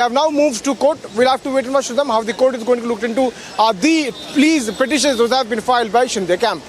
have now moved to court. We'll have to wait and watch them how the court is going to look into the pleas petitions that have been filed by Shinde camp.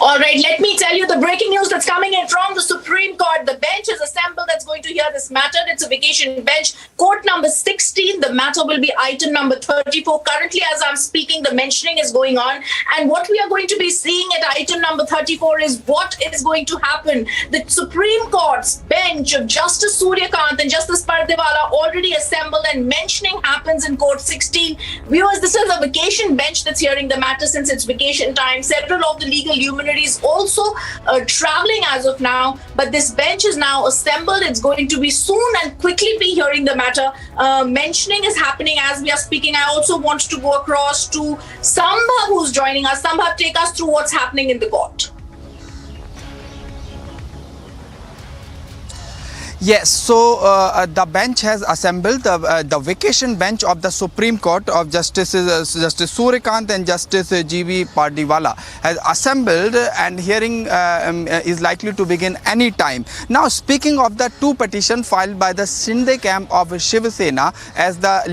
All right, let me tell you the breaking news that's coming in from the Supreme Court. The bench is assembled that's going to hear this matter. It's a vacation bench. Court number 16. The matter will be item number 34. Currently, as I'm speaking, the mentioning is going on. And what we are going to be seeing at item number 34 is what is going to happen. The Supreme Court's bench of Justice Suryakant and Justice Pardiwala already assembled, and mentioning happens in Court 16. Viewers, this is a vacation bench that's hearing the matter since it's vacation time. Several of the legal luminaries also traveling as of now, but this bench is now assembled. It's going to be soon and quickly be hearing the matter. Mentioning is happening as we are speaking. I also want to go across to Sambhav, who's joining us. Sambhav, take us through what's happening in the court. Yes, so the bench has assembled, the vacation bench of the Supreme Court of Justice Suryakant and Justice G.V. Pardiwala has assembled, and hearing is likely to begin any time. Now, speaking of the two petitions filed by the Shinde camp of Shiv Sena as the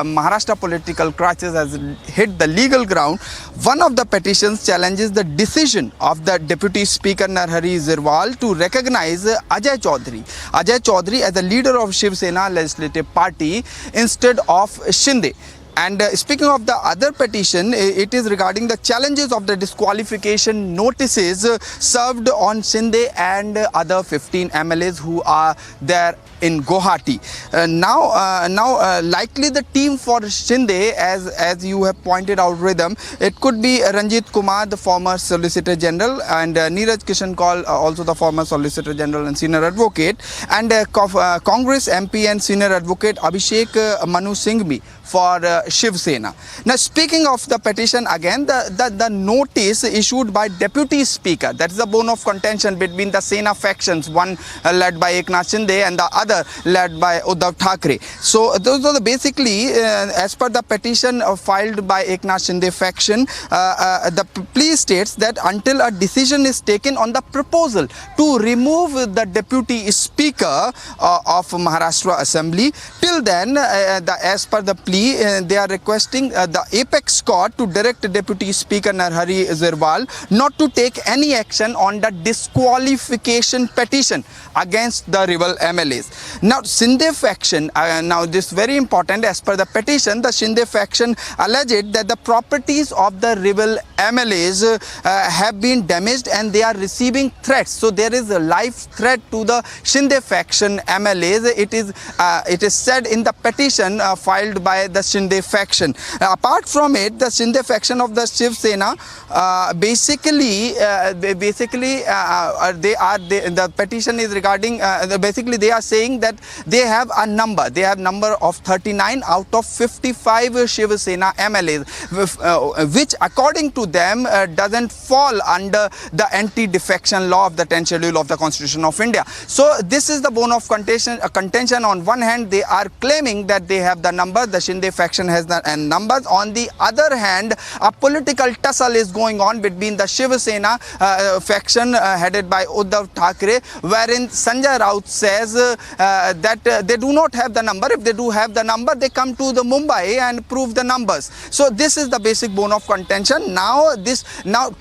Maharashtra political crisis has hit the legal ground, one of the petitions challenges the decision of the Deputy Speaker Narhari Zirwal to recognize Ajay Chaudhary as the leader of Shiv Sena legislative party instead of Shinde. And speaking of the other petition, it is regarding the challenges of the disqualification notices served on Shinde and other 15 MLAs who are there in Guwahati. Now, likely the team for Shinde, as you have pointed out, Rhythm, it could be Ranjit Kumar, the former Solicitor General, and Neeraj Kishan Kaul, also the former Solicitor General and Senior Advocate, and Congress MP and Senior Advocate Abhishek Manu Singhvi for Shiv Sena. Now, speaking of the petition again, the notice issued by Deputy Speaker, that is the bone of contention between the Sena factions, one led by Eknath Shinde and the other led by Uddhav Thackeray. So those are basically, as per the petition filed by Eknath Shinde faction, the plea states that until a decision is taken on the proposal to remove the Deputy Speaker of Maharashtra Assembly, till then, as per the plea, they are requesting the apex court to direct Deputy Speaker Narhari Zirwal not to take any action on the disqualification petition against the rival MLAs. Now, Shinde faction, now this very important, as per the petition, the Shinde faction alleged that the properties of the rival MLAs have been damaged and they are receiving threats. So there is a life threat to the Shinde faction MLAs. It is said in the petition filed by the Shinde faction. Apart from it, the Shinde faction of the Shiv Sena the petition is regarding basically they are saying that they have a number. They have number of 39 out of 55 Shiv Sena MLAs, which according to them doesn't fall under the anti-defection law of the 10th schedule of the Constitution of India. So this is the bone of contention. On one hand, they are claiming that they have the number, the Shinde faction has the numbers. On the other hand, a political tussle is going on between the Shiv Sena faction headed by Uddhav Thackeray, wherein Sanjay Raut says that they do not have the number. If they do have the number, they come to the Mumbai and prove the numbers. So this is the basic bone of contention. Now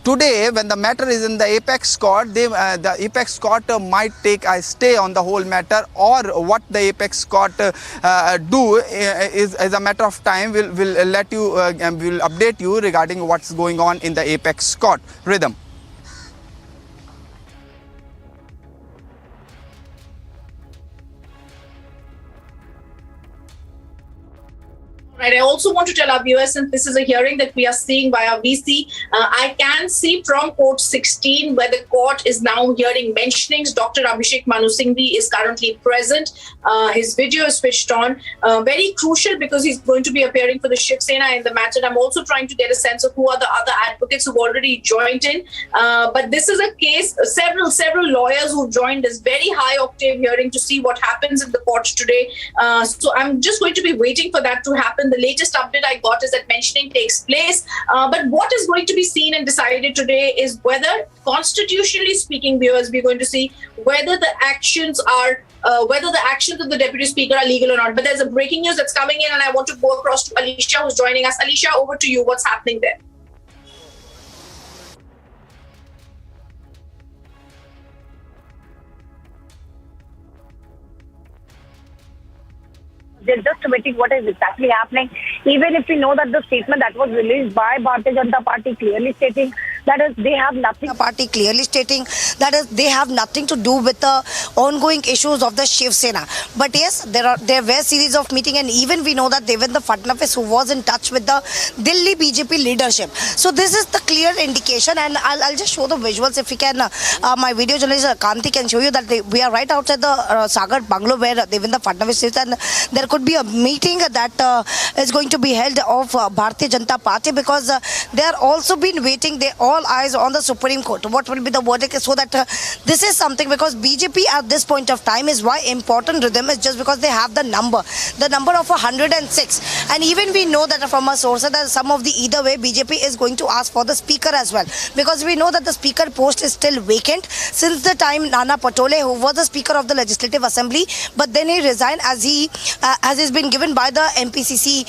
today, when the matter is in the apex court, the apex court might take a stay on the whole matter, or what the apex court do is a matter of time. We'll let you we'll update you regarding what's going on in the apex court. Rhythm. Right. I also want to tell our viewers, since this is a hearing that we are seeing via VC, I can see from Court 16 where the court is now hearing mentionings. Dr. Abhishek Manu Singhvi is currently present. His video is switched on. Very crucial because he's going to be appearing for the Shiv Sena in the matter. I'm also trying to get a sense of who are the other advocates who've already joined in. But this is a case, several lawyers who've joined this very high octave hearing to see what happens in the court today. So I'm just going to be waiting for that to happen. The latest update I got is that mentioning takes place. But what is going to be seen and decided today is whether, constitutionally speaking, viewers, we're going to see whether the actions are whether the actions of the Deputy Speaker are legal or not. But there's a breaking news that's coming in, and I want to go across to Alicia, who's joining us. Alicia, over to you. What's happening there? They're just waiting what is exactly happening. Even if we know that the statement that was released by Bharatiya Janata Party clearly stating that is they have nothing. Party clearly stating that is they have nothing to do with the ongoing issues of the Shiv Sena. But yes, there were series of meeting, and even we know that Devendra Fadnavis, who was in touch with the Delhi BJP leadership. So this is the clear indication, and I'll just show the visuals if we can. My video journalist Kanti can show you that we are right outside the Sagar Bungalow where Devendra Fadnavis is, and there could be a meeting that is going to be held of Bharatiya Janata Party, because they are also been waiting. They all eyes on the Supreme Court. What will be the verdict? So that this is something, because BJP at this point of time is why important to them is just because they have the number of 106, and even we know that from a source that some of the either way BJP is going to ask for the speaker as well, because we know that the speaker post is still vacant since the time Nana Patole, who was the speaker of the Legislative Assembly, but then he resigned as has been given by the MPCC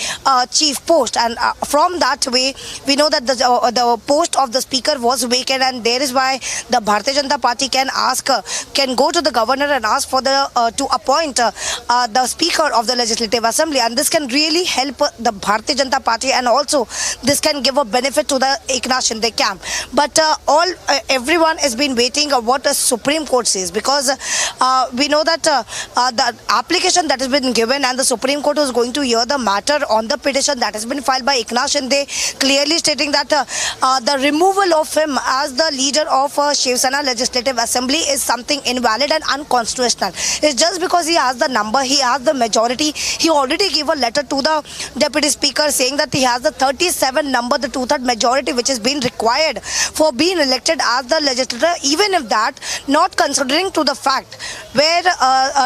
chief post, and from that way we know that the post of the speaker was vacant, and there is why the Bharatiya Janata Party can go to the governor and ask for the to appoint the speaker of the Legislative Assembly, and this can really help the Bharatiya Janata Party, and also this can give a benefit to the Eknath Shinde camp. But everyone has been waiting what the Supreme Court says, because we know that the application that has been given and the Supreme Court is going to hear the matter on the petition that has been filed by Eknath Shinde, clearly stating that the removal of him as the leader of Shiv Sena Legislative Assembly is something invalid and unconstitutional. It's just because he has the number, he has the majority. He already gave a letter to the Deputy Speaker saying that he has the 37 number, the 2/3 majority which is being required for being elected as the legislator, even if that not considering to the fact where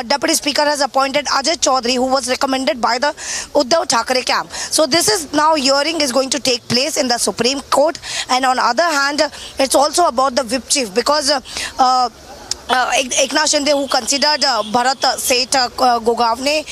Deputy Speaker has appointed Ajay Chaudhary, who was recommended by the Uddhav Thackeray camp. So this is now hearing is going to take place in the Supreme Court, and on other hand it's also about the whip chief, because Eknath Shinde, who considered Bharat Seth Gogavne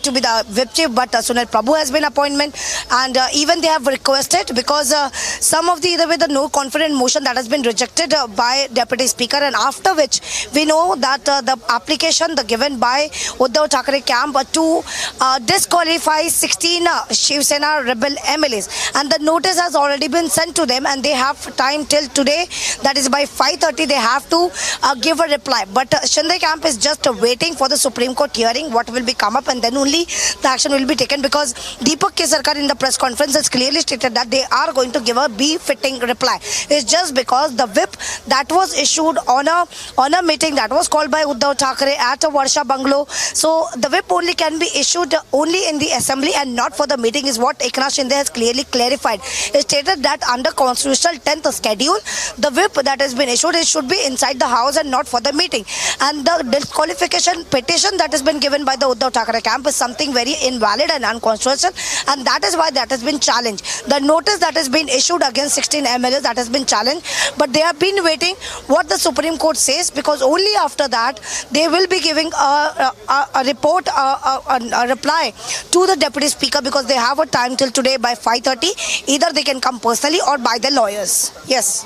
to be the whip chief, but Sunil Prabhu has been appointment, and even they have requested, because some of the either way the no confident motion that has been rejected by Deputy Speaker, and after which we know that the application given by Uddhav Thackeray camp to disqualify 16 Shiv Sena rebel MLAs, and the notice has already been sent to them, and they have time till today, that is by 5:30 they have to give a reply. But Shinde camp is just waiting for the Supreme Court hearing what will be come up, and then only the action will be taken, because Deepak Kesarkar in the press conference has clearly stated that they are going to give a befitting reply. It's just because the whip that was issued on a meeting that was called by Uddhav Thackeray at a Varsha Bungalow, so the whip only can be issued only in the assembly and not for the meeting, is what Eknath Shinde has clearly clarified. It stated that under constitutional 10th schedule, the whip that has been issued, it should be inside the house and not for the meeting, and the disqualification petition that has been given by the Uddhav Thackeray camp is something very invalid and unconstitutional, and that is why that has been challenged. The notice that has been issued against 16 MLAs, that has been challenged, but they have been waiting what the Supreme Court says, because only after that they will be giving a report, a reply to the Deputy Speaker, because they have a time till today by 5:30. Either they can come personally or by their lawyers. Yes.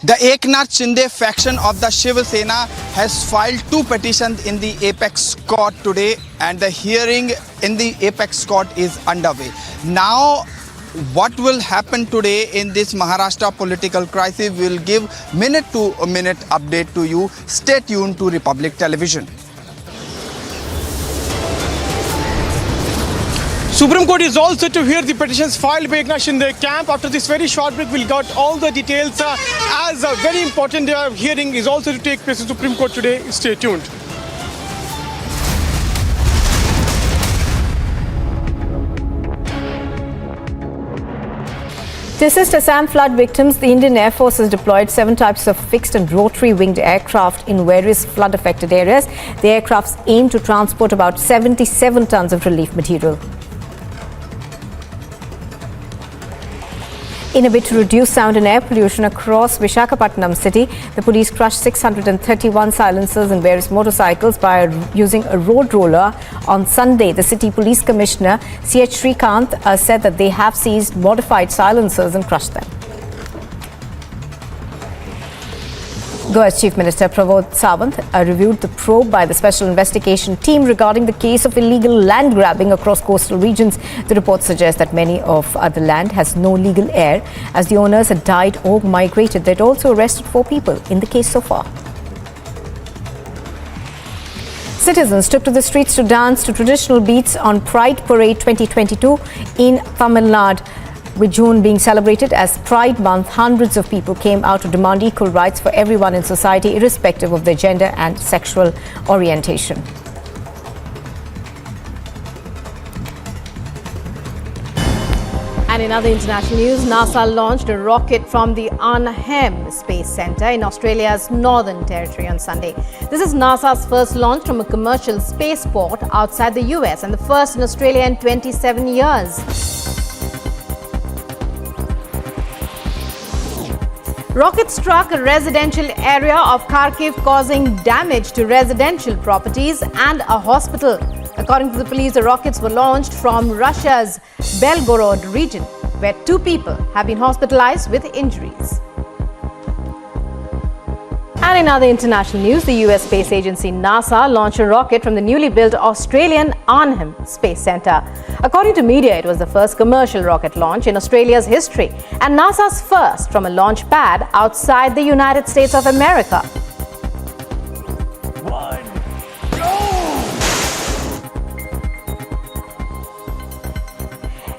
The Eknath Shinde faction of the Shiv Sena has filed 2 petitions in the Apex Court today, and the hearing in the Apex Court is underway. Now, what will happen today in this Maharashtra political crisis, we will give minute-to-minute update to you. Stay tuned to Republic Television. Supreme Court is all set to hear the petitions filed by Eknath Shinde camp. After this very short break, we'll got all the details as a very important hearing is also to take place in Supreme Court today. Stay tuned. To assist Assam flood victims, the Indian Air Force has deployed 7 types of fixed and rotary-winged aircraft in various flood-affected areas. The aircrafts aim to transport about 77 tons of relief material. In a bid to reduce sound and air pollution across Visakhapatnam city, the police crushed 631 silencers and various motorcycles by using a road roller on Sunday. The city police commissioner, C.H. Srikanth, said that they have seized modified silencers and crushed them. Goa's Chief Minister Pramod Sawant reviewed the probe by the Special Investigation Team regarding the case of illegal land grabbing across coastal regions. The report suggests that many of the land has no legal heir, as the owners had died or migrated. They'd also arrested 4 people in the case so far. Citizens took to the streets to dance to traditional beats on Pride Parade 2022 in Tamil Nadu. With June being celebrated as Pride Month, hundreds of people came out to demand equal rights for everyone in society, irrespective of their gender and sexual orientation. And in other international news, NASA launched a rocket from the Arnhem Space Centre in Australia's Northern Territory on Sunday. This is NASA's first launch from a commercial spaceport outside the US and the first in Australia in 27 years. Rocket struck a residential area of Kharkiv, causing damage to residential properties and a hospital. According to the police, the rockets were launched from Russia's Belgorod region, where 2 people have been hospitalized with injuries. And in other international news, the US space agency NASA launched a rocket from the newly built Australian Arnhem Space Centre. According to media, it was the first commercial rocket launch in Australia's history and NASA's first from a launch pad outside the United States of America.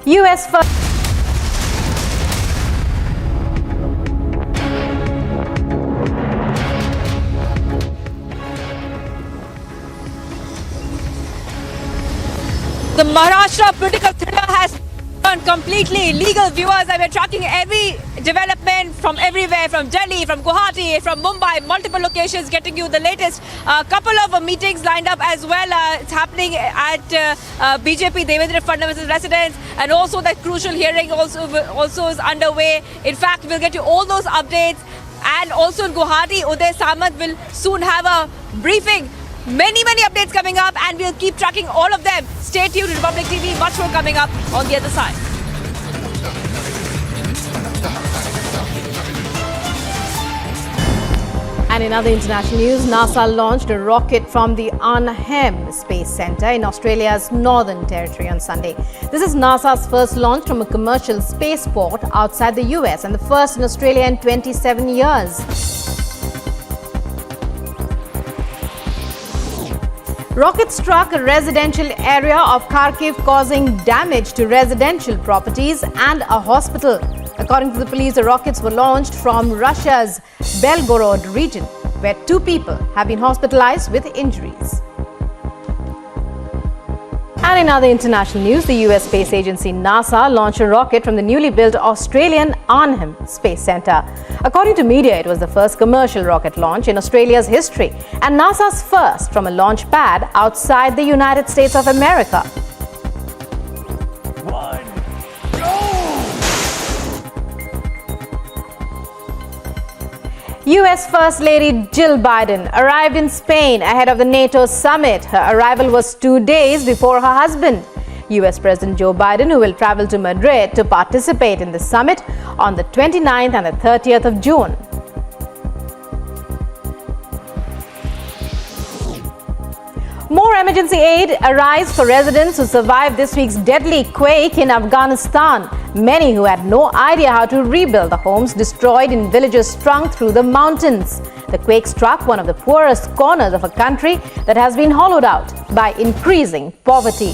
US first. The Maharashtra political thriller has turned completely illegal, viewers. I've been tracking every development from everywhere, from Delhi, from Guwahati, from Mumbai, multiple locations, getting you the latest. Couple of meetings lined up as well. It's happening at BJP Devendra Fadnavis's residence, and also that crucial hearing also is underway. In fact, we'll get you all those updates. And also in Guwahati, Uday Samant will soon have a briefing. Many updates coming up, and we'll keep tracking all of them. Stay tuned to Republic TV, much more coming up on the other side. And in other international news, NASA launched a rocket from the Arnhem Space Centre in Australia's Northern Territory on Sunday. This is NASA's first launch from a commercial spaceport outside the US and the first in Australia in 27 years. Rocket struck a residential area of Kharkiv, causing damage to residential properties and a hospital. According to the police, the rockets were launched from Russia's Belgorod region, where 2 people have been hospitalized with injuries. And in other international news, the US space agency NASA launched a rocket from the newly built Australian Arnhem Space Centre. According to media, it was the first commercial rocket launch in Australia's history and NASA's first from a launch pad outside the United States of America. US First Lady Jill Biden arrived in Spain ahead of the NATO summit. Her arrival was 2 days before her husband, US President Joe Biden, who will travel to Madrid to participate in the summit on the 29th and the 30th of June. More emergency aid arrives for residents who survived this week's deadly quake in Afghanistan. Many who had no idea how to rebuild the homes destroyed in villages strung through the mountains. The quake struck one of the poorest corners of a country that has been hollowed out by increasing poverty.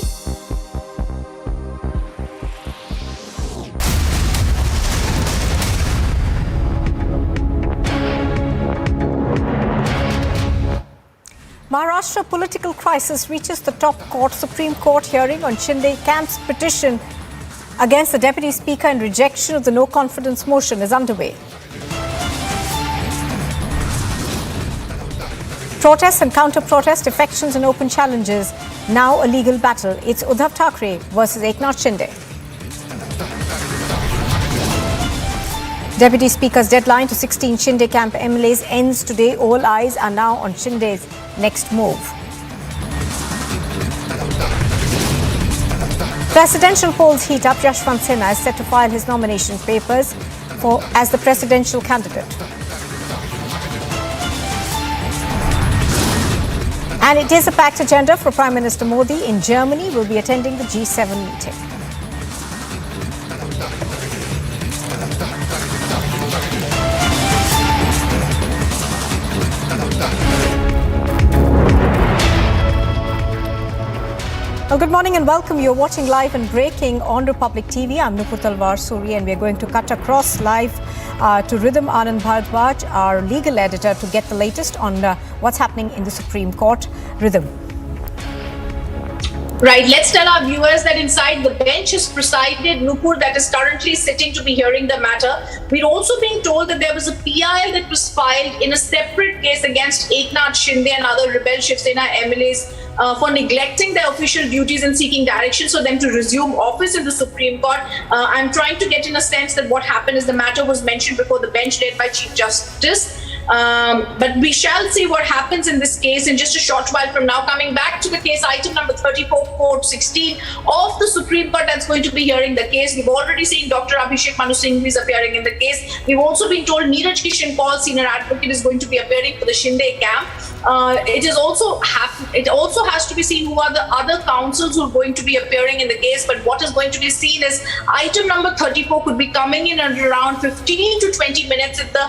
Maharashtra political crisis reaches the top court. Supreme Court hearing on Shinde camp's petition against the Deputy Speaker in rejection of the no confidence motion is underway. Protests and counter-protest, defections and open challenges, now a legal battle. It's Uddhav Thackeray versus Eknath Shinde. Deputy Speaker's deadline to 16 Shinde camp MLAs ends today. All eyes are now on Shinde's next move. Presidential polls heat up. Yashwant Sinha is set to file his nomination papers as the presidential candidate. And it is a packed agenda for Prime Minister Modi. In Germany, will be attending the G7 meeting. Well, good morning and welcome. You're watching live and breaking on Republic TV. I'm Nupur Talwar Suri, and we're going to cut across live to Rhythm Anand Bharadwaj, our legal editor, to get the latest on what's happening in the Supreme Court. Rhythm. Right, let's tell our viewers that inside the bench is presided Nupur, that is currently sitting to be hearing the matter. We're also being told that there was a PI that was filed in a separate case against Eknath, Shinde and other rebel Shiv Sena MLAs for neglecting their official duties and seeking directions for them to resume office in the Supreme Court. I'm trying to get in a sense that what happened is the matter was mentioned before the bench led by Chief Justice. But we shall see what happens in this case in just a short while from now. Coming back to the case, item number 34, Court 16 of the Supreme Court that's going to be hearing the case. We've already seen Dr. Abhishek Manu Singhvi is appearing in the case. We've also been told Neeraj Kishan Paul, senior advocate, is going to be appearing for the Shinde camp. It also has to be seen who are the other counsels who are going to be appearing in the case. But what is going to be seen is item number 34 could be coming in under around 15 to 20 minutes if the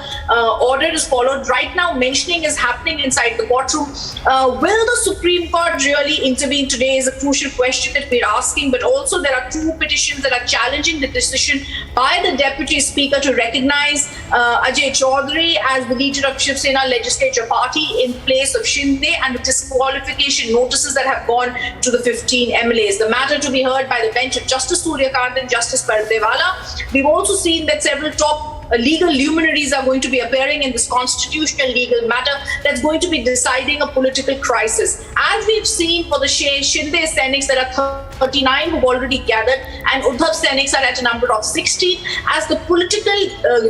order is followed. Right now, mentioning is happening inside the courtroom. Will the Supreme Court really intervene today is a crucial question that we're asking. But also there are two petitions that are challenging the decision by the Deputy Speaker to recognize Ajay Chaudhary as the leader of Shiv Sena Legislature Party in place of Shinde, and the disqualification notices that have gone to the 15 MLAs. The matter to be heard by the bench of Justice Suryakant and Justice Pardewala. We've also seen that several top legal luminaries are going to be appearing in this constitutional legal matter that's going to be deciding a political crisis. As we've seen for the Shinde Senics, there are 39 who've already gathered, and Uddhav Senics are at a number of 16. As the political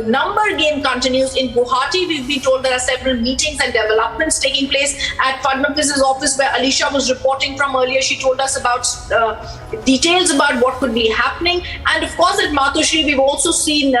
number game continues in Guwahati, we've been told there are several meetings and developments taking place at Fadnakis's office, where Alisha was reporting from earlier. She told us about details about what could be happening. And of course, at Matushri, we've also seen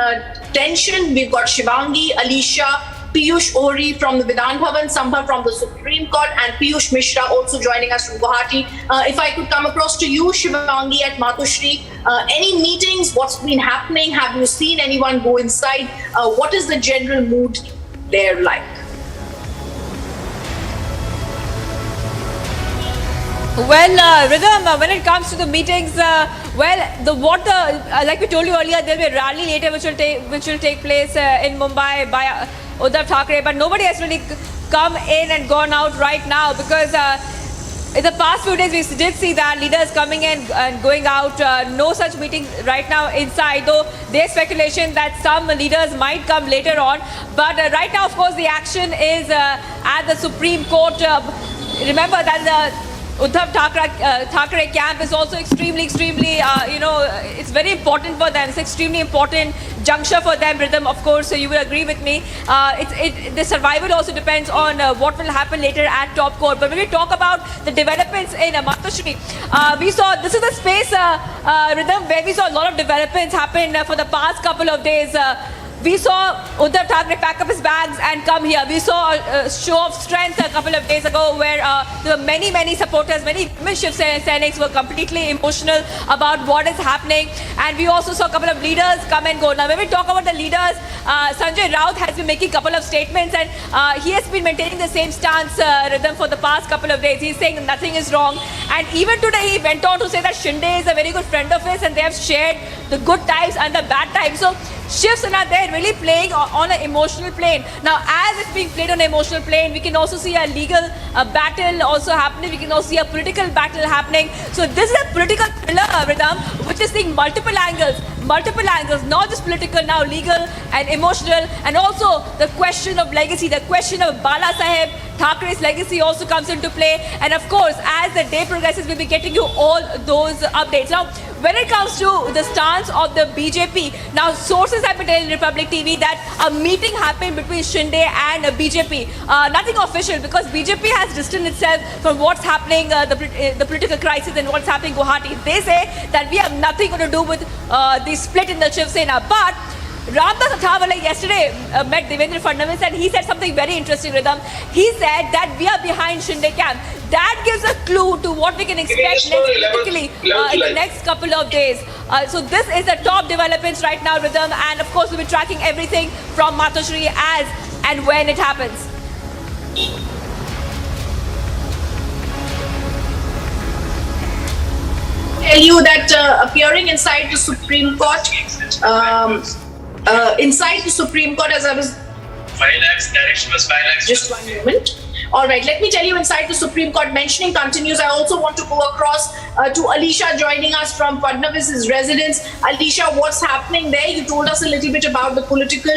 tension. We've got Shivangi, Alisha, Piyush Ohri from the Vidhan Bhavan, Sambha from the Supreme Court, and Piyush Mishra also joining us from Guwahati. If I could come across to you, Shivangi, at Matushri, any meetings, what's been happening? Have you seen anyone go inside? What is the general mood there like? Well, Rhythm, when it comes to the meetings, like we told you earlier, there will be a rally later which will take place in Mumbai by Uddhav Thackeray, but nobody has really come in and gone out right now, because in the past few days we did see that leaders coming in and going out. No such meeting right now inside, though there's speculation that some leaders might come later on. But right now, of course, the action is at the Supreme Court. Remember that the Uddhav Thackeray camp is also extremely, it's very important for them. It's extremely important juncture for them, Rhythm, of course, so you will agree with me. The survival also depends on what will happen later at top court. But when we talk about the developments in Matushri, we saw, this is the space, Rhythm, where we saw a lot of developments happen for the past couple of days. We saw Uddhav Thackeray pack up his bags and come here. We saw a show of strength a couple of days ago where there were many supporters, many Shiv Senics were completely emotional about what is happening. And we also saw a couple of leaders come and go. Now, when we talk about the leaders, Sanjay Raut has been making a couple of statements, and he has been maintaining the same stance, Rhythm, for the past couple of days. He's saying nothing is wrong. And even today, he went on to say that Shinde is a very good friend of his and they have shared the good times and the bad times. So Shiv Sena, they're really playing on an emotional plane. Now, as it's being played on an emotional plane, we can also see a legal battle also happening. We can also see a political battle happening. So this is a political thriller, Rhythm, which is seeing multiple angles. multiple angles, not just political, now legal and emotional, and also the question of legacy, the question of Bala Saheb Thackeray's legacy also comes into play. And of course, as the day progresses, we'll be getting you all those updates. Now, when it comes to the stance of the BJP, now sources have been telling Republic TV that a meeting happened between Shinde and BJP. Nothing official, because BJP has distanced itself from what's happening, the political crisis and what's happening in Guwahati. They say that we have nothing to do with the split in the Shiv Sena. But Ramdas Athavale yesterday met Devendra Fadnavis, and he said something very interesting, Rhythm. He said that we are behind Shinde camp. That gives a clue to what we can expect politically in the next couple of days. So this is the top developments right now, Rhythm, and of course we'll be tracking everything from Matoshri as and when it happens. Tell you that appearing inside the Supreme Court, as I was 5 lakhs, direction was 5 lakhs. just 1 moment. All right, let me tell you inside the Supreme Court, mentioning continues. I also want to go across to Alisha joining us from Fadnavis's residence. Alisha, what's happening there? You told us a little bit about the political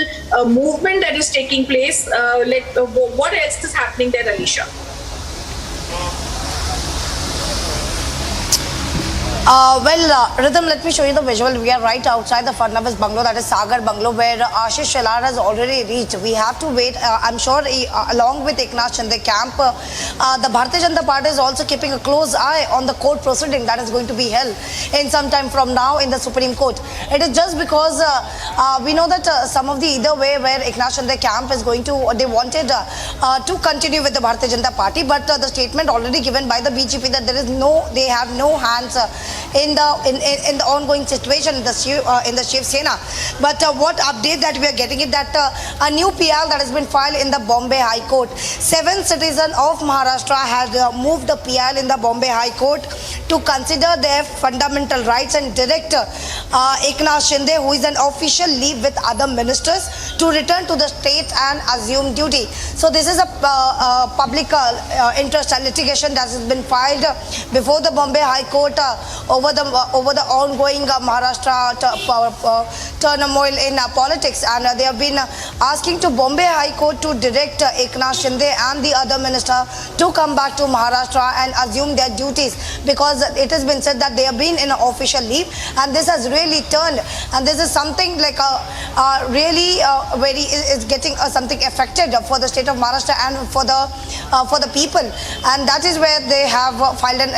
movement that is taking place. What else is happening there, Alisha? Rhythm, let me show you the visual. We are right outside the Fadnavis bungalow, that is Sagar bungalow, where Ashish Shelar has already reached. We have to wait. I'm sure along with Eknath Shinde camp, the Bharatiya Janata Party is also keeping a close eye on the court proceeding that is going to be held in some time from now in the Supreme Court. It is just because we know that some of the either way where Eknath Shinde camp is going to, they wanted to continue with the Bharatiya Janata Party, but the statement already given by the BJP that there is they have no hands in the ongoing situation in the Shiv Sena. But what update that we are getting is that a new PL that has been filed in the Bombay High Court. 7 citizens of Maharashtra have moved the PL in the Bombay High Court to consider their fundamental rights and direct Eknath Shinde, who is an official leave with other ministers, to return to the state and assume duty. So this is a public interest litigation that has been filed before the Bombay High Court over the ongoing Maharashtra turmoil in politics, and they have been asking to Bombay High Court to direct Eknath Shinde and the other minister to come back to Maharashtra and assume their duties, because it has been said that they have been in an official leave, and this has really turned, and this is something like really very is getting something affected for the state of Maharashtra and for the people, and that is where they have filed an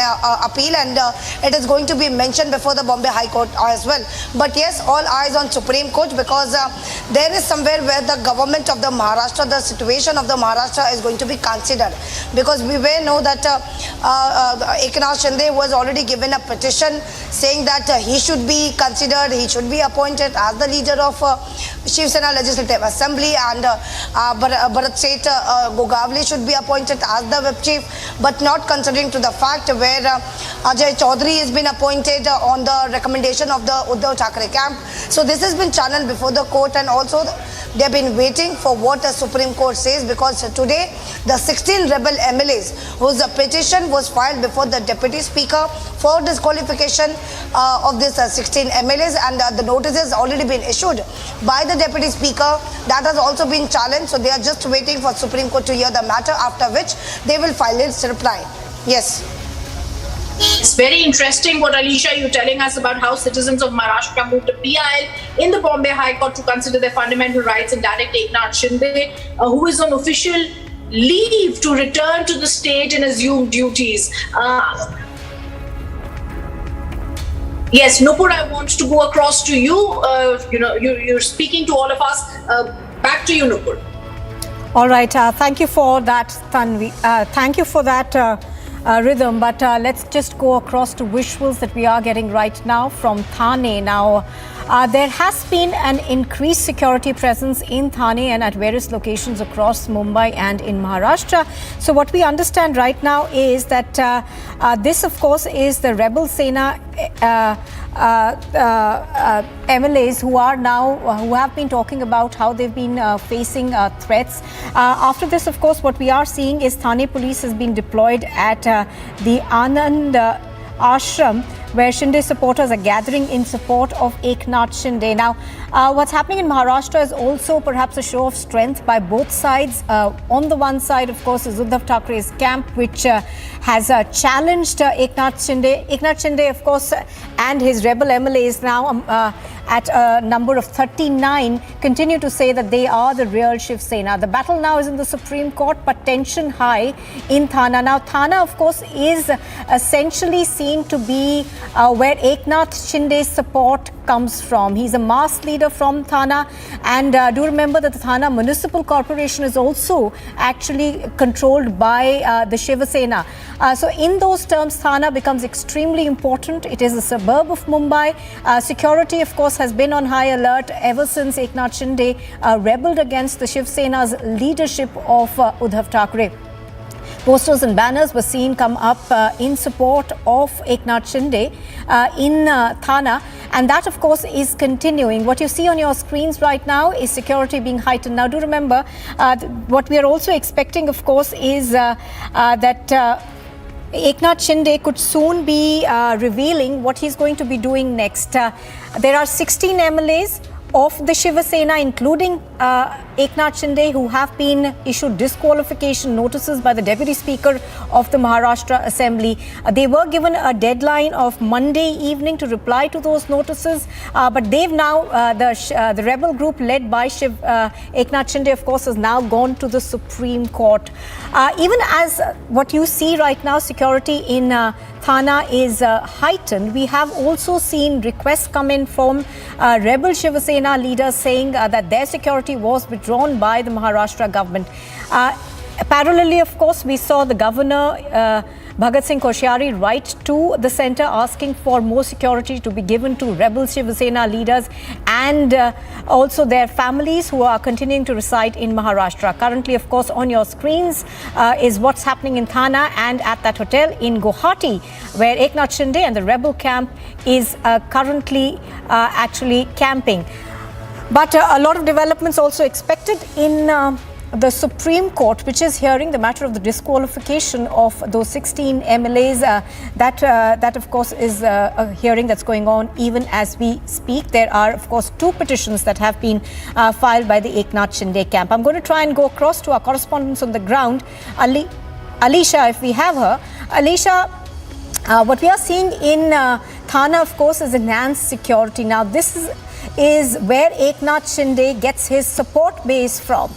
appeal, and it is going to be mentioned before the Bombay High Court as well. But yes, all eyes on Supreme Court, because there is somewhere where the government of the Maharashtra, the situation of the Maharashtra is going to be considered, because we may know that Eknath Shinde was already given a petition saying that he should be considered, he should be appointed as the leader of Shiv Sena Legislative Assembly, and Bharat Seth Gogavli should be appointed as the whip chief, but not considering to the fact where Ajay Chaudhary has been appointed on the recommendation of the Uddhav Thackeray camp. So this has been channeled before the court, and also they have been waiting for what the Supreme Court says, because today the 16 rebel MLAs whose petition was filed before the Deputy Speaker for disqualification of this 16 MLAs, and the notice has already been issued by the Deputy Speaker. That has also been challenged, so they are just waiting for Supreme Court to hear the matter, after which they will file its reply. Yes. It's very interesting what Alisha you're telling us about how citizens of Maharashtra moved to PIL in the Bombay High Court to consider their fundamental rights and direct Eknath Shinde, who is on official leave, to return to the state and assume duties. Yes, Nupur, I want to go across to you. You're speaking to all of us. Back to you, Nupur. All right. Thank you for that, Tanvi. Thank you for that. Rhythm, but let's just go across to visuals that we are getting right now from Thane. Now, there has been an increased security presence in Thane and at various locations across Mumbai and in Maharashtra. So what we understand right now is that this, of course, is the Rebel Sena MLAs who have been talking about how they've been facing threats. After this, of course, what we are seeing is Thane police has been deployed at the Anand Ashram, where Shinde supporters are gathering in support of Eknath Shinde. Now, what's happening in Maharashtra is also perhaps a show of strength by both sides. On the one side, of course, is Uddhav Thackeray's camp, which has challenged Eknath Shinde. Eknath Shinde, of course, and his rebel MLAs now at a number of 39 continue to say that they are the real Shiv Sena. The battle now is in the Supreme Court, but tension high in Thana. Now, Thana, of course, is essentially seen to be where Eknath Shinde's support comes from. He's a mass leader from Thana, and do remember that the Thana Municipal Corporation is also actually controlled by the Shiv Sena. So in those terms, Thana becomes extremely important. It is a suburb of Mumbai. Security, of course, has been on high alert ever since Eknath Shinde rebelled against the Shiv Sena's leadership of Uddhav Thackeray. Posters and banners were seen come up in support of Eknath Shinde in Thana, and that, of course, is continuing. What you see on your screens right now is security being heightened. Now, do remember, what we are also expecting, of course, is that Eknath Shinde could soon be revealing what he's going to be doing next. There are 16 MLAs of the Shiv Sena, including Eknath Shinde, who have been issued disqualification notices by the Deputy Speaker of the Maharashtra Assembly. They were given a deadline of Monday evening to reply to those notices, but they've now, the rebel group led by Eknath Shinde, of course, has now gone to the Supreme Court. Even as what you see right now, security in Thana is heightened, we have also seen requests come in from rebel Shiv Sena leaders saying that their security was withdrawn by the Maharashtra government. Parallelly, of course, we saw the governor Bhagat Singh Koshyari write to the centre asking for more security to be given to rebel Shiv Sena leaders and also their families who are continuing to reside in Maharashtra. Currently, of course, on your screens is what's happening in Thana and at that hotel in Guwahati, where Eknath Shinde and the rebel camp is currently actually camping. But a lot of developments also expected in the Supreme Court, which is hearing the matter of the disqualification of those 16 MLAs. That, of course, is a hearing that's going on even as we speak. There are, of course, 2 petitions that have been filed by the Eknath Shinde camp. I'm going to try and go across to our correspondents on the ground, Alisha, if we have her. Alisha, what we are seeing in Thana, of course, is enhanced security. Now, this is where Eknath Shinde gets his support base from.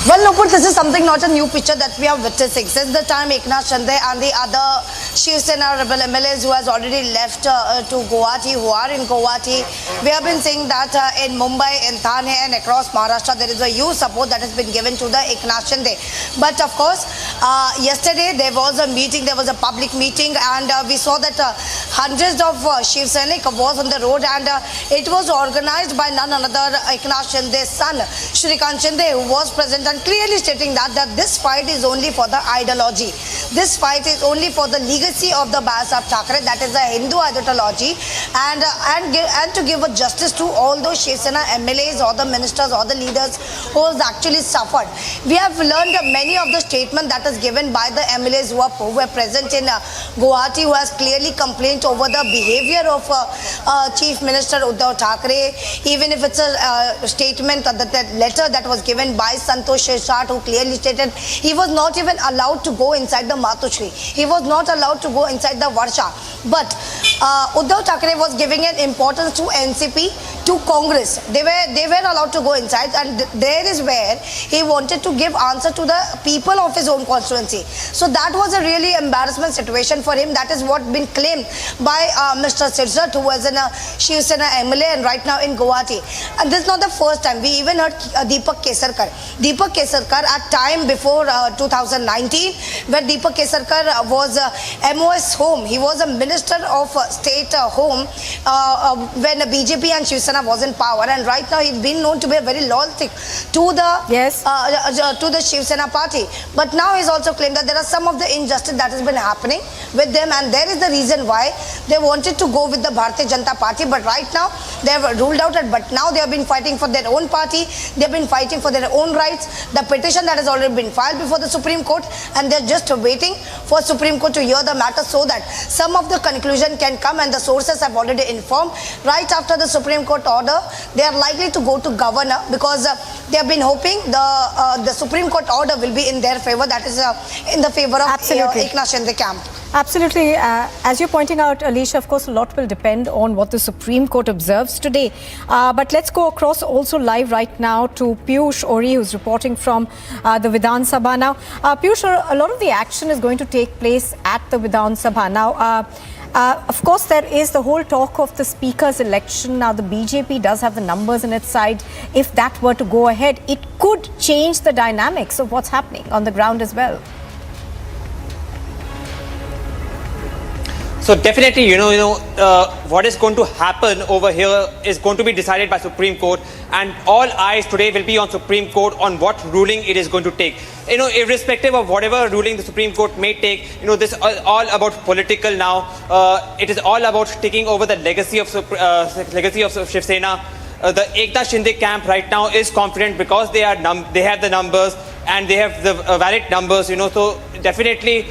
Well, Nupur, this is something not a new picture that we are witnessing. Since the time Eknath Shinde and the other Shiv Sena rebel MLAs who has already left to Guwahati, who are in Guwahati, we have been seeing that in Mumbai, in Thane and across Maharashtra, there is a huge support that has been given to the Eknath Shinde. But of course, yesterday there was a meeting, there was a public meeting, and we saw that hundreds of Shiv Sainik was on the road, and it was organized by none other Eknath Shinde's son, Shrikant Shinde, who was present, and clearly stating that this fight is only for the ideology. This fight is only for the legacy of the Baba Thackeray, that is the Hindu ideology, and to give a justice to all those Shiv Sena MLAs or the ministers or the leaders who has actually suffered. We have learned many of the statements that is given by the MLAs who were present in Guwahati, who has clearly complained over the behavior of Chief Minister Uddhav Thackeray. Even if it's a statement, that letter that was given by Santosh Sheshat, who clearly stated he was not even allowed to go inside the Matushri. He was not allowed to go inside the Varsha. But Uddhav Thackeray was giving an importance to NCP, to Congress. They were allowed to go inside, and there is where he wanted to give answer to the people of his own constituency. So that was a really embarrassment situation for him. That is what been claimed by Mr. Sirsat, who was in a Shiv Sena MLA and right now in Guwahati. And this is not the first time. We even heard Deepak Kesarkar. Deepak Kesarkar at time before 2019, where Deepak Kesarkar was MOS home. He was a Minister of State home when BJP and Shiv Sena Sena was in power, and right now he's been known to be a very loyal to the to the Shiv Sena party. But now he's also claimed that there are some of the injustice that has been happening with them, and there is the reason why they wanted to go with the Bharatiya Janata Party. But right now they have ruled out it. But now they have been fighting for their own party. They have been fighting for their own rights. The petition that has already been filed before the Supreme Court, and they're just waiting for Supreme Court to hear the matter so that some of the conclusion can come. And the sources have already informed right after the Supreme Court order, they are likely to go to governor, because they have been hoping the Supreme Court order will be in their favor, that is in the favor of Eknath Shinde camp. Absolutely. As you're pointing out, Alicia, of course, a lot will depend on what the Supreme Court observes today. But let's go across also live right now to Piyush Ori, who's reporting from the Vidhan Sabha now. Piyush, a lot of the action is going to take place at the Vidhan Sabha. Now, of course, there is the whole talk of the Speaker's election. Now, the BJP does have the numbers on its side. If that were to go ahead, it could change the dynamics of what's happening on the ground as well. So definitely, what is going to happen over here is going to be decided by Supreme Court, and all eyes today will be on Supreme Court on what ruling it is going to take. Irrespective of whatever ruling the Supreme Court may take, this is all about political now. It is all about taking over the legacy of Shiv Sena. The Eknath Shinde camp right now is confident because they have the numbers and they have the valid numbers. So definitely.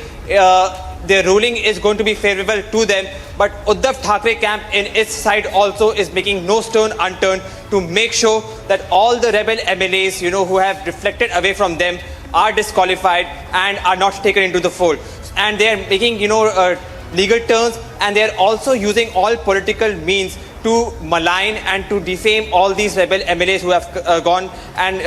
Their ruling is going to be favorable to them, but Uddhav Thackeray camp in its side also is making no stone unturned to make sure that all the rebel MLAs, who have deflected away from them, are disqualified and are not taken into the fold. And they are making, legal turns, and they are also using all political means to malign and to defame all these rebel MLAs who have gone and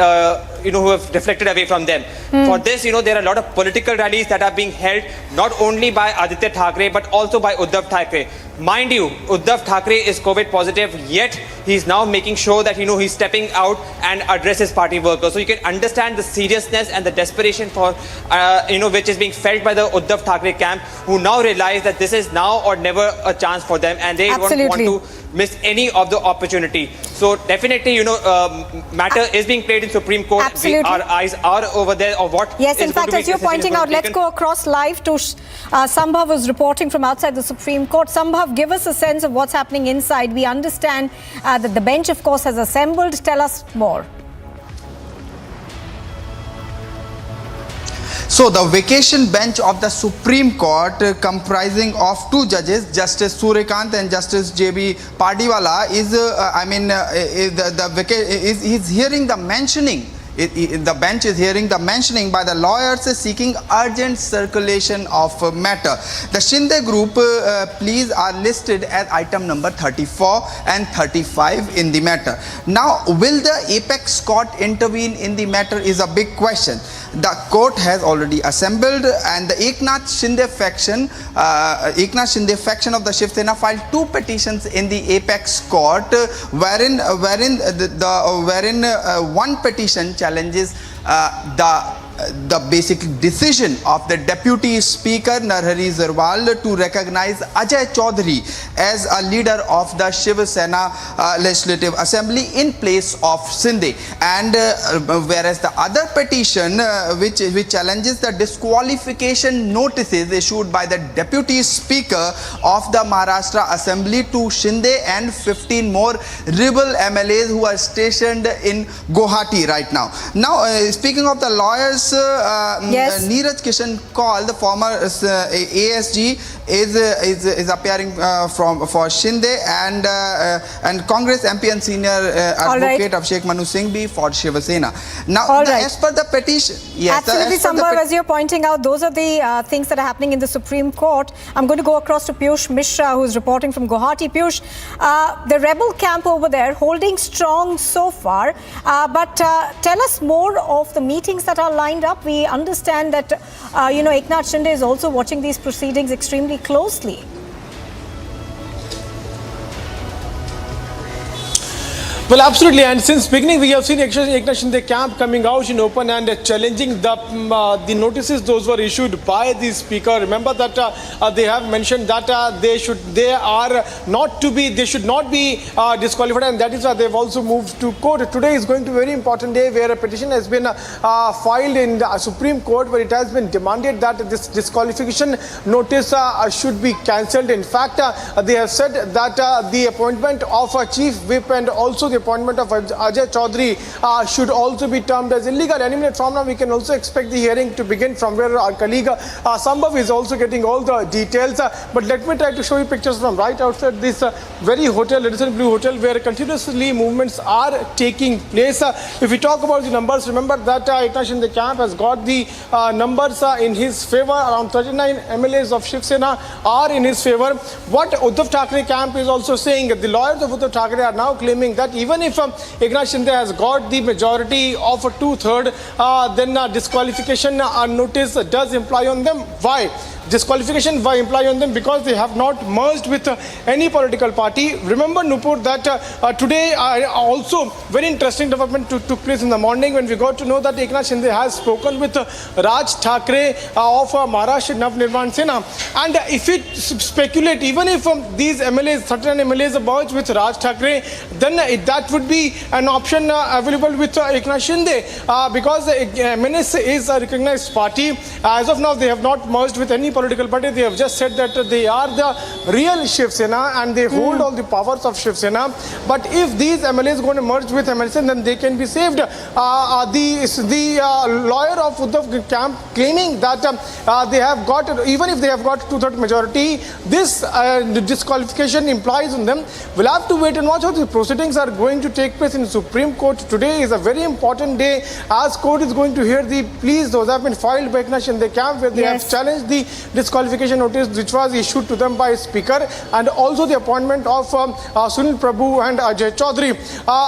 who have deflected away from them. For this, there are a lot of political rallies that are being held not only by Aditya Thackeray but also by Uddhav Thackeray. Mind you, Uddhav Thackeray is COVID positive, yet he's now making sure that he's stepping out and address his party workers. So you can understand the seriousness and the desperation for which is being felt by the Uddhav Thackeray camp, who now realize that this is now or never a chance for them, and they don't want to miss any of the opportunity. So definitely, matter is being played in Supreme Court. Our eyes are over there of what. Yes, in fact, as you're pointing out, let's go across live to Sambhav, who's reporting from outside the Supreme Court. Sambhav, give us a sense of what's happening inside. We understand that the bench, of course, has assembled. Tell us more. So the vacation bench of the Supreme Court, comprising of two judges, Justice Suryakant and Justice J.B. Pardiwala, is hearing the mentioning. The bench is hearing the mentioning by the lawyers seeking urgent circulation of matter. The Shinde group pleas are listed as item number 34 and 35 in the matter. Now, will the apex court intervene in the matter is a big question. The court has already assembled, and the Eknath Shinde faction of the Shiv Sena filed two petitions in the apex court, wherein one petition challenges the basic decision of the Deputy Speaker Narhari Zirwal to recognize Ajay Chaudhary as a leader of the Shiv Sena Legislative Assembly in place of Shinde, and whereas the other petition which challenges the disqualification notices issued by the Deputy Speaker of the Maharashtra Assembly to Shinde and 15 more rebel MLAs who are stationed in Guwahati right now. Now, speaking of the lawyers, Neeraj Kishan Kaul, the former ASG, is appearing for Shinde, and Congress MP and senior advocate Abhishek Manu Singhvi for Shiv Sena. Now, as per the petition, absolutely, Sambhav, as you're pointing out, those are the things that are happening in the Supreme Court. I'm going to go across to Piyush Mishra, who's reporting from Guwahati. Piyush, the rebel camp over there holding strong so far, but tell us more of the meetings that are lined up. We understand that Eknath Shinde is also watching these proceedings extremely closely. Well, absolutely. And since beginning, we have seen Eknath Shinde camp coming out in open and challenging the notices those were issued by the speaker. Remember that they have mentioned that they should not be disqualified, and that is why they've also moved to court. Today is going to be a very important day where a petition has been filed in the Supreme Court, where it has been demanded that this disqualification notice should be cancelled. In fact, they have said that the appointment of a chief whip and also the appointment of Ajay Chaudhary should also be termed as illegal. Any minute from now, we can also expect the hearing to begin, from where our colleague Sambhav is also getting all the details. But let me try to show you pictures from right outside this very hotel, Edison Blue Hotel, where continuously movements are taking place. If we talk about the numbers, remember that Eknath Shinde camp has got the numbers in his favor. Around 39 MLAs of Shiv Sena are in his favor. What Uddhav Thackeray camp is also saying, the lawyers of Uddhav Thackeray are now claiming that even if Eknath Shinde has got the majority of 2/3, then disqualification notice does imply on them. Why? Disqualification by imply on them because they have not merged with any political party. Remember, Nupur, that today also very interesting development took place in the morning when we got to know that Eknath Shinde has spoken with Raj Thackeray of Maharashtra Navnirman Sena. And if it speculate, even if these MLAs, certain MLAs merge with Raj Thackeray, then that would be an option available with Eknath Shinde because MNS is a recognized party. As of now, they have not merged with any political party. They have just said that they are the real Shiv Sena and they hold all the powers of Shiv Sena. But if these MLAs going to merge with MLAs, then they can be saved. The lawyer of Uddhav camp claiming that they have got, even if they have got 2/3 majority, this disqualification implies on them. We'll have to wait and watch how the proceedings are going to take place in the Supreme Court. Today is a very important day as court is going to hear the pleas those have been filed by Eknath Shinde camp, where they have challenged the disqualification notice which was issued to them by speaker, and also the appointment of Sunil Prabhu and Ajay Chaudhary.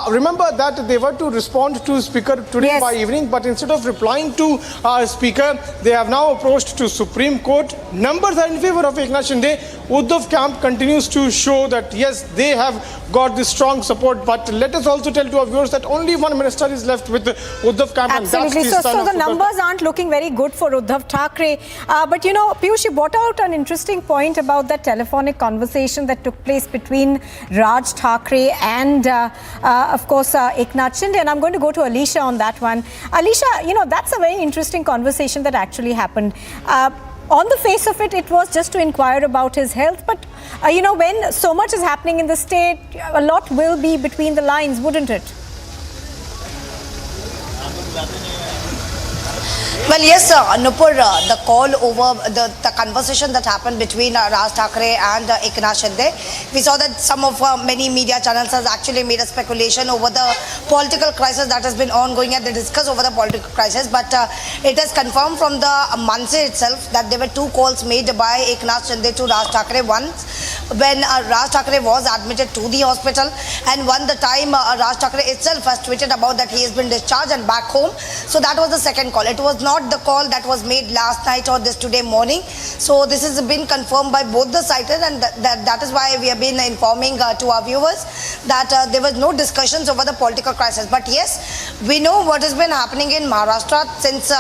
Remember that they were to respond to speaker today by evening, but instead of replying to speaker, they have now approached to Supreme Court. Numbers are in favor of Eknath Shinde. Uddhav camp continues to show that yes, they have got the strong support. But let us also tell to our viewers that only one minister is left with Uddhav camp. Absolutely. And that's so the numbers aren't looking very good for Uddhav Thackeray. But you know, Piyush, you brought out an interesting point about that telephonic conversation that took place between Raj Thackeray and, of course, Eknath Shinde. And I'm going to go to Alicia on that one. Alicia, you know, that's a very interesting conversation that actually happened. On the face of it, it was just to inquire about his health. But, you know, when so much is happening in the state, a lot will be between the lines, wouldn't it? Well, yes, Nupur, the call over the conversation that happened between Raj Thackeray and Eknath Shinde, we saw that some of many media channels has actually made a speculation over the political crisis that has been ongoing, and they discuss over the political crisis. But it is confirmed from the Manse itself that there were two calls made by Eknath Shinde to Raj Thackeray. Once when Raj Thackeray was admitted to the hospital, and one the time Raj Thackeray itself has tweeted about that he has been discharged and back home. So that was the second call. It was not the call that was made last night or this today morning. So this has been confirmed by both the sides, and that is why we have been informing to our viewers that there was no discussions over the political crisis. But yes, we know what has been happening in Maharashtra since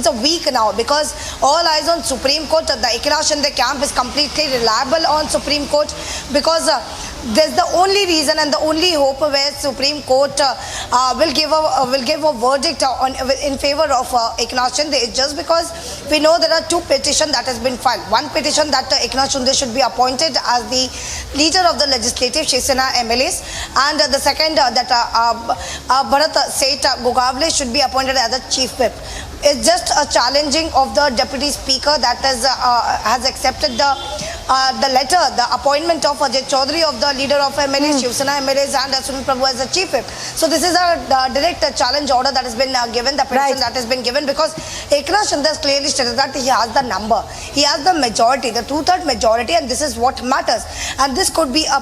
a week now, because all eyes on Supreme Court. The Eknath Shinde camp is completely reliable on Supreme Court, because there's the only reason and the only hope where Supreme Court will give a verdict in favor of Eknath Shinde. It's just because we know there are two petitions that has been filed. One petition that Eknath Shinde should be appointed as the leader of the legislative Shiv Sena MLAs, and the second that Bharat Seth Gogavle should be appointed as the chief whip. It's just a challenging of the deputy speaker that has accepted the letter, the appointment of Ajay Chaudhary of the leader of MLAs, Shiv Sena MLAs, and Sunil Prabhu as the chief whip. So this is a direct challenge order that has been given, the petition that has been given, because Eknath Shinde has clearly stated that he has the number, he has the majority, the 2/3 majority, and this is what matters. And this could be a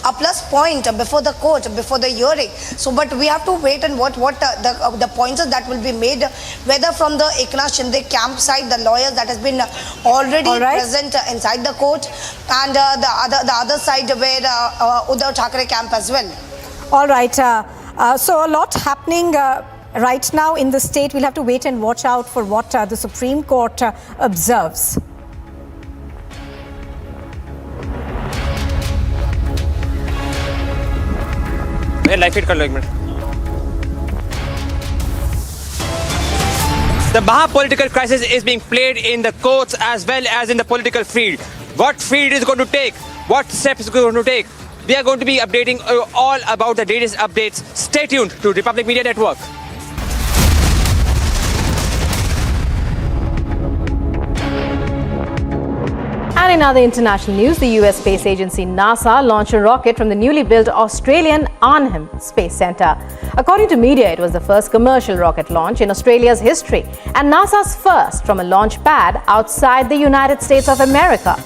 a plus point before the court, before the hearing. So, but we have to wait and watch what the pointers that will be made, whether from the Eknath Shinde campsite, the lawyers that has been already present inside the court, and the other side where Uddhav Thackeray camp as well. All right. So a lot happening right now in the state. We'll have to wait and watch out for what the Supreme Court observes. The Maha political crisis is being played in the courts as well as in the political field. What field is going to take? What steps is going to take? We are going to be updating all about the latest updates. Stay tuned to Republic Media Network. And in other international news, the US space agency NASA launched a rocket from the newly built Australian Arnhem Space Centre. According to media, it was the first commercial rocket launch in Australia's history and NASA's first from a launch pad outside the United States of America.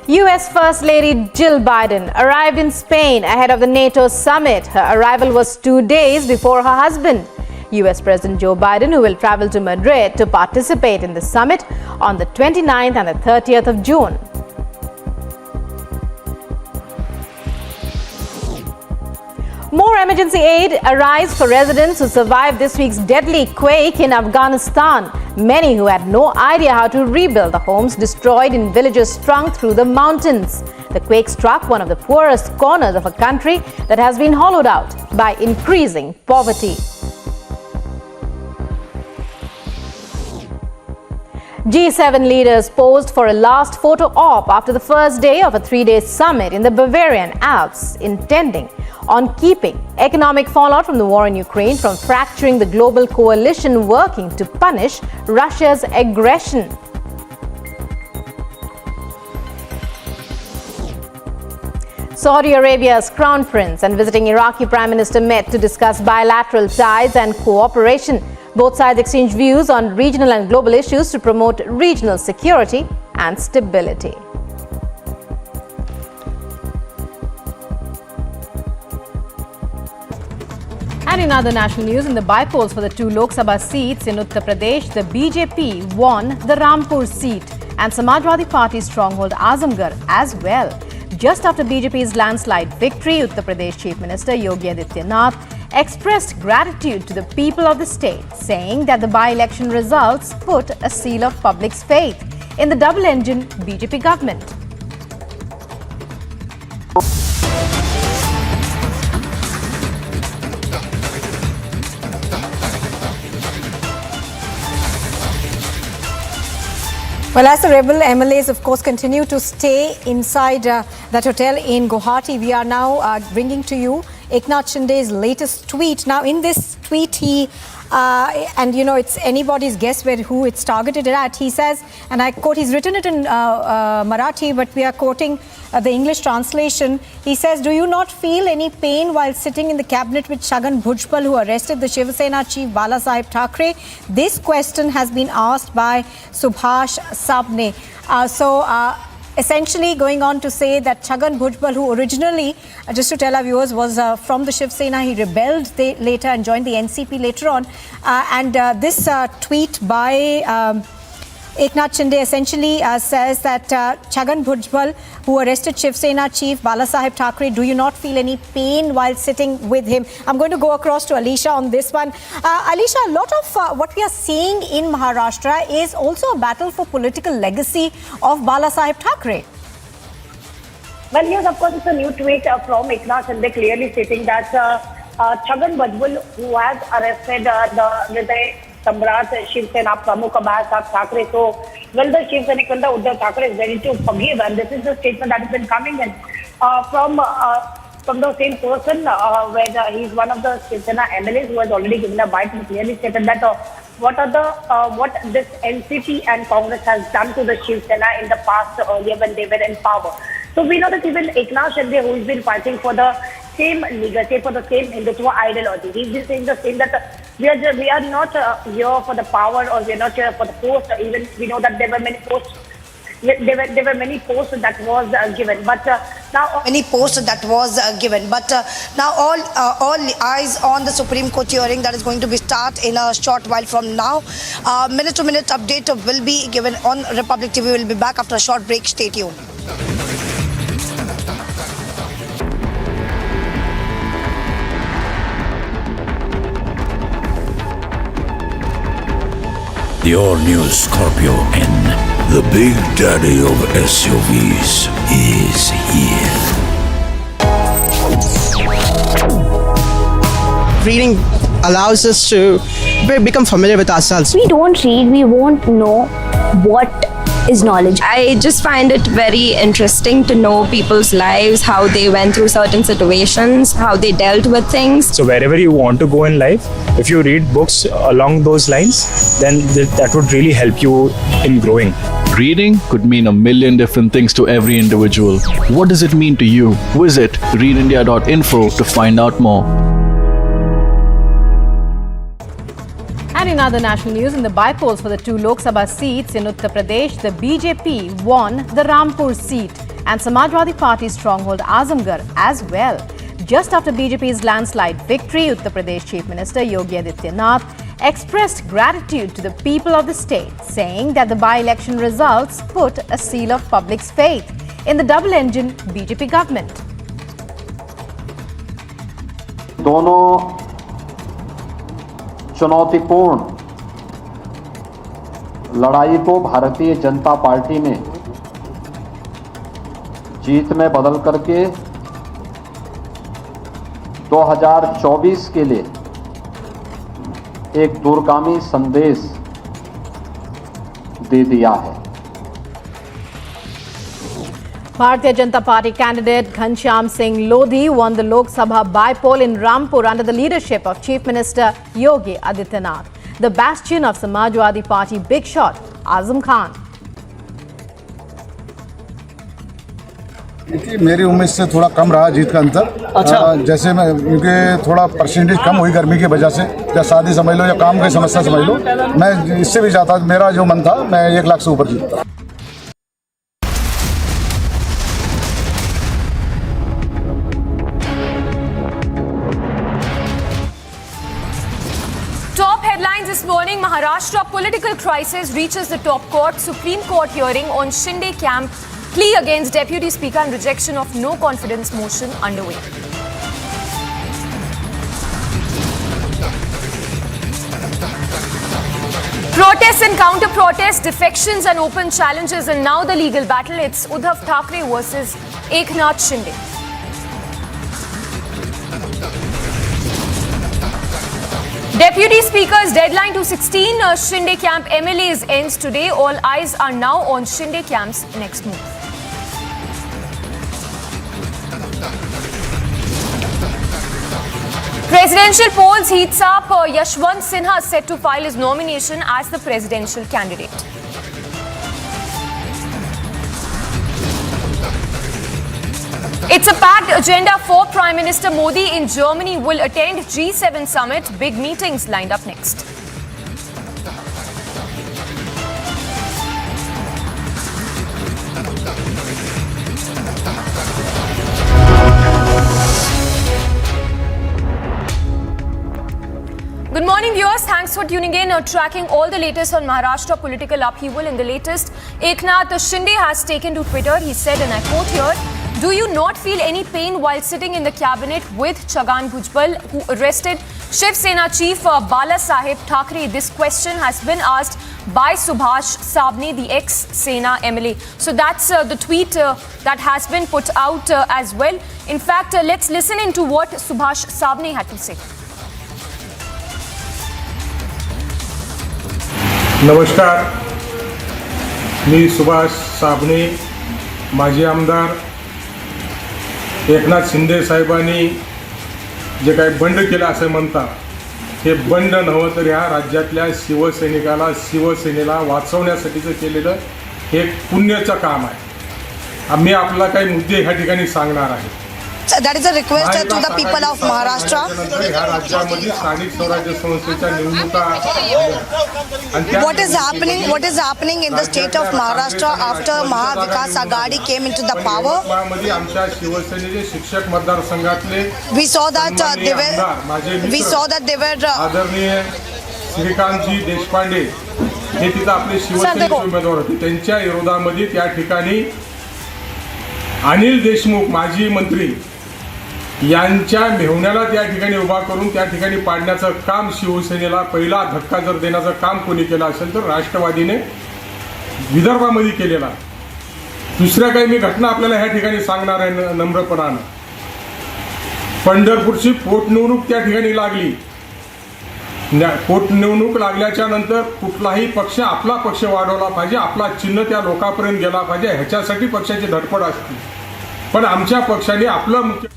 US First Lady Jill Biden arrived in Spain ahead of the NATO summit. Her arrival was 2 days before her husband, US President Joe Biden, who will travel to Madrid to participate in the summit on the 29th and the 30th of June. More emergency aid arrives for residents who survived this week's deadly quake in Afghanistan. Many who had no idea how to rebuild the homes destroyed in villages strung through the mountains. The quake struck one of the poorest corners of a country that has been hollowed out by increasing poverty. G7 leaders posed for a last photo op after the first day of a 3-day summit in the Bavarian Alps, intending on keeping economic fallout from the war in Ukraine from fracturing the global coalition working to punish Russia's aggression. Saudi Arabia's crown prince and visiting Iraqi Prime Minister met to discuss bilateral ties and cooperation. Both sides exchanged views on regional and global issues to promote regional security and stability. And in other national news, in the by-polls for the 2 Lok Sabha seats in Uttar Pradesh, the BJP won the Rampur seat and Samajwadi Party's stronghold Azamgarh as well. Just after BJP's landslide victory, Uttar Pradesh Chief Minister Yogi Adityanath expressed gratitude to the people of the state, saying that the by-election results put a seal of public's faith in the double-engine BJP government. Well, as the rebel MLAs, of course, continue to stay inside that hotel in Guwahati, we are now bringing to you Eknath Shinde's latest tweet. Now, in this tweet, he, and you know, it's anybody's guess who it's targeted at. He says, and I quote, he's written it in Marathi, but we are quoting the English translation. He says, do you not feel any pain while sitting in the cabinet with Chhagan Bhujbal, who arrested the Shiv Sena chief Balasaheb Thackeray? This question has been asked by Subhash Sabne. Essentially going on to say that Chhagan Bhujbal, who originally, just to tell our viewers, was from the Shiv Sena, he rebelled later and joined the NCP later on. This tweet by Eknath Shinde essentially says that Chhagan Bhujbal, who arrested Shiv Sena chief Balasaheb Thackeray, do you not feel any pain while sitting with him? I'm going to go across to Alisha on this one. Alisha, a lot of what we are seeing in Maharashtra is also a battle for political legacy of Balasaheb Thackeray. Well, yes, of course, it's a new tweet from Eknath Shinde clearly stating that Chhagan Bhujbal, who has arrested the Samrat Shiv Sena Pramukh Balasaheb Thackeray. So, well, the Shiv Sena Kanda Uddhav Thackeray is ready to forgive, and this is the statement that has been coming in from the same person, where he's one of the Shiv Sena MLAs who has already given a bite and clearly stated that what this NCP and Congress has done to the Shiv Sena in the past earlier when they were in power. So we know that even Eknath Shinde, who has been fighting for the same legacy, for the same Hindutva ideology, he's been saying the same that we are not here for the power, or we are not here for the post. Even we know that there were many posts. There were many posts that was given, but now Many posts that was given, but now all eyes on the Supreme Court hearing that is going to be start in a short while from now. Minute to minute update will be given on Republic TV. We'll be back after a short break. Stay tuned. The all-new Scorpio N, the big daddy of SUVs, is here. Reading allows us to become familiar with ourselves. We don't read, we won't know what is knowledge. I just find it very interesting to know people's lives, how they went through certain situations, how they dealt with things. So wherever you want to go in life, if you read books along those lines, then that would really help you in growing. Reading could mean a million different things to every individual. What does it mean to you? Visit readindia.info to find out more. And in other national news, in the by-polls for the 2 Lok Sabha seats in Uttar Pradesh, the BJP won the Rampur seat and Samajwadi Party stronghold Azamgarh as well. Just after BJP's landslide victory, Uttar Pradesh Chief Minister Yogi Adityanath expressed gratitude to the people of the state, saying that the by-election results put a seal of public's faith in the double-engine BJP government. दोनों चुनौतीपूर्ण लड़ाई को Bharatiya Janata party ने जीत में बदल करके 2024 के लिए एक दूरगामी संदेश दे दिया है. Bharatiya Janata Party candidate Ghanshyam Singh Lodhi won the Lok Sabha by-poll in Rampur under the leadership of Chief Minister Yogi Adityanath. The bastion of Samajwadi Party big shot Azam Khan. मेरी उम्मीद से थोड़ा कम रहा जीत का अंतर. अच्छा. जैसे मैं क्योंकि थोड़ा परसेंटेज कम हुई गर्मी की वजह से, या शादी समझ लो या काम की समस्या समझ लो, मैं इससे भी चाहता, मेरा जो मन था मैं 1 लाख से ऊपर जीतता. Top headlines this morning: Maharashtra political crisis reaches the top court. Supreme Court hearing on Shinde camp plea against Deputy Speaker and rejection of no confidence motion underway. Protests and counter-protests, defections and open challenges, and now the legal battle. It's Uddhav Thackeray versus Eknath Shinde. Deputy Speaker's deadline to 16 Shinde camp MLAs ends today. All eyes are now on Shinde camp's next move. Presidential polls heats up. Yashwant Sinha set to file his nomination as the presidential candidate. It's a packed agenda for Prime Minister Modi in Germany. Will attend G7 summit. Big meetings lined up next. Good morning, viewers. Thanks for tuning in. Tracking all the latest on Maharashtra political upheaval. In the latest, Eknath Shinde has taken to Twitter. He said, and I quote here, "Do you not feel any pain while sitting in the cabinet with Chhagan Bhujbal, who arrested Shiv Sena chief Bala Saheb Thackeray?" This question has been asked by Subhash Sabne, the ex-Sena MLA. So that's the tweet that has been put out as well. In fact, let's listen into what Subhash Sabne had to say. नमस्कार, मी सुभाष साबणे, माजी आमदार. एकनाथ शिंदे साहेबांनी जे काही बंड केलं असं म्हणतात, हे बंड नव्हतं तर ह्या राज्यातल्या शिवसैनिकाला, शिवसेनेला वाचवण्यासाठीचं केलेलं हे पुण्याचं काम आहे. आम्ही आपला काही मुद्दे ह्या ठिकाणी सांगणार आहे. that is a request to the people of Maharashtra. ह्या राज्यामध्ये स्थानिक स्वराज्य संस्थेच्या निवडणुका What is happening in the state of Maharashtra after Mahavikas Aghadi came into the power? मध्ये आमच्या शिवसेनेचे शिक्षक मतदारसंघातले We saw that they were आदरणीय श्रीकांतजी देशपांडे हे तिथं आपले शिवसेनेचे उमेदवार होते. त्यांच्या विरोधामध्ये त्या ठिकाणी अनिल देशमुख माजी मंत्री यांच्या मेहुण्याला त्या ठिकाणी उभा करून त्या ठिकाणी पाडण्याचं काम शिवसेनेला पहिला धक्का जर देण्याचं काम कोणी केलं असेल तर राष्ट्रवादीने विदर्भामध्ये केलेला. दुसऱ्या काही मी घटना आपल्याला ह्या ठिकाणी सांगणार आहे नम्रपणानं. पंढरपूरची पोटनिवडणूक त्या ठिकाणी लागली. पोटनिवडणूक लागल्याच्या नंतर कुठलाही पक्ष आपला पक्ष वाढवला पाहिजे, आपला चिन्ह त्या लोकांपर्यंत गेला पाहिजे, ह्याच्यासाठी पक्षाची धडपड असते. पण आमच्या पक्षाने आपलं मुख्य.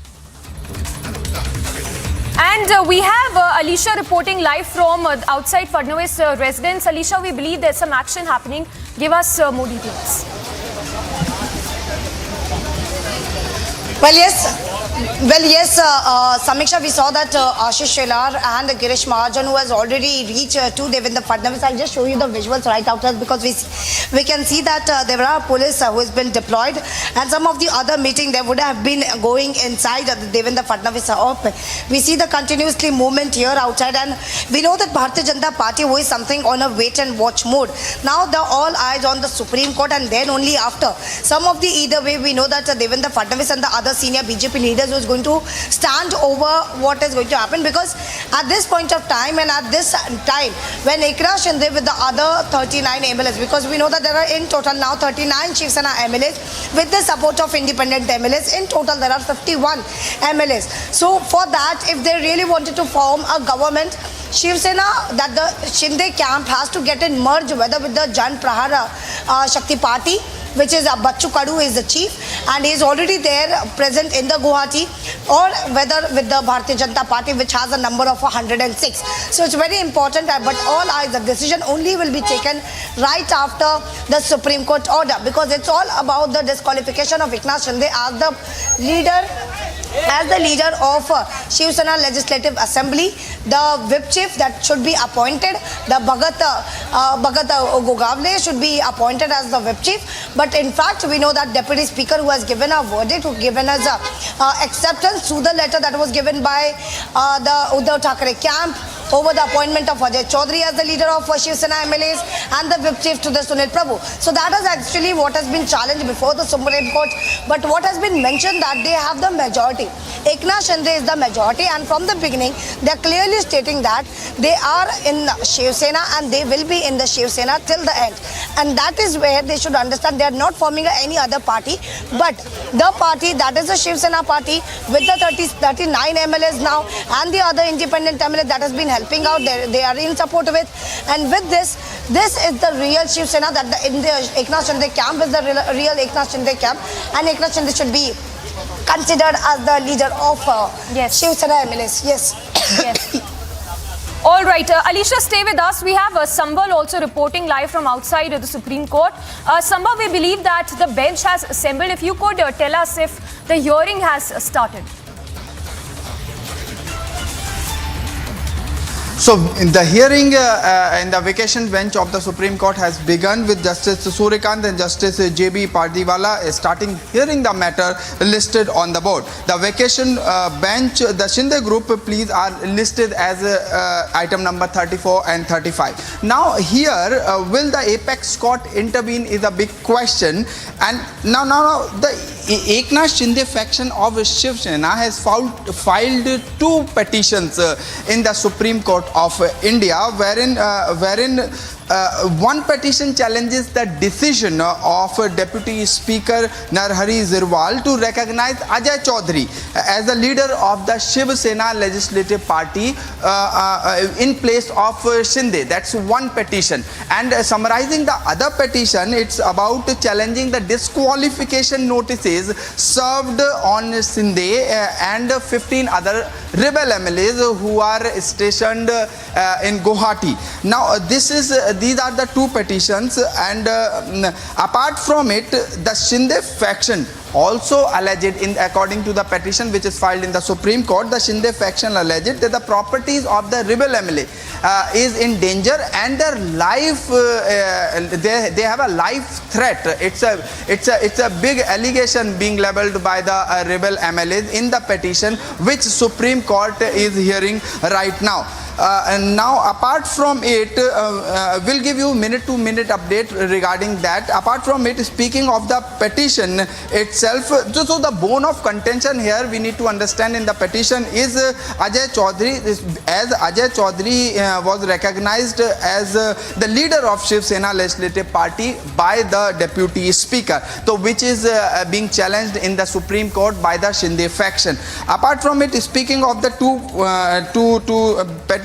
And we have Alisha reporting live from outside Fadnavis residence. Alisha, we believe there's some action happening. Give us more details. Well, yes, Samiksha, we saw that Ashish Shelar and Girish Mahajan, who has already reached to Devendra Fadnavis. I'll just show you the visuals right after because we can see that there are police who has been deployed, and some of the other meeting they would have been going inside the Devendra Fadnavis office. We see the continuously movement here outside, and we know that Bharatiya Janata Party, who is something on a wait and watch mode. Now the all eyes on the Supreme Court, and then only after some of the either way we know that Devendra Fadnavis and the other senior BJP leaders who is going to stand over what is going to happen, because at this point of time and at this time when Eknath Shinde with the other 39 MLAs, because we know that there are in total now 39 Shiv Sena MLAs with the support of independent MLAs. In total there are 51 MLAs. So for that, if they really wanted to form a government, Shiv Sena, that the Shinde camp has to get in merge, whether with the Jan Prahara Shakti Party, which is Bachchu Kadu is the chief, and he is already there present in the Guwahati, or whether with the Bharatiya Janata Party, which has a number of 106. So it's very important, but all eyes, the decision only will be taken right after the Supreme Court order, because it's all about the disqualification of Eknath Shinde as the leader of Shiv Sena Legislative Assembly. The whip chief that should be appointed, the Bhagat Gogavle should be appointed as the whip chief. But in fact, we know that Deputy Speaker, who has given a verdict, who given us acceptance through the letter that was given by the Uddhav Thackeray camp over the appointment of Ajay Chaudhary as the leader of Shiv Sena MLAs and the whip chief to the Sunil Prabhu. So that is actually what has been challenged before the Supreme Court. But what has been mentioned that they have the majority. Eknath Shinde is the majority, and from the beginning they are clearly stating that they are in Shiv Sena and they will be in the Shiv Sena till the end. And that is where they should understand they are not forming any other party, but the party that is the Shiv Sena party with the 39 MLAs now and the other independent MLAs that has been helping out, they are in support with. And with this is the real Shiv Sena, that in the Eknath Shinde camp is the real Eknath Shinde camp, and Eknath Shinde should be considered as the leader of Shiv Sena MLAs. Yes. All right, Alisha, stay with us. We have Sambal also reporting live from outside the Supreme Court. Sambal, we believe that the bench has assembled. If you could tell us if the hearing has started. So the hearing in the vacation bench of the Supreme Court has begun with Justice Suryakant and Justice J.B. Pardiwala starting hearing the matter listed on the board. The vacation bench, the Shinde group pleas are listed as item number 34 and 35. Now here, will the apex court intervene is a big question. And now the Eknath Shinde faction of Shiv Sena has filed two petitions in the Supreme Court of India, wherein one petition challenges the decision of Deputy Speaker Narhari Zirwal to recognize Ajay Chaudhary as the leader of the Shiv Sena Legislative Party in place of Shinde. That's one petition. And summarizing the other petition, it's about challenging the disqualification notices served on Shinde and 15 other rebel MLAs who are stationed in Guwahati. Now these are the two petitions, and apart from it, the Shinde faction also alleged, according to the petition which is filed in the Supreme Court, the Shinde faction alleged that the properties of the rebel MLA is in danger and their life, they have a life threat. It's a big allegation being leveled by the rebel MLAs in the petition which Supreme Court is hearing right now. And now apart from it, we'll give you minute-to-minute update regarding that. Apart from it, speaking of the petition itself, so the bone of contention here we need to understand in the petition is Ajay Chaudhary. As Ajay Chaudhary was recognized as the leader of Shiv Sena Legislative Party by the Deputy Speaker, so which is being challenged in the Supreme Court by the Shinde faction. Apart from it, speaking of the two petitions,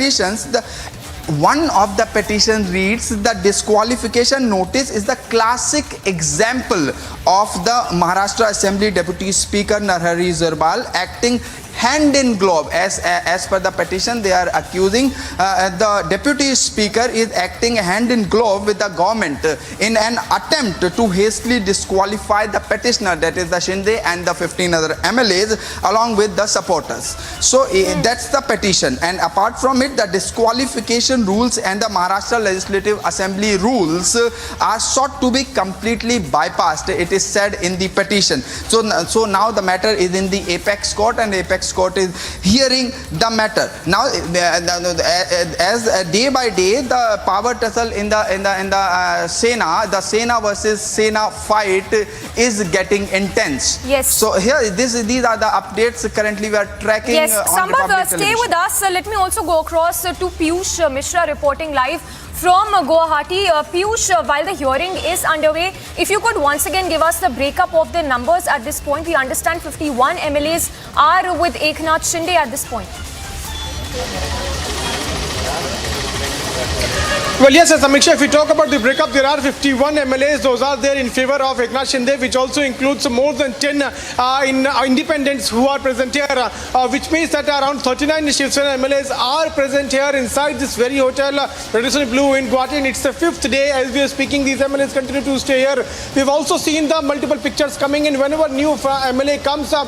one of the petitions reads, the disqualification notice is the classic example of the Maharashtra Assembly Deputy Speaker Narhari Zirwal acting hand in glove. As per the petition, they are accusing the Deputy Speaker is acting hand in glove with the government in an attempt to hastily disqualify the petitioner, that is the Shinde and the 15 other MLAs along with the supporters. So that's the petition. And apart from it, the disqualification rules and the Maharashtra Legislative Assembly rules are sought to be completely bypassed, it is said in the petition. So now the matter is in the Apex Court, and Apex Court is hearing the matter. Now, as day by day, the power tussle in the Sena versus Sena fight is getting intense. Yes. So here, these are the updates currently we are tracking. Yes, on Sambhav, stay television. with us. Let me also go across to Piyush Mishra reporting live from Guwahati. Piyush, while the hearing is underway, if you could once again give us the breakup of the numbers at this point. We understand 51 MLAs are with Eknath Shinde at this point. Well, yes, Samiksha, if we talk about the breakup, there are 51 MLAs. Those are there in favor of Eknath Shinde, which also includes more than 10 independents who are present here, which means that around 39 Shiv Sena MLAs are present here inside this very hotel, Radisson Blue in Guwahati. And it's the 5th day as we are speaking. These MLAs continue to stay here. We've also seen the multiple pictures coming in. Whenever new MLA comes up,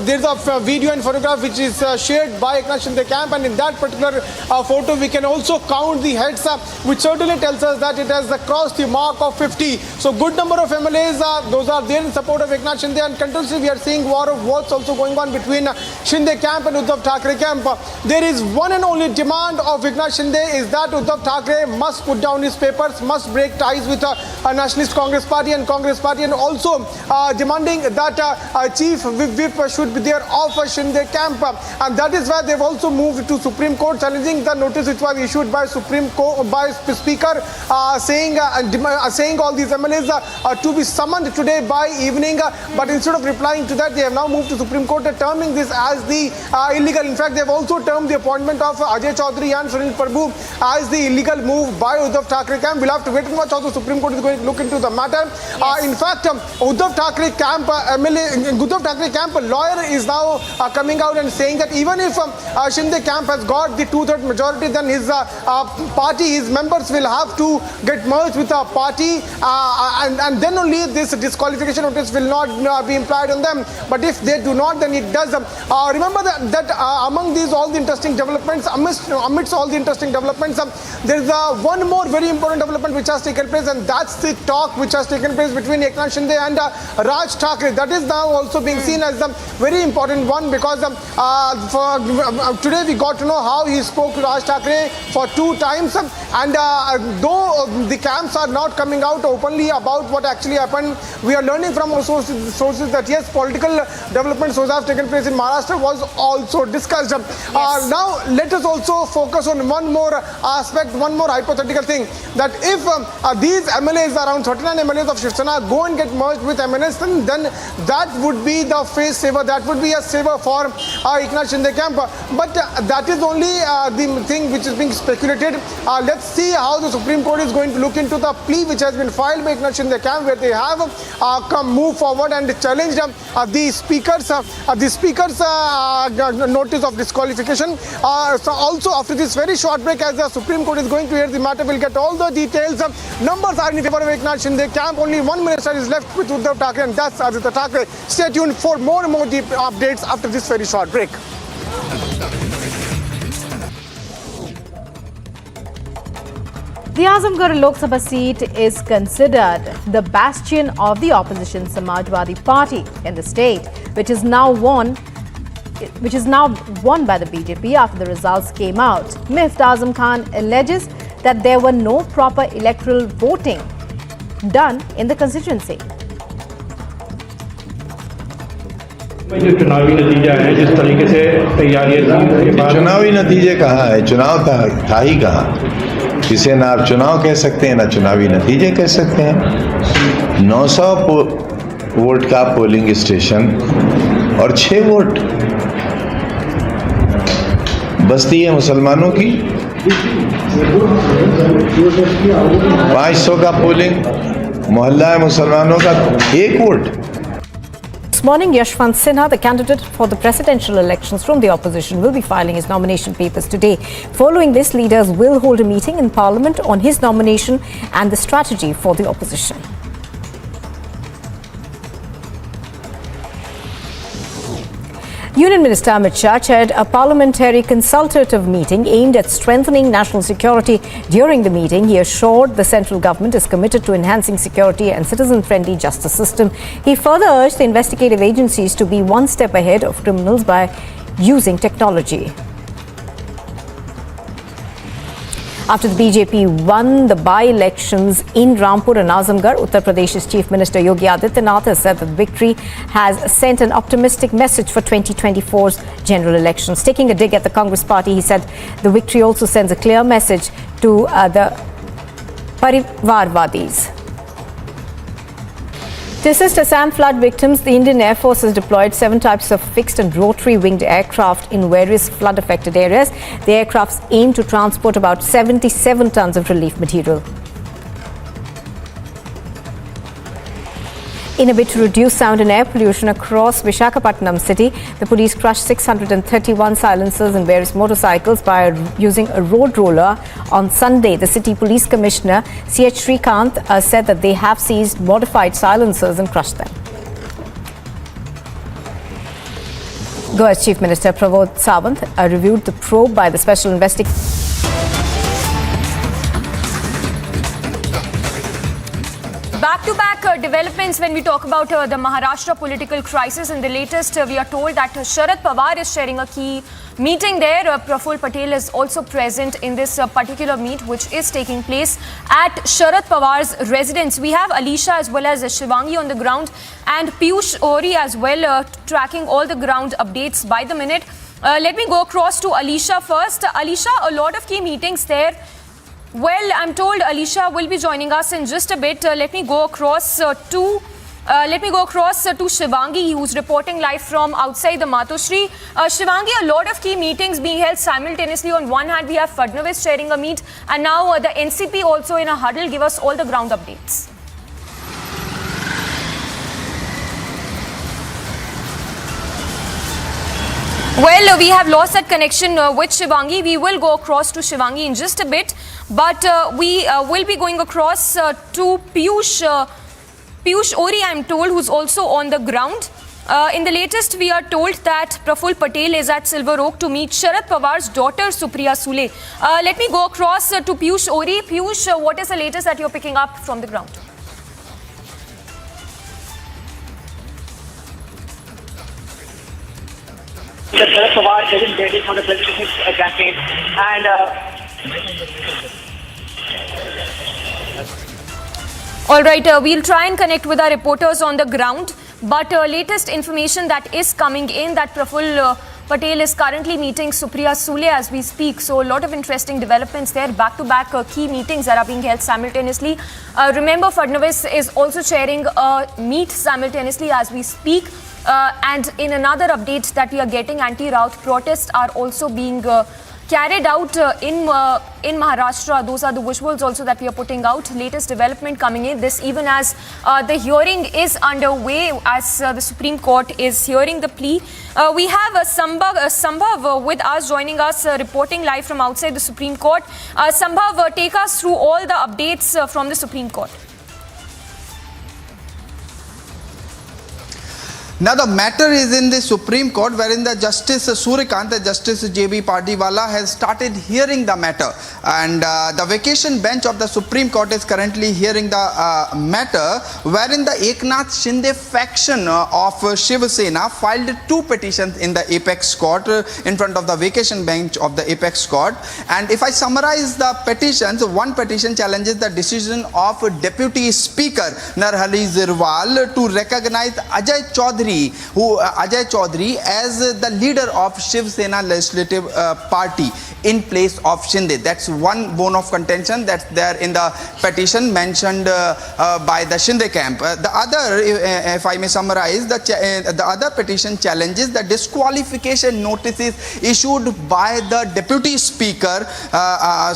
there's a video and photograph which is shared by Eknath Shinde camp. And in that particular photo, we can also count the heads up, which certainly tells us that it has crossed the mark of 50. So good number of MLAs, those are there in support of Eknath Shinde, and continuously we are seeing war of words also going on between Shinde camp and Uddhav Thackeray camp. There is one and only demand of Eknath Shinde is that Uddhav Thackeray must put down his papers, must break ties with a Nationalist Congress Party, and also demanding that Chief Whip should be there of Shinde camp. And that is why they've also moved to Supreme Court, challenging the notice which was issued by Supreme Court, by Speaker, saying all these MLAs to be summoned today by evening. But instead of replying to that, they have now moved to Supreme Court, terming this as the illegal. In fact, they have also termed the appointment of Ajay Chaudhary and Sunil Prabhu as the illegal move by Uddhav Thackeray camp. We'll have to wait and watch how the Supreme Court is going to look into the matter. In fact, Uddhav Thackeray camp lawyer is now coming out and saying that even if Shinde camp has got the 2/3 majority, then his party, his members will have to get merged with a party, and then only this disqualification notice will not be implied on them. But if they do not, then it does. Remember that among these all the interesting developments, amidst all the interesting developments, there is one more very important development which has taken place, and that's the talk which has taken place between Eknath Shinde and Raj Thackeray. That is now also being seen as a very important one, because today we got to know how he spoke to Raj Thackeray for 2 times, and though the camps are not coming out openly about what actually happened, we are learning from our sources that yes, political developments those have taken place in Maharashtra was also discussed. Now let us also focus on one more aspect, one more hypothetical thing, that if these MLAs, around 39 MLAs of Shiv Sena, go and get merged with MNS, then that would be the face saver, that would be a saver for Eknath Shinde camp. But that is only the thing which is being speculated. Let's see how the Supreme Court is going to look into the plea which has been filed by Eknath Shinde camp, where they have moved forward and challenged the speaker's notice of disqualification. So also after this very short break, as the Supreme Court is going to hear the matter, we'll get all the details. Numbers are in favor of Eknath Shinde camp. Only one minister is left with Uddhav Thackeray, and that's Aditya Thackeray. Stay tuned for more and more deep updates after this very short break. The Azamgarh Lok Sabha seat is considered the bastion of the opposition Samajwadi Party in the state, which is now won by the BJP after the results came out. Mifta Azam Khan alleges that there were no proper electoral voting done in the constituency. जो चुनावी नतीजा है जिस तरीके से तैयारियां चुनावी नतीजे कहाँ है? चुनाव था ही कहाँ? इसे ना आप चुनाव कह सकते हैं ना चुनावी नतीजे कह सकते हैं। 900 वोट का पोलिंग स्टेशन और 6 वोट बस्ती है मुसलमानों की, 500 का पोलिंग मोहल्ला है मुसलमानों का, 1 vote. This morning, Yashwant Sinha, the candidate for the presidential elections from the opposition, will be filing his nomination papers today. Following this, leaders will hold a meeting in Parliament on his nomination and the strategy for the opposition. Union Minister Amit Shah chaired a parliamentary consultative meeting aimed at strengthening national security. During the meeting, he assured the central government is committed to enhancing security and citizen-friendly justice system. He further urged the investigative agencies to be one step ahead of criminals by using technology. After the BJP won the by-elections in Rampur and Azamgarh, Uttar Pradesh's Chief Minister Yogi Adityanath has said that the victory has sent an optimistic message for 2024's general elections. Taking a dig at the Congress party, he said the victory also sends a clear message to the Parivarwadis. To assist Assam flood victims, the Indian Air Force has deployed 7 types of fixed and rotary-winged aircraft in various flood-affected areas. The aircrafts aim to transport about 77 tons of relief material. In a bid to reduce sound and air pollution across Visakhapatnam city, the police crushed 631 silencers and various motorcycles by using a road roller on Sunday. The city police commissioner, C.H. Srikanth, said that they have seized modified silencers and crushed them. Goa's Chief Minister Pramod Sawant reviewed the probe by the Special Investigator. Back-to-back developments when we talk about the Maharashtra political crisis. In the latest, we are told that Sharad Pawar is sharing a key meeting there. Praful Patel is also present in this particular meet, which is taking place at Sharad Pawar's residence. We have Alisha as well as Shivangi on the ground and Piyush Ori as well, tracking all the ground updates by the minute. Let me go across to Alisha first. Alisha, a lot of key meetings there. Well, I'm told Alisha will be joining us in just a bit. Let me go across to Shivangi, who's reporting live from outside the Matoshri. Shivangi, a lot of key meetings being held simultaneously. On one hand, we have Fadnavis sharing a meet, and now the NCP also in a huddle. Give us all the ground updates. Well, we have lost that connection with Shivangi. We will go across to Shivangi in just a bit. But we will be going across to Piyush Ori, I'm told, who's also on the ground. In the latest, we are told that Praful Patel is at Silver Oak to meet Sharad Pawar's daughter, Supriya Sule. Let me go across to Piyush Ori. Piyush, what is the latest that you're picking up from the ground? Sharad Pawar isn't ready for the presidential campaign, and all right, we'll try and connect with our reporters on the ground. But latest information that is coming in that Praful Patel is currently meeting Supriya Sule as we speak. So a lot of interesting developments there. Back-to-back key meetings that are being held simultaneously. Remember, Fadnavis is also chairing a meet simultaneously as we speak. And in another update that we are getting, anti-Raut protests are also being carried out in Maharashtra. Those are the visuals also that we are putting out. Latest development coming in. This even as the hearing is underway, as the Supreme Court is hearing the plea. We have Sambhav with us, joining us, reporting live from outside the Supreme Court. Sambhav, take us through all the updates from the Supreme Court. Now the matter is in the Supreme Court, wherein the Justice Suryakant, the Justice J.B. Pardiwala has started hearing the matter, and the vacation bench of the Supreme Court is currently hearing the matter, wherein the Eknath Shinde faction of Shiv Sena filed 2 petitions in the Apex Court in front of the vacation bench of the Apex Court. And if I summarize the petitions, one petition challenges the decision of Deputy Speaker Narhari Zirwal to recognize Ajay Chaudhary as the leader of Shiv Sena Legislative Party in place of Shinde. That's one bone of contention that's there in the petition mentioned by the Shinde camp. The other, if I may summarize, the other petition challenges the disqualification notices issued by the Deputy Speaker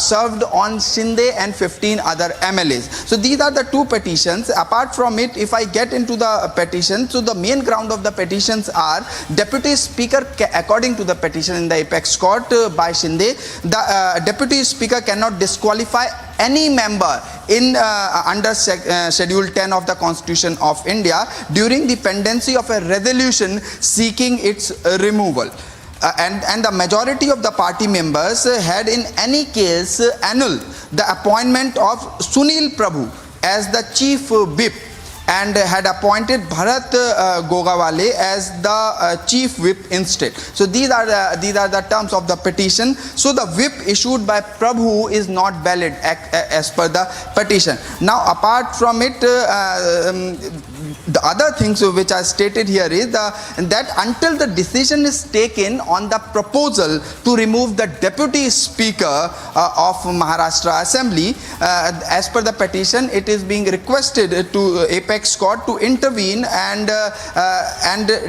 served on Shinde and 15 other MLAs. So these are the 2 petitions. Apart from it, if I get into the petition, so the main ground of the petitions are Deputy Speaker, according to the petition in the Apex Court by Shinde, the Deputy Speaker cannot disqualify any member in under Schedule 10 of the Constitution of India during the pendency of a resolution seeking its removal. And the majority of the party members had in any case annulled the appointment of Sunil Prabhu as the Chief Whip and had appointed Bharat Gogawale as the Chief Whip instead. So these are the terms of the petition. So the whip issued by Prabhu is not valid as per the petition. Now apart from it, the other things which are stated here is that until the decision is taken on the proposal to remove the Deputy Speaker of Maharashtra Assembly, as per the petition, it is being requested to Apex Court to intervene and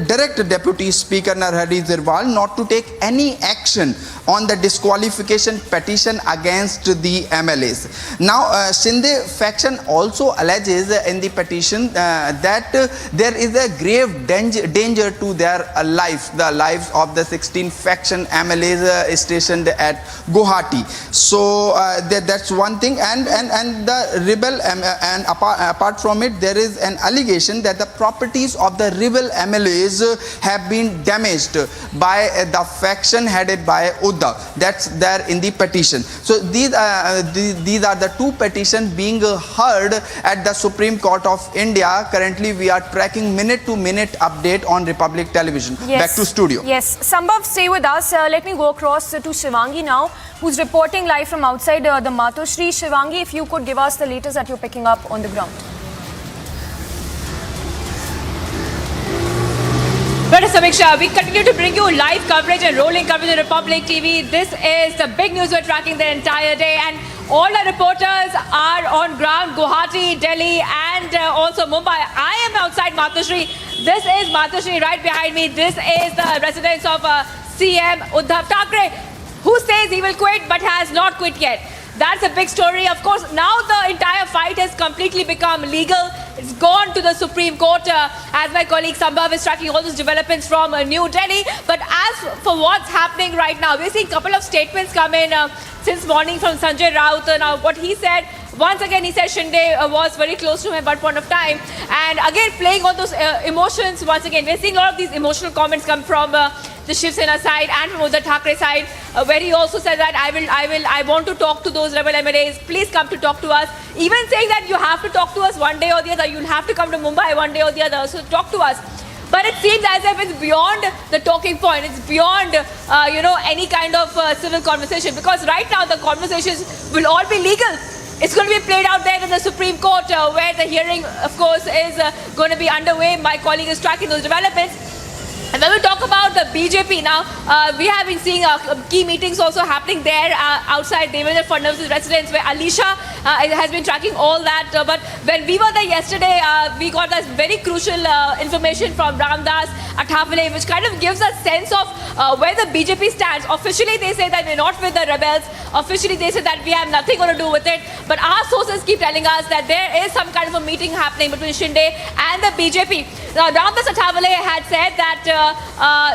direct Deputy Speaker Narhari Zirwal not to take any action on the disqualification petition against the MLAs. Now, Shinde faction also alleges in the petition that there is a grave danger to their lives, the lives of the 16 faction MLAs stationed at Guwahati. So that's one thing, and the rebel, and apart from it, there is an allegation that the properties of the rebel MLAs have been damaged by the faction headed by Uddhav. That's there in the petition. So these are the 2 petitions being heard at the Supreme Court of India. Currently we are tracking minute-to-minute update on Republic Television. Yes. Back to studio. Yes, Sambhav, stay with us. Let me go across to Shivangi now, who's reporting live from outside the Matoshri. Shivangi, if you could give us the latest that you're picking up on the ground. Brother Samiksha, we continue to bring you live coverage and rolling coverage on Republic TV. This is the big news we're tracking the entire day, and all our reporters are on ground, Guwahati, Delhi, and also Mumbai. I am outside Matoshri. This is Matoshri right behind me. This is the residence of CM Uddhav Thackeray, who says he will quit but has not quit yet. That's a big story. Of course, now the entire fight has completely become legal. It's gone to the Supreme Court, as my colleague Sambhav is tracking all those developments from New Delhi. But as for what's happening right now, we're seeing a couple of statements come in since morning from Sanjay Raut. Now, what he said, once again, he said Shinde was very close to him at one point of time. And again, playing on those emotions, once again, we're seeing a lot of these emotional comments come from the Shiv Sena side and from Uddhav Thackeray side, where he also said that I want to talk to those rebel MLAs. Please come to talk to us. Even saying that you have to talk to us one day or the other. You'll have to come to Mumbai one day or the other. So talk to us. But it seems as if it's beyond the talking point. It's beyond, any kind of civil conversation. Because right now the conversations will all be legal. It's going to be played out there in the Supreme Court, where the hearing, of course, is going to be underway. My colleague is tracking those developments. And when we talk about the BJP now, we have been seeing key meetings also happening there outside Devendra Fadnavis's residence, where Alisha has been tracking all that. But when we were there yesterday, we got this very crucial information from Ramdas Athawale, which kind of gives a sense of where the BJP stands. Officially, they say that we're not with the rebels. Officially, they say that we have nothing going to do with it. But our sources keep telling us that there is some kind of a meeting happening between Shinde and the BJP. Now, Ramdas Athawale had said that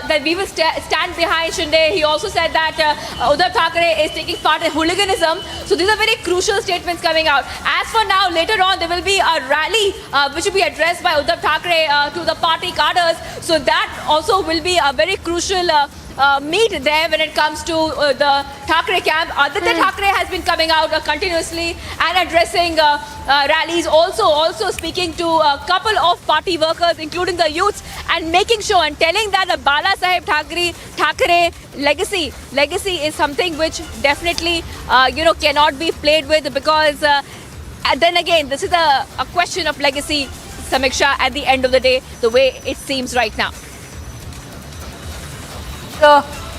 that we will stand behind Shinde. He also said that Uddhav Thackeray is taking part in hooliganism. So these are very crucial statements coming out. As for now, later on, there will be a rally which will be addressed by Uddhav Thackeray to the party cadres. So that also will be a very crucial meet there when it comes to the Thackeray camp. Aditya Thackeray has been coming out continuously and addressing rallies, also speaking to a couple of party workers, including the youths, and making sure and telling that the Bala Saheb Thackeray legacy is something which definitely cannot be played with, because then again, this is a question of legacy, Samiksha, at the end of the day, the way it seems right now.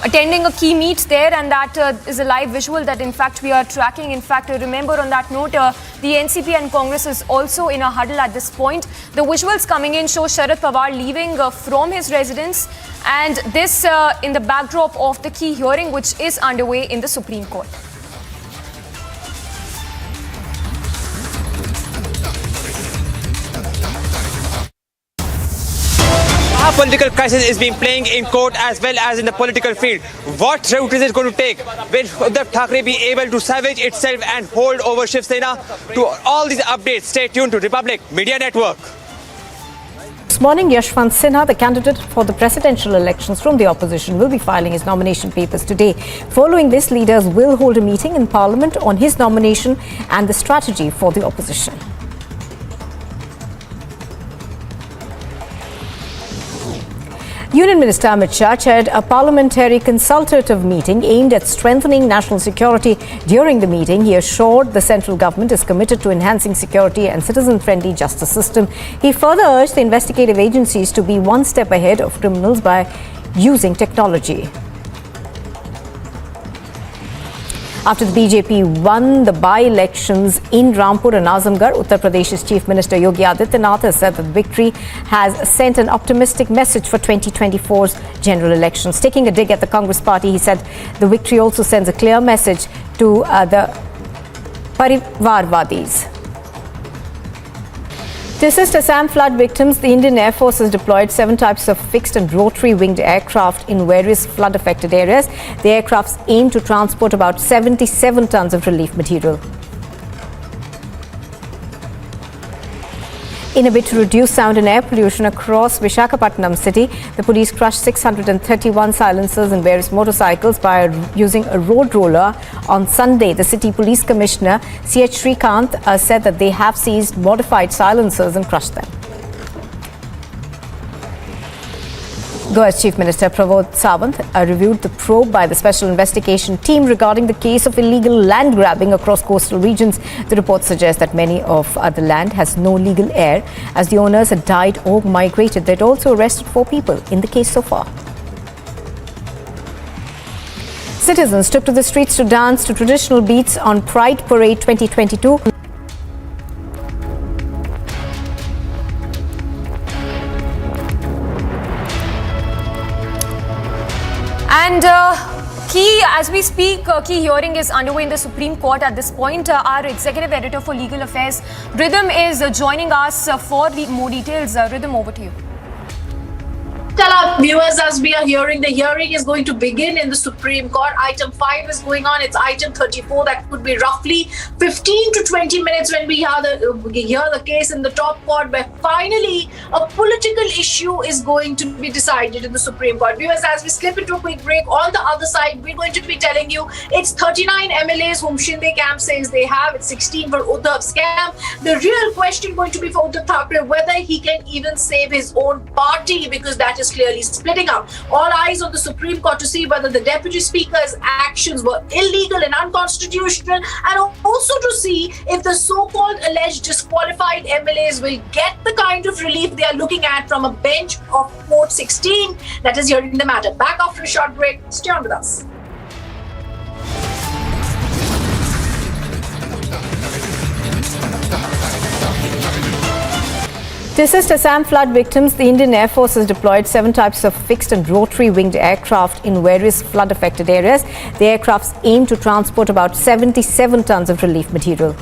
Attending a key meet there, and that is a live visual that in fact we are tracking. In fact, remember on that note, the NCP and Congress is also in a huddle at this point. The visuals coming in show Sharad Pawar leaving from his residence, and this in the backdrop of the key hearing which is underway in the Supreme Court. Our political crisis is being playing in court as well as in the political field. What route is it going to take? Will Uddhav Thackeray be able to salvage itself and hold over Shiv Sena? To all these updates, stay tuned to Republic Media Network. This morning, Yashwant Sinha, the candidate for the presidential elections from the opposition, will be filing his nomination papers today. Following this, leaders will hold a meeting in Parliament on his nomination and the strategy for the opposition. Union Minister Amit Shah chaired a parliamentary consultative meeting aimed at strengthening national security. During the meeting, he assured the central government is committed to enhancing security and citizen-friendly justice system. He further urged the investigative agencies to be one step ahead of criminals by using technology. After the BJP won the by-elections in Rampur and Azamgarh, Uttar Pradesh's Chief Minister Yogi Adityanath has said that the victory has sent an optimistic message for 2024's general elections. Taking a dig at the Congress party, he said the victory also sends a clear message to the Parivarwadis. To assist Assam flood victims, the Indian Air Force has deployed 7 types of fixed and rotary-winged aircraft in various flood-affected areas. The aircrafts aim to transport about 77 tons of relief material. In a bid to reduce sound and air pollution across Visakhapatnam city, the police crushed 631 silencers and various motorcycles by using a road roller on Sunday. The city police commissioner, C.H. Srikanth, said that they have seized modified silencers and crushed them. Goa's Chief Minister Pramod Sawant reviewed the probe by the Special Investigation Team regarding the case of illegal land grabbing across coastal regions. The report suggests that many of the land has no legal heir, as the owners had died or migrated. They'd also arrested 4 people in the case so far. Citizens took to the streets to dance to traditional beats on Pride Parade 2022. And as we speak, key hearing is underway in the Supreme Court at this point. Our Executive Editor for Legal Affairs, Rhythm, is joining us for more details. Rhythm, over to you. Tell our viewers as we are hearing, the hearing is going to begin in the Supreme Court. Item 5 is going on. It's item 34. That could be roughly 15 to 20 minutes when we hear the case in the top court, where finally a political issue is going to be decided in the Supreme Court. Viewers, as we slip into a quick break, on the other side, we're going to be telling you it's 39 MLAs whom Shinde camp says they have. It's 16 for Uddhav's camp. The real question going to be for Uddhav Thackeray, whether he can even save his own party, because that is clearly splitting up. All eyes on the Supreme Court to see whether the Deputy Speaker's actions were illegal and unconstitutional, and also to see if the so-called alleged disqualified MLAs will get the kind of relief they are looking at from a bench of Court 16 that is hearing the matter. Back after a short break. Stay on with us. To assist Assam flood victims, the Indian Air Force has deployed 7 types of fixed and rotary-winged aircraft in various flood-affected areas. The aircrafts aim to transport about 77 tons of relief material.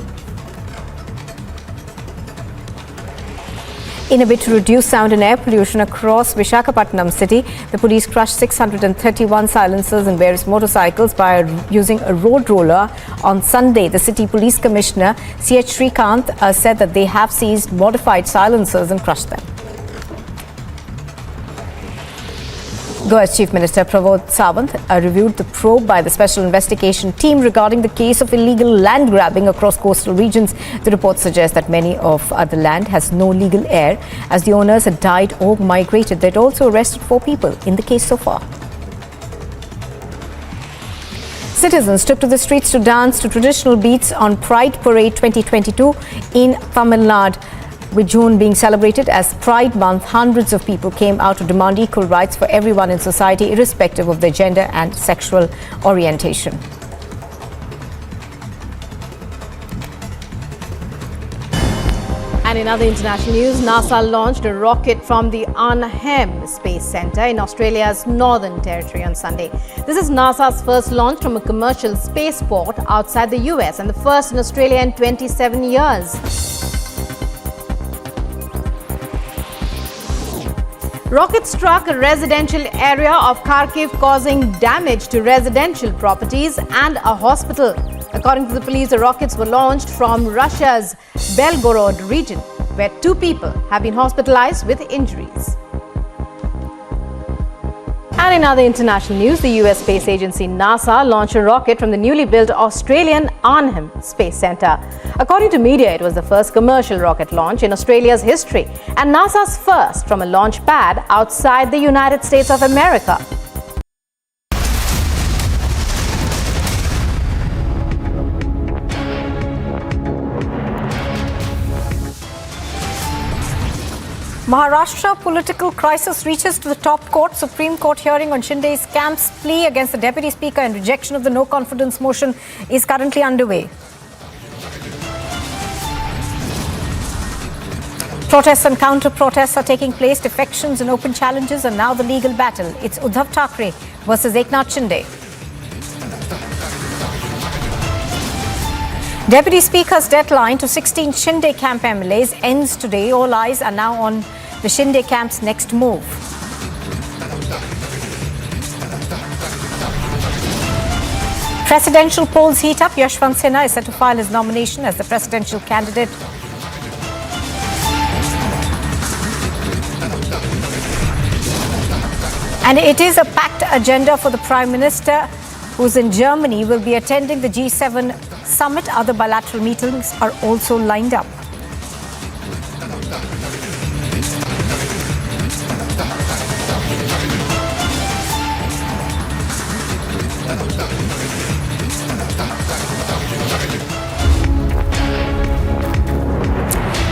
In a bid to reduce sound and air pollution across Visakhapatnam city, the police crushed 631 silencers and various motorcycles by using a road roller on Sunday. The city police commissioner, C.H. Srikanth, said that they have seized modified silencers and crushed them. Goa's Chief Minister Pramod Sawant reviewed the probe by the Special Investigation Team regarding the case of illegal land grabbing across coastal regions. The report suggests that many of the land has no legal heir, as the owners had died or migrated. They'd also arrested 4 people in the case so far. Citizens took to the streets to dance to traditional beats on Pride Parade 2022 in Tamil Nadu. With June being celebrated as Pride Month, hundreds of people came out to demand equal rights for everyone in society, irrespective of their gender and sexual orientation. And in other international news, NASA launched a rocket from the Arnhem Space Center in Australia's Northern Territory on Sunday. This is NASA's first launch from a commercial spaceport outside the US and the first in Australia in 27 years. Rocket struck a residential area of Kharkiv, causing damage to residential properties and a hospital. According to the police, the rockets were launched from Russia's Belgorod region, where 2 people have been hospitalized with injuries. And in other international news, the US space agency NASA launched a rocket from the newly built Australian Arnhem Space Center. According to media, it was the first commercial rocket launch in Australia's history and NASA's first from a launch pad outside the United States of America. Maharashtra political crisis reaches to the top court. Supreme Court hearing on Shinde's camp's plea against the Deputy Speaker and rejection of the no confidence motion is currently underway. Protests and counter-protests are taking place. Defections and open challenges are now the legal battle. It's Uddhav Thackeray versus Eknath Shinde. Deputy Speaker's deadline to 16 Shinde camp MLAs ends today. All eyes are now on the Shinde camp's next move. Presidential polls heat up. Yashwant Sinha is set to file his nomination as the presidential candidate. And it is a packed agenda for the Prime Minister, who's in Germany, will be attending the G7 summit. Other bilateral meetings are also lined up.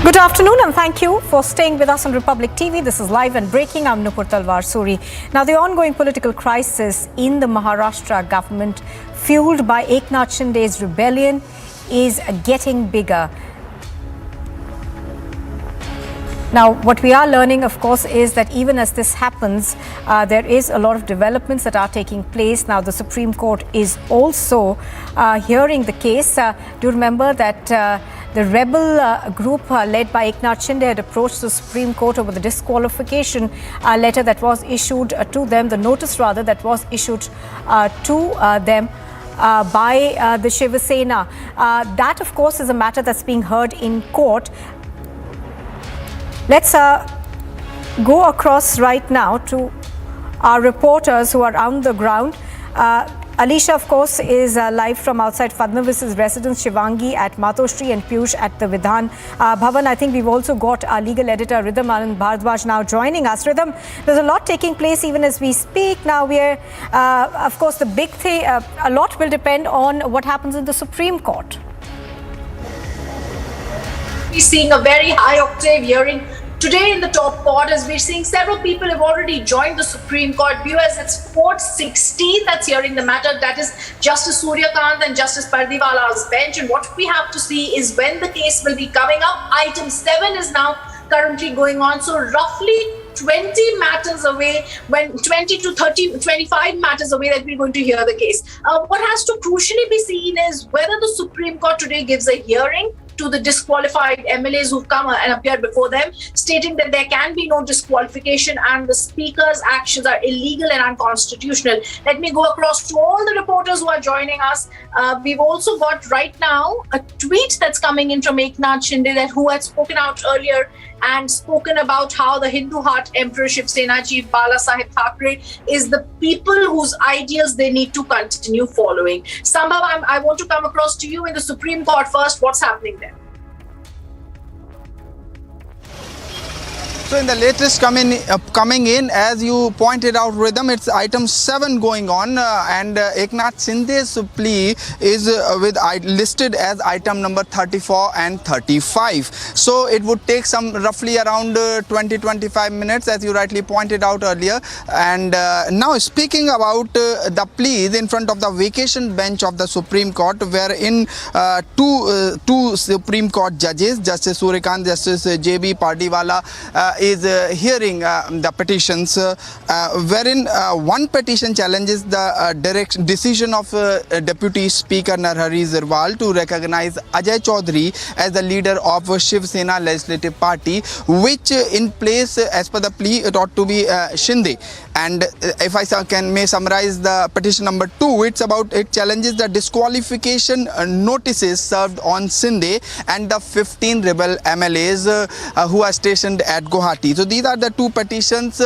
Good afternoon and thank you for staying with us on Republic TV. This is Live and Breaking. I'm Nupur Talwar Suri. Now, the ongoing political crisis in the Maharashtra government, fueled by Eknath Shinde's rebellion, is getting bigger. Now, what we are learning, of course, is that even as this happens, there is a lot of developments that are taking place. Now, the Supreme Court is also hearing the case. Do remember that the rebel group led by Eknath Shinde had approached the Supreme Court over the disqualification letter that was issued to them, the notice rather that was issued to them by the Shiva Sena. That, of course, is a matter that's being heard in court. Let's go across right now to our reporters who are on the ground. Alicia, of course, is live from outside Fadnavis's residence, Shivangi at Matoshri and Piyush at the Vidhan Bhavan. I think we've also got our legal editor, Ridham Anand Bhardwaj, now joining us. Ridham, there's a lot taking place even as we speak. Now, we're, of course, the big thing, a lot will depend on what happens in the Supreme Court. We're seeing a very high octave hearing today in the top court, as we're seeing several people have already joined the Supreme Court. Viewers, it's Court 16 that's hearing the matter. That is Justice Suryakant and Justice Pardiwala's bench. And what we have to see is when the case will be coming up. Item 7 is now currently going on. So roughly 20 matters away, when 20 to 30, 25 matters away that we're going to hear the case. What has to crucially be seen is whether the Supreme Court today gives a hearing to the disqualified MLAs who've come and appeared before them, stating that there can be no disqualification and the Speaker's actions are illegal and unconstitutional. Let me go across to all the reporters who are joining us. We've also got right now a tweet that's coming in from Eknath Shinde, who had spoken out earlier and spoken about how the Hindu Heart Emperor Shiv Sena Chief Bala Saheb Thackeray is the people whose ideals they need to continue following. Sambhav, I want to come across to you in the Supreme Court first. What's happening there? So in the latest coming in, as you pointed out, Rhythm, it's item 7 going on, and Eknath Shinde's plea is listed as item number 34 and 35. So it would take some roughly around 20-25 minutes, as you rightly pointed out earlier. And now speaking about the pleas in front of the vacation bench of the Supreme Court, wherein two Supreme Court judges, Justice Surikant, Justice J.B. Pardiwala, is hearing the petitions, wherein one petition challenges the decision of Deputy Speaker Narhari Zirwal to recognize Ajay Chaudhary as the leader of Shiv Sena Legislative Party, which in place, as per the plea, it ought to be Shinde. And if I may summarize the petition number 2, it challenges the disqualification notices served on Shinde and the 15 rebel MLAs who are stationed at Guwahati. So these are the two petitions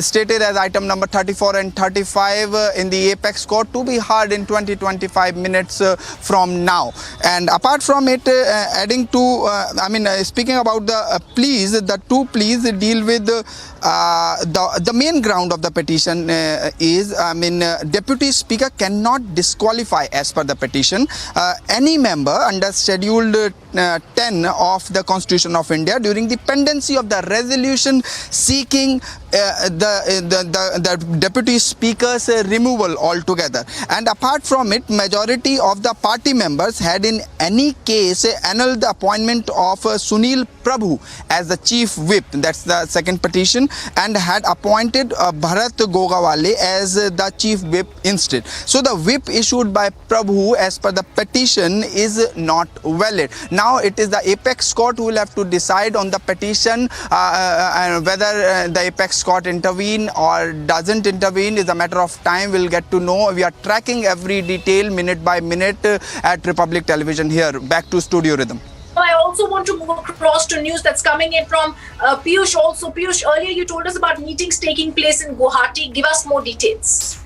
stated as item number 34 and 35 in the Apex Court to be heard in 20-25 minutes from now. And apart from it, adding to, speaking about the pleas, the two pleas deal with the main ground of the petition is, Deputy Speaker cannot disqualify, as per the petition, any member under Scheduled 10 of the Constitution of India during the pendency of the resolution seeking the Deputy Speaker's removal altogether. And apart from it, majority of the party members had in any case annulled the appointment of Sunil Prabhu as the Chief Whip, that's the second petition, and had appointed Bharat Gogawale as the Chief Whip instead. So the whip issued by Prabhu as per the petition is not valid. Now it is the Apex Court who will have to decide on the petition, and whether the Apex Court intervene or doesn't intervene is a matter of time. We'll get to know. We are tracking every detail minute by minute at Republic Television here. Back to Studio Rhythm. I also want to move across to news that's coming in from Piyush also. Piyush, earlier you told us about meetings taking place in Guwahati. Give us more details.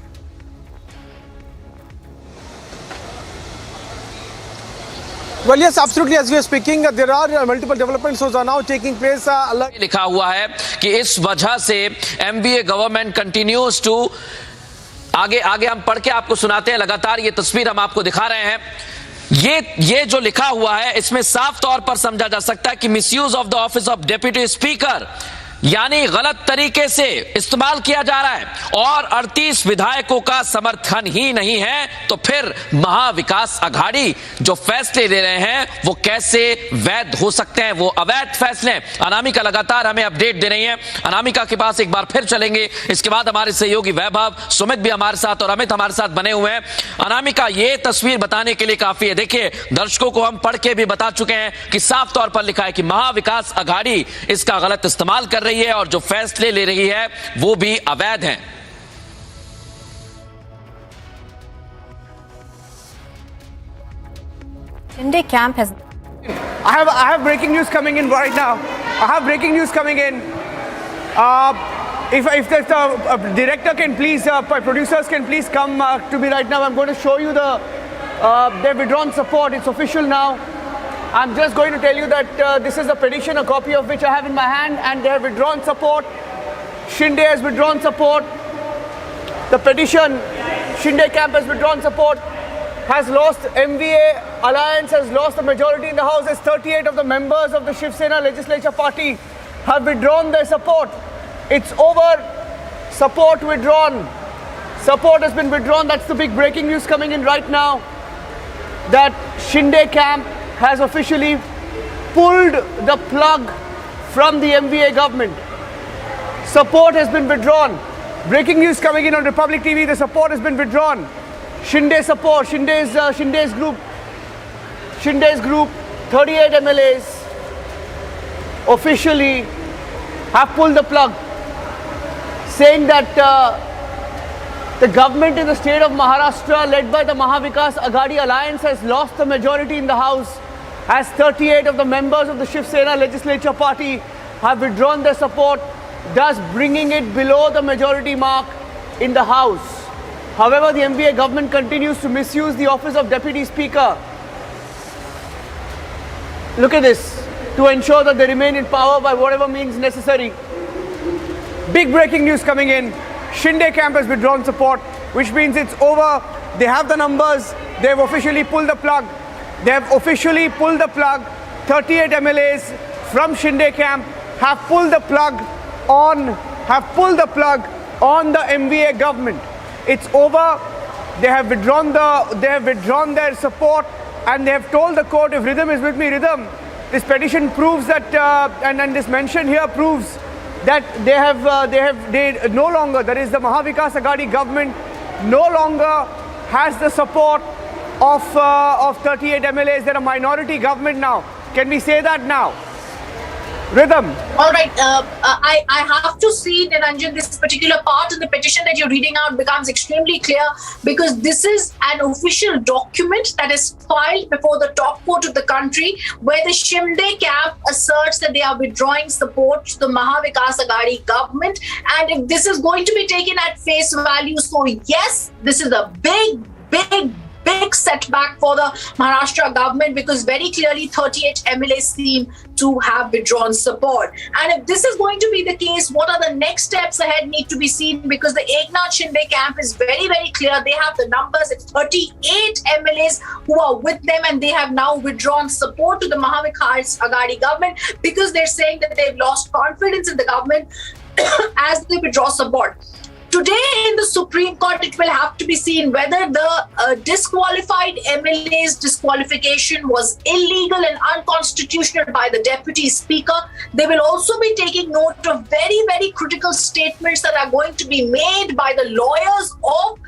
Well, yes, absolutely. As we are speaking, there are multiple developments which are now taking place. लिखा हुआ है कि इस वजह से MBA government continues to आगे हम पढ़ के आपको सुनाते हैं। लगातार ये तस्वीर हम आपको दिखा रहे हैं। ये जो लिखा हुआ है, इसमें साफ तौर पर समझा जा सकता है कि misuse of the office of deputy speaker यानी गलत तरीके से इस्तेमाल किया जा रहा है, और 38 विधायकों का समर्थन ही नहीं है, तो फिर महाविकास अघाड़ी जो फैसले ले रहे हैं वो कैसे वैध हो सकते हैं? वो अवैध फैसले। अनामिका लगातार हमें अपडेट दे रही है। अनामिका के पास एक बार फिर चलेंगे, इसके बाद हमारे सहयोगी वैभव, सुमित भी हमारे साथ और अमित हमारे साथ बने हुए हैं। अनामिका, ये तस्वीर बताने के लिए काफी है। देखिए, दर्शकों को हम पढ़ के भी बता चुके हैं कि साफ तौर पर लिखा है कि महाविकास अघाड़ी इसका गलत इस्तेमाल कर रही है और जो फैसले ले रही है वो भी अवैध हैं। Shinde camp has. I have breaking news coming in right now. I have breaking news coming in. If the director can please, producers can please come to me right now. I'm going to show you their withdrawn support. It's official now. I'm just going to tell you that this is a petition, a copy of which I have in my hand, and they have withdrawn support. Shinde has withdrawn support. The petition, Shinde camp has withdrawn support, has lost. MVA alliance has lost the majority in the House, as 38 of the members of the Shiv Sena Legislature Party have withdrawn their support. It's over. Support withdrawn. Support has been withdrawn. That's the big breaking news coming in right now, that Shinde camp has officially pulled the plug from the MVA government. Support has been withdrawn. Breaking news coming in on Republic TV, the support has been withdrawn. Shinde support, Shinde's group, 38 MLAs officially have pulled the plug, saying that the government in the state of Maharashtra, led by the Mahavikas Aghadi Alliance, has lost the majority in the House, as 38 of the members of the Shiv Sena legislature party have withdrawn their support, thus bringing it below the majority mark in the House. However, the MVA government continues to misuse the office of Deputy Speaker. Look at this, to ensure that they remain in power by whatever means necessary. Big breaking news coming in. Shinde camp has withdrawn support, which means it's over. They have the numbers. They've officially pulled the plug. 38 MLAs from Shinde camp have pulled the plug on the MVA government. It's over. They have withdrawn their support, and they have told the court, if Rhythm is with me, Rhythm, this petition proves that, and this mention here proves that they no longer, that is the Mahavikas Aghadi government, no longer has the support of 38 MLAs. They're a minority government now. Can we say that now? Rhythm. All right. I have to see, Niranjan, this particular part in the petition that you're reading out becomes extremely clear, because this is an official document that is filed before the top court of the country, where the Shinde camp asserts that they are withdrawing support to the Mahavikas Aghadi government. And if this is going to be taken at face value, so yes, this is a big setback for the Maharashtra government, because very clearly 38 MLAs seem to have withdrawn support. And if this is going to be the case, what are the next steps ahead need to be seen, because the Eknath Shinde camp is very, very clear. They have the numbers. It's 38 MLAs who are with them, and they have now withdrawn support to the Mahavikas Aghadi government, because they're saying that they've lost confidence in the government as they withdraw support. Today in the Supreme Court, it will have to be seen whether the disqualified MLA's disqualification was illegal and unconstitutional by the Deputy Speaker. They will also be taking note of very, very critical statements that are going to be made by the lawyers of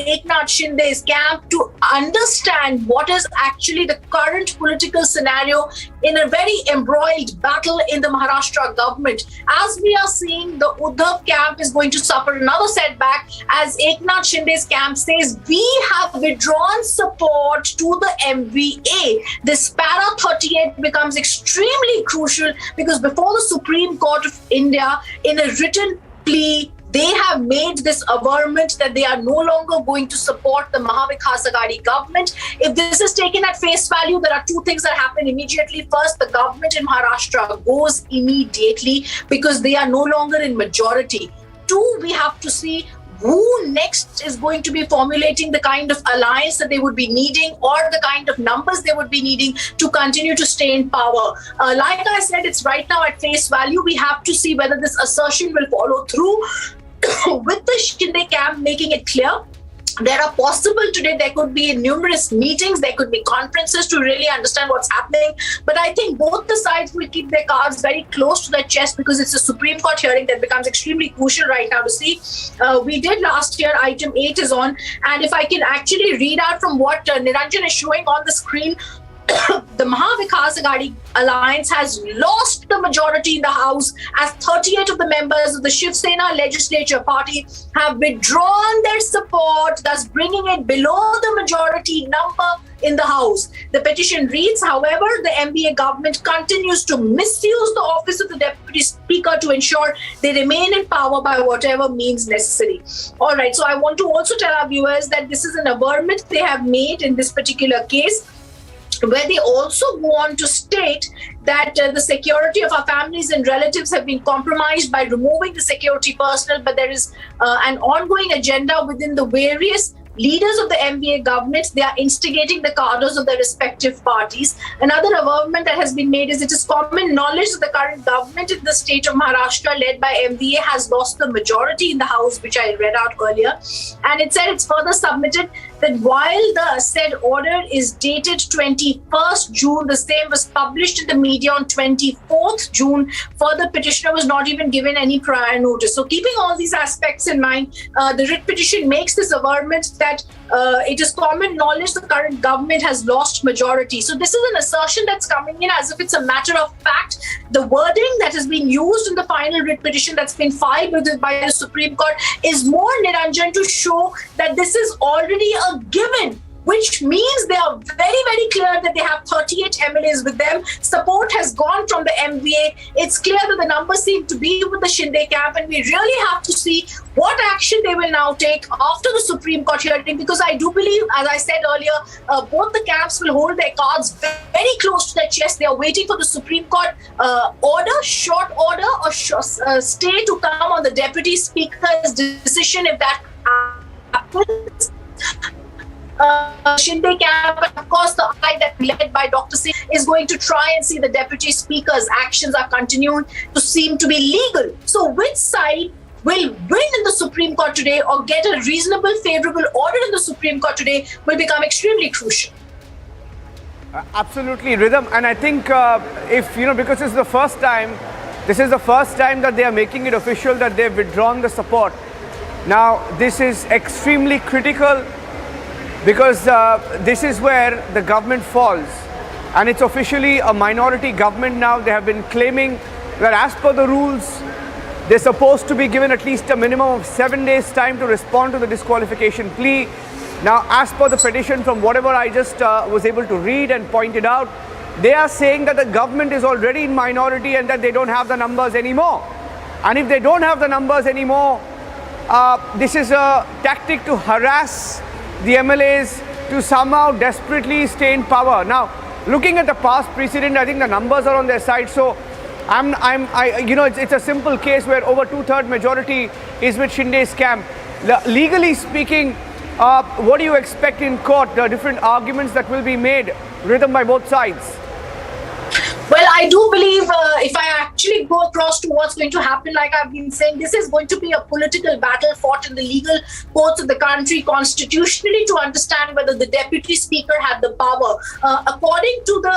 Eknath Shinde's camp to understand what is actually the current political scenario in a very embroiled battle in the Maharashtra government. As we are seeing, the Uddhav camp is going to suffer another setback, as Eknath Shinde's camp says, we have withdrawn support to the MVA. This para 38 becomes extremely crucial, because before the Supreme Court of India, in a written plea, they have made this averment that they are no longer going to support the Mahavikas Aghadi government. If this is taken at face value, there are two things that happen immediately. First, the government in Maharashtra goes immediately, because they are no longer in majority. Two, we have to see who next is going to be formulating the kind of alliance that they would be needing, or the kind of numbers they would be needing to continue to stay in power. Like I said, it's right now at face value. We have to see whether this assertion will follow through with the Shinde camp making it clear. There are possible today, there could be numerous meetings, there could be conferences to really understand what's happening. But I think both the sides will keep their cards very close to their chest, because it's a Supreme Court hearing that becomes extremely crucial right now to see. We did last year, item 8 is on. And if I can actually read out from what Niranjan is showing on the screen, the Mahavikas Aghadi Alliance has lost the majority in the House, as 38 of the members of the Shiv Sena legislature party have withdrawn their support, thus bringing it below the majority number in the House. The petition reads, however, the MBA government continues to misuse the office of the Deputy Speaker to ensure they remain in power by whatever means necessary. All right, so I want to also tell our viewers that this is an averment they have made in this particular case, where they also go on to state that the security of our families and relatives have been compromised by removing the security personnel, but there is an ongoing agenda within the various leaders of the MVA government. They are instigating the cadres of their respective parties. Another averment that has been made is it is common knowledge that the current government in the state of Maharashtra, led by MVA, has lost the majority in the House, which I read out earlier. And it said, it's further submitted that while the said order is dated 21st June, the same was published in the media on 24th June. Further, petitioner was not even given any prior notice. So keeping all these aspects in mind, the writ petition makes this averment that it is common knowledge the current government has lost majority. So this is an assertion that's coming in as if it's a matter of fact. The wording that has been used in the final writ petition that's been filed by the Supreme Court is more, Niranjan, to show that this is already a given, which means they are very, very clear that they have 38 MLAs with them. Support has gone from the MVA. It's clear that the numbers seem to be with the Shinde camp, and we really have to see what action they will now take after the Supreme Court hearing, because I do believe, as I said earlier, both the camps will hold their cards very close to their chest. They are waiting for the Supreme Court order, short order, or stay to come on the Deputy Speaker's decision if that happens. Shinde camp, and of course the eye that led by Dr. Singh is going to try and see the Deputy Speaker's actions are continuing to seem to be legal. So which side will win in the Supreme Court today or get a reasonable, favourable order in the Supreme Court today will become extremely crucial. Absolutely, Rhythm. And I think if, because this is the first time that they are making it official that they've withdrawn the support. Now, this is extremely critical, because this is where the government falls, and it's officially a minority government now. They have been claiming that as per the rules, they're supposed to be given at least a minimum of 7 days time to respond to the disqualification plea. Now, as per the petition, from whatever I just was able to read and pointed out, they are saying that the government is already in minority and that they don't have the numbers anymore. And if they don't have the numbers anymore, this is a tactic to harass the MLAs to somehow desperately stay in power. Now, looking at the past precedent, I think the numbers are on their side. So, it's a simple case where over 2/3 majority is with Shinde's camp. Legally speaking, what do you expect in court? The different arguments that will be made, Rhythm, by both sides. Well, I do believe if I actually go across to what's going to happen, like I've been saying, this is going to be a political battle fought in the legal courts of the country constitutionally to understand whether the Deputy Speaker had the power. According to the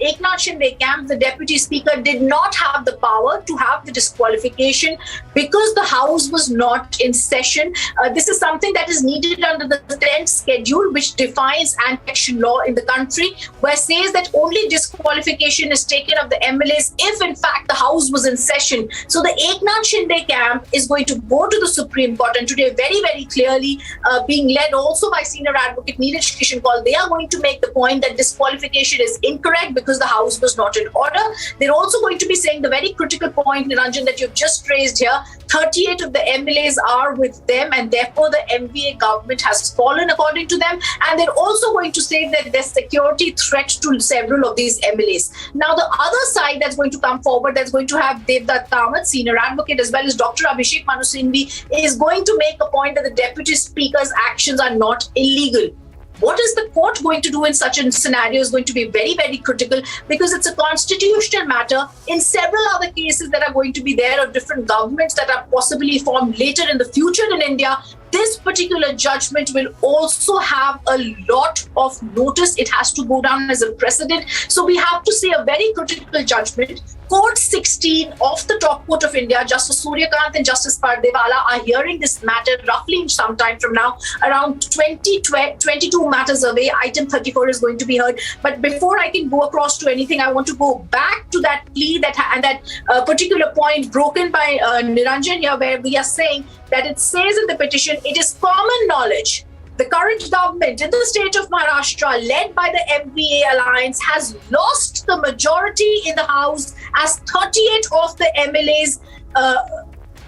Eknath Shinde camp, the Deputy Speaker did not have the power to have the disqualification because the House was not in session. This is something that is needed under the 10th schedule, which defines anti-election law in the country, where it says that only disqualification is taken of the MLAs if in fact the House was in session. So the Eknath Shinde camp is going to go to the Supreme Court, and today very, very clearly being led also by senior advocate Neeraj Kishan, they are going to make the point that disqualification is incorrect because the House was not in order. They're also going to be saying the very critical point, Niranjan, that you've just raised here. 38 of the MLAs are with them, and therefore the MVA government has fallen according to them. And they're also going to say that there's security threat to several of these MLAs. Now, the other side that's going to come forward, that's going to have Devdutt Kamath, senior advocate, as well as Dr. Abhishek Manu Singhvi, is going to make a point that the Deputy Speaker's actions are not illegal. What is the court going to do in such a scenario is going to be very, very critical, because it's a constitutional matter. In several other cases that are going to be there of different governments that are possibly formed later in the future in India, this particular judgment will also have a lot of notice. It has to go down as a precedent. So we have to see a very critical judgment. Court 16 of the top court of India, Justice Suryakant and Justice Pardewala, are hearing this matter roughly in some time from now. Around 22 matters away, item 34 is going to be heard. But before I can go across to anything, I want to go back to that plea and that particular point broken by Niranjan here, where we are saying that it says in the petition, it is common knowledge the current government in the state of Maharashtra, led by the MVA alliance, has lost the majority in the House, as 38 of the MLAs,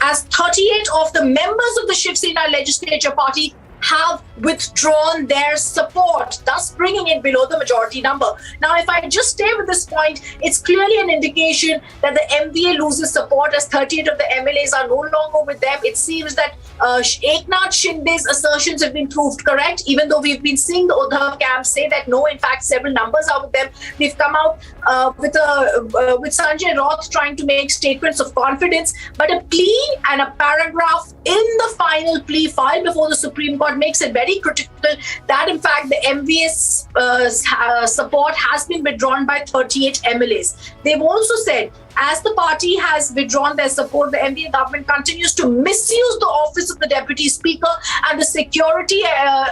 as 38 of the members of the Shiv Sena legislature party have withdrawn their support, thus bringing it below the majority number. Now, if I just stay with this point, it's clearly an indication that the MVA loses support, as 38 of the MLAs are no longer with them. It seems that Eknath Shinde's assertions have been proved correct, even though we've been seeing the Uddhav camp say that no, in fact, several numbers are with them. We've come out with Sanjay Roth trying to make statements of confidence, but a plea and a paragraph in the final plea filed before the Supreme Court Court makes it very critical that in fact the MVA's support has been withdrawn by 38 MLAs. They've also said, as the party has withdrawn their support, the MVA government continues to misuse the office of the Deputy Speaker, and the security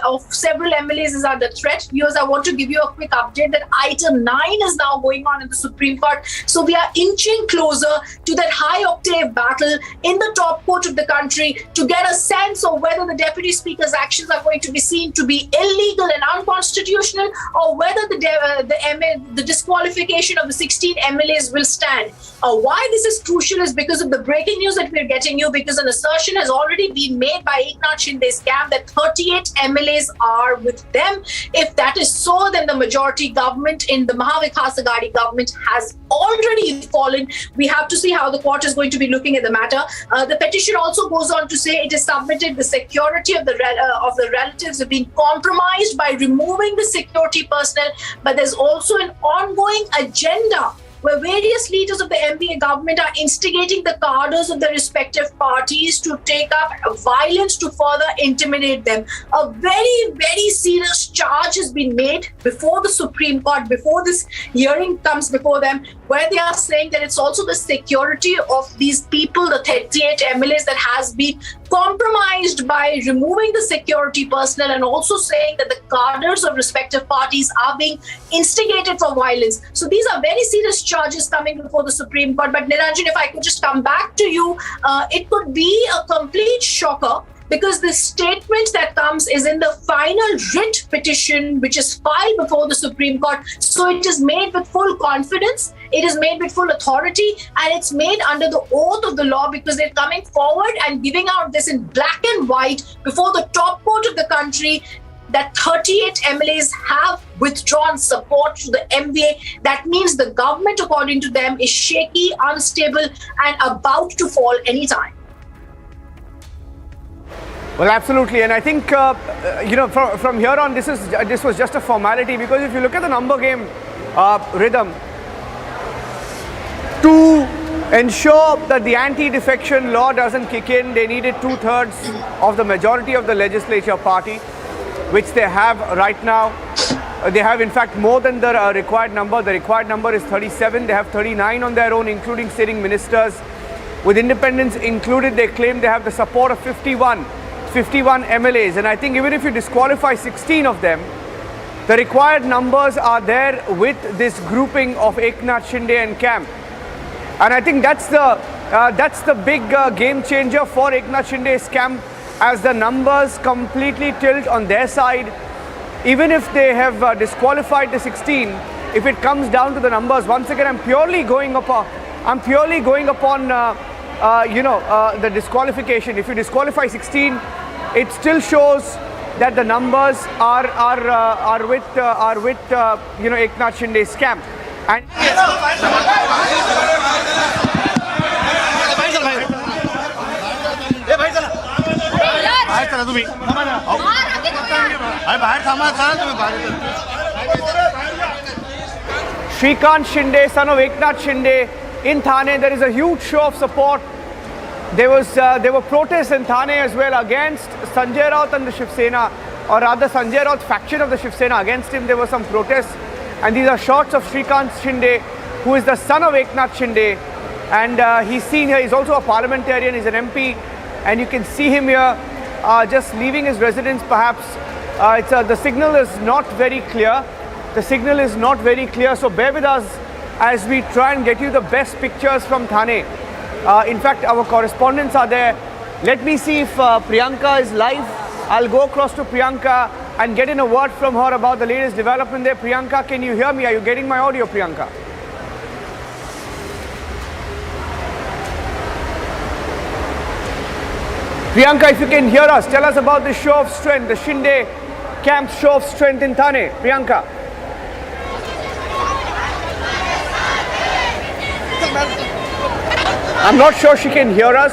of several MLAs is under threat. Viewers, I want to give you a quick update that item 9 is now going on in the Supreme Court. So we are inching closer to that high-octave battle in the top court of the country to get a sense of whether the Deputy Speaker's actions are going to be seen to be illegal and unconstitutional, or whether the disqualification of the 16 MLAs will stand. Why this is crucial is because of the breaking news that we're getting you, because an assertion has already been made by Eknath Shinde's camp that 38 MLAs are with them. If that is so, then the majority government in the Mahavikas Aghadi government has already fallen. We have to see how the court is going to be looking at the matter. The petition also goes on to say it is submitted the security of the relatives have been compromised by removing the security personnel, but there's also an ongoing agenda where various leaders of the MVA government are instigating the cadres of the respective parties to take up violence to further intimidate them. A very, very serious charge has been made before the Supreme Court, before this hearing comes before them, where they are saying that it's also the security of these people, the 38 MLAs, that has been compromised by removing the security personnel, and also saying that the cadres of respective parties are being instigated for violence. So these are very serious charges coming before the Supreme Court. But Niranjan, if I could just come back to you, it could be a complete shocker, because the statement that comes is in the final writ petition which is filed before the Supreme Court. So it is made with full confidence, it is made with full authority, and it's made under the oath of the law, because they're coming forward and giving out this in black and white before the top court of the country that 38 MLAs have withdrawn support to the MVA. That means the government, according to them, is shaky, unstable, and about to fall anytime. Well, absolutely, and I think from here on, this was just a formality, because if you look at the number game rhythm, to ensure that the anti-defection law doesn't kick in, they needed 2/3 of the majority of the legislature party, which they have right now. They have in fact more than the required number. The required number is 37. They have 39 on their own, including sitting ministers. With independents included, they claim they have the support of 51 MLAs. And I think even if you disqualify 16 of them, the required numbers are there with this grouping of Eknath Shinde and camp. And I think that's the big game changer for Eknath Shinde's camp, as the numbers completely tilt on their side. Even if they have disqualified the 16, if it comes down to the numbers, once again, I'm purely going upon the disqualification. If you disqualify 16, it still shows that the numbers are with Eknath Shinde's camp. And Shrikant Shinde, son of Eknath Shinde, in Thane, there is a huge show of support. There were protests in Thane as well against Sanjay Raut and the Shiv Sena, or rather Sanjay Raut's faction of the Shiv Sena. Against him, there were some protests, and these are shots of Shrikant Shinde, who is the son of Eknath Shinde, and he's seen here. He's also a parliamentarian. He's an MP, and you can see him here just leaving his residence. Perhaps the signal is not very clear. The signal is not very clear, so bear with us as we try and get you the best pictures from Thane. In fact, our correspondents are there. Let me see if Priyanka is live. I'll go across to Priyanka and get in a word from her about the latest development there. Priyanka, can you hear me? Are you getting my audio, Priyanka? Priyanka, if you can hear us, tell us about this show of strength, the Shinde camp's show of strength in Thane. Priyanka. I'm not sure she can hear us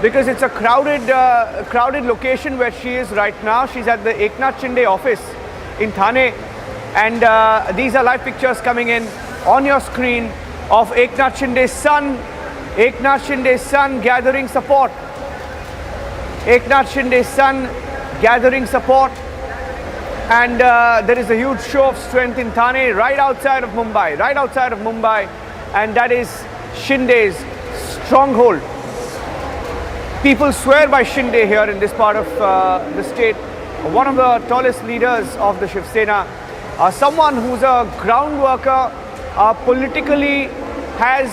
because it's a crowded location where she is right now. She's at the Eknath Shinde office in Thane, and these are live pictures coming in on your screen of Eknath Shinde's son gathering support. Eknath Shinde's son gathering support, and there is a huge show of strength in Thane, right outside of Mumbai, and that is Shinde's stronghold. People swear by Shinde here in this part of the state. One of the tallest leaders of the Shiv Sena, someone who's a ground worker, politically has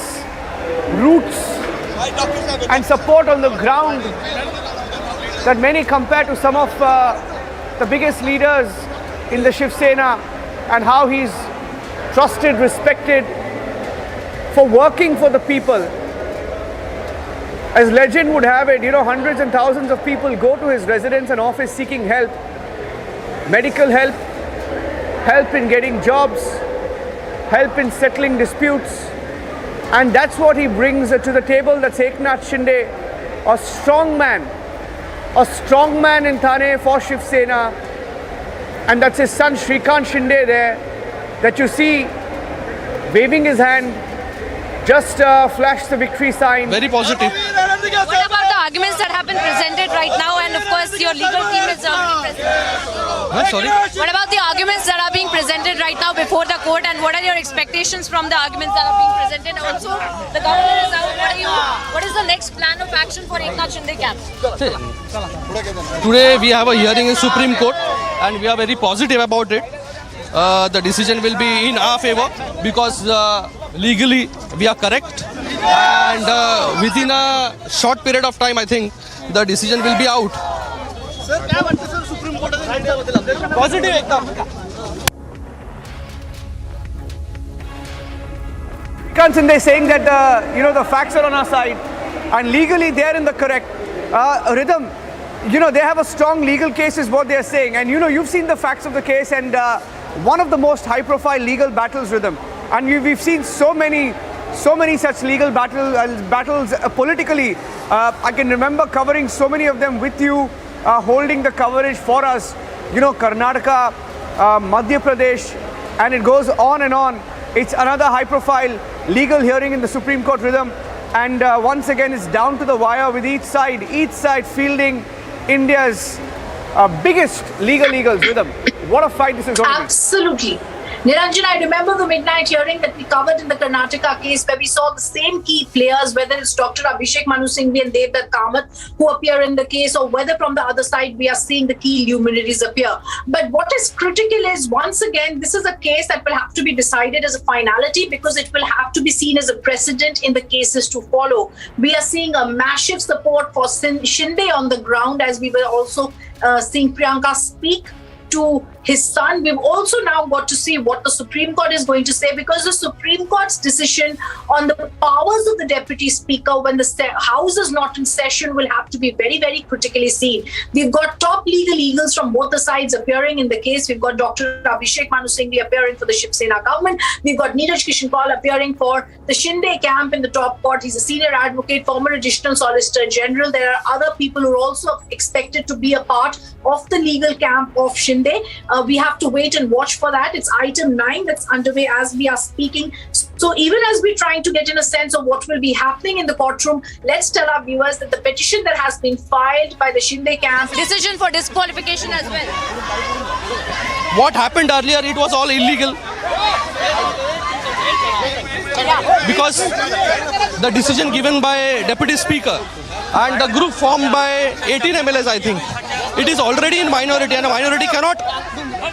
roots and support on the ground that many compare to some of the biggest leaders in the Shiv Sena, and how he's trusted, respected for working for the people. As legend would have it, hundreds and thousands of people go to his residence and office seeking help, medical help, help in getting jobs, help in settling disputes, and that's what he brings to the table. That's Eknath Shinde, a strong man in Thane for Shiv Sena, and that's his son Shrikant Shinde there that you see waving his hand, just flashed the victory sign. Very positive. What about the arguments that have been presented right now, and of course your legal team is already present? Sorry? What about the arguments that are being presented right now before the court, and what are your expectations from the arguments that are being presented? Also, the governor is out. What is the next plan of action for Eknath Shinde camp? Today we have a hearing in Supreme Court and we are very positive about it. The decision will be in our favor because legally we are correct, and within a short period of time I think the decision will be out. Positive Eknath. Eknath Shinde saying that the facts are on our side and legally they're in the correct. Rhythm, they have a strong legal case is what they're saying, and you've seen the facts of the case, and one of the most high profile legal battles, Rhythm, and we've seen so many such legal battles politically. I can remember covering so many of them with you, holding the coverage for us, Karnataka, Madhya Pradesh, and it goes on and on. It's another high profile legal hearing in the Supreme Court, Rhythm, and once again it's down to the wire with each side fielding India's biggest legal eagles. Rhythm, what a fight this is going to be. Absolutely. Niranjan, I remember the midnight hearing that we covered in the Karnataka case, where we saw the same key players, whether it's Dr. Abhishek Manu Singhvi and Devdutt Kamath who appear in the case, or whether from the other side we are seeing the key luminaries appear. But what is critical is, once again, this is a case that will have to be decided as a finality, because it will have to be seen as a precedent in the cases to follow. We are seeing a massive support for Shinde on the ground, as we were also seeing Priyanka speak to his son. We've also now got to see what the Supreme Court is going to say, because the Supreme Court's decision on the powers of the Deputy Speaker when the House is not in session will have to be very, very critically seen. We've got top legal eagles from both the sides appearing in the case. We've got Dr. Abhishek Manu Singhvi appearing for the Shiv Sena government. We've got Neeraj Kishan Kaul appearing for the Shinde camp in the top court. He's a senior advocate, former additional solicitor general. There are other people who are also expected to be a part of the legal camp of Shinde. We have to wait and watch for that. It's item 9 that's underway as we are speaking. So even as we're trying to get in a sense of what will be happening in the courtroom, let's tell our viewers that the petition that has been filed by the Shinde camp, Decision for disqualification as well. What happened earlier, it was all illegal. Because the decision given by Deputy Speaker and the group formed by 18 MLAs, I think, it is already in minority, and a minority cannot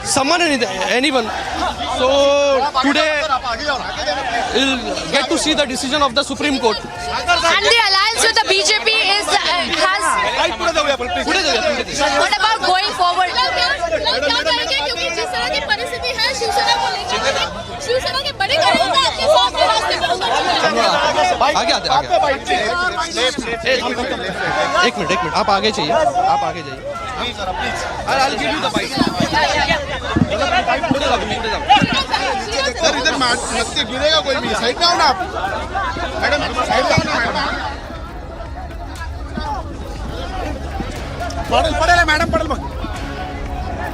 summon anyone. So today we'll get to see the decision of the Supreme Court. And the alliance with the BJP has. What about going forward? एक minute आप आगे चाहिए I'll give you the bite. इधर मत गिरेगा कोई भी side में आओ ना आप मैडम साइड में आओ ना madam Padel madam Padel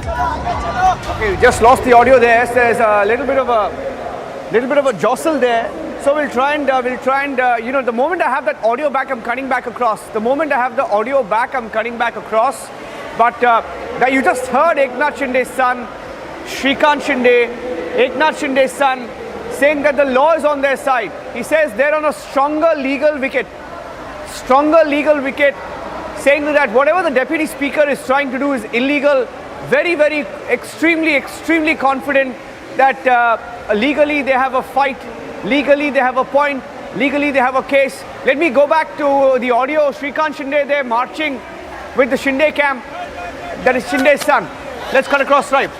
Okay, we just lost the audio there. There's a little bit of a jostle there. So we'll try and the moment I have that audio back, I'm cutting back across. But that you just heard Eknath Shinde's son, Shrikant Shinde, Eknath Shinde's son, saying that the law is on their side. He says they're on a stronger legal wicket, saying that whatever the deputy speaker is trying to do is illegal. Very, very, extremely confident that legally they have a fight, legally they have a point, legally they have a case. Let me go back to the audio. Shrikant Shinde there marching with the Shinde camp. That is Shinde's son. Let's cut across right.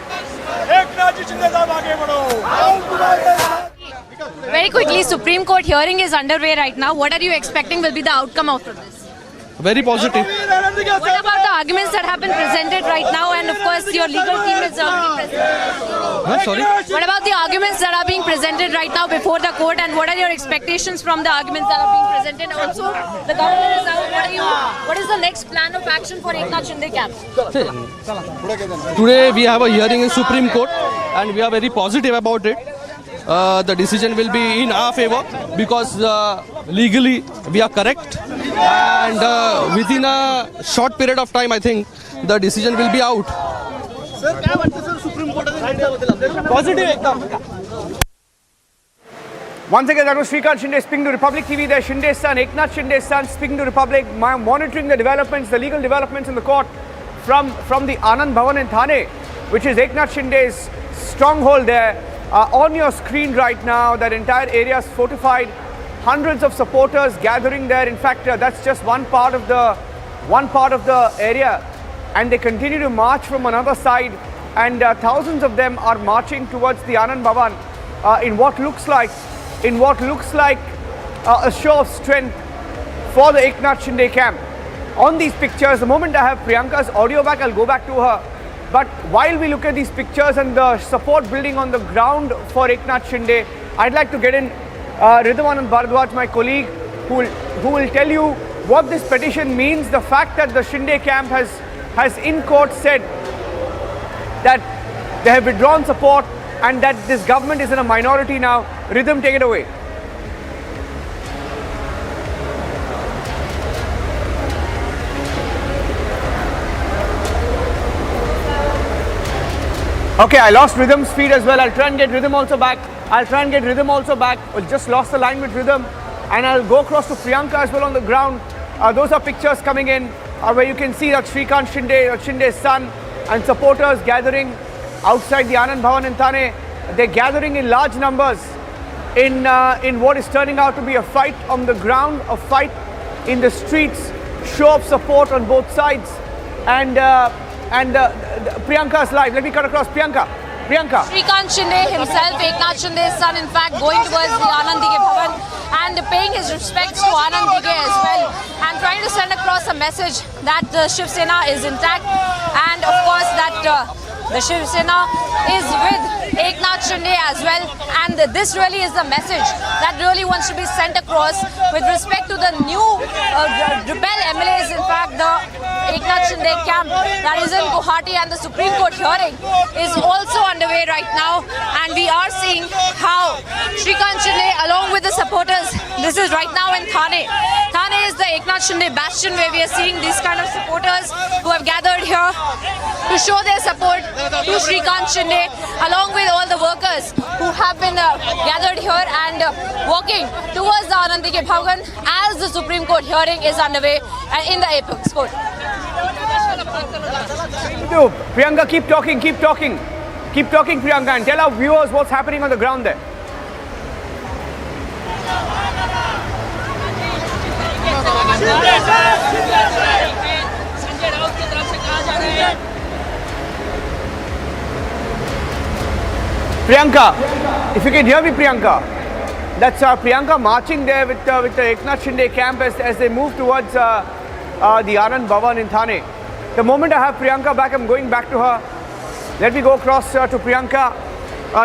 Very quickly, Supreme Court hearing is underway right now. What are you expecting will be the outcome of this? Very positive. What about the arguments that have been presented right now? And of course, your legal team is already present. Sorry? What about the arguments that are being presented right now before the court? And what are your expectations from the arguments that are being presented? Also, the governor is out. What is the next plan of action for Eknath Shinde camp? Today we have a hearing in Supreme Court and we are very positive about it. The decision will be in our favor because legally we are correct, and within a short period of time I think the decision will be out. Once again, that was Shrikant Shinde speaking to Republic TV. There, Shinde's son, Eknath Shinde's son, speaking to Republic, monitoring the developments, the legal developments in the court from the Anand Bhavan in Thane, which is Eknath Shinde's stronghold there. On your screen right now, that entire area is fortified. Hundreds of supporters gathering there. In fact, that's just one part of the area, and they continue to march from another side. And thousands of them are marching towards the Anand Bhavan in what looks like a show of strength for the Eknath Shinde camp. On these pictures, the moment I have Priyanka's audio back, I'll go back to her. But while we look at these pictures and the support building on the ground for Eknath Shinde, I'd like to get in Ridhavanand Bharadwaj, my colleague, who will tell you what this petition means. The fact that the Shinde camp has in court said that they have withdrawn support and that this government is in a minority now. Rhythm, take it away. Okay, I lost Rhythm's feed as well. I'll try and get Rhythm also back. We just lost the line with Rhythm. And I'll go across to Priyanka as well on the ground. Those are pictures coming in where you can see that Shrikant Shinde, Shinde's son, and supporters gathering outside the Anand Bhavan in Thane. They're gathering in large numbers in what is turning out to be a fight on the ground, a fight in the streets, show of support on both sides. And Priyanka's live. Let me cut across. Priyanka. Shrikant Shinde himself, Eknath Shinde's son, in fact, going towards the Anand Bhavan and paying his respects to Anand as well, and trying to send across a message that the Shiv Sena is intact, and of course that the Shiv Sena is with Eknath Shinde as well, and this really is the message that really wants to be sent across with respect to the new rebel MLAs. In fact, the Eknath Shinde camp that is in Guwahati, and the Supreme Court hearing is also underway right now, and we are seeing how Shrikant Shinde along with the supporters, this is right now in Thane. Thane is the Eknath Shinde bastion, where we are seeing these kind of supporters who have gathered here to show their support to Shrikant Shinde, along with all the workers who have been gathered here and walking towards the Anand Bhavan as the Supreme Court hearing is underway in the Apex Court. Priyanka, keep talking, Priyanka, and tell our viewers what's happening on the ground there. Priyanka, if you can hear me, Priyanka, that's Priyanka marching there with the Eknath Shinde camp as they move towards the Anand Bhavan in Thane. The moment I have Priyanka back, I'm going back to her. Let me go across to Priyanka.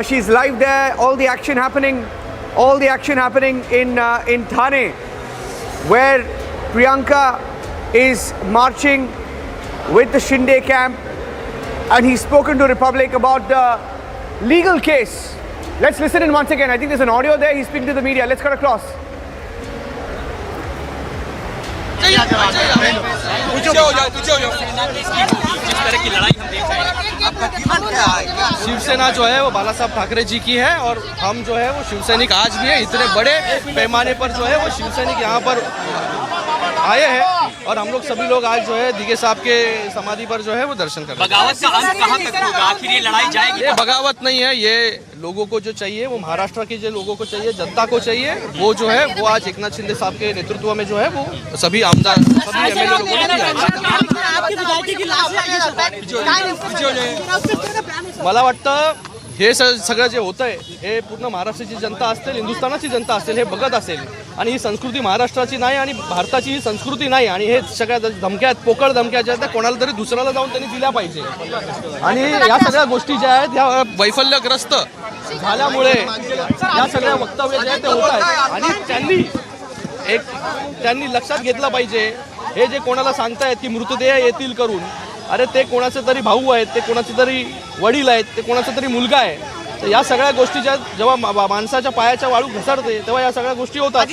She's live there. All the action happening in Thane, where Priyanka is marching with the Shinde camp, and he's spoken to Republic about the legal case. Let's listen in once again. I think there's an audio there. He's speaking to the media. Let's cut across. Shiv Sena जो है वो बाला साहब ठाकरे जी की है और हम जो है वो शिवसैनिक आज भी है। इतने बड़े पैमाने पर जो है वो शिवसैनिक यहाँ पर आए हैं और हम लोग सभी लोग आज जो है दिगे साहब के समाधि पर जो है वो दर्शन कर रहे हैं। बगावत का अंत कहाँ तक होगा? आखिर ये लड़ाई जाएगी? ये बगावत नहीं है, ये लोगों को जो चाहिए वो महाराष्ट्र के जो लोगों को चाहिए, जनता को चाहिए, वो जो है वो आज एकनाथ शिंदे साहब के नेतृत्व में जो है वो सभी आमदार सभी MLA लोगों ने मला वाटतं हे सगळं जे होतं आहे हे पूर्ण महाराष्ट्राची जनता असेल, हिंदुस्थानाची जनता असेल हे बघत असेल आणि ही संस्कृती महाराष्ट्राची नाही आणि भारताची ही संस्कृती नाही आणि हे सगळ्या धमक्या पोकळ धमक्या ज्या त्या कोणाला तरी दुसऱ्याला जाऊन त्यांनी दिल्या पाहिजे आणि या सगळ्या गोष्टी ज्या आहेत ह्या वैफल्यग्रस्त झाल्यामुळे या सगळ्या वक्तव्य जे आहेत ते होत आहेत आणि त्यांनी लक्षात घेतलं पाहिजे हे जे कोणाला सांगतायत की मृतदेह येतील करून, अरे ते कोणाचे तरी भाऊ आहेत, ते कोणाचे तरी वडील आहेत, ते कोणाचा तरी मुलगा आहे. तर या सगळ्या गोष्टी ज्या जेव्हा माणसाच्या पायाच्या वाळू घसरते तेव्हा या सगळ्या गोष्टी होतात.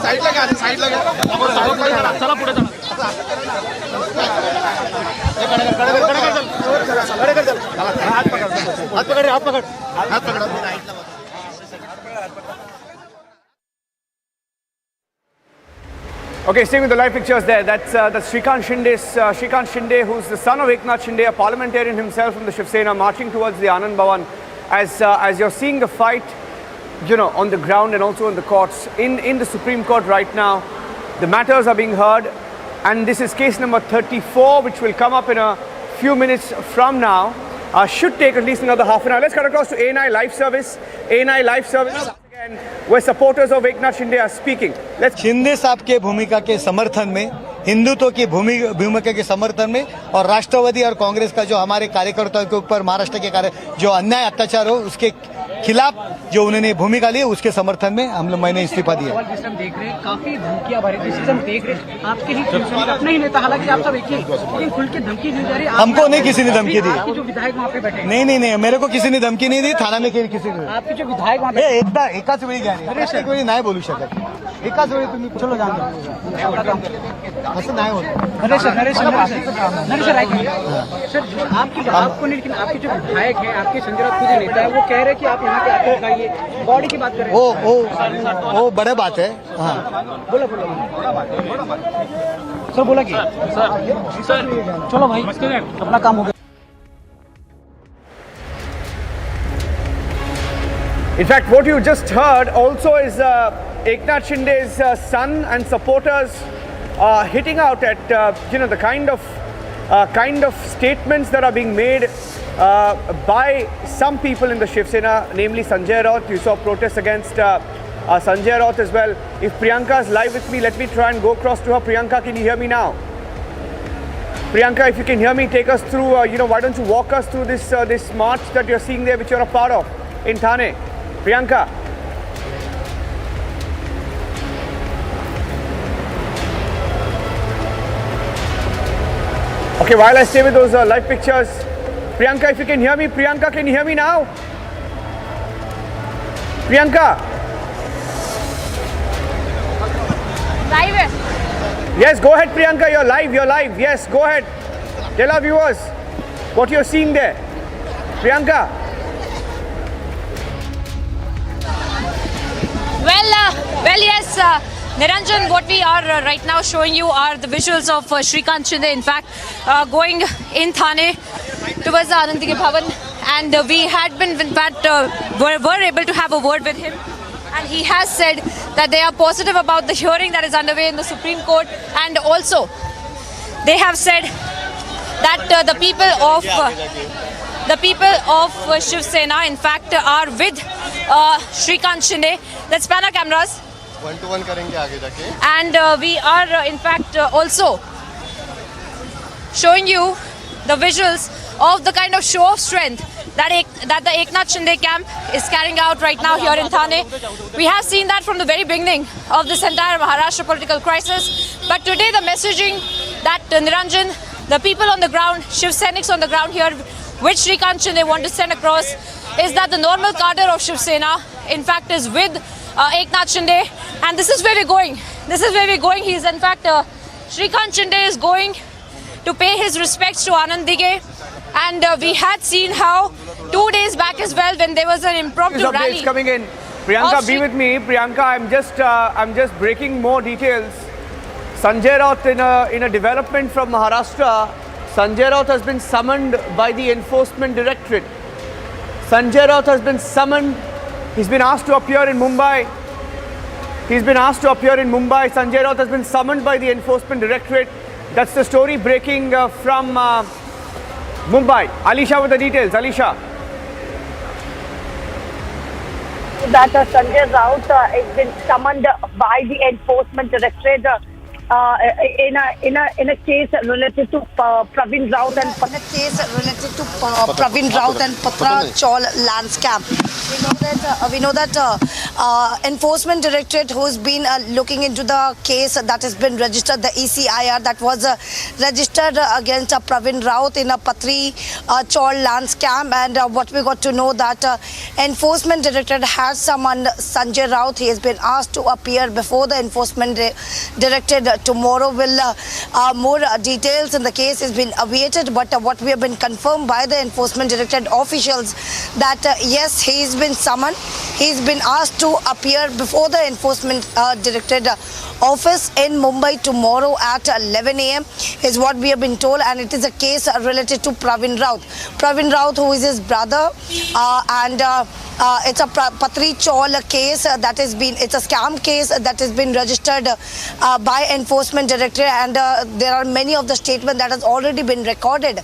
साईडला घ्या, साईडला घ्या. चला पुढे चला. Okay, staying with the live pictures there, that's Shrikant Shinde, who's the son of Eknath Shinde, a parliamentarian himself from the Shiv Sena, marching towards the Anand Bhavan. As you're seeing the fight, you know, on the ground and also in the courts, in the Supreme Court right now, the matters are being heard, and this is case number 34, which will come up in a few minutes from now. Should take at least another half an hour. Let's cut across to ANI Live Service. ANI Live Service, again, where supporters of Eknath Shinde are speaking. Let's Shinde साहब के भूमिका के समर्थन में, हिंदुत्व की भूमिका के समर्थन में और राष्ट्रवादी और कांग्रेस का जो हमारे कार्यकर्ताओं के ऊपर महाराष्ट्र के जो अन्याय अत्याचार हो उसके खिलाफ जो उन्होंने भूमिका ली उसके समर्थन में मैंने इस्तीफा दिया. देख रहे हैं काफी धमकियां भरे सिस्टम देख रहे हैं आपके ही अपने ही नेता, हालांकि आप सब एक ही, लेकिन खुल के धमकी दी जा रही है. हमको नहीं किसी ने धमकी दी. जो विधायक वहाँ पे बैठे नहीं मेरे को किसी ने धमकी नहीं दी. थाना में किसी ने. आपके जो विधायक वहाँ पे एकाच वेळी घ्या प्रत्येक वेळी नाही बोलू शकत. एकाच वेळी तुम्ही चलो जान असं नाही होत. नरेश आपको नहीं, लेकिन आपके जो विधायक है, आपके संजय राउत खुद नेता है, वो कह रहे हैं कि आप यहाँ के आके उठाइए, बॉडी की बात कर रहे हैं. वो बड़ा बात है. हाँ बोला सर, बोला कि सर चलो भाई अपना काम हो गया. In fact, what you just heard also is Eknath Shinde's son and supporters hitting out at the kind of statements that are being made by some people in the Shiv Sena, namely Sanjay Raut. You saw protests against Sanjay Raut as well. If Priyanka is live with me, let me try and go across to her. Priyanka, can you hear me now? Priyanka, if you can hear me, take us through. Why don't you walk us through this march that you're seeing there, which you're a part of in Thane? Priyanka. Okay, while I stay with those live pictures, Priyanka, if you can hear me, Priyanka, can you hear me now? Priyanka. Live. Yes, go ahead, Priyanka. You're live. Yes, go ahead. Tell our viewers what you're seeing there. Priyanka. Well, yes, Niranjan, what we are right now showing you are the visuals of Shrikant Shinde, in fact, going in Thane towards the Anandige Bhavan, and we had been, in fact, were able to have a word with him, and he has said that they are positive about the hearing that is underway in the Supreme Court, and also they have said that the people of Shiv Sena, in fact, are with Shrikant Shinde. Let's pan our cameras. 1-to-1 करेंगे आगे जाके. And we are, in fact, also showing you the visuals of the kind of show of strength that the Eknath Shinde camp is carrying out right now here in Thane. We have seen that from the very beginning of this entire Maharashtra political crisis. But today the messaging that Niranjan, the people on the ground, Shiv Sainiks on the ground here, which Shrikant Shinde want to send across, is that the normal cadre of Shiv Sena, in fact, is with Eknath Shinde, and this is where we're going. This is where we're going. He's in fact, Shrikant Shinde is going to pay his respects to Anand Dige, and we had seen how 2 days back as well, when there was an impromptu rally. Coming in. Priyanka, be with me. Priyanka, I'm just breaking more details. Sanjay Raut in a development from Maharashtra. Sanjay Raut has been summoned by the Enforcement Directorate. Sanjay Raut has been summoned. He's been asked to appear in Mumbai. Sanjay Raut has been summoned by the Enforcement Directorate. That's the story breaking from Mumbai. Alisha with the details. Alisha. That Sanjay Raut has been summoned by the Enforcement Directorate in a case related to Praveen Raut and Patra Chaul land scam. We know that Enforcement Directorate, who's been looking into the case that has been registered, the ECIR that was registered against Praveen Raut in a Patri Chaul land scam, and what we got to know that Enforcement Directorate has summoned Sanjay Raut. He has been asked to appear before the Enforcement Directorate. Tomorrow will more details in the case has been awaited, but what we have been confirmed by the Enforcement Directorate officials that yes, he's been summoned. He's been asked to appear before the Enforcement Directorate office in Mumbai tomorrow at 11 a.m. is what we have been told, and it is a case related to Praveen Raut. Praveen Raut, who is his brother, and it's a Patri Chaul case that has been, it's a scam case that has been registered by Enforcement Directorate, and there are many of the statements that has already been recorded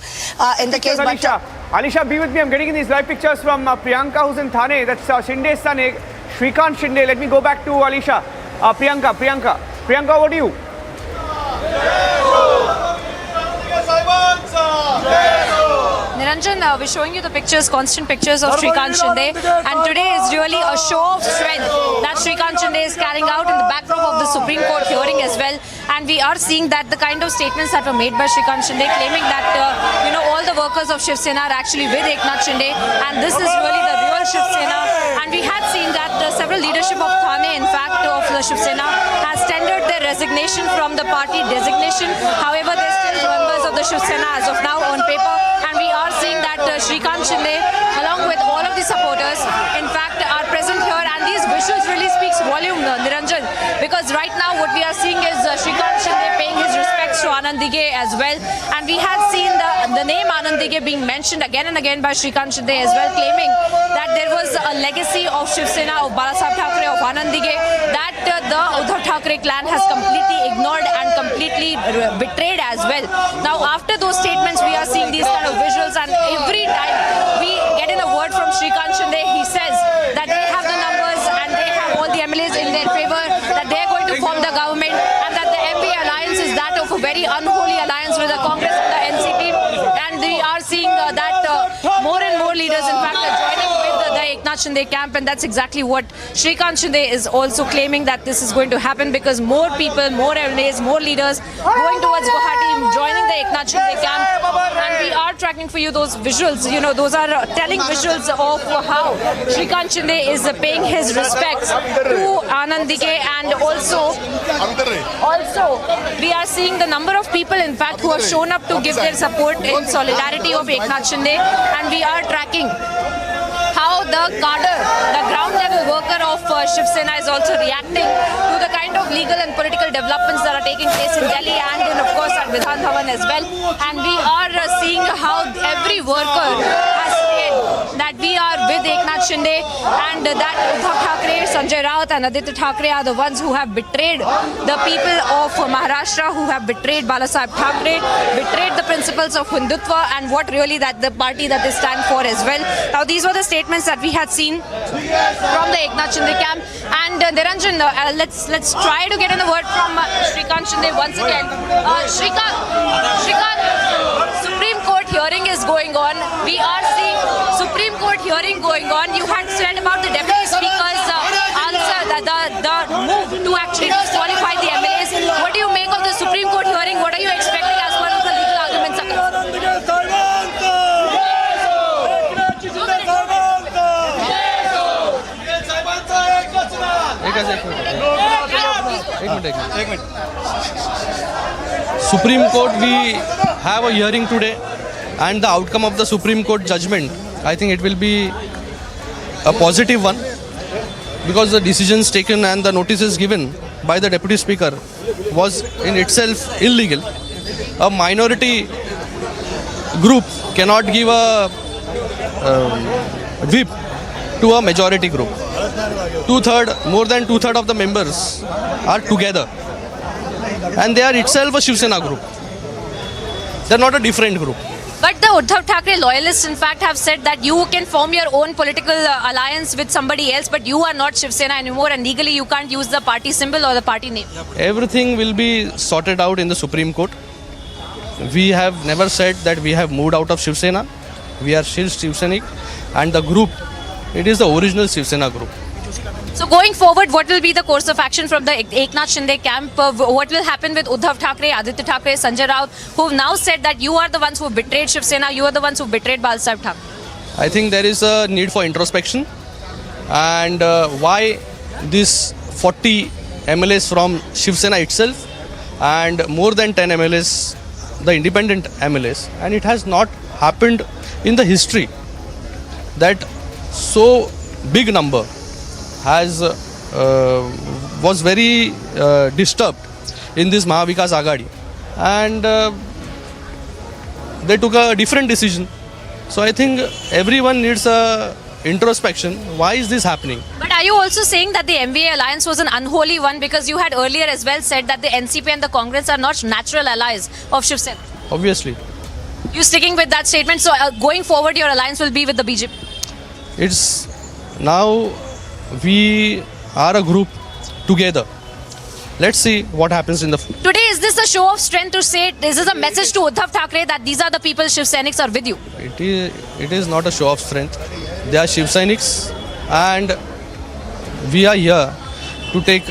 in the case. Alisha, be with me. I'm getting in these live pictures from Priyanka, who's in Thane. That's Shinde's son, Shrikant Shinde. Let me go back to Alisha. Priyanka, what do you? Niranjan, we're showing you the pictures, constant pictures of Shrikant Shinde, and today is really a show of strength that Shrikant Shinde is carrying out in the backdrop of the Supreme Court hearing as well. And we are seeing that the kind of statements that were made by Shrikant Shinde, claiming that all the workers of Shiv Sena are actually with Eknath Shinde, and this is really the real Shiv Sena. And we had seen that several leadership of Thane, in fact, of the Shiv Sena, has tendered their resignation from the party designation. However, they're still members of the Shiv Sena as of now on paper, and we are seeing that Shrikant Shinde, along with all of the supporters, in fact, are present here, and these visuals really speaks volume, Niranjan, because right now what we are seeing is Shrikant Shinde paying his respects to Anand Dige as well, and we had seen the name Anand Dige being mentioned again and again by Shrikant Shinde as well, claiming that there was a legacy of Shiv Sena, of Balasaheb Thackeray, of Anand Dige, that the Uddhav Thackeray clan has completely ignored and completely betrayed as well. Now, after those statements, we are seeing these kind of visuals, and every time we get in a word from Shrikant Shinde, he says that they have the numbers and they have all the MLAs in their favor, that they are going to form the government, and that the MP alliance is that of a very unholy alliance with the Congress and the NCP, and we are seeing that more and more leaders, in fact, are joining with the Eknath Shinde camp, and that's exactly what Shrikant Shinde is also claiming, that this is going to happen because more people, more MLAs, more leaders going towards Guwahati, joining the Eknath Shinde camp, and we are tracking for you those visuals. Those are telling visuals of how Shrikant Shinde is paying his respects to Anand Dige, and also we are seeing the number of people, in fact, who have shown up to give their support in solidarity of Eknath Shinde, and we are tracking how the cadre, the ground level worker of Shiv Sena is also reacting to the kind of legal and political developments that are taking place in Delhi and in, of course, at Vidhan Bhavan as well. And we are seeing how every worker has said that we are with Eknath Shinde, and that Uddhav Thackeray, Sanjay Raut and Aditya Thackeray are the ones who have betrayed the people of Maharashtra, who have betrayed Balasaheb Thackeray, betrayed the principles of Hindutva, and what really that the party that they stand for as well. Now, these were the statements that we had seen from the Eknath Shinde camp. And Niranjan, let's try to get in a word from Shrikant Shinde once again. Shrikant, Supreme Court hearing is going on. We are seeing Supreme Court hearing going on. You had said about the Deputy Speaker's answer, the move to actually disqualify the MLAs. What do you make of the Supreme Court, we have a hearing today, and the outcome of the Supreme Court judgment, I think it will be a positive one, because the decisions taken and the notices given by the Deputy Speaker was in itself illegal. A minority group cannot give a whip to a majority group. More than two-thirds of the members are together, and they are itself a Shiv Sena group. They are not a different group. But the Uddhav Thackeray loyalists, in fact, have said that you can form your own political alliance with somebody else, but you are not Shiv Sena anymore, and legally you can't use the party symbol or the party name. Everything will be sorted out in the Supreme Court. We have never said that we have moved out of Shiv Sena. We are still Shiv Sainik, and the group, it is the original Shiv Sena group. So going forward, what will be the course of action from the Eknath Shinde camp? What will happen with Uddhav Thackeray, Aditya Thackeray, Sanjay Raut, who have now said that you are the ones who betrayed Shiv Sena, you are the ones who betrayed Balsaheb Thackeray? I think there is a need for introspection, and why this 40 MLAs from Shiv Sena itself and more than 10 MLAs, the independent MLAs, and it has not happened in the history that so big number has was very disturbed in this Mahavikas Aghadi, and they took a different decision. So I think everyone needs a introspection. Why is this happening? But are you also saying that the MVA alliance was an unholy one, because you had earlier as well said that the NCP and the Congress are not natural allies of Shiv Sena? Obviously. You sticking with that statement? So going forward, your alliance will be with the BJP? It's now we are a group together. Let's see what happens in the Today, is this a show of strength to say, this is a message to Uddhav Thackeray that these are the people Shiv Sainiks are with you? It is not a show of strength. They are Shiv Sainiks, and we are here to take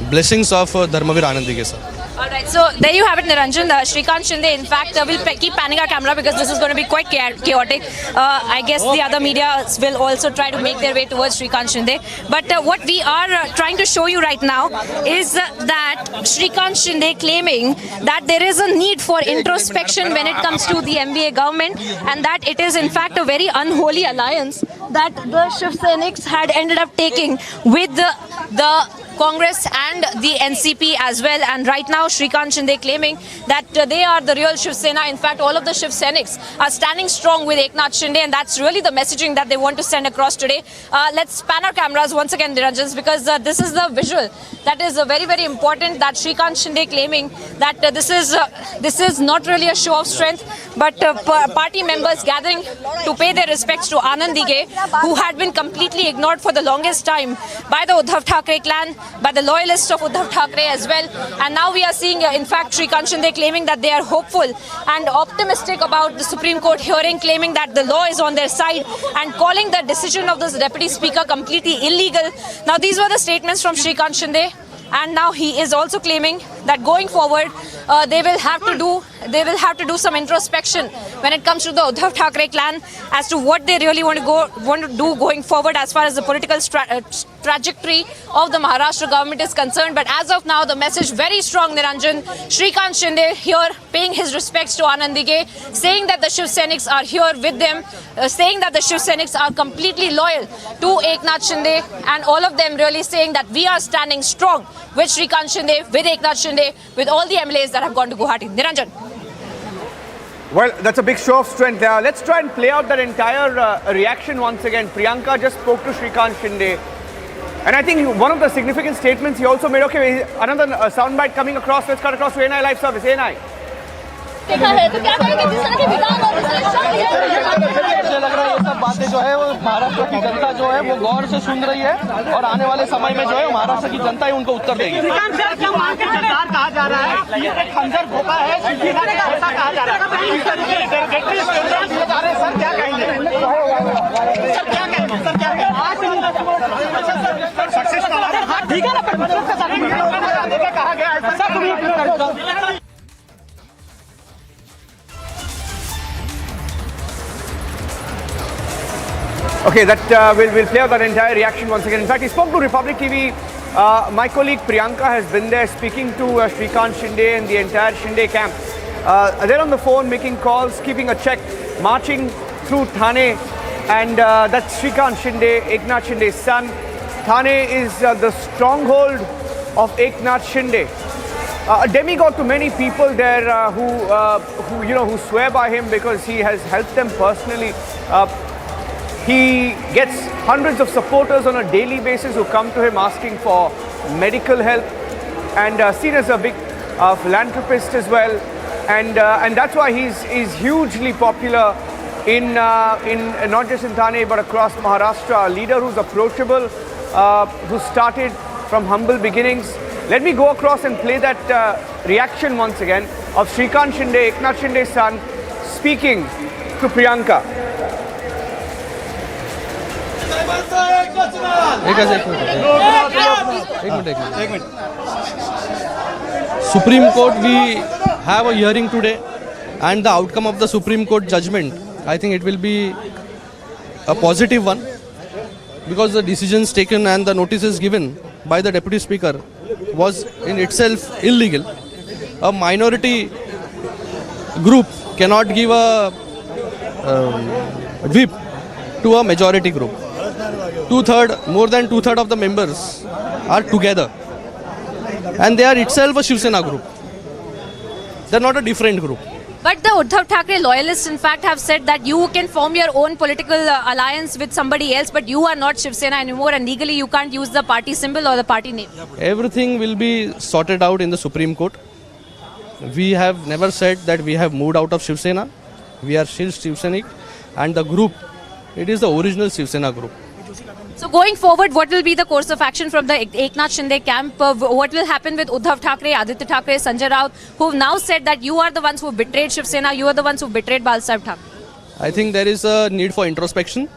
blessings of Dharmavir Anandige sir. Alright, so there you have it, Niranjan. Shrikant Shinde, in fact, we'll keep panning our camera because this is going to be quite chaotic. I guess the other media will also try to make their way towards Shrikant Shinde. But what we are trying to show you right now is that Shrikant Shinde claiming that there is a need for introspection when it comes to the MVA government, and that it is in fact a very unholy alliance that the Shiv Sainiks had ended up taking with the Congress and the NCP as well. And right now Shrikant Shinde claiming that they are the real Shiv Sena. In fact, all of the Shiv Sainiks are standing strong with Eknath Shinde, and that's really the messaging that they want to send across today. Let's pan our cameras once again, Niranjan, because this is the visual that is very, very important, that Shrikant Shinde claiming that this is not really a show of strength, but party members gathering to pay their respects to Anand Dige, who had been completely ignored for the longest time by the Uddhav Thackeray clan, by the loyalists of Uddhav Thackeray as well. And now we are seeing, in fact, Shrikant Shinde claiming that they are hopeful and optimistic about the Supreme Court hearing, claiming that the law is on their side and calling the decision of this Deputy Speaker completely illegal. Now, these were the statements from Shrikant Shinde. And now he is also claiming that going forward, they will have to do some introspection when it comes to the Uddhav Thackeray clan as to what they really want to do going forward as far as the political trajectory of the Maharashtra government is concerned. But as of now, the message very strong, Niranjan. Shrikant Shinde here paying his respects to Anand Dige, saying that the Shiv Sainiks are here with them, saying that the Shiv Sainiks are completely loyal to Eknath Shinde, and all of them really saying that we are standing strong with Shrikant Shinde, with Eknath Shinde, with all the MLAs that have gone to Guwahati. Niranjan. Well, that's a big show of strength there. Let's try and play out that entire reaction once again. Priyanka just spoke to Shrikant Shinde. And I think one of the significant statements he also made, okay, another soundbite coming across. Let's cut across to ANI Live Service. ANI. देखा है तो क्या कहेंगे जिस तरह के विधान और मुझे लग रहा है ये सब बातें जो है वो महाराष्ट्र की जनता जो है वो गौर से सुन रही है, और आने वाले समय में जो है महाराष्ट्र की जनता ही उनको उत्तर देगी। कहा जा रहा है ये खंजर भोपा है, ऐसा कहा जा रहा है। सर क्या कहेंगे, सर क्या कहेंगे, सर क्या कहेंगे, सक्सेस ठीक है ना, कहा गया है। Okay, that we'll play out that entire reaction once again. In fact, he spoke to Republic TV. My colleague Priyanka has been there speaking to Shrikant Shinde and the entire Shinde camp. They're on the phone making calls, keeping a check, marching through Thane, and that's Shrikant Shinde, Eknath Shinde's son. Thane is the stronghold of Eknath Shinde. A demigod to many people there who swear by him because he has helped them personally. He gets hundreds of supporters on a daily basis who come to him asking for medical help, and seen as a big philanthropist as well. And that's why he's hugely popular in not just in Thane but across Maharashtra. A leader who's approachable, who started from humble beginnings. Let me go across and play that reaction once again of Shrikant Shinde, Eknath Shinde's son, speaking to Priyanka. Supreme Court, we have a hearing today, and the outcome of the Supreme Court judgment, I think it will be a positive one, because the decisions taken and the notices given by the Deputy Speaker was in itself illegal. A minority group cannot give a whip to a majority group. More than two-thirds of the members are together, and they are itself a Shiv Sena group. They are not a different group. But the Uddhav Thackeray loyalists, in fact, have said that you can form your own political alliance with somebody else, but you are not Shiv Sena anymore, and legally you can't use the party symbol or the party name. Everything will be sorted out in the Supreme Court. We have never said that we have moved out of Shiv Sena. We are still Shiv Sainik, and the group, it is the original Shiv Sena group. So going forward, what will be the course of action from the Eknath Shinde camp? What will happen with Uddhav Thackeray, Aditya Thackeray, Sanjay Raut, who have now said that you are the ones who betrayed Shiv Sena, you are the ones who betrayed Balsaheb Thackeray? I think there is a need for introspection,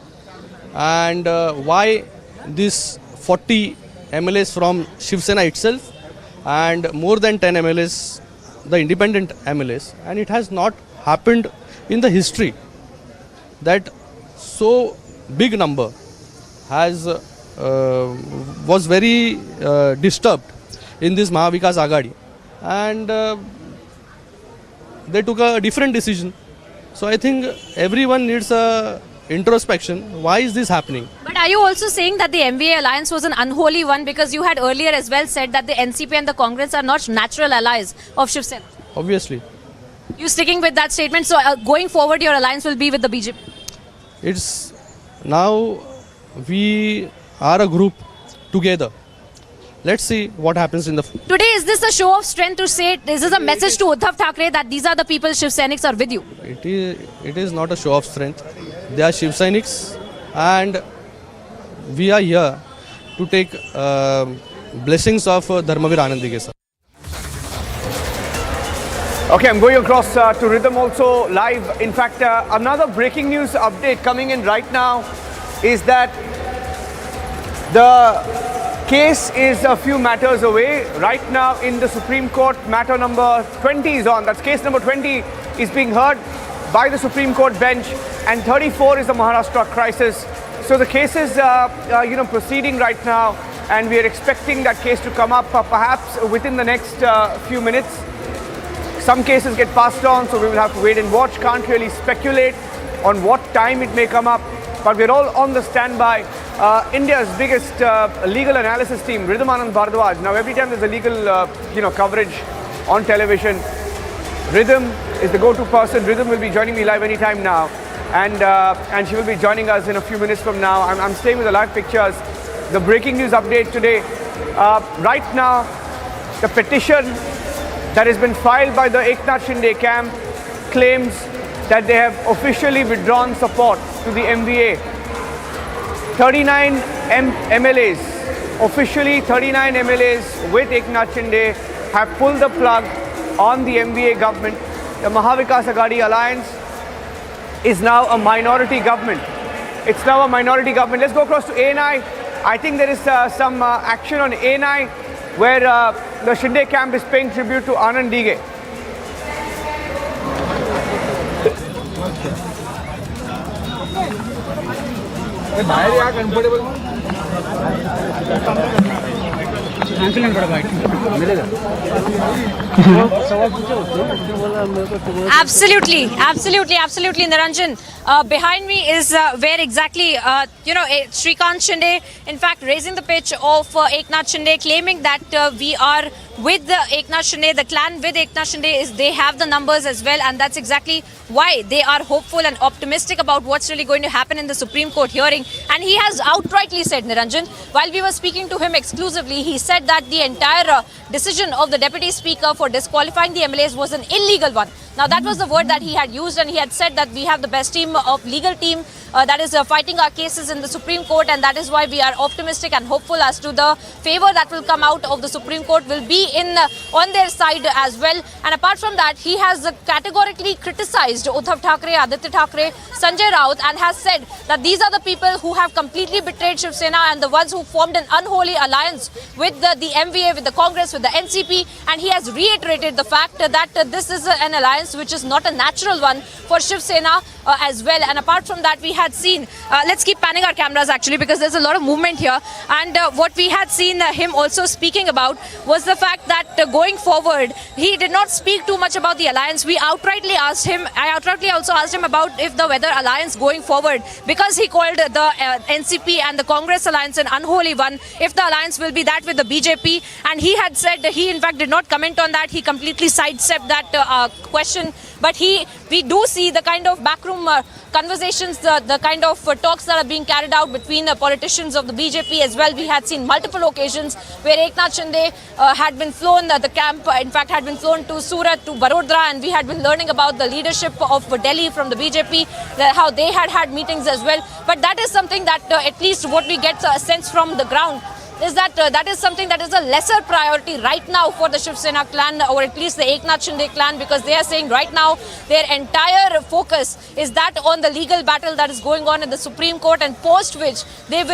and why these 40 MLAs from Shiv Sena itself and more than 10 MLAs, the independent MLAs, and it has not happened in the history that so big number was very disturbed in this Mahavikas Aghadi, and they took a different decision. So I think everyone needs a introspection. Why is this happening? But are you also saying that the MVA alliance was an unholy one, because you had earlier as well said that the NCP and the Congress are not natural allies of Shiv Sena? Obviously. You sticking with that statement? So going forward, your alliance will be with the BJP? It's now we are a group together. Let's see what happens in the... Today, is this a show of strength to say, is this a message to Uddhav Thackeray that these are the people Shiv Sainiks are with you? It is not a show of strength. They are Shiv Sainiks, and we are here to take blessings of Dharmavir Anandige sir. Okay, I'm going across to Rhythm also live. In fact, another breaking news update coming in right now is that the case is a few matters away. Right now in the Supreme Court, matter number 20 is on. That's case number 20 is being heard by the Supreme Court bench, and 34 is the Maharashtra crisis. So the case is proceeding right now, and we are expecting that case to come up perhaps within the next few minutes. Some cases get passed on, so we will have to wait and watch. Can't really speculate on what time it may come up, but we're all on the standby. India's biggest legal analysis team, Rhythm Anand Bhardwaj. Now every time there's a legal coverage on television, Rhythm is the go-to person. Rhythm will be joining me live anytime now, and she will be joining us in a few minutes from now. I'm staying with the live pictures. The breaking news update today. Right now, the petition that has been filed by the Eknath Shinde camp claims that they have officially withdrawn support to the MVA. 39 MLAs, officially 39 MLAs with Eknath Shinde have pulled the plug on the MVA government. The Mahavikas Aghadi alliance is now a minority government. It's now a minority government. Let's go across to ANI. I think there is some action on ANI where the Shinde camp is paying tribute to Anand Dige. Absolutely, Niranjan. Behind me is where exactly, Shrikant Shinde, in fact, raising the pitch of Eknath Shinde, claiming that we are with the Eknath Shinde, the clan with Eknath Shinde, is they have the numbers as well, and that's exactly why they are hopeful and optimistic about what's really going to happen in the Supreme Court hearing. And he has outrightly said, Niranjan, while we were speaking to him exclusively, he said that the entire decision of the Deputy Speaker for disqualifying the MLAs was an illegal one. Now, that was the word that he had used, and he had said that we have the best legal team that is fighting our cases in the Supreme Court, and that is why we are optimistic and hopeful as to the favor that will come out of the Supreme Court will be on their side as well. And apart from that, he has categorically criticized Uddhav Thackeray, Aditya Thackeray, Sanjay Raut, and has said that these are the people who have completely betrayed Shiv Sena and the ones who formed an unholy alliance with the MVA, with the Congress, with the NCP, and he has reiterated the fact that this is an alliance which is not a natural one for Shiv Sena as well. And apart from that, we had seen, let's keep panning our cameras actually, because there's a lot of movement here, and what we had seen him also speaking about was the fact that going forward, he did not speak too much about the alliance. I outrightly also asked him about whether alliance going forward, because he called the NCP and the Congress alliance an unholy one, if the alliance will be that with the BJP, and he had said he in fact did not comment on that. He completely sidestepped that question, but we do see the kind of backroom conversations, the kind of talks that are being carried out between politicians of the BJP as well. We had seen multiple occasions where Eknath Shinde had been flown, the camp in fact had been flown to Surat, to Barodra, and we had been learning about the leadership of Delhi from the BJP, how they had meetings as well. But that is something that at least what we get a sense from the ground is that that is something that is a lesser priority right now for the Shiv Sena clan, or at least the Eknath Shinde clan, because they are saying right now their entire focus is that on the legal battle that is going on in the Supreme Court, and post which their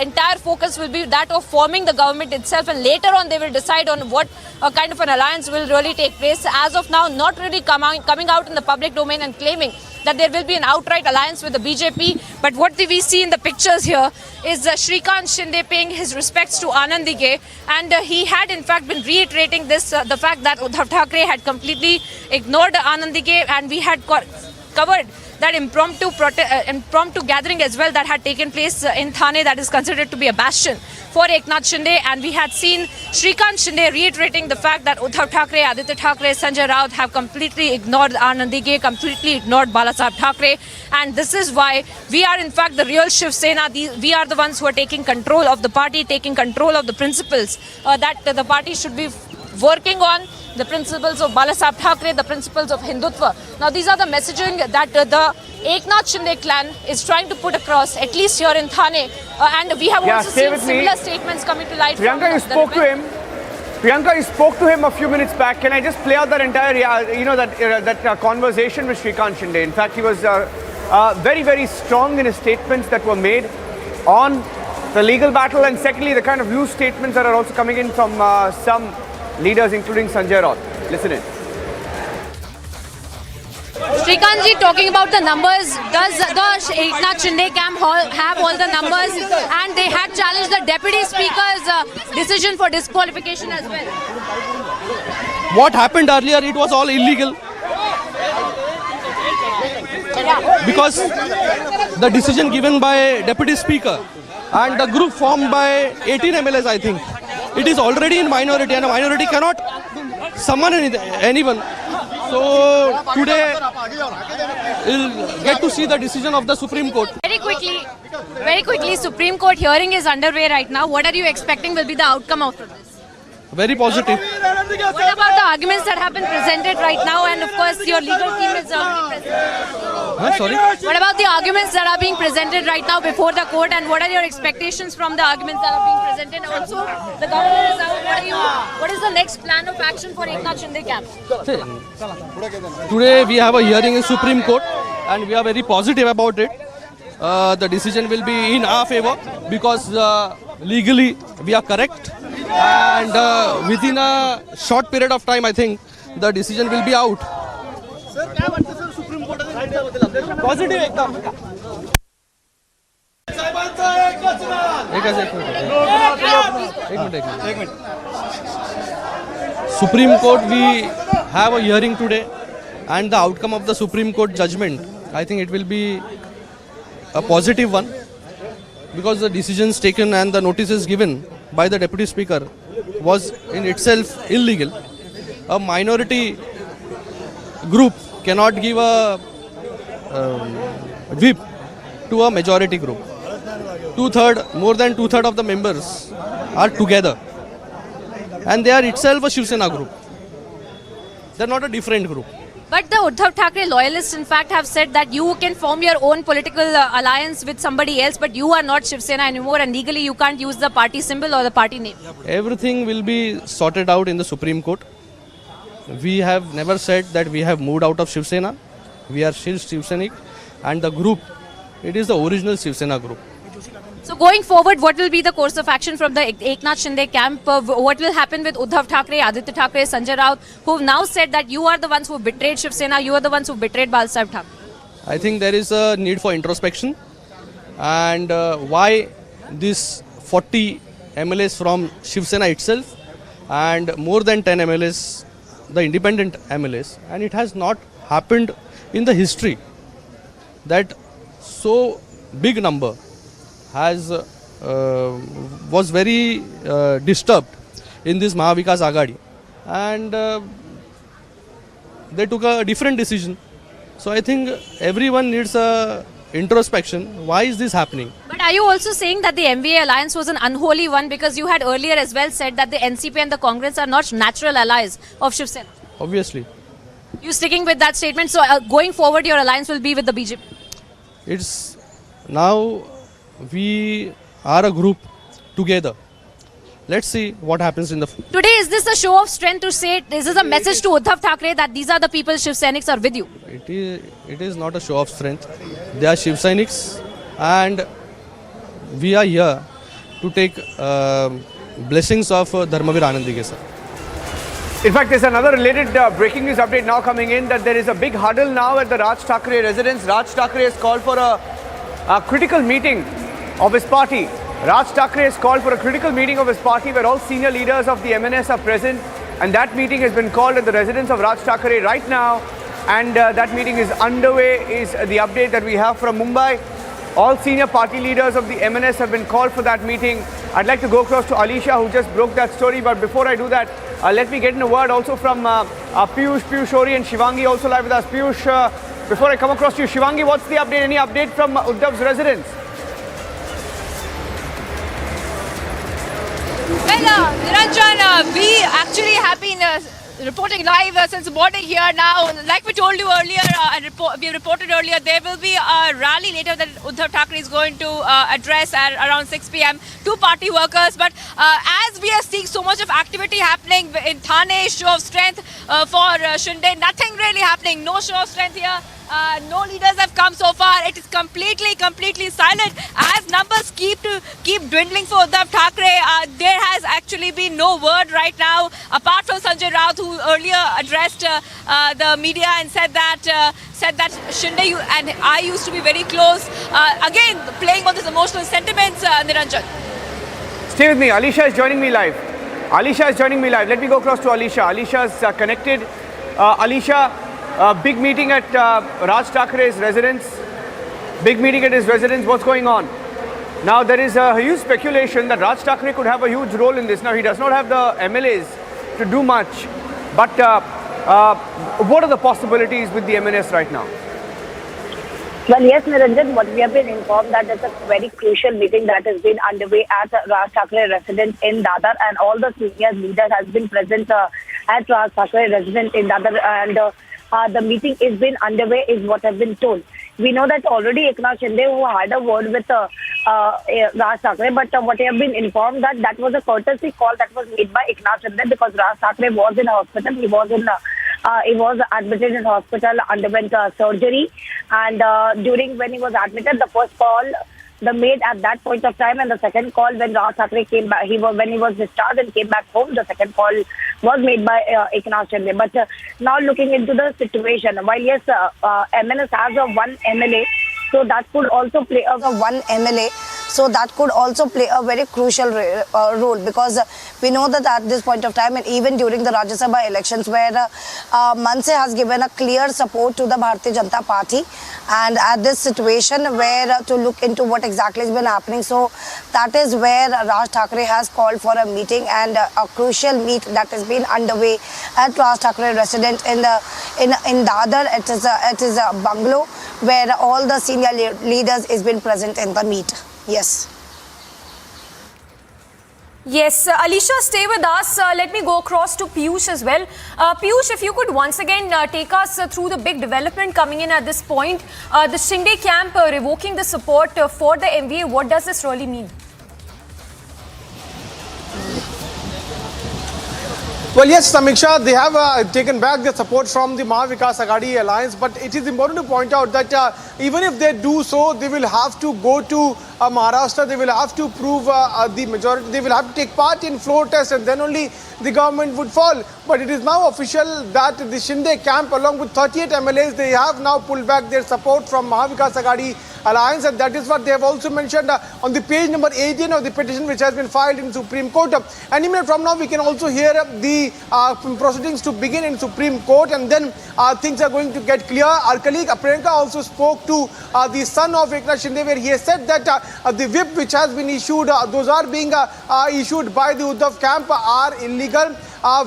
entire focus will be that of forming the government itself, and later on they will decide on what kind of an alliance will really take place. As of now, not really coming out in the public domain and claiming that there will be an outright alliance with the BJP. But what we see in the pictures here is Shrikant Shinde paying his respects to Anand Dighe, and he had in fact been reiterating this, the fact that Uddhav Thackeray had completely ignored Anand Dighe, and we had covered that impromptu gathering as well that had taken place in Thane, that is considered to be a bastion for Eknath Shinde. And we had seen Shrikant Shinde reiterating the fact that Uddhav Thackeray, Aditya Thackeray, Sanjay Raut have completely ignored Anand Dighe, completely ignored Balasaheb Thackeray, and this is why we are in fact the real Shiv Sena. We are the ones who are taking control of the party, taking control of the principles that the party should be working on, the principles of Balasaheb Thackeray, the principles of Hindutva. Now, these are the messaging that the Eknath Shinde clan is trying to put across, at least here in Thane. And we have also seen similar statements coming to light. Priyanka, you spoke to him. Priyanka, you spoke to him a few minutes back. Can I just play out that entire, that conversation with Shrikant Shinde? In fact, he was very, very strong in his statements that were made on the legal battle, and secondly, the kind of loose statements that are also coming in from some leaders, including Sanjay Raut. Listen in. Shrikantji, talking about the numbers, does the Eknath Shinde camp have all the numbers? And they had challenged the Deputy Speaker's decision for disqualification as well. What happened earlier, it was all illegal. Because the decision given by Deputy Speaker and the group formed by 18 MLAs, I think, it is already in minority, and a minority cannot summon anyone. So today we'll get to see the decision of the Supreme Court. Very quickly, Supreme Court hearing is underway right now. What are you expecting will be the outcome of this? Very positive. What about the arguments that have been presented right now, and of course your legal team is present? Sorry? What about the arguments that are being presented right now before the court, and what are your expectations from the arguments that are being presented? Also, the governor is out. What is the next plan of action for Eknath Shinde camp? Today we have a hearing in Supreme Court, and we are very positive about it. The decision will be in our favor because legally we are correct, and within a short period of time I think the decision will be out. Positive एकदम. Supreme Court, we have a hearing today, and the outcome of the Supreme Court judgment, I think it will be a positive one, because the decisions taken and the notices given by the Deputy Speaker was in itself illegal. A minority group cannot give a whip to a majority group. More than two-thirds of the members are together, and they are itself a Shiv Sena group. They are not a different group. But the Uddhav Thackeray loyalists, in fact, have said that you can form your own political alliance with somebody else, but you are not Shiv Sena anymore, and legally you can't use the party symbol or the party name. Everything will be sorted out in the Supreme Court. We have never said that we have moved out of Shiv Sena. We are still Shiv Sainik, and the group, it is the original Shiv Sena group. So going forward, what will be the course of action from the Eknath Shinde camp? What will happen with Uddhav Thackeray, Aditya Thackeray, Sanjay Raut, who have now said that you are the ones who betrayed Shiv Sena, you are the ones who betrayed Balsaheb Thackeray? I think there is a need for introspection, and why this 40 MLAs from Shiv Sena itself and more than 10 MLAs, the independent MLAs, and it has not happened in the history that so big number has was very disturbed in this Mahavikas Aghadi, and they took a different decision. So I think everyone needs a introspection. Why is this happening? But are you also saying that the MVA alliance was an unholy one, because you had earlier as well said that the NCP and the Congress are not natural allies of Shiv Sena? Obviously. You sticking with that statement? So going forward, your alliance will be with the BJP? It's now we are a group together. Let's see what happens in the... Today, is this a show of strength to say, is this a message to Uddhav Thackeray that these are the people Shiv Sainiks are with you? It is not a show of strength. They are Shiv Sainiks, and we are here to take blessings of Dharmavir Anandige sir. In fact, there's another related breaking news update now coming in, that there is a big huddle now at the Raj Thackeray residence. Raj Thackeray has called for a critical meeting of his party. Raj Thackeray has called for a critical meeting of his party where all senior leaders of the MNS are present, and that meeting has been called at the residence of Raj Thackeray right now, and that meeting is underway, is the update that we have from Mumbai. All senior party leaders of the MNS have been called for that meeting. I'd like to go across to Alisha, who just broke that story, but before I do that, let me get in a word also from Piyush Ori and Shivangi also live with us. Piyush, before I come across to you, Shivangi, what's the update? Any update from Uddhav's residence? Well, Niranjan, we actually have been reporting live since morning here now. Like we told you earlier, we reported earlier, there will be a rally later that Uddhav Thackeray is going to address at around 6 p.m. to party workers. But as we are seeing so much of activity happening in Thane, show of strength for Shinde, nothing really happening. No show of strength here. No leaders have come so far. It is completely silent. As numbers keep dwindling for Uddhav Thackeray, there has actually been no word right now, apart from Sanjay Raut, who earlier addressed the media and said that Shinde and I used to be very close. Again, playing on this emotional sentiments, Niranjan. Stay with me. Alisha is joining me live. Let me go across to Alisha. Alisha is connected. Alisha, big meeting at Raj Thackeray's residence. Big meeting at his residence. What's going on? Now, there is a huge speculation that Raj Thackeray could have a huge role in this. Now, he does not have the MLAs to do much. But what are the possibilities with the MNS right now? Well, yes, Niranjan, what we have been informed that it's a very crucial meeting that has been underway at Raj Thackeray residence in Dadar, and all the senior leaders has been present at Raj Thackeray residence in Dadar, and the meeting is been underway is what has been told. We know that already Eknath Shinde, who had a word with Raj Thackeray, but what we have been informed that was a courtesy call that was made by Eknath Shinde, because Raj Thackeray was in hospital. He was admitted in hospital, underwent surgery, and when he was admitted, the first call the made at that point of time, and the second call when Raj Thackeray came back, when he was discharged and came back home, the second call was made by Eknath Shinde. But now looking into the situation, while yes, MNS has a one MLA, so that could also play as a one MLA. So that could also play a very crucial role, because we know that at this point of time, and even during the Rajya Sabha elections, where Manse has given a clear support to the Bharatiya Janata Party, and at this situation where to look into what exactly has been happening, so that is where Raj Thackeray has called for a meeting, and a crucial meet that has been underway at Raj Thackeray residence in Dadar. It is a bungalow where all the senior leaders has been present in the meet. Yes. Yes, Alicia, stay with us. Let me go across to Piyush as well. Piyush, if you could once again take us through the big development coming in at this point. The Shinde camp revoking the support for the MVA, what does this really mean? Well, yes, Samiksha, they have taken back their support from the Mahavikas Aghadi alliance, but it is important to point out that even if they do so, they will have to go to Maharashtra, they will have to prove the majority, they will have to take part in floor test, and then only the government would fall. But it is now official that the Shinde camp, along with 38 MLAs, they have now pulled back their support from Mahavikas Aghadi alliance, and that is what they have also mentioned on the page number 18 of the petition which has been filed in Supreme Court. Any minute from now, we can also hear the proceedings to begin in Supreme Court, and then things are going to get clear. Our colleague Priyanka also spoke to the son of Eknath Shinde, where he has said that the whip which has been issued, those are being issued by the Uddhav camp are illegal.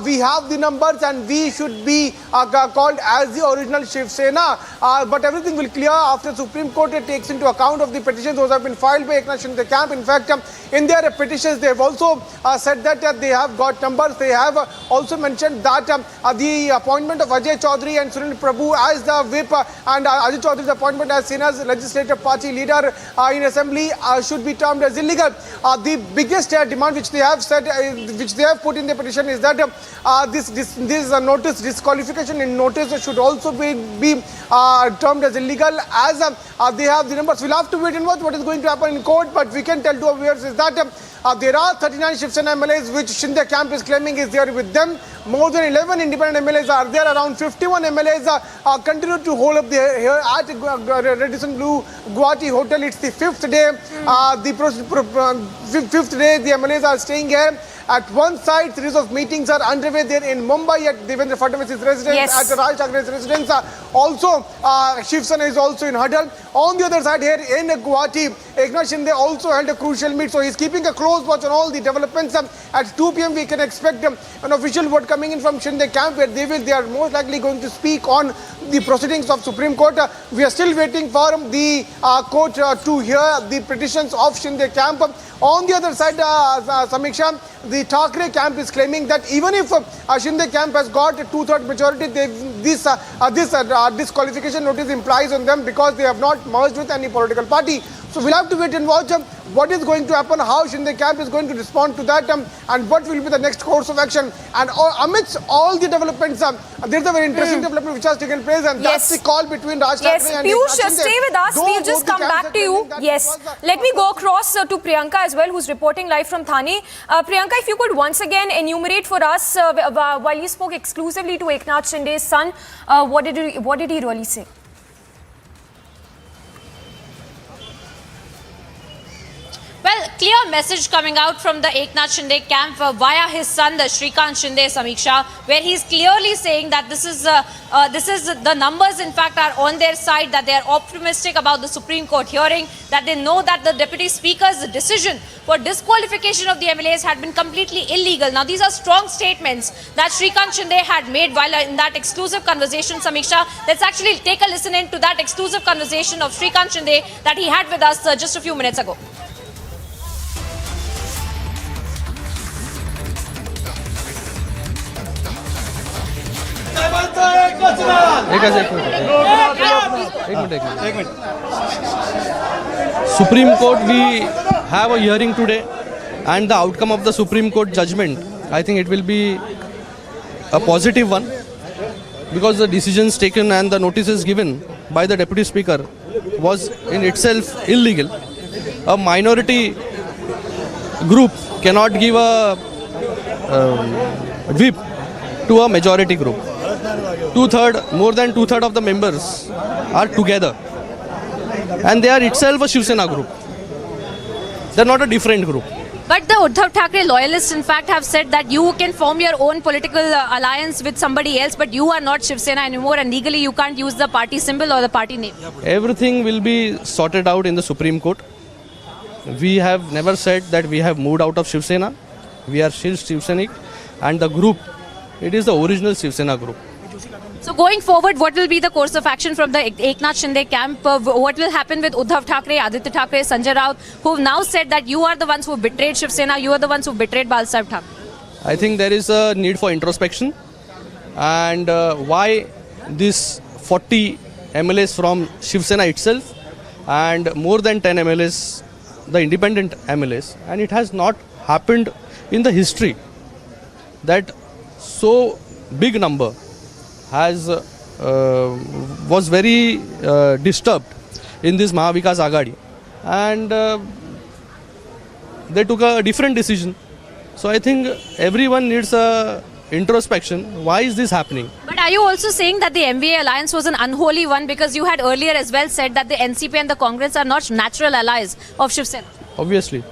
We have the numbers and we should be called as the original Shiv Sena. But everything will clear after Supreme Court takes into account of the petitions. Those have been filed by Eknath Shinde camp. In fact, in their petitions, they have also said that they have got numbers. They have also mentioned that the appointment of Ajay Chaudhary and Sunil Prabhu as the whip and Ajay Chaudhary's appointment as Sena's legislative party leader in assembly should be termed as illegal. The biggest demand which they have said, which they have put in the petition, is that this notice, disqualification in notice, should also be termed as illegal, as they have the numbers. We'll have to wait and watch what is going to happen in court, but we can tell to our viewers is that there are 39 Shiv Sena MLAs which Shinde camp is claiming is there with them. More than 11 independent MLAs are there. Around 51 MLAs continue to hold up here at Radisson Blu Guwahati Hotel. It's the fifth day. Fifth day the MLAs are staying here. At one side, series of meetings are underway there in Mumbai at Devendra Fadnavis's residence, yes, at Raj Thackeray's residence. Also, Shiv Sena is also in huddle. On the other side here in Guwahati, Eknath Shinde also held a crucial meet. So he's keeping a close watch on all the developments. At 2 p.m. we can expect an official word coming in from Shinde camp, where they are most likely going to speak on the proceedings of Supreme Court. We are still waiting for the court to hear the petitions of Shinde camp. On the other side, Samiksha, the Thackeray camp is claiming that even if Shinde camp has got a 2/3 majority, this disqualification notice implies on them because they have not merged with any political party. So we'll have to wait and watch what is going to happen, how Shinde camp is going to respond to that, and what will be the next course of action. And amidst all the developments, there's a very interesting development which has taken place, and that's the call between Raj Thackeray and Piyush, Eknath Shinde. stay with us. We'll just come back to you. Yes. Let me go across to Priyanka as well, who's reporting live from Thane. Priyanka, if you could once again enumerate for us, while you spoke exclusively to Eknath Shinde's son, what did he really say? Well, clear message coming out from the Eknath Shinde camp via his son, the Shrikant Shinde, Samiksha, where he's clearly saying that this is the numbers, in fact, are on their side, that they are optimistic about the Supreme Court hearing, that they know that the Deputy Speaker's decision for disqualification of the MLAs had been completely illegal. Now, these are strong statements that Shrikant Shinde had made while in that exclusive conversation, Samiksha. Let's actually take a listen in to that exclusive conversation of Shrikant Shinde that he had with us just a few minutes ago. Supreme Court, we have a hearing today, and the outcome of the Supreme Court judgment, I think it will be a positive one, because the decisions taken and the notices given by the Deputy Speaker was in itself illegal. A minority group cannot give a whip to a majority group. More than two-thirds of the members are together, and they are itself a Shiv Sena group. They're not a different group. But the Uddhav Thackeray loyalists, in fact, have said that you can form your own political alliance with somebody else, but you are not Shiv Sena anymore, and legally you can't use the party symbol or the party name. Everything will be sorted out in the Supreme Court. We have never said that we have moved out of Shiv Sena. We are still Shiv Sainik, and the group, it is the original Shiv Sena group. So going forward, what will be the course of action from the Eknath Shinde camp? What will happen with Uddhav Thackeray, Aditya Thackeray, Sanjay Raut, who have now said that you are the ones who betrayed Shiv Sena, you are the ones who betrayed Balsaheb Thackeray? I think there is a need for introspection, and why this 40 MLAs from Shiv Sena itself and more than 10 MLAs, the independent MLAs, and it has not happened in the history that so big number has was very disturbed in this Mahavikas Aghadi, and they took a different decision. So I think everyone needs a introspection. Why is this happening? But are you also saying that the MVA alliance was an unholy one, because you had earlier as well said that the NCP and the Congress are not natural allies of Shiv Sena? Obviously.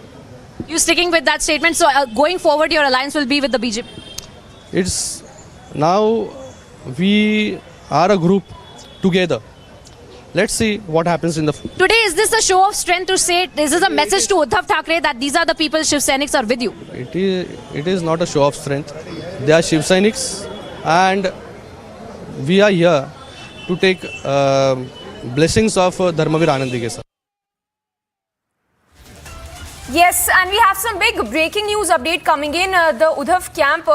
You sticking with that statement? So going forward, your alliance will be with the BJP? It's now we are a group together. Let's see what happens in the... Today, is this a show of strength to say, this is a message to Uddhav Thackeray that these are the people Shiv Sainiks are with you? It is not a show of strength. They are Shiv Sainiks, and we are here to take blessings of Dharmavir Anandige sir. Yes, and we have some big breaking news update coming in. The Uddhav camp,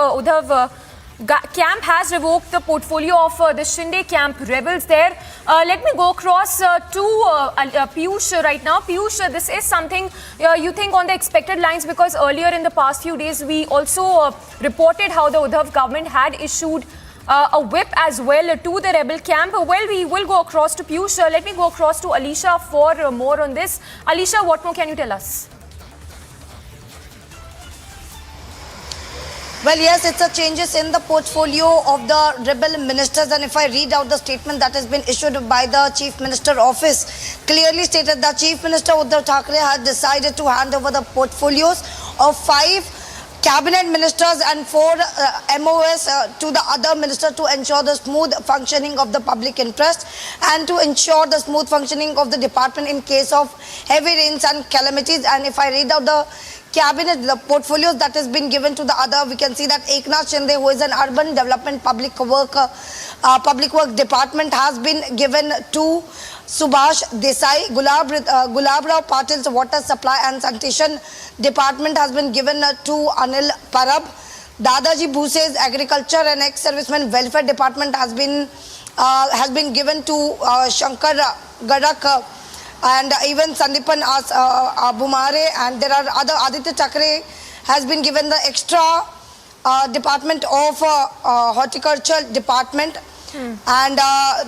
camp has revoked the portfolio of the Shinde camp rebels there. Let me go across to Piyush right now. Piyush, this is something you think on the expected lines, because earlier in the past few days we also reported how the Uddhav government had issued a whip as well to the rebel camp. Well, we will go across to Piyush. Let me go across to Alisha for more on this. Alisha, what more can you tell us? Well, yes, it's a changes in the portfolio of the rebel ministers, and if I read out the statement that has been issued by the Chief Minister office, clearly stated that Chief Minister Uddhav Thackeray has decided to hand over the portfolios of 5 cabinet ministers and 4 MOS to the other ministers to ensure the smooth functioning of the public interest and to ensure the smooth functioning of the department in case of heavy rains and calamities. And if I read out the cabinet, the portfolios that has been given to the other, we can see that Eknath Shinde, who is an urban development public work department, has been given to Subhash Desai. Gulab Rao Patil's water supply and sanitation department has been given to Anil Parab. Dadaji Bhuse's agriculture and ex-servicemen welfare department has been given to Shankar Garak. And even Sandipan Bumare, and there are other. Aditya Thackeray has been given the extra department of horticulture department, and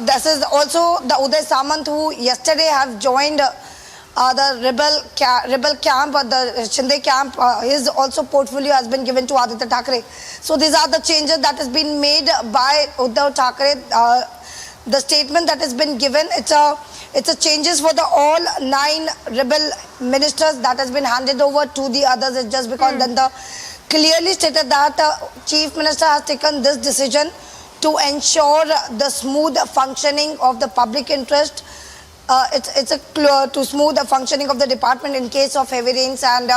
this is also the Uday Samant, who yesterday have joined the rebel camp, the Shinde camp. His also portfolio has been given to Aditya Thackeray. So these are the changes that has been made by Uddhav Thackeray. The statement that has been given, it's a changes for the all 9 rebel ministers that has been handed over to the others. It's just because then the clearly stated that Chief Minister has taken this decision to ensure the smooth functioning of the public interest. To smooth the functioning of the department in case of heavy rains and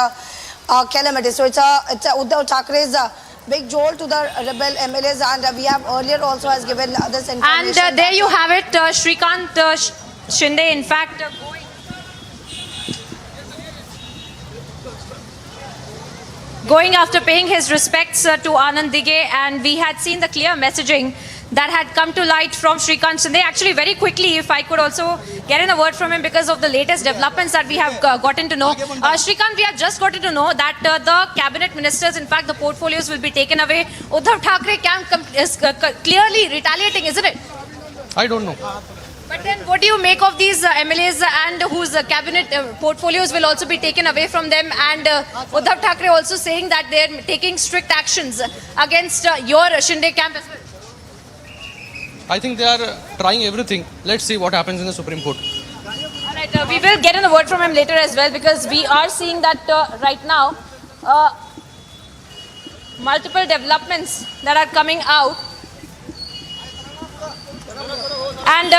calamity. So it's a Uddhav Thackeray's big jolt to the rebel MLAs, and we have earlier also has given this information. And there you have it, Shrikant Shinde, in fact, going after paying his respects to Anand Dighe, and we had seen the clear messaging that had come to light from Shrikant Shinde. Actually, very quickly, if I could also get in a word from him because of the latest developments that we have gotten to know. Shrikant, we have just gotten to know that the cabinet ministers, in fact, the portfolios will be taken away. Uddhav Thackeray camp is clearly retaliating, isn't it? I don't know. But then what do you make of these MLAs and whose cabinet portfolios will also be taken away from them, and Uddhav Thackeray also saying that they are taking strict actions against your Shinde camp as well? I think they are trying everything. Let's see what happens in the Supreme Court. All right, we will get in a word from him later as well, because we are seeing that right now multiple developments that are coming out, and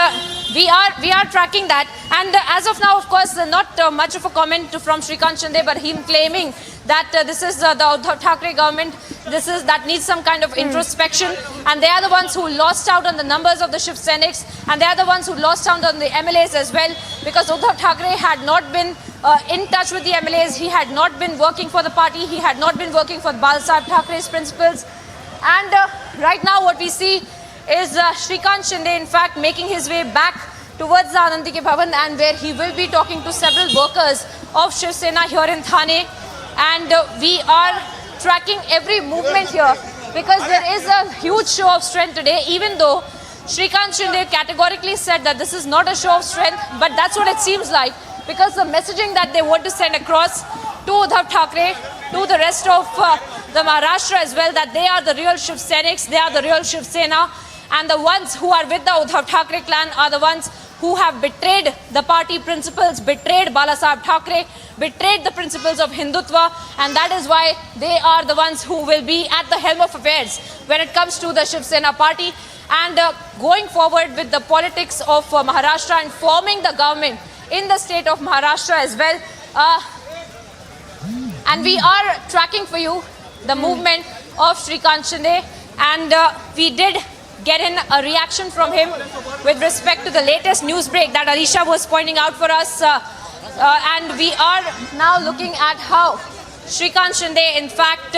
we are tracking that. And as of now, of course, not much of a comment from Shrikant Shinde, but him claiming that this is the Uddhav Thackeray government, that needs some kind of introspection, and they are the ones who lost out on the numbers of the Shiv Sainiks, and they are the ones who lost out on the MLAs as well, because Uddhav Thackeray had not been in touch with the MLAs, he had not been working for the party, he had not been working for Balasaheb Thackeray's principles. And right now what we see is Shrikant Shinde in fact making his way back towards the Anandi Ke Bhavan, and where he will be talking to several workers of Shiv Sena here in Thane. And we are tracking every movement here, because there is a huge show of strength today, even though Shrikant Shinde categorically said that this is not a show of strength, but that's what it seems like, because the messaging that they want to send across to Uddhav Thackeray, to the rest of the Maharashtra as well, that they are the real Shiv Sainiks, they are the real Shiv Sena, and the ones who are with the Uddhav Thackeray clan are the ones who have betrayed the party principles, betrayed Balasaheb Thackeray, betrayed the principles of Hindutva, and that is why they are the ones who will be at the helm of affairs when it comes to the Shiv Sena party. And going forward with the politics of Maharashtra and forming the government in the state of Maharashtra as well. And we are tracking for you the movement of Shrikant Shinde, and we did get in a reaction from him with respect to the latest news break that Alisha was pointing out for us. And we are now looking at how Shrikant Shinde in fact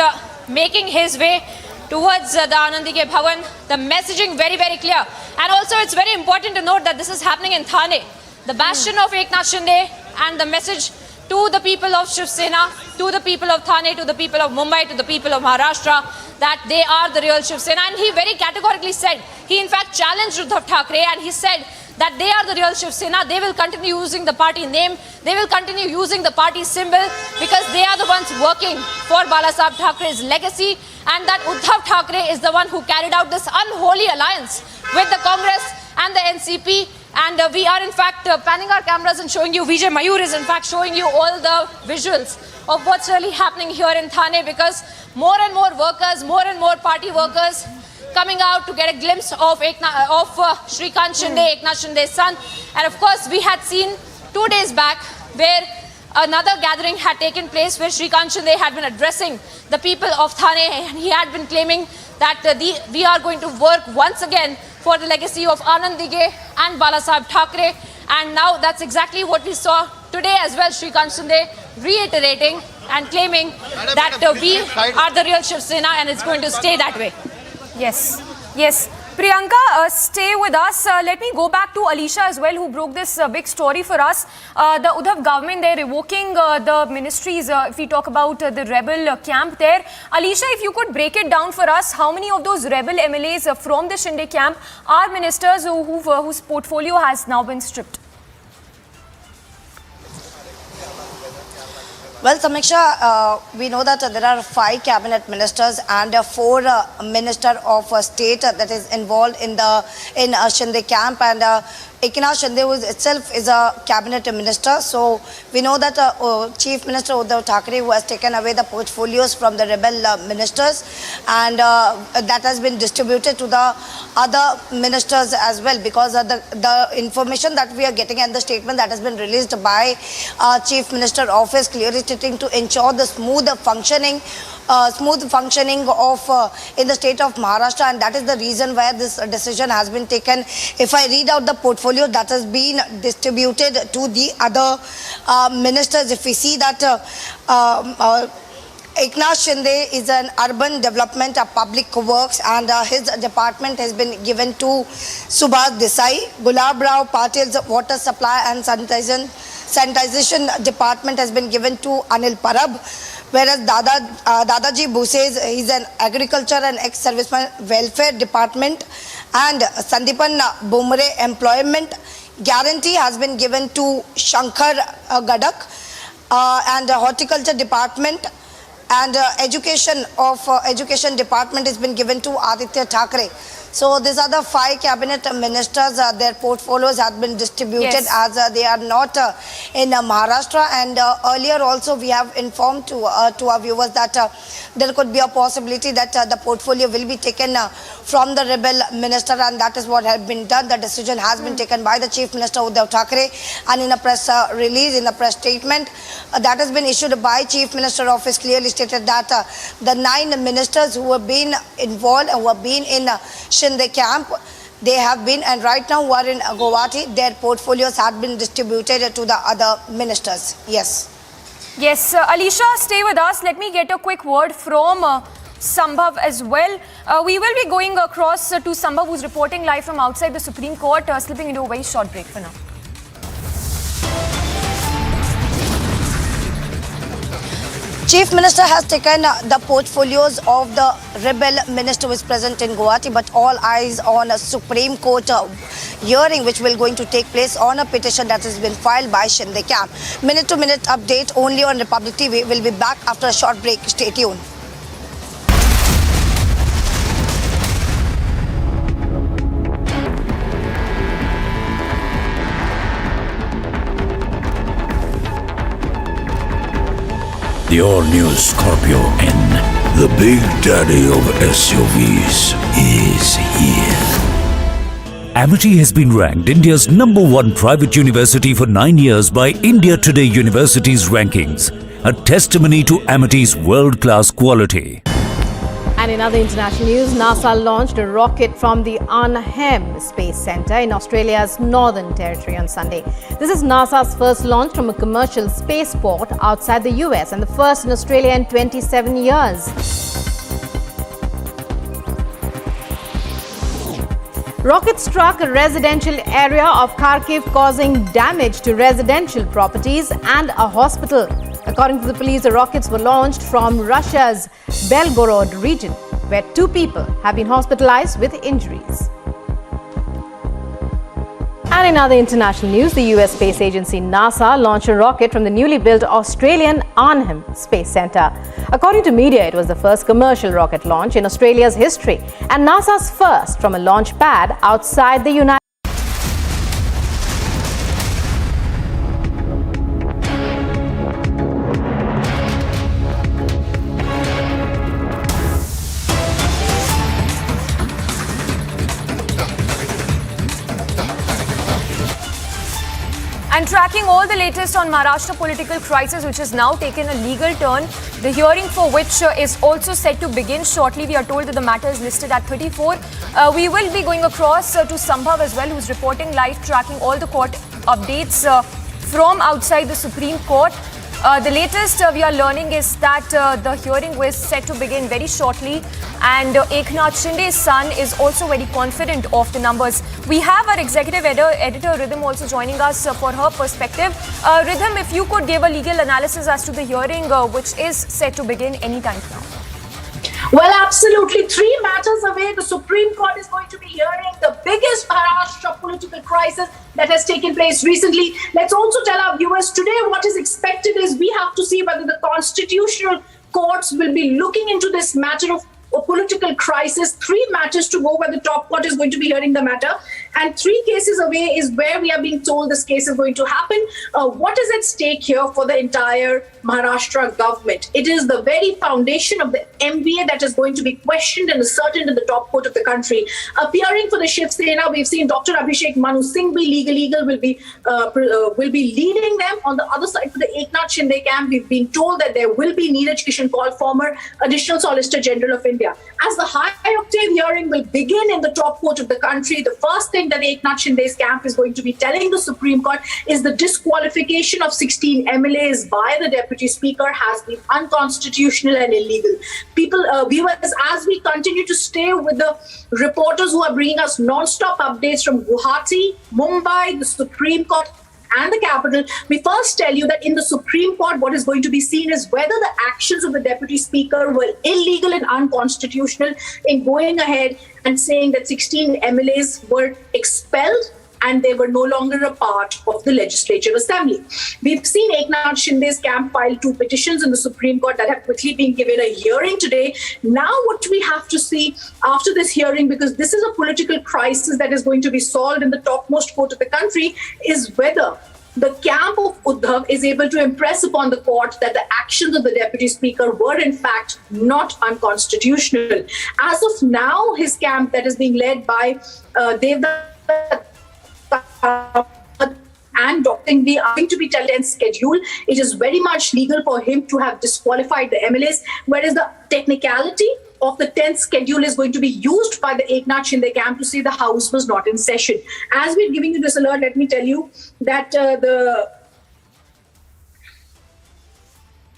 making his way towards the Anandi Ke Bhavan. The messaging very, very clear. And also it's very important to note that this is happening in Thane, the bastion of Eknath Shinde, and the message to the people of Shiv Sena, to the people of Thane, to the people of Mumbai, to the people of Maharashtra, that they are the real Shiv Sena. And he very categorically said, he in fact challenged Uddhav Thackeray, and he said that they are the real Shiv Sena. They will continue using the party name, they will continue using the party symbol, because they are the ones working for Balasaheb Thackeray's legacy, and that Uddhav Thackeray is the one who carried out this unholy alliance with the Congress and the NCP. And we are in fact panning our cameras and showing you, Vijay Mayur is in fact showing you all the visuals of what's really happening here in Thane, because more and more workers, more and more party workers coming out to get a glimpse of Shrikant Shinde, Eknath Shinde's son. And of course we had seen 2 days back where another gathering had taken place, where Shrikant Shinde had been addressing the people of Thane, and he had been claiming that we are going to work once again for the legacy of Anand Dige and Balasaheb Thackeray. And now that's exactly what we saw today as well, Shrikant Shinde reiterating and claiming that we are the real Shiv Sena, and it's going to stay that way. Yes, yes. Priyanka, stay with us. Let me go back to Alisha as well, who broke this big story for us. The Uddhav government, they're revoking the ministries. If we talk about the rebel camp there. Alisha, if you could break it down for us, how many of those rebel MLAs from the Shinde camp are ministers whose portfolio has now been stripped? Well, Samiksha, we know that there are 5 cabinet ministers and 4 minister of state that is involved in Shinde camp, and Eknath Shinde itself is a cabinet minister. So we know that Chief Minister Uddhav Thackeray, who has taken away the portfolios from the rebel ministers, and that has been distributed to the other ministers as well, because the information that we are getting and the statement that has been released by Chief Minister Office clearly stating to ensure the smooth functioning of in the state of Maharashtra, and that is the reason why this decision has been taken. If I read out the portfolio that has been distributed to the other ministers, if we see that Eknath Shinde is an urban development, public works, and his department has been given to Subhash Desai. Gulab Rao Patil's water supply and sanitization department has been given to Anil Parab, whereas Dadaji Bose is an agriculture and ex-serviceman welfare department, and Sandipan Bumre employment guarantee has been given to Shankar Gadak, and horticulture department and education department has been given to Aditya Thackeray. So these are the 5 cabinet ministers. Their portfolios have been distributed as they are not in Maharashtra. And earlier also we have informed to our viewers that there could be a possibility that the portfolio will be taken from the rebel minister, and that is what has been done. The decision has been taken by the Chief Minister Uddhav Thackeray, and in a press release, in a press statement that has been issued by Chief Minister Office, clearly stated that the 9 ministers who have been involved, who have been in Shinde camp, they have been, and right now who are in Guwahati, their portfolios have been distributed to the other ministers. Yes. Yes, Alisha, stay with us. Let me get a quick word from Sambhav as well. We will be going across to Sambhav, who's reporting live from outside the Supreme Court, slipping into a very short break for now. Chief Minister has taken the portfolios of the rebel minister who is present in Guwahati, but all eyes on a Supreme Court hearing which will going to take place on a petition that has been filed by Shinde camp. Minute-to-minute update only on Republic TV. We'll be back after a short break. Stay tuned. The all-new Scorpio N, the big daddy of SUVs, is here. Amity has been ranked India's #1 private university for 9 years by India Today University's rankings, a testimony to Amity's world-class quality. And in other international news, NASA launched a rocket from the Arnhem Space Center in Australia's Northern Territory on Sunday. This is NASA's first launch from a commercial spaceport outside the US and the first in Australia in 27 years. Rocket struck a residential area of Kharkiv, causing damage to residential properties and a hospital. According to the police, the rockets were launched from Russia's Belgorod region, where 2 people have been hospitalized with injuries. And in other international news, the US space agency NASA launched a rocket from the newly built Australian Arnhem Space Center. According to media, it was the first commercial rocket launch in Australia's history and NASA's first from a launch pad outside the United States. And tracking all the latest on Maharashtra political crisis, which has now taken a legal turn, the hearing for which is also set to begin shortly. We are told that the matter is listed at 34. We will be going across to Sambhav as well, who's reporting live, tracking all the court updates from outside the Supreme Court. The latest we are learning is that the hearing was set to begin very shortly, and Eknath, Shinde's son, is also very confident of the numbers. We have our executive editor Rhythm also joining us for her perspective. Rhythm, if you could give a legal analysis as to the hearing which is set to begin anytime now. Well, absolutely. 3 matters away, the Supreme Court is going to be hearing the biggest Maharashtra political crisis that has taken place recently. Let's also tell our viewers today what is expected is we have to see whether the constitutional courts will be looking into this matter of a political crisis. 3 matters to go where the top court is going to be hearing the matter, and 3 cases away is where we are being told this case is going to happen. What is at stake here for the entire Maharashtra government? It is the very foundation of the MBA that is going to be questioned and ascertained in the top court of the country. Appearing for the Shiv Sena, we've seen Dr. Abhishek Manu Singhvi, legal will be leading them. On the other side, for the Eknath Shinde camp, we've been told that there will be Neeraj Kishan Kaul, former Additional Solicitor General of India. As the high-octave hearing will begin in the top court of the country, the first thing that Eknath Shinde's camp is going to be telling the Supreme Court is the disqualification of 16 MLAs by the Deputy Speaker has been unconstitutional and illegal. Viewers, as we continue to stay with the reporters who are bringing us non-stop updates from Guwahati, Mumbai, the Supreme Court, and the capital, we first tell you that in the Supreme Court, what is going to be seen is whether the actions of the Deputy Speaker were illegal and unconstitutional in going ahead and saying that 16 MLAs were expelled and they were no longer a part of the Legislative Assembly. We've seen Eknath Shinde's camp file 2 petitions in the Supreme Court that have quickly been given a hearing today. Now what we have to see after this hearing, because this is a political crisis that is going to be solved in the topmost court of the country, is whether the camp of Uddhav is able to impress upon the court that the actions of the Deputy Speaker were in fact not unconstitutional. As of now, his camp that is being led by Devdas and Dr. B are going to be tell and schedule. It is very much legal for him to have disqualified the MLAs, whereas the technicality of the 10th schedule is going to be used by the Eknath Shinde camp to say the House was not in session. As we're giving you this alert, let me tell you that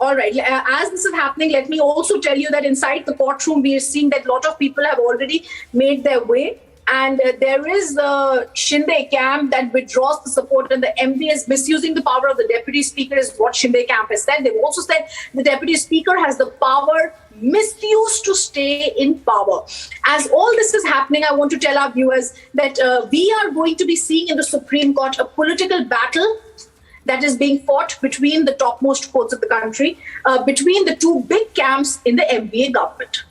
All right. As this is happening, let me also tell you that inside the courtroom, we are seeing that a lot of people have already made their way. And there is the Shinde camp that withdraws the support, and the MLAs misusing the power of the Deputy Speaker is what Shinde camp has said. They've also said the Deputy Speaker has the power misused to stay in power. As all this is happening, I want to tell our viewers that we are going to be seeing in the Supreme Court a political battle that is being fought between the topmost courts of the country, between the 2 big camps in the MBA government.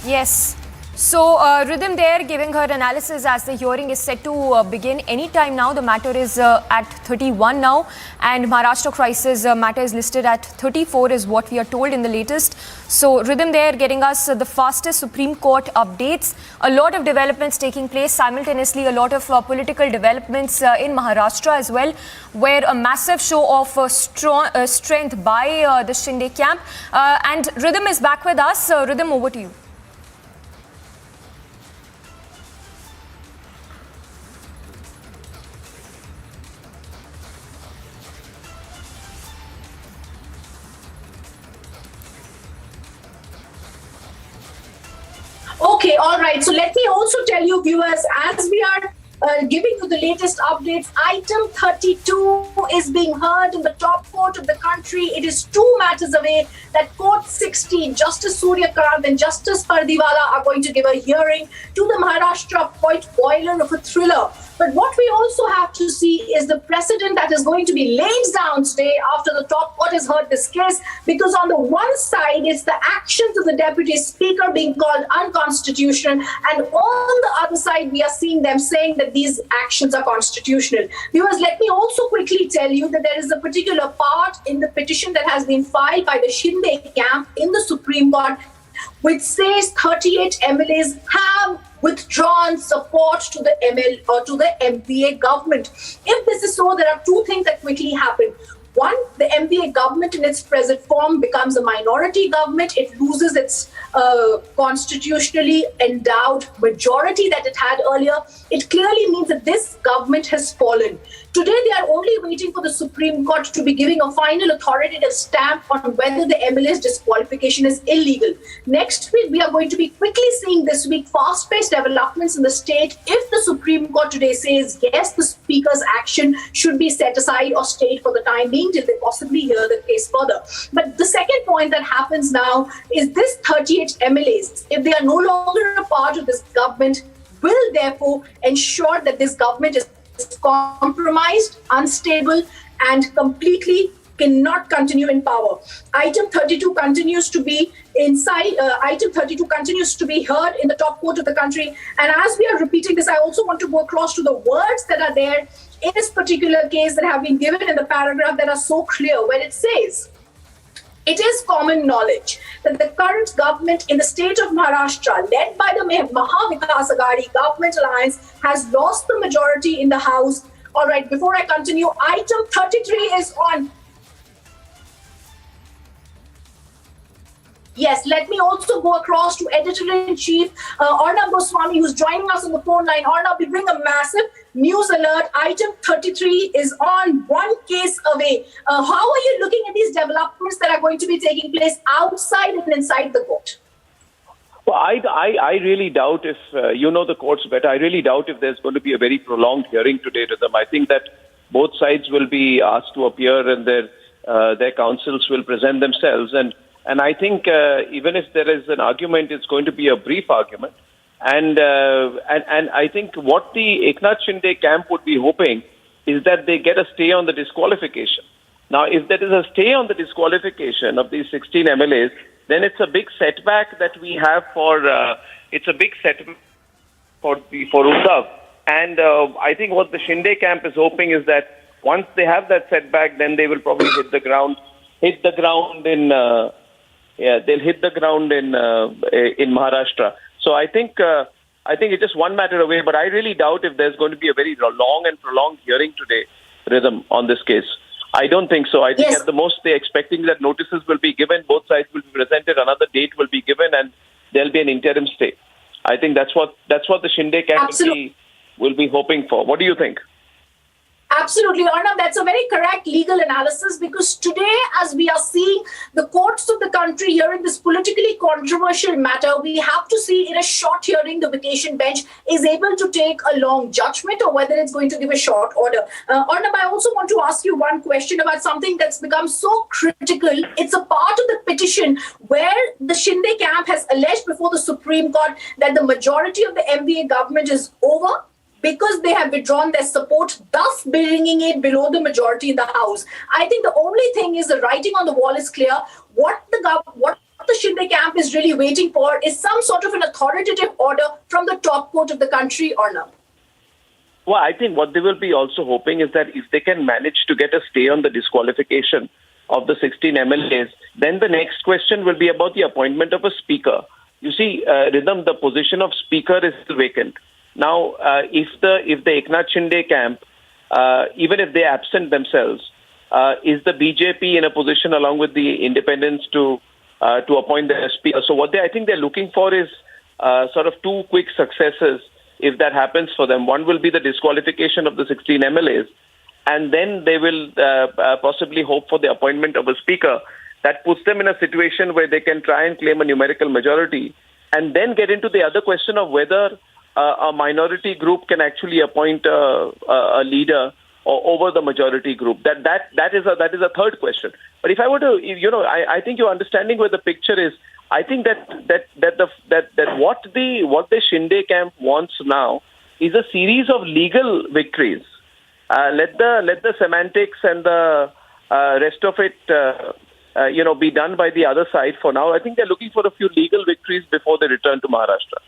Yes. So, Rhythm there giving her analysis as the hearing is set to begin any time now. The matter is at 31 now, and Maharashtra crisis matter is listed at 34 is what we are told in the latest. So, Rhythm there getting us the fastest Supreme Court updates. A lot of developments taking place simultaneously, a lot of political developments in Maharashtra as well, where a massive show of strength by the Shinde camp. And Rhythm is back with us. Rhythm, over to you. Okay, all right. So let me also tell you, viewers, as we are giving you the latest updates, item 32 is being heard in the top court of the country. It is 2 matters away that court 16, Justice Suryakant and Justice Pardiwala are going to give a hearing to the Maharashtra point boiler of a thriller. But what we also have to see is the precedent that is going to be laid down today after the top court has heard this case, because on the one side, it's the actions of the Deputy Speaker being called unconstitutional, and on the other side, we are seeing them saying that these actions are constitutional. Viewers, let me also quickly tell you that there is a particular part in the petition that has been filed by the Shinde camp in the Supreme Court, which says 38 MLAs have withdrawn support to the MPA government. If this is so, there are 2 things that quickly happen. One, the MPA government in its present form becomes a minority government. It loses its constitutionally endowed majority that it had earlier. It clearly means that this government has fallen. Today, they are only waiting for the Supreme Court to be giving a final authoritative stamp on whether the MLA's disqualification is illegal. Next week, we are going to be quickly seeing this week fast-paced developments in the state. If the Supreme Court today says, yes, the Speaker's action should be set aside or stayed for the time being till they possibly hear the case further. But the second point that happens now is this 38 MLAs, if they are no longer a part of this government, will therefore ensure that this government is compromised, unstable, and completely cannot continue in power. Item 32 continues to be item 32 continues to be heard in the top court of the country. And as we are repeating this, I also want to go across to the words that are there in this particular case that have been given in the paragraph that are so clear, where it says, it is common knowledge that the current government in the state of Maharashtra, led by the Mahavikas Aghadi government alliance, has lost the majority in the House. All right, before I continue, item 33 is on. Yes, let me also go across to Editor-in-Chief Arnab Goswami, who's joining us on the phone line. Arnab, we bring a massive news alert. Item 33 is on 1 case away. How are you looking at these developments that are going to be taking place outside and inside the court? Well, I really doubt if, you know the courts better, I really doubt if there's going to be a very prolonged hearing today to them. I think that both sides will be asked to appear and their counsels will present themselves. And I think even if there is an argument, it's going to be a brief argument. And I think what the Eknath Shinde camp would be hoping is that they get a stay on the disqualification. Now, if there is a stay on the disqualification of these 16 MLAs, then it's a big setback that we have for Uddhav. And I think what the Shinde camp is hoping is that once they have that setback, then they will probably hit the ground in Maharashtra. So I think it's just one matter away. But I really doubt if there's going to be a very long and prolonged hearing today, Rhythm, on this case. I don't think so. I think at the most they're expecting that notices will be given, both sides will be presented, another date will be given, and there'll be an interim stay. I think that's what the Shinde camp will be hoping for. What do you think? Absolutely, Arnav, that's a very correct legal analysis, because today, as we are seeing the courts of the country hearing this politically controversial matter, we have to see in a short hearing the vacation bench is able to take a long judgment or whether it's going to give a short order. Arnav, I also want to ask you one question about something that's become so critical. It's a part of the petition where the Shinde camp has alleged before the Supreme Court that the majority of the MVA government is over because they have withdrawn their support, thus bringing it below the majority in the House. I think the only thing is the writing on the wall is clear. What the Shinde camp is really waiting for is some sort of an authoritative order from the top court of the country, or not. Well, I think what they will be also hoping is that if they can manage to get a stay on the disqualification of the 16 MLAs, then the next question will be about the appointment of a speaker. You see, Rhythm, the position of speaker is still vacant. Now, if the Eknath Shinde camp, even if they absent themselves, is the BJP in a position along with the independents to appoint the speaker? So what I think they're looking for is sort of two quick successes if that happens for them. One will be the disqualification of the 16 MLAs, and then they will possibly hope for the appointment of a speaker. That puts them in a situation where they can try and claim a numerical majority, and then get into the other question of whether a minority group can actually appoint a leader over the majority group. That is a third question. But if I were to, I think you're understanding where the picture is. I think that what the Shinde camp wants now is a series of legal victories. Let the semantics and the rest of it, be done by the other side for now. I think they're looking for a few legal victories before they return to Maharashtra.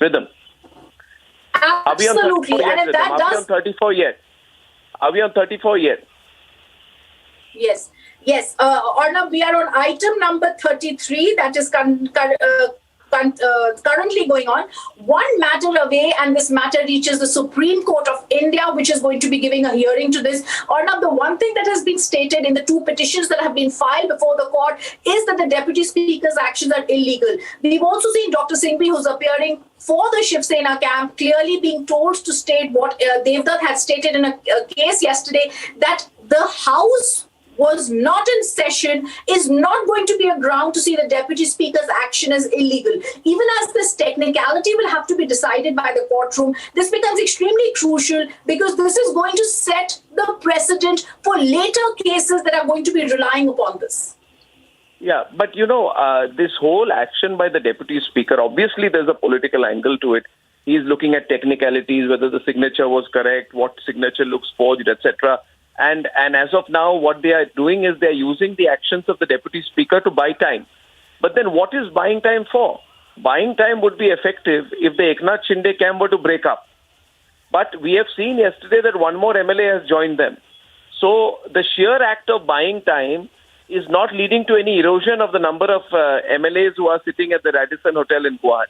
Rhythm. Absolutely. And if that does... Are we on 34 yet? Are we on 34 yet? Yes. Arnav, we are on item number 33. That is currently going on. One matter away, and this matter reaches the Supreme Court of India, which is going to be giving a hearing to this. Arnav, the one thing that has been stated in the two petitions that have been filed before the court is that the Deputy Speaker's actions are illegal. We've also seen Dr. Singhvi, who's appearing for the Shiv Sena camp, clearly being told to state what Devdutt had stated in a case yesterday, that the House was not in session is not going to be a ground to see the Deputy Speaker's action as illegal. Even as this technicality will have to be decided by the courtroom, this becomes extremely crucial, because this is going to set the precedent for later cases that are going to be relying upon this. Yeah, but this whole action by the Deputy Speaker, obviously there's a political angle to it. He's looking at technicalities, whether the signature was correct, what signature looks forged, etc. And as of now, what they are doing is they're using the actions of the Deputy Speaker to buy time. But then what is buying time for? Buying time would be effective if the Eknath Shinde camp were to break up. But we have seen yesterday that one more MLA has joined them. So the sheer act of buying time is not leading to any erosion of the number of MLAs who are sitting at the Radisson Hotel in Guwahati.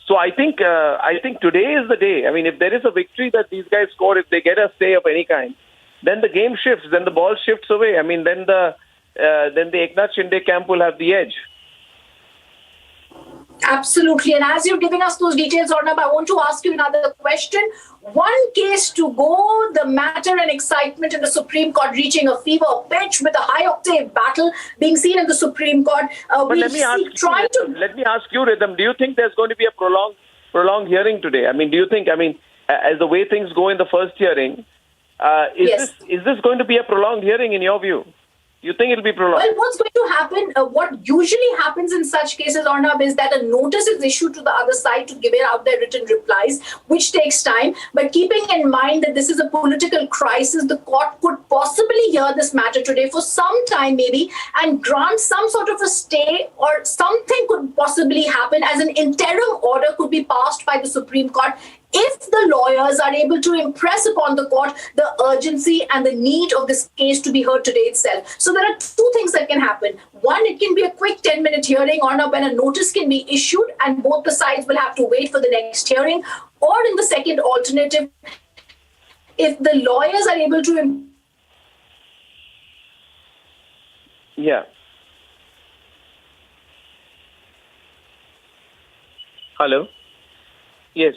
So I think today is the day. I mean, if there is a victory that these guys score, if they get a stay of any kind, then the game shifts, then the ball shifts away. I mean, then the Eknath Shinde camp will have the edge. Absolutely. And as you're giving us those details, Arnab, I want to ask you another question. One case to go, the matter and excitement in the Supreme Court reaching a fever pitch with a high-octave battle being seen in the Supreme Court. Let me ask you, Rhythm, do you think there's going to be a prolonged hearing today? I mean, do you think, as the way things go in the first hearing, is this going to be a prolonged hearing in your view? You think it'll be prolonged? Well, what's going to happen, what usually happens in such cases, Arnab, is that a notice is issued to the other side to give out their written replies, which takes time. But keeping in mind that this is a political crisis, the court could possibly hear this matter today for some time maybe and grant some sort of a stay, or something could possibly happen as an interim order could be passed by the Supreme Court if the lawyers are able to impress upon the court the urgency and the need of this case to be heard today itself. So there are two things that can happen. One, it can be a quick 10-minute hearing on when a notice can be issued and both the sides will have to wait for the next hearing. Or in the second alternative, if the lawyers are able to... Yeah. Hello? Yes.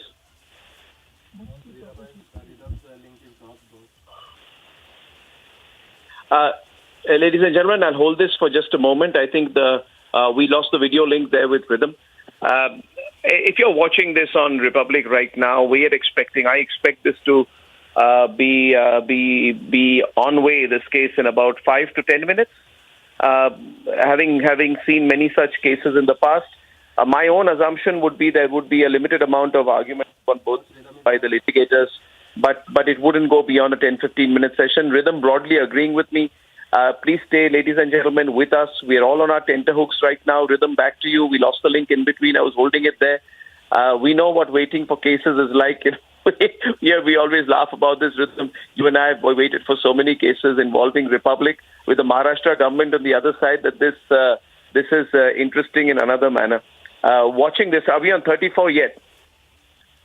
Ladies and gentlemen, I'll hold this for just a moment. I think we lost the video link there with Rhythm. If you're watching this on Republic right now, I expect this to be on way, this case, in about 5 to 10 minutes. Having seen many such cases in the past, my own assumption would be there would be a limited amount of argument on both by the litigators, but it wouldn't go beyond a 10-15 minute session. Rhythm broadly agreeing with me. Please stay, ladies and gentlemen, with us. We are all on our tenterhooks right now. Rhythm, back to you. We lost the link in between. I was holding it there. We know what waiting for cases is like. Yeah, we always laugh about this, Rhythm. You and I have waited for so many cases involving Republic with the Maharashtra government on the other side that this is interesting in another manner. Watching this, are we on 34 yet?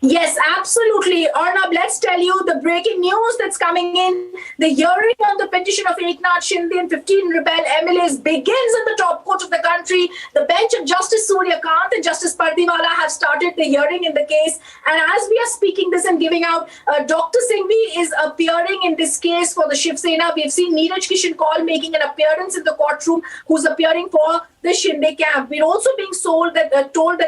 Yes, absolutely. Arnab, let's tell you the breaking news that's coming in. The hearing on the petition of Eknath, Shinde and 15 rebel MLAs begins in the top court of the country. The bench of Justice Suryakant and Justice Pardiwala have started the hearing in the case. And as we are speaking this and giving out, Dr. Singhvi is appearing in this case for the Shiv Sena. We've seen Neeraj Kishan Kaul making an appearance in the courtroom, who's appearing for the Shinde camp. We're also being told that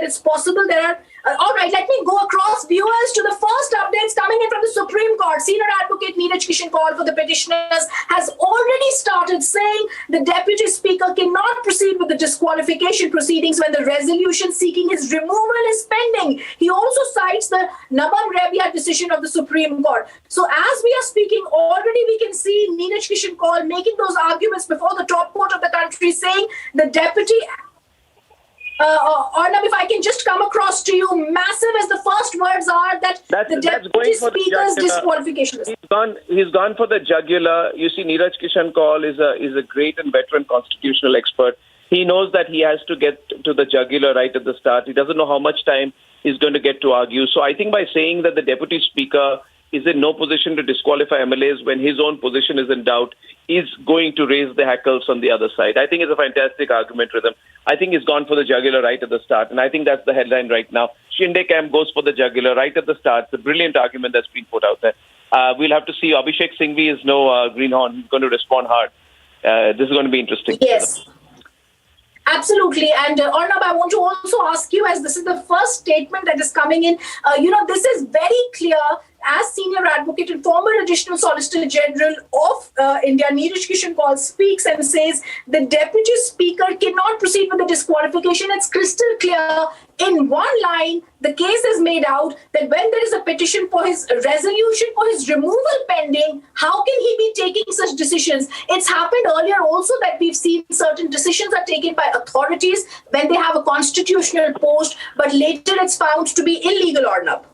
it's possible there are... all right, let me go across viewers to the first updates coming in from the Supreme Court. Senior Advocate Neeraj Kishan Kaul for the petitioners has already started saying the Deputy Speaker cannot proceed with the disqualification proceedings when the resolution seeking his removal is pending. He also cites the Nabam Rebia decision of the Supreme Court. So as we are speaking, already we can see Neeraj Kishan Kaul making those arguments before the top court of the country, saying the Deputy... Arnab, if I can just come across to you, massive as the first words are that the Deputy Speaker's disqualification is. He's gone for the jugular. You see, Neeraj Kishan Kaul is a great and veteran constitutional expert. He knows that he has to get to the jugular right at the start. He doesn't know how much time he's going to get to argue. So I think by saying that the Deputy Speaker is in no position to disqualify MLAs when his own position is in doubt, is going to raise the hackles on the other side. I think it's a fantastic argument with him. I think he's gone for the jugular right at the start, and I think that's the headline right now. Shinde camp goes for the jugular right at the start. It's a brilliant argument that's been put out there. We'll have to see. Abhishek Singhvi is no greenhorn. He's going to respond hard. This is going to be interesting. Yes. Absolutely. And Arnab, I want to also ask you, as this is the first statement that is coming in, this is very clear. As Senior Advocate and former Additional Solicitor General of India, Neeraj Kishan Kaul speaks and says the Deputy Speaker cannot proceed with the disqualification. It's crystal clear. In one line, the case is made out that when there is a petition for his resolution for his removal pending, how can he be taking such decisions? It's happened earlier also that we've seen certain decisions are taken by authorities when they have a constitutional post, but later it's found to be illegal, Arnab.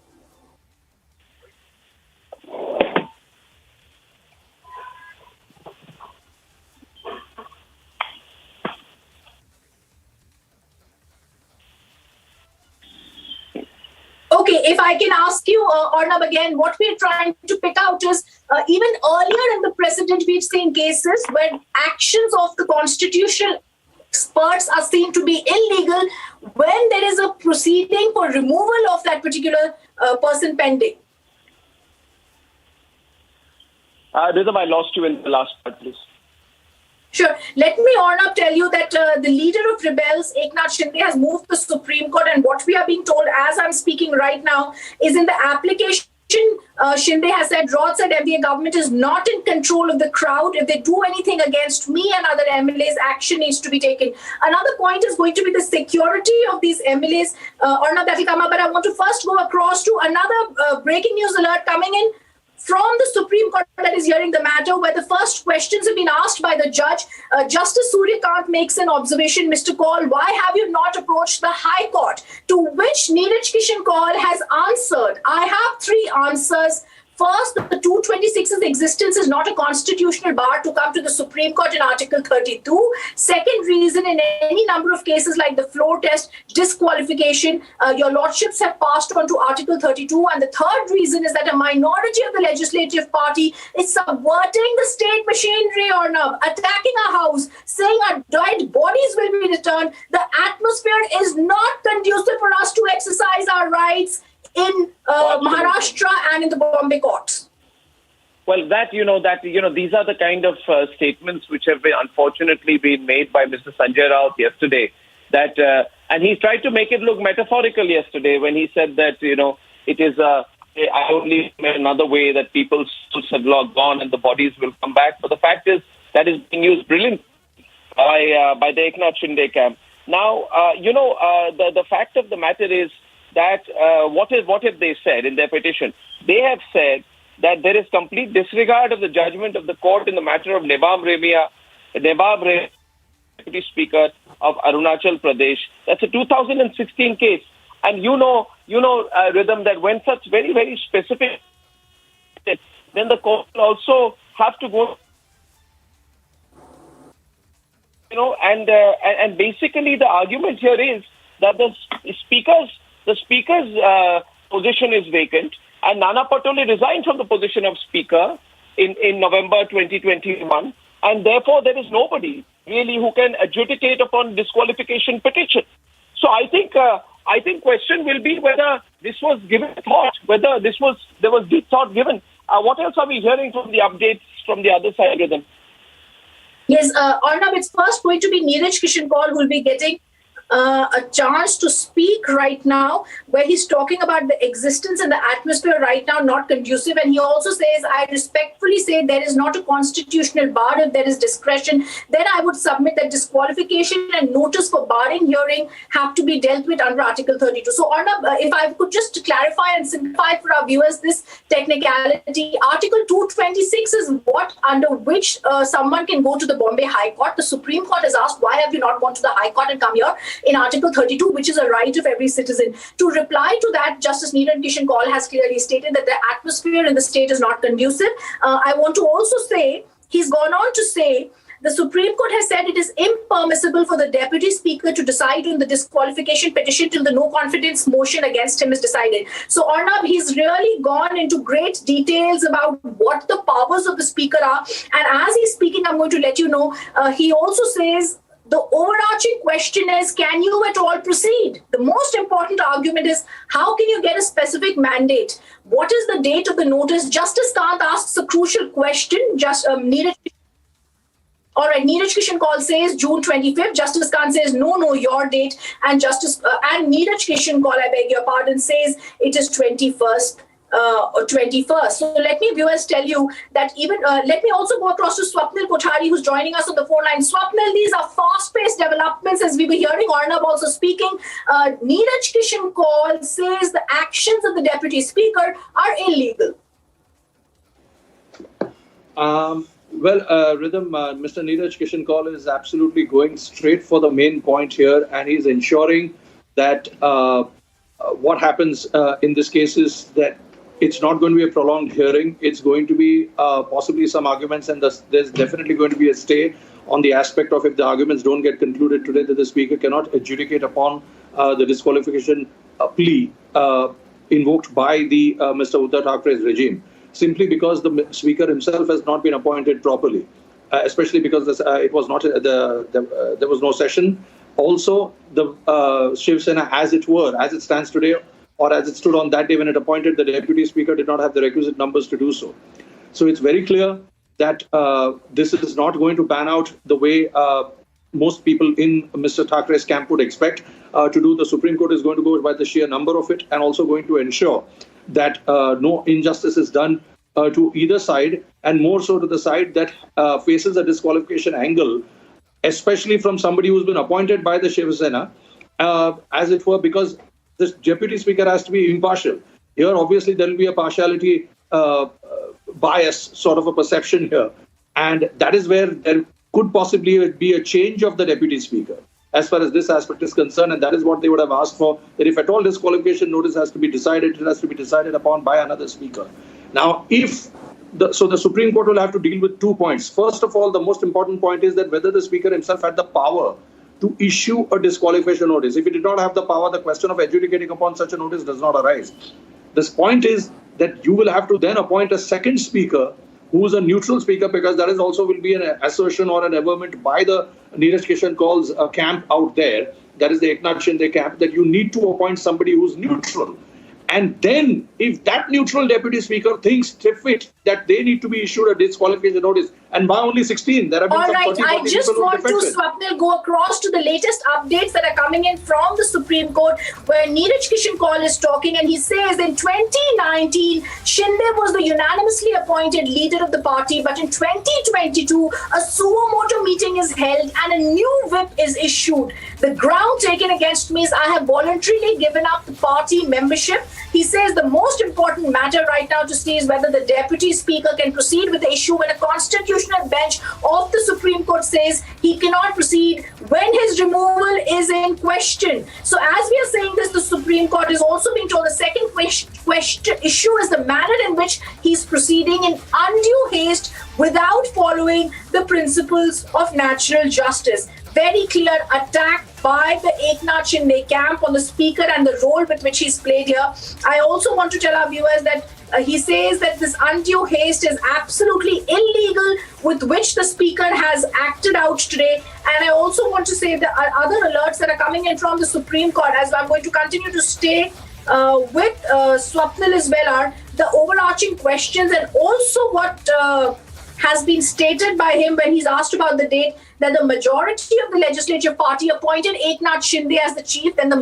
Okay, if I can ask you, Arnab, again, what we're trying to pick out is even earlier in the precedent, we've seen cases where actions of the constitutional experts are seen to be illegal when there is a proceeding for removal of that particular person pending. Rhythm, I lost you in the last part, please. Sure. Let me, Arnab, tell you that the leader of rebels, Eknath Shinde, has moved to the Supreme Court, and what we are being told as I'm speaking right now is in the application Shinde has said, Roth said MBA government is not in control of the crowd. If they do anything against me and other MLAs, action needs to be taken. Another point is going to be the security of these MLAs. Arnab, that will come up, but I want to first go across to another breaking news alert coming in from the Supreme Court that is hearing the matter, where the first questions have been asked by the judge. Justice Suryakant makes an observation, Mr. Kaul, why have you not approached the High Court? To which Neeraj Kishan Kaul has answered, I have three answers. First, the 226's existence is not a constitutional bar to come to the Supreme Court in Article 32. Second reason, in any number of cases like the floor test, disqualification, your lordships have passed on to Article 32. And the third reason is that a minority of the legislative party is subverting the state machinery, or attacking our house, saying our dead bodies will be returned. The atmosphere is not conducive for us to exercise our rights in Maharashtra and in the Bombay courts. Well, these are the kind of statements which have been unfortunately been made by Mr. Sanjay Raut yesterday. And he tried to make it look metaphorical yesterday when he said that, it is I only met another way that people's souls have gone and the bodies will come back. But the fact is that is being used brilliantly by the Eknath Shinde camp. Now, the fact of the matter is that what have they said in their petition? They have said that there is complete disregard of the judgment of the court in the matter of Nebab Remia, Deputy Speaker of Arunachal Pradesh. That's a 2016 case. And Rhythm, that when such very, very specific, then the court will also have to go, and basically the argument here is that the speaker's position is vacant, and Nana Patole resigned from the position of speaker in November 2021, and therefore there is nobody really who can adjudicate upon disqualification petition. So I think question will be whether this was given thought, whether there was deep thought given. What else are we hearing from the updates from the other side of them? Yes, Arnab, it's first going to be Neeraj Kishan Kaul who will be getting a chance to speak right now, where he's talking about the existence and the atmosphere right now not conducive. And he also says, I respectfully say there is not a constitutional bar. If there is discretion, then I would submit that disqualification and notice for barring hearing have to be dealt with under Article 32. So Arnab, if I could just clarify and simplify for our viewers this technicality, Article 226 is what under which someone can go to the Bombay High Court. The Supreme Court has asked, why have you not gone to the High Court and come here? In Article 32, which is a right of every citizen. To reply to that, Justice Neeraj Kishan Kaul has clearly stated that the atmosphere in the state is not conducive. I want to also say, he's gone on to say, the Supreme Court has said it is impermissible for the Deputy Speaker to decide on the disqualification petition till the no confidence motion against him is decided. So Arnab, he's really gone into great details about what the powers of the Speaker are. And as he's speaking, I'm going to let you know, he also says, the overarching question is, can you at all proceed? The most important argument is, how can you get a specific mandate? What is the date of the notice? Justice Kant asks a crucial question. Neeraj Kishan Kaul says June 25th. Justice Kant says, no, your date. And Neeraj Kishan Kaul, I beg your pardon, says it is 21st. Or 21st. So let me, viewers, tell you that even, let me also go across to Swapnil Kothari, who's joining us on the phone line. Swapnil, these are fast-paced developments, as we were hearing Arnab also speaking. Neeraj Kishan Kaul says the actions of the Deputy Speaker are illegal. Rhythm, Mr. Neeraj Kishan Kaul is absolutely going straight for the main point here, and he's ensuring that what happens in this case is that it's not going to be a prolonged hearing. It's going to be possibly some arguments, and there's definitely going to be a stay on the aspect of if the arguments don't get concluded today, that the Speaker cannot adjudicate upon the disqualification plea invoked by the Mr. Uddhav Thackeray's regime, simply because the Speaker himself has not been appointed properly, especially because it was not there was no session. Also, the Shiv Sena, as it stands today, or as it stood on that day when it appointed the Deputy Speaker, did not have the requisite numbers to do so. So it's very clear that this is not going to pan out the way most people in Mr. Thackeray's camp would expect to do. The Supreme Court is going to go by the sheer number of it, and also going to ensure that no injustice is done to either side, and more so to the side that faces a disqualification angle, especially from somebody who's been appointed by the Shiv Sena, as it were, because this deputy speaker has to be impartial. Here, obviously, there will be a partiality bias sort of a perception here. And that is where there could possibly be a change of the deputy speaker as far as this aspect is concerned. And that is what they would have asked for, that if at all disqualification notice has to be decided, it has to be decided upon by another speaker. Now, the Supreme Court will have to deal with 2 points. First of all, the most important point is that whether the speaker himself had the power to issue a disqualification notice. If he did not have the power, the question of adjudicating upon such a notice does not arise. This point is that you will have to then appoint a second speaker who is a neutral speaker, because that is also will be an assertion or an averment by the Neeraj Kishan Kaul's camp out there, that is the Eknath Shinde camp, that you need to appoint somebody who's neutral. And then, if that neutral deputy speaker thinks fit that they need to be issued a disqualification notice, and by only 16, there have been all some right, 40 I just people want to, Swapnil, go across to the latest updates that are coming in from the Supreme Court, where Neeraj Kishan Kaul is talking, and he says in 2019, Shinde was the unanimously appointed leader of the party, but in 2022, a suo motu meeting is held and a new whip is issued. The ground taken against me is I have voluntarily given up the party membership. He says the most important matter right now to see is whether the deputy speaker can proceed with the issue when a constitutional bench of the Supreme Court says he cannot proceed when his removal is in question. So as we are saying this, the Supreme Court is also being told the second issue is the manner in which he's proceeding in undue haste without following the principles of natural justice. Very clear attack by the Eknath Shinde camp on the speaker and the role with which he's played here. I also want to tell our viewers that he says that this undue haste is absolutely illegal with which the speaker has acted out today. And I also want to say the other alerts that are coming in from the Supreme Court, as I'm going to continue to stay with Swapnil as well, are the overarching questions, and also what has been stated by him when he's asked about the date, that the majority of the legislative party appointed Eknath Shinde as the chief, then the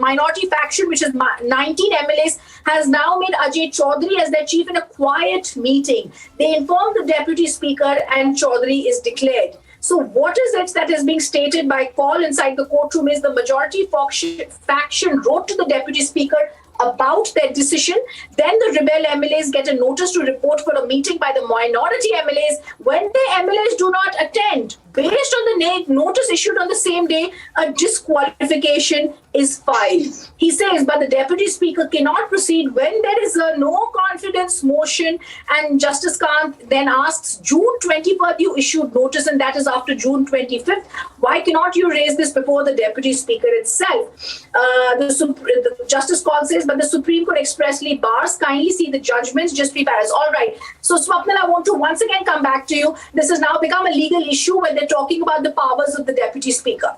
minority faction, which is 19 MLAs, has now made Ajay Chaudhary as their chief in a quiet meeting. They informed the deputy speaker and Chaudhary is declared. So what is it that is being stated by Kaul inside the courtroom is the majority faction wrote to the deputy speaker about their decision. Then the rebel MLAs get a notice to report for a meeting by the minority MLAs. When the MLAs do not attend, based on the notice issued on the same day, a disqualification is filed. He says, but the deputy speaker cannot proceed when there is a no confidence motion, and Justice Kant then asks, June 24th you issued notice, and that is after June 25th. Why cannot you raise this before the deputy speaker itself? The Justice Kaul says, but the Supreme Court expressly bars, kindly see the judgments, just be Paris. All right. So Swapnil, I want to once again come back to you. This has now become a legal issue when they're talking about the powers of the deputy speaker.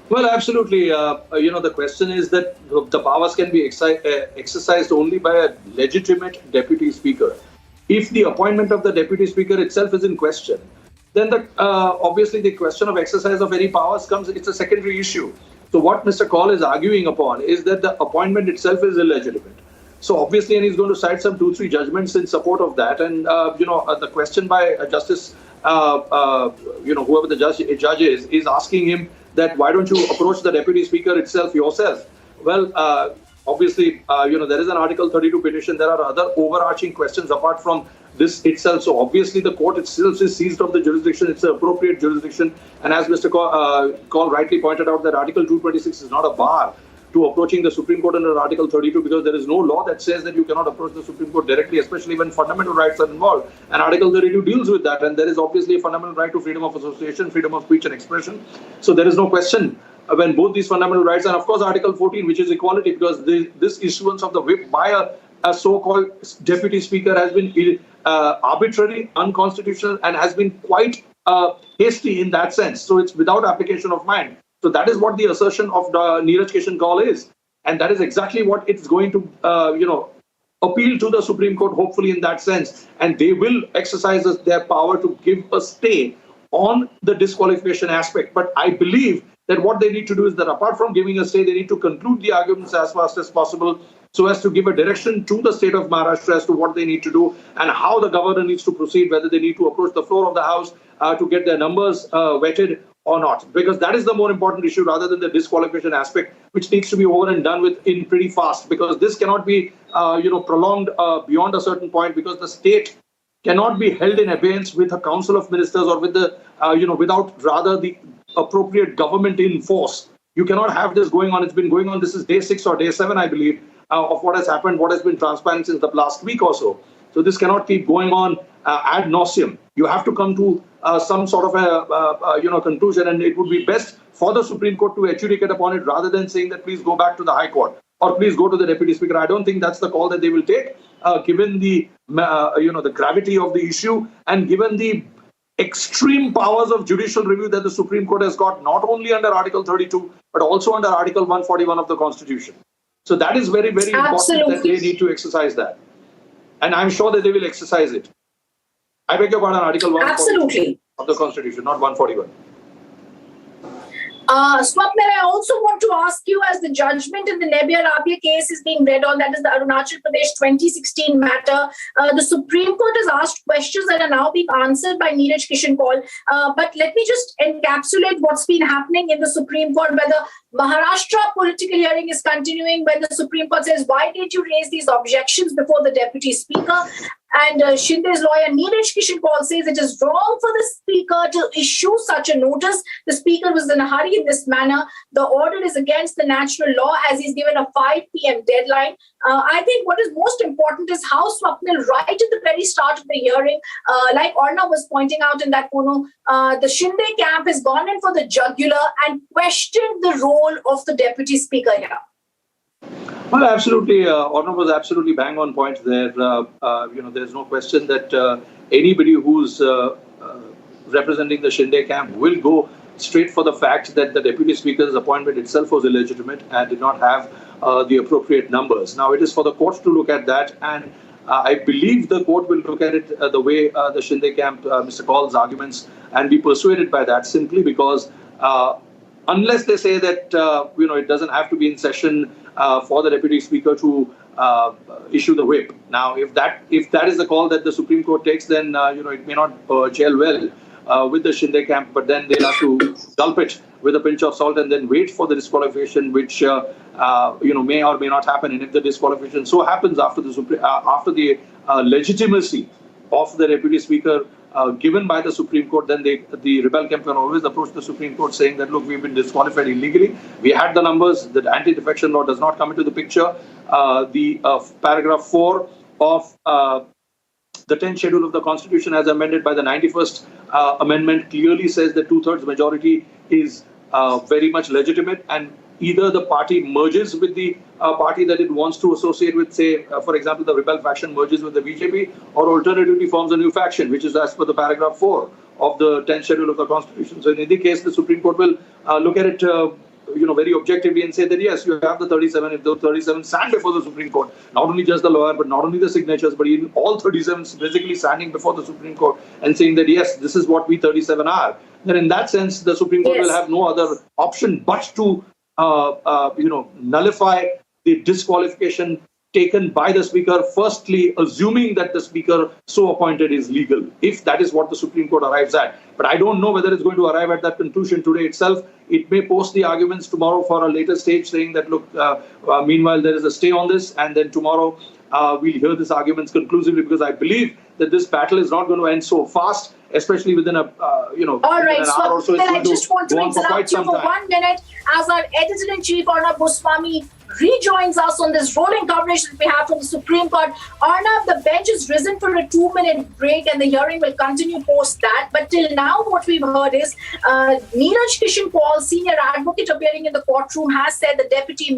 Well, absolutely. The question is that the powers can be exercised only by a legitimate deputy speaker. If the appointment of the deputy speaker itself is in question, then obviously the question of exercise of any powers comes, it's a secondary issue. So what Mr. Kaul is arguing upon is that the appointment itself is illegitimate. So obviously, and he's going to cite some 2-3 judgments in support of that. And, the question by Justice, whoever the judge is asking him that why don't you approach the deputy speaker itself yourself? Well, obviously, there is an Article 32 petition. There are other overarching questions apart from this itself. So obviously, the court itself is seized of the jurisdiction. It's an appropriate jurisdiction. And as Mr. Kaul rightly pointed out, that Article 226 is not a bar to approaching the Supreme Court under Article 32, because there is no law that says that you cannot approach the Supreme Court directly, especially when fundamental rights are involved. And Article 32 deals with that. And there is obviously a fundamental right to freedom of association, freedom of speech and expression. So there is no question when both these fundamental rights, and of course Article 14, which is equality, because this issuance of the whip by a so-called deputy speaker has been arbitrary, unconstitutional, and has been quite hasty in that sense. So it's without application of mind. So that is what the assertion of the Neeraj Kishan Kaul is. And that is exactly what it's going to, appeal to the Supreme Court, hopefully in that sense. And they will exercise their power to give a stay on the disqualification aspect. But I believe that what they need to do is that apart from giving a stay, they need to conclude the arguments as fast as possible so as to give a direction to the state of Maharashtra as to what they need to do and how the governor needs to proceed, whether they need to approach the floor of the house to get their numbers vetted or not. Because that is the more important issue rather than the disqualification aspect, which needs to be over and done with in pretty fast. Because this cannot be, prolonged beyond a certain point, because the state cannot be held in abeyance with a council of ministers or with the, without rather the appropriate government in force. You cannot have this going on. It's been going on. This is day 6 or day 7, I believe, of what has happened, what has been transparent since the last week or so. So this cannot keep going on ad nauseum. You have to come to some sort of a conclusion, and it would be best for the Supreme Court to adjudicate upon it rather than saying that please go back to the High Court or please go to the Deputy Speaker. I don't think that's the call that they will take, given the the gravity of the issue and given the extreme powers of judicial review that the Supreme Court has got, not only under Article 32 but also under Article 141 of the Constitution. So that is very, very important that they need to exercise that. And I'm sure that they will exercise it. I beg your pardon, Article 142 of the Constitution, not 141. Swapnil, I also want to ask you, as the judgment in the Nebia Rabia case is being read on, that is the Arunachal Pradesh 2016 matter, the Supreme Court has asked questions that are now being answered by Neeraj Kishan Kaul. But let me just encapsulate what's been happening in the Supreme Court, where the Maharashtra political hearing is continuing, when the Supreme Court says, why did you raise these objections before the Deputy Speaker? And Shinde's lawyer, Neeraj Kishan Kaul, says it is wrong for the Speaker to issue such a notice. The Speaker was in a hurry in this manner. The order is against the natural law, as he's given a 5 p.m. deadline. I think what is most important is how Swapnil, right at the very start of the hearing, like Arnav was pointing out in that corner, the Shinde camp has gone in for the jugular and questioned the role of the Deputy Speaker here. Well, absolutely. Arnav was absolutely bang on point there. There's no question that anybody who's representing the Shinde camp will go straight for the fact that the Deputy Speaker's appointment itself was illegitimate and did not have the appropriate numbers. Now, it is for the court to look at that, and I believe the court will look at it the way the Shinde camp, Mr. Kaul's arguments, and be persuaded by that, simply because unless they say that it doesn't have to be in session for the Deputy Speaker to issue the whip. Now, if that is the call that the Supreme Court takes, then it may not gel well with the Shinde camp, but then they'll have to gulp it with a pinch of salt and then wait for the disqualification, which may or may not happen. And if the disqualification so happens after the legitimacy of the Deputy Speaker given by the Supreme Court, then the rebel camp can always approach the Supreme Court saying that, look, we've been disqualified illegally. We had the numbers. The anti-defection law does not come into the picture. The paragraph 4 of the 10th schedule of the Constitution, as amended by the 91st amendment, clearly says that 2/3 majority is very much legitimate, and either the party merges with the party that it wants to associate with, say, for example, the rebel faction merges with the BJP, or alternatively forms a new faction, which is as per the paragraph 4 of the 10th schedule of the Constitution. So in any case, the Supreme Court will look at it very objectively and say that, yes, you have the 37. If the 37 stand before the Supreme Court, not only just the lawyer, but not only the signatures, but even all 37 physically standing before the Supreme Court and saying that, yes, this is what we 37 are, then in that sense, the Supreme Court will have no other option but to nullify the disqualification taken by the Speaker, firstly assuming that the Speaker so appointed is legal, if that is what the Supreme Court arrives at. But I don't know whether it's going to arrive at that conclusion today itself. It may post the arguments tomorrow for a later stage, saying that, look, meanwhile, there is a stay on this, and then tomorrow we'll hear these arguments conclusively, because I believe that this battle is not going to end so fast, especially within All right, an hour or so. I just want to interrupt you for 1 minute as our editor-in-chief, Arnav Goswami, rejoins us on this rolling coverage that we have from the Supreme Court. Arnav, the bench has risen for a 2-minute break and the hearing will continue post that. But till now, what we've heard is Neeraj Kishan Kaul, senior advocate appearing in the courtroom, has said the Deputy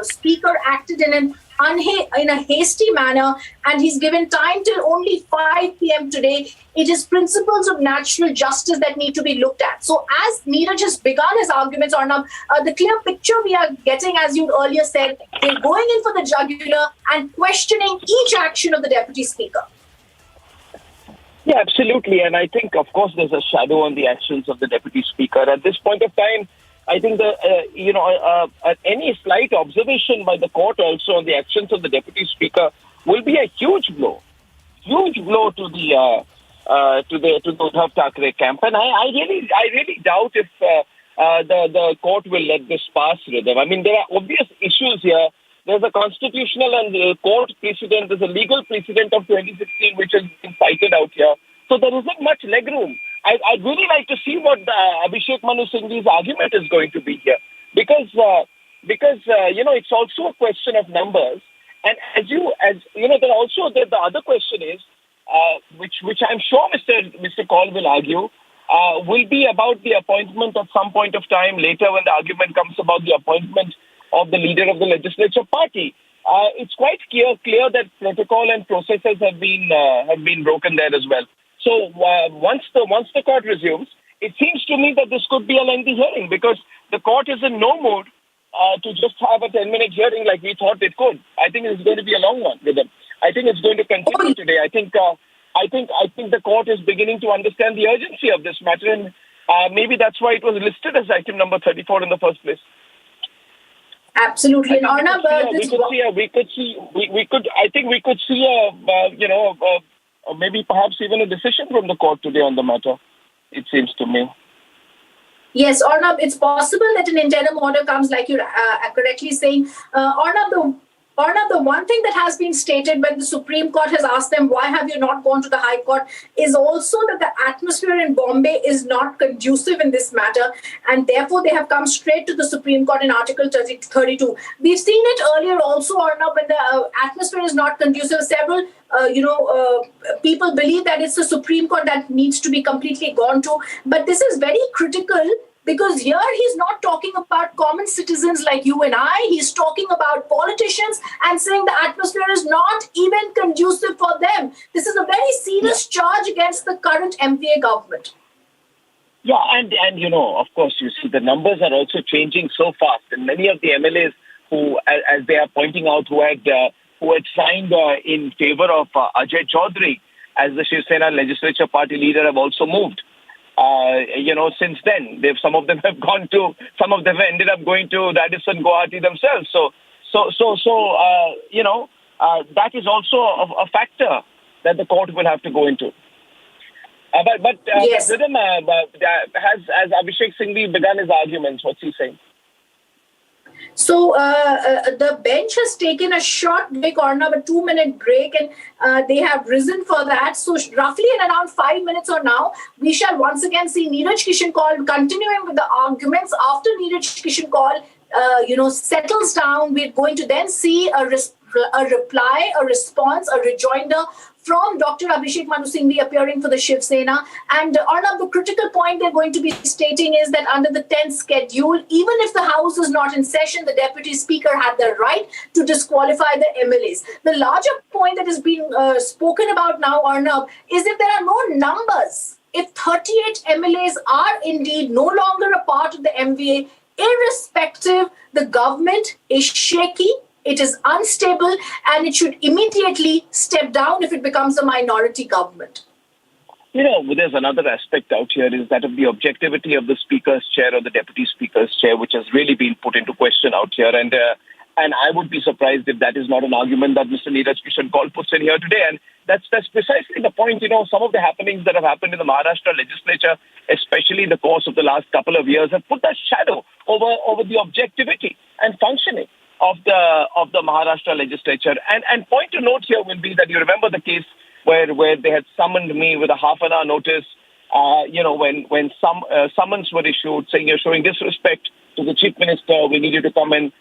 Speaker acted in a hasty manner, and he's given time till only 5 p.m. today. It is principles of natural justice that need to be looked at. So as Neeraj has begun his arguments, Arnav, the clear picture we are getting, as you earlier said, they're going in for the jugular and questioning each action of the Deputy Speaker. Yeah, absolutely. And I think, of course, there's a shadow on the actions of the Deputy Speaker. At this point of time, I think any slight observation by the court also on the actions of the Deputy Speaker will be a huge blow to the Uddhav Thackeray camp. And I really doubt if the court will let this pass, Rhythm. I mean, there are obvious issues here. There's a constitutional and court precedent. There's a legal precedent of 2016 which has been cited out here. So there isn't much legroom. I'd really like to see what Abhishek Manu Singhvi's argument is going to be here, because it's also a question of numbers. And as you know, the other question is, which I'm sure Mr. Kaul will argue, will be about the appointment at some point of time later when the argument comes about the appointment of the leader of the legislature party. It's quite clear that protocol and processes have been broken there as well. So once the court resumes, it seems to me that this could be a lengthy hearing, because the court is in no mood to just have a 10-minute hearing like we thought it could. I think it's going to be a long one with them. I think it's going to continue today. I think the court is beginning to understand the urgency of this matter, and maybe that's why it was listed as item number 34 in the first place. Absolutely, I think we could see maybe perhaps even a decision from the court today on the matter. It seems to me. Yes, Arnab, it's possible that an interim order comes, like you're correctly saying. Arnab, the one thing that has been stated when the Supreme Court has asked them, why have you not gone to the High Court, is also that the atmosphere in Bombay is not conducive in this matter, and therefore they have come straight to the Supreme Court in Article 32. We've seen it earlier also, Arnab, when the atmosphere is not conducive. Several people believe that it's the Supreme Court that needs to be completely gone to. But this is very critical, because here he's not talking about common citizens like you and I. He's talking about politicians and saying the atmosphere is not even conducive for them. This is a very serious charge against the current MPA government. Yeah, and of course, you see the numbers are also changing so fast. And many of the MLAs who, as they are pointing out, who had signed in favor of Ajay Chaudhary as the Shiv Sena legislature party leader have also moved. Since then, some of them have ended up going to Radisson, Guwahati themselves. That is also a factor that the court will have to go into. Yes. Rhythm, has Abhishek Singhvi begun his arguments? What's he saying? So the bench has taken a short break, Arnab, a 2-minute break, and they have risen for that. So roughly in around 5 minutes or now, we shall once again see Neeraj Kishan Kaul continuing with the arguments. After Neeraj Kishan Kaul, settles down, we're going to then see a reply, a response, a rejoinder from Dr. Abhishek Manu Singhvi appearing for the Shiv Sena. And Arnab, the critical point they're going to be stating is that under the 10th schedule, even if the House is not in session, the Deputy Speaker had the right to disqualify the MLAs. The larger point that is being spoken about now, Arnab, is if there are no numbers, if 38 MLAs are indeed no longer a part of the MVA, irrespective, the government is shaky, it is unstable, and it should immediately step down if it becomes a minority government. There's another aspect out here, is that of the objectivity of the Speaker's chair or the Deputy Speaker's chair, which has really been put into question out here. And I would be surprised if that is not an argument that Mr. Neeraj Kishan Kaul puts in here today. And that's precisely the point. Some of the happenings that have happened in the Maharashtra legislature, especially in the course of the last couple of years, have put that shadow over the objectivity and functioning of the Maharashtra legislature. And point to note here will be that you remember the case where they had summoned me with a half-an-hour notice, when some summons were issued saying you're showing disrespect to the Chief Minister, we need you to come and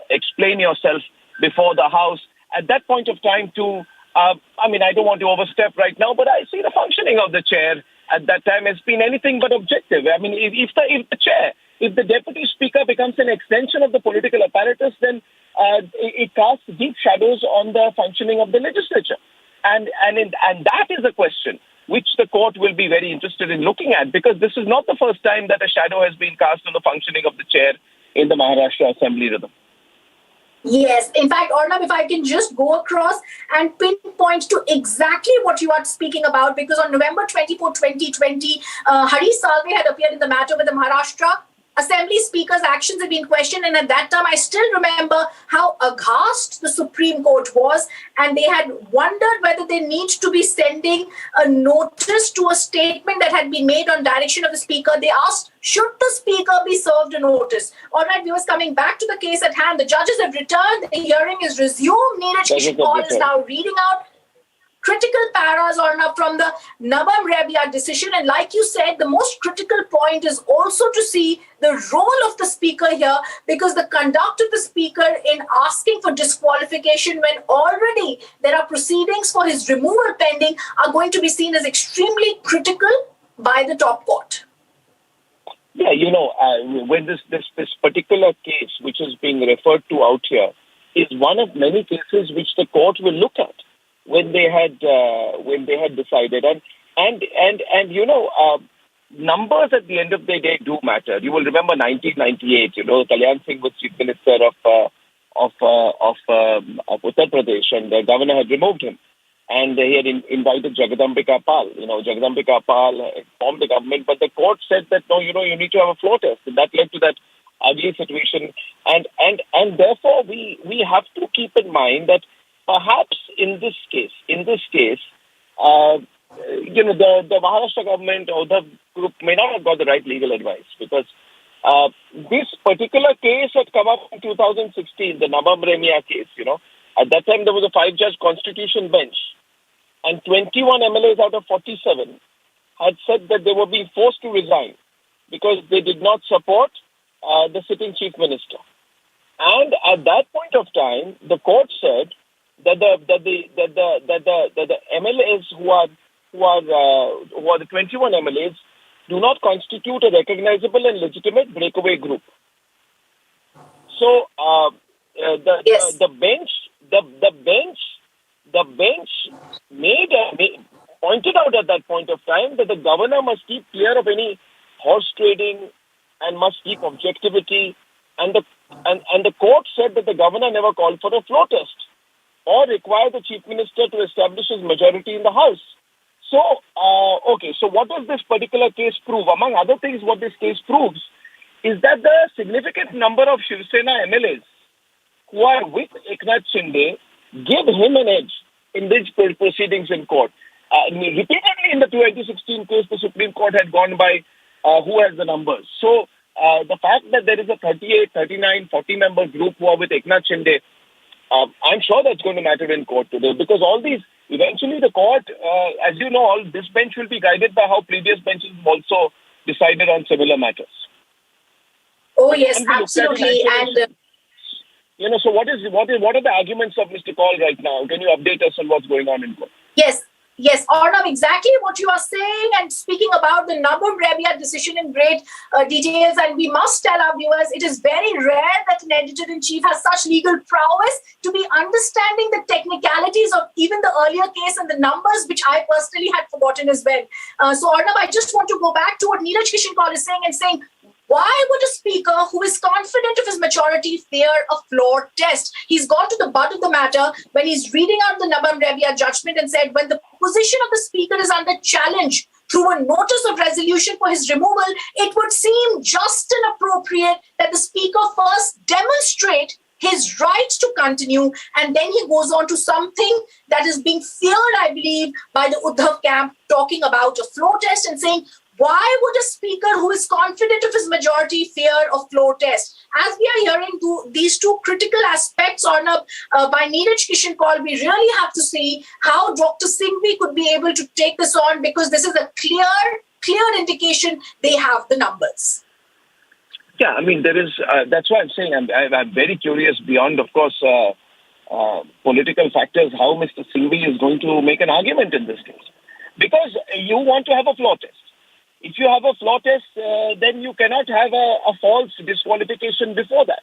explain yourself before the House. At that point of time I don't want to overstep right now, but I see the functioning of the chair at that time has been anything but objective. I mean, if the Deputy Speaker becomes an extension of the political apparatus, then it casts deep shadows on the functioning of the legislature. And that is a question which the court will be very interested in looking at, because this is not the first time that a shadow has been cast on the functioning of the chair in the Maharashtra Assembly, Rhythm. Yes. In fact, Arnab, if I can just go across and pinpoint to exactly what you are speaking about, because on November 24, 2020, Hari Salve had appeared in the matter with the Maharashtra Assembly Speaker's actions had been questioned. And at that time, I still remember how aghast the Supreme Court was. And they had wondered whether they need to be sending a notice to a statement that had been made on direction of the Speaker. They asked, should the Speaker be served a notice? All right, viewers, coming back to the case at hand, the judges have returned. The hearing is resumed. Neeraj Kishan Kaul is now reading out critical paras from the Nabam Rabia decision. And like you said, the most critical point is also to see the role of the Speaker here, because the conduct of the Speaker in asking for disqualification when already there are proceedings for his removal pending are going to be seen as extremely critical by the top court. Yeah, when this particular case, which is being referred to out here, is one of many cases which the court will look at when they had decided, and numbers at the end of the day do matter. You will remember 1998. Kalyan Singh was chief minister of Uttar Pradesh, and the governor had removed him, and he had invited Jagadambika Pal. Jagadambika Pal formed the government, but the court said that no, you need to have a floor test, and that led to that ugly situation. And therefore we have to keep in mind that perhaps in this case, the Maharashtra government or the group may not have got the right legal advice, because this particular case had come up in 2016, the Nabam Remia case. At that time there was a 5-judge constitution bench, and 21 MLAs out of 47 had said that they were being forced to resign because they did not support the sitting chief minister. And at that point of time, the court said that the MLAs who are the 21 MLAs do not constitute a recognizable and legitimate breakaway group. So the bench pointed out at that point of time that the governor must keep clear of any horse trading and must keep objectivity. And the court said that the governor never called for a floor test or required the chief minister to establish his majority in the house. So, so what does this particular case prove? Among other things, what this case proves is that the significant number of Shiv Sena MLAs who are with Eknath Shinde give him an edge in these proceedings in court. Repeatedly in the 2016 case, the Supreme Court had gone by who has the numbers. So, the fact that there is a 38, 39, 40-member group who are with Eknath Shinde, I'm sure that's going to matter in court today, because all these, eventually the court, as you know, all this bench will be guided by how previous benches have also decided on similar matters. Oh yes, absolutely. And so what are the arguments of Mr. Kaul right now? Can you update us on what's going on in court? Yes, Arnab, exactly what you are saying, and speaking about the Nabam Rabia decision in great details. And we must tell our viewers, it is very rare that an editor-in-chief has such legal prowess to be understanding the technicalities of even the earlier case and the numbers, which I personally had forgotten as well. So Arnab, I just want to go back to what Neeraj Kishan Kaul is saying, why would a speaker who is confident of his majority fear a floor test? He's gone to the butt of the matter when he's reading out the Nabam Rabia judgment and said, when the position of the speaker is under challenge through a notice of resolution for his removal, it would seem just and appropriate that the speaker first demonstrate his rights to continue, and then he goes on to something that is being feared, I believe, by the Uddhav camp, talking about a floor test and saying, why would a speaker who is confident of his majority fear a floor test? As we are hearing these two critical aspects by Neeraj Kishan Kaul, we really have to see how Dr. Singhvi could be able to take this on, because this is a clear indication they have the numbers. Yeah, I mean, there is. That's why I'm saying I'm very curious beyond, of course, political factors, how Mr. Singhvi is going to make an argument in this case. Because you want to have a floor test. If you have a floor test, then you cannot have a false disqualification before that.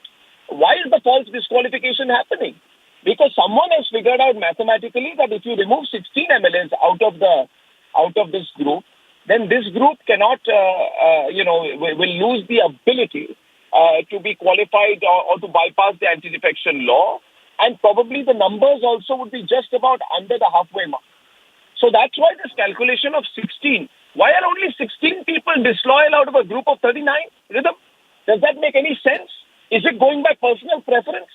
Why is the false disqualification happening? Because someone has figured out mathematically that if you remove 16 MLAs out of this group, then this group cannot, will lose the ability to be qualified or to bypass the anti-defection law. And probably the numbers also would be just about under the halfway mark. So that's why this calculation of 16. Why are only 16 people disloyal out of a group of 39? Rhythm? Does that make any sense? Is it going by personal preference?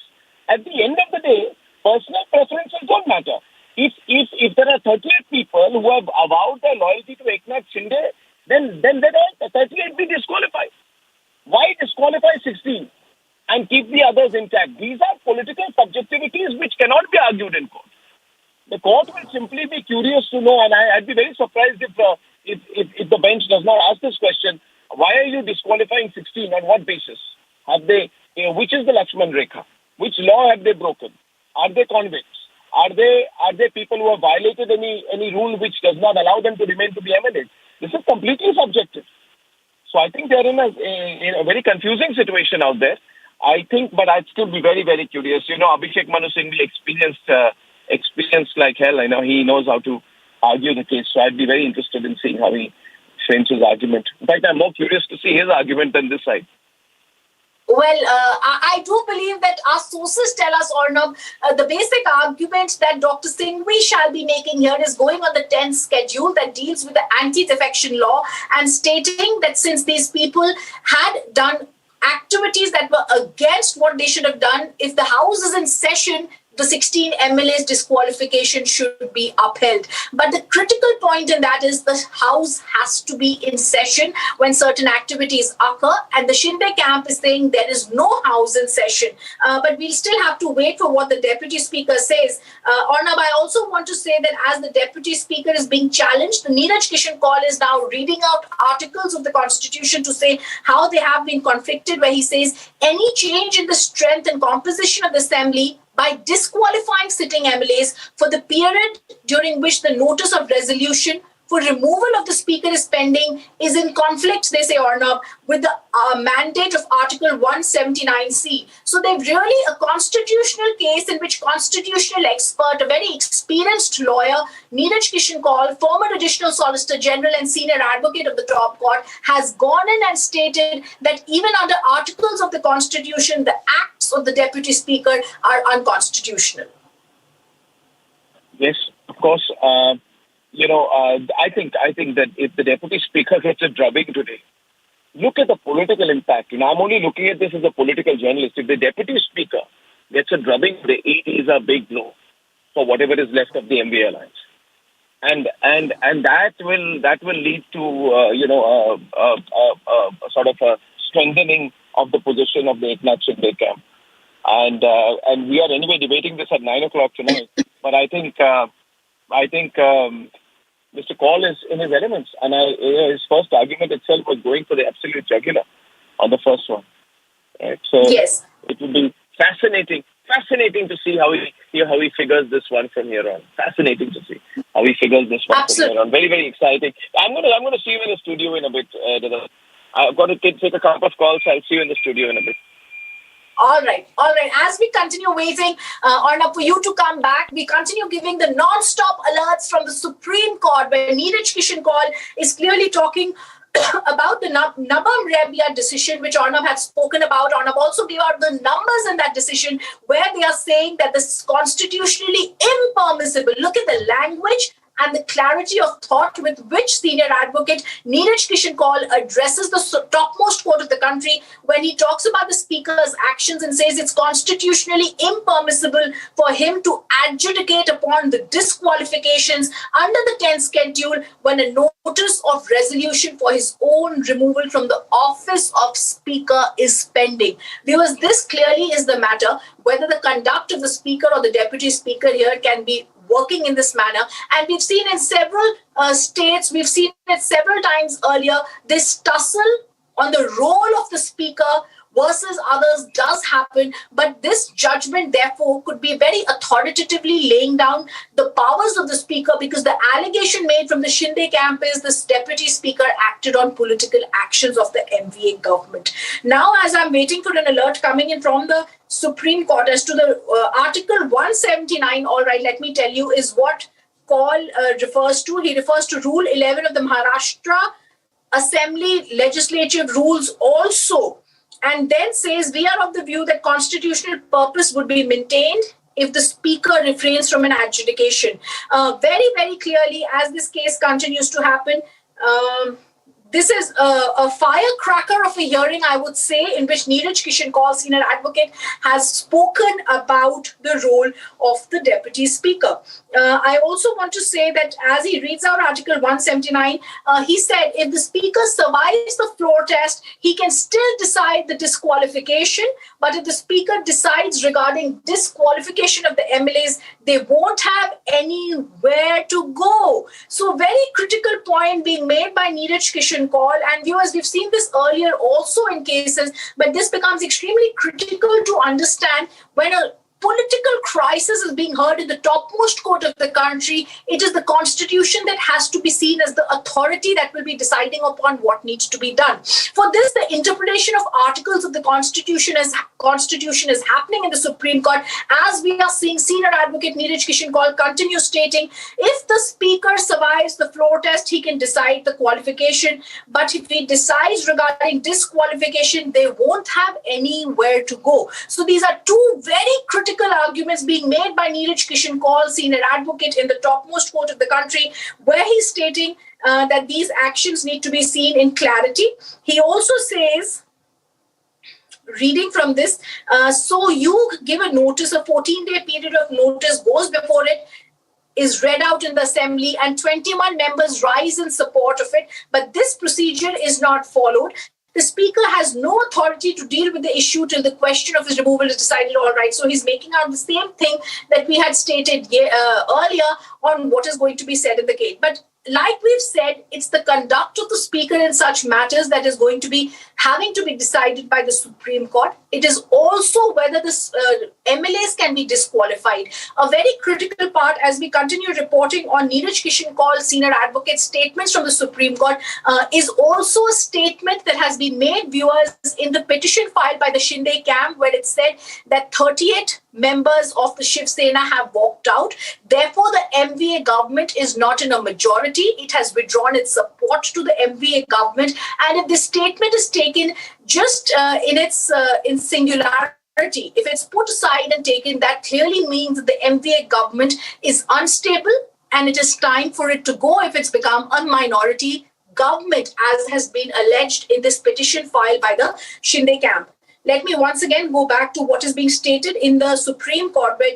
At the end of the day, personal preferences don't matter. If there are 38 people who have avowed their loyalty to Eknath Shinde, then let all 38 be disqualified. Why disqualify 16 and keep the others intact? These are political subjectivities which cannot be argued in court. The court will simply be curious to know, and I'd be very surprised if the bench does not ask this question. Why are you disqualifying 16? On what basis? Have they? Which is the Lakshman Rekha? Which law have they broken? Are they convicts? Are they people who have violated any rule which does not allow them to remain to be MLAs? This is completely subjective. So I think they're in a very confusing situation out there. I think, but I'd still be very, very curious. You know, Abhishek Manu Singh, experienced like hell. I know he knows how to argue the case. So I'd be very interested in seeing how he frames his argument. In fact, I'm more curious to see his argument than this side. Well, I do believe that our sources tell us, Arnab, the basic argument that Dr. Singhvi shall be making here is going on the 10th schedule that deals with the anti-defection law and stating that since these people had done activities that were against what they should have done, if the House is in session, the 16 MLAs disqualification should be upheld. But the critical point in that is the House has to be in session when certain activities occur, and the Shinde camp is saying there is no House in session. But we'll still have to wait for what the Deputy Speaker says. Arnab, I also want to say that as the Deputy Speaker is being challenged, the Neeraj Kishan Kaul is now reading out articles of the Constitution to say how they have been conflicted, where he says any change in the strength and composition of the Assembly by disqualifying sitting MLAs for the period during which the notice of resolution for removal of the Speaker is pending is in conflict, they say, Arnab, with the mandate of Article 179C. So they've really a constitutional case in which constitutional expert, a very experienced lawyer, Neeraj Kishan Kaul, former Additional Solicitor General and Senior Advocate of the top court, has gone in and stated that even under articles of the Constitution, the acts of the Deputy Speaker are unconstitutional. Yes, of course. I think that if the Deputy Speaker gets a drubbing today, look at the political impact. I'm only looking at this as a political journalist. If the Deputy Speaker gets a drubbing today, it is a big blow for whatever is left of the MBA alliance, and that will lead to sort of a strengthening of the position of the Eknath Shinde camp. And we are anyway debating this at 9 o'clock tonight. But I think Mr. Kaul is in his elements, and his first argument itself was going for the absolute jugular on the first one. Right? So yes, it will be fascinating to see how he figures this one from here on. Fascinating to see how he figures this one from here on. Very, very exciting. I'm going to see you in the studio in a bit. I've got to take a couple of calls. I'll see you in the studio in a bit. All right. As we continue waiting, Arnab, for you to come back, we continue giving the non-stop alerts from the Supreme Court, where Neeraj Kishan Kaul is clearly talking about the Nabam Rebia decision, which Arnab had spoken about. Arnab also gave out the numbers in that decision, where they are saying that this is constitutionally impermissible. Look at the language and the clarity of thought with which Senior Advocate Neeraj Kishan Kaul addresses the topmost court of the country when he talks about the Speaker's actions and says it's constitutionally impermissible for him to adjudicate upon the disqualifications under the 10th schedule when a notice of resolution for his own removal from the office of Speaker is pending. Viewers, this clearly is the matter, whether the conduct of the Speaker or the Deputy Speaker here can be working in this manner. And we've seen in several states, we've seen it several times earlier, this tussle on the role of the Speaker versus others does happen. But this judgment, therefore, could be very authoritatively laying down the powers of the Speaker, because the allegation made from the Shinde camp is this Deputy Speaker acted on political actions of the MVA government. Now, as I'm waiting for an alert coming in from the Supreme Court as to the Article 179, all right, let me tell you, is what Kaul refers to. He refers to Rule 11 of the Maharashtra Assembly Legislative Rules also, and then says we are of the view that constitutional purpose would be maintained if the speaker refrains from an adjudication. Very, very clearly, as this case continues to happen, this is a firecracker of a hearing, I would say, in which Neeraj Kishan Kaul, senior advocate, has spoken about the role of the deputy speaker. I also want to say that as he reads out Article 179, he said if the speaker survives the floor test, he can still decide the disqualification. But if the speaker decides regarding disqualification of the MLAs, they won't have anywhere to go. So very critical point being made by Neeraj Kishan Kaul. And viewers, we've seen this earlier also in cases, but this becomes extremely critical to understand when a political crisis is being heard in the topmost court of the country. It is the constitution that has to be seen as the authority that will be deciding upon what needs to be done. For this, the interpretation of articles of the constitution is happening in the Supreme Court, as we are seeing senior advocate Neeraj Kishan Kaul continue stating, if the speaker survives the floor test, he can decide the qualification. But if he decides regarding disqualification, they won't have anywhere to go. So these are two very critical arguments being made by Neeraj Kishan Kaul, senior advocate in the topmost court of the country, where he's stating that these actions need to be seen in clarity. He also says, reading from this, so you give a notice, a 14-day period of notice goes before it, is read out in the assembly, and 21 members rise in support of it, but this procedure is not followed. The speaker has no authority to deal with the issue till the question of his removal is decided. All right. So he's making out the same thing that we had stated earlier on what is going to be said in the case. But like we've said, it's the conduct of the speaker in such matters that is going to be having to be decided by the Supreme Court. It is also whether the MLAs can be disqualified. A very critical part as we continue reporting on Neeraj Kishan Kaul, senior advocate, statements from the Supreme Court is also a statement that has been made, viewers, in the petition filed by the Shinde camp, where it said that 38 members of the Shiv Sena have walked out. Therefore, the MVA government is not in a majority. It has withdrawn its support to the MVA government. And if this statement is taken just in singularity, if it's put aside and taken, that clearly means that the MVA government is unstable and it is time for it to go if it's become a minority government, as has been alleged in this petition filed by the Shinde camp. Let me once again go back to what is being stated in the Supreme Court, where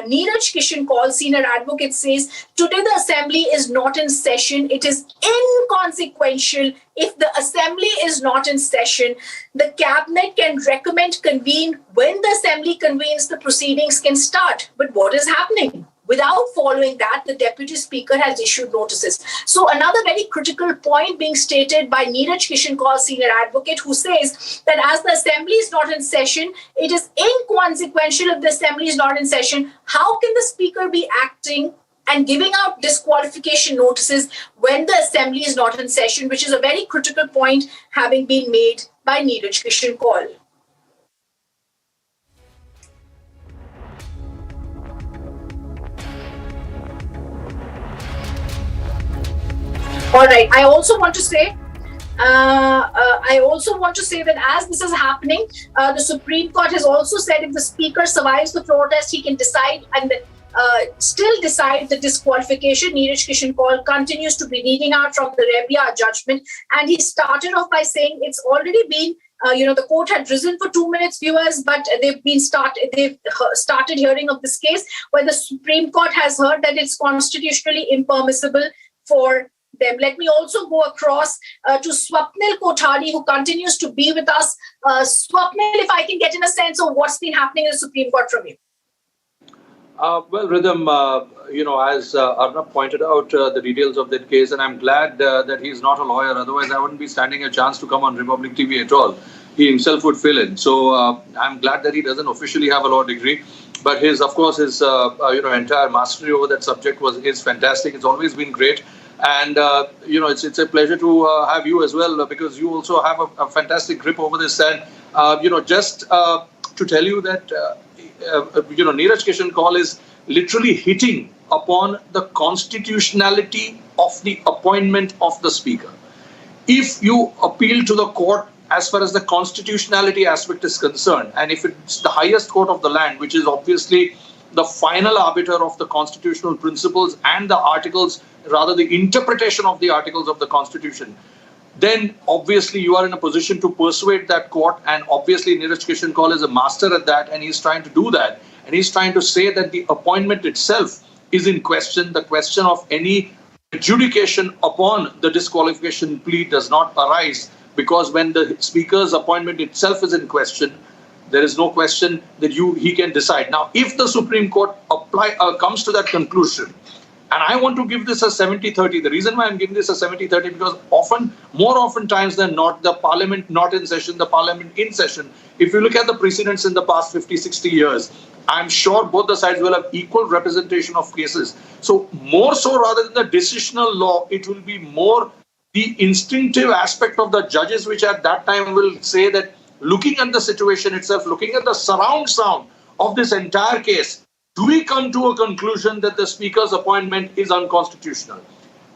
Neeraj Kishan Kaul, senior advocate, says, today the assembly is not in session. It is inconsequential. If the assembly is not in session, the cabinet can recommend convene. When the assembly convenes, the proceedings can start. But what is happening? Without following that, the deputy speaker has issued notices. So another very critical point being stated by Neeraj Kishan Kaul, senior advocate, who says that as the assembly is not in session, it is inconsequential if the assembly is not in session. How can the speaker be acting and giving out disqualification notices when the assembly is not in session, which is a very critical point having been made by Neeraj Kishan Kaul. All right. I also want to say that as this is happening, the Supreme Court has also said if the speaker survives the floor test, he can decide and still decide the disqualification. Neeraj Kishan Kaul continues to be reading out from the Rebia judgment, and he started off by saying it's already been. The court had risen for 2 minutes, viewers, but they've started hearing of this case where the Supreme Court has heard that it's constitutionally impermissible for them. Let me also go across to Swapnil Kothari, who continues to be with us. Swapnil, if I can get in a sense of what's been happening in the Supreme Court from you. Well, Rhythm, as Arnab pointed out the details of that case, and I'm glad that he's not a lawyer. Otherwise, I wouldn't be standing a chance to come on Republic TV at all. He himself would fill in. So I'm glad that he doesn't officially have a law degree. But his entire mastery over that subject is fantastic. It's always been great. And, it's a pleasure to have you as well, because you also have a fantastic grip over this. And, just to tell you that, Neeraj Kishan Kaul is literally hitting upon the constitutionality of the appointment of the speaker. if you appeal to the court as far as the constitutionality aspect is concerned, and if it's the highest court of the land, which is obviously the final arbiter of the constitutional principles and the articles, rather the interpretation of the articles of the Constitution, then obviously you are in a position to persuade that court, and obviously Neeraj Kishan Kaul is a master at that, and he's trying to do that. And he's trying to say that the appointment itself is in question. The question of any adjudication upon the disqualification plea does not arise, because when the speaker's appointment itself is in question, there is no question that he can decide. Now, if the Supreme Court comes to that conclusion, and I want to give this a 70-30. The reason why I'm giving this a 70-30 because more often times than not, the parliament not in session, the parliament in session. If you look at the precedents in the past 50, 60 years, I'm sure both the sides will have equal representation of cases. So more so rather than the decisional law, it will be more the instinctive aspect of the judges, which at that time will say that looking at the situation itself, looking at the surround sound of this entire case, do we come to a conclusion that the speaker's appointment is unconstitutional?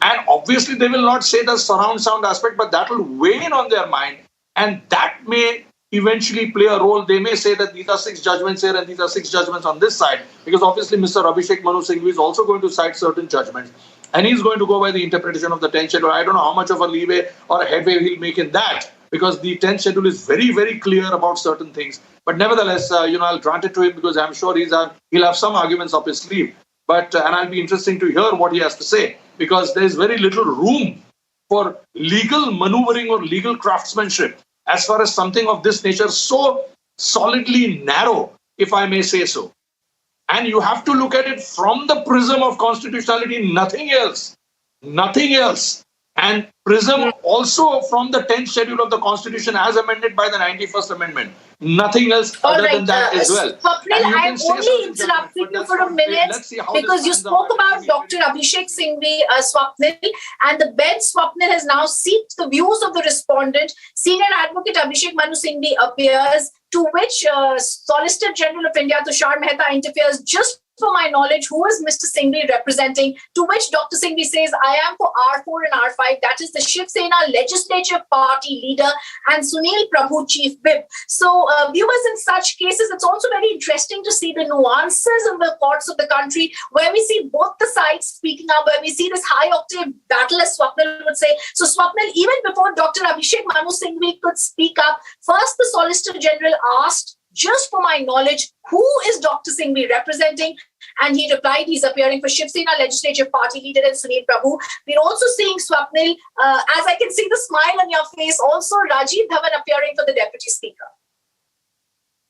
And obviously they will not say the surround sound aspect, but that will weigh in on their mind, and that may eventually play a role. They may say that these are 6 judgments here and these are 6 judgments on this side, because obviously Mr. Abhishek Manu Singhvi is also going to cite certain judgments, and he's going to go by the interpretation of the 10th schedule. I don't know how much of a leeway or a headway he'll make in that, because the 10th schedule is very, very clear about certain things. But nevertheless, I'll grant it to him, because I'm sure he'll have some arguments up his sleeve. But and I'll be interesting to hear what he has to say, because there's very little room for legal maneuvering or legal craftsmanship as far as something of this nature, so solidly narrow, if I may say so. And you have to look at it from the prism of constitutionality, nothing else. Nothing else. And prism also from the 10th schedule of the Constitution as amended by the 91st Amendment. Nothing else other than that as well. Swapnil, I'm only interrupting you for a minute because you spoke about Dr. Abhishek Singhvi, Swapnil, and the bench, Swapnil, has now sought the views of the respondent. Senior Advocate Abhishek Manu Singhvi appears, to which Solicitor General of India Tushar Mehta interferes. Just for my knowledge, who is Mr. Singhvi representing? To which Dr. Singhvi says, I am for R4 and R5, that is the Shiv Sena Legislature Party leader, and Sunil Prabhu, Chief Whip. So viewers, in such cases, it's also very interesting to see the nuances in the courts of the country, where we see both the sides speaking up, where we see this high-octave battle, as Swapnil would say. So Swapnil, even before Dr. Abhishek Manu Singhvi could speak up, first the Solicitor General asked, just for my knowledge, who is Dr. Singhvi representing? And he replied, he's appearing for Shiv Sena Legislative Party leader and Sunil Prabhu. We're also seeing, Swapnil, as I can see the smile on your face, also Rajiv Dhawan appearing for the Deputy Speaker.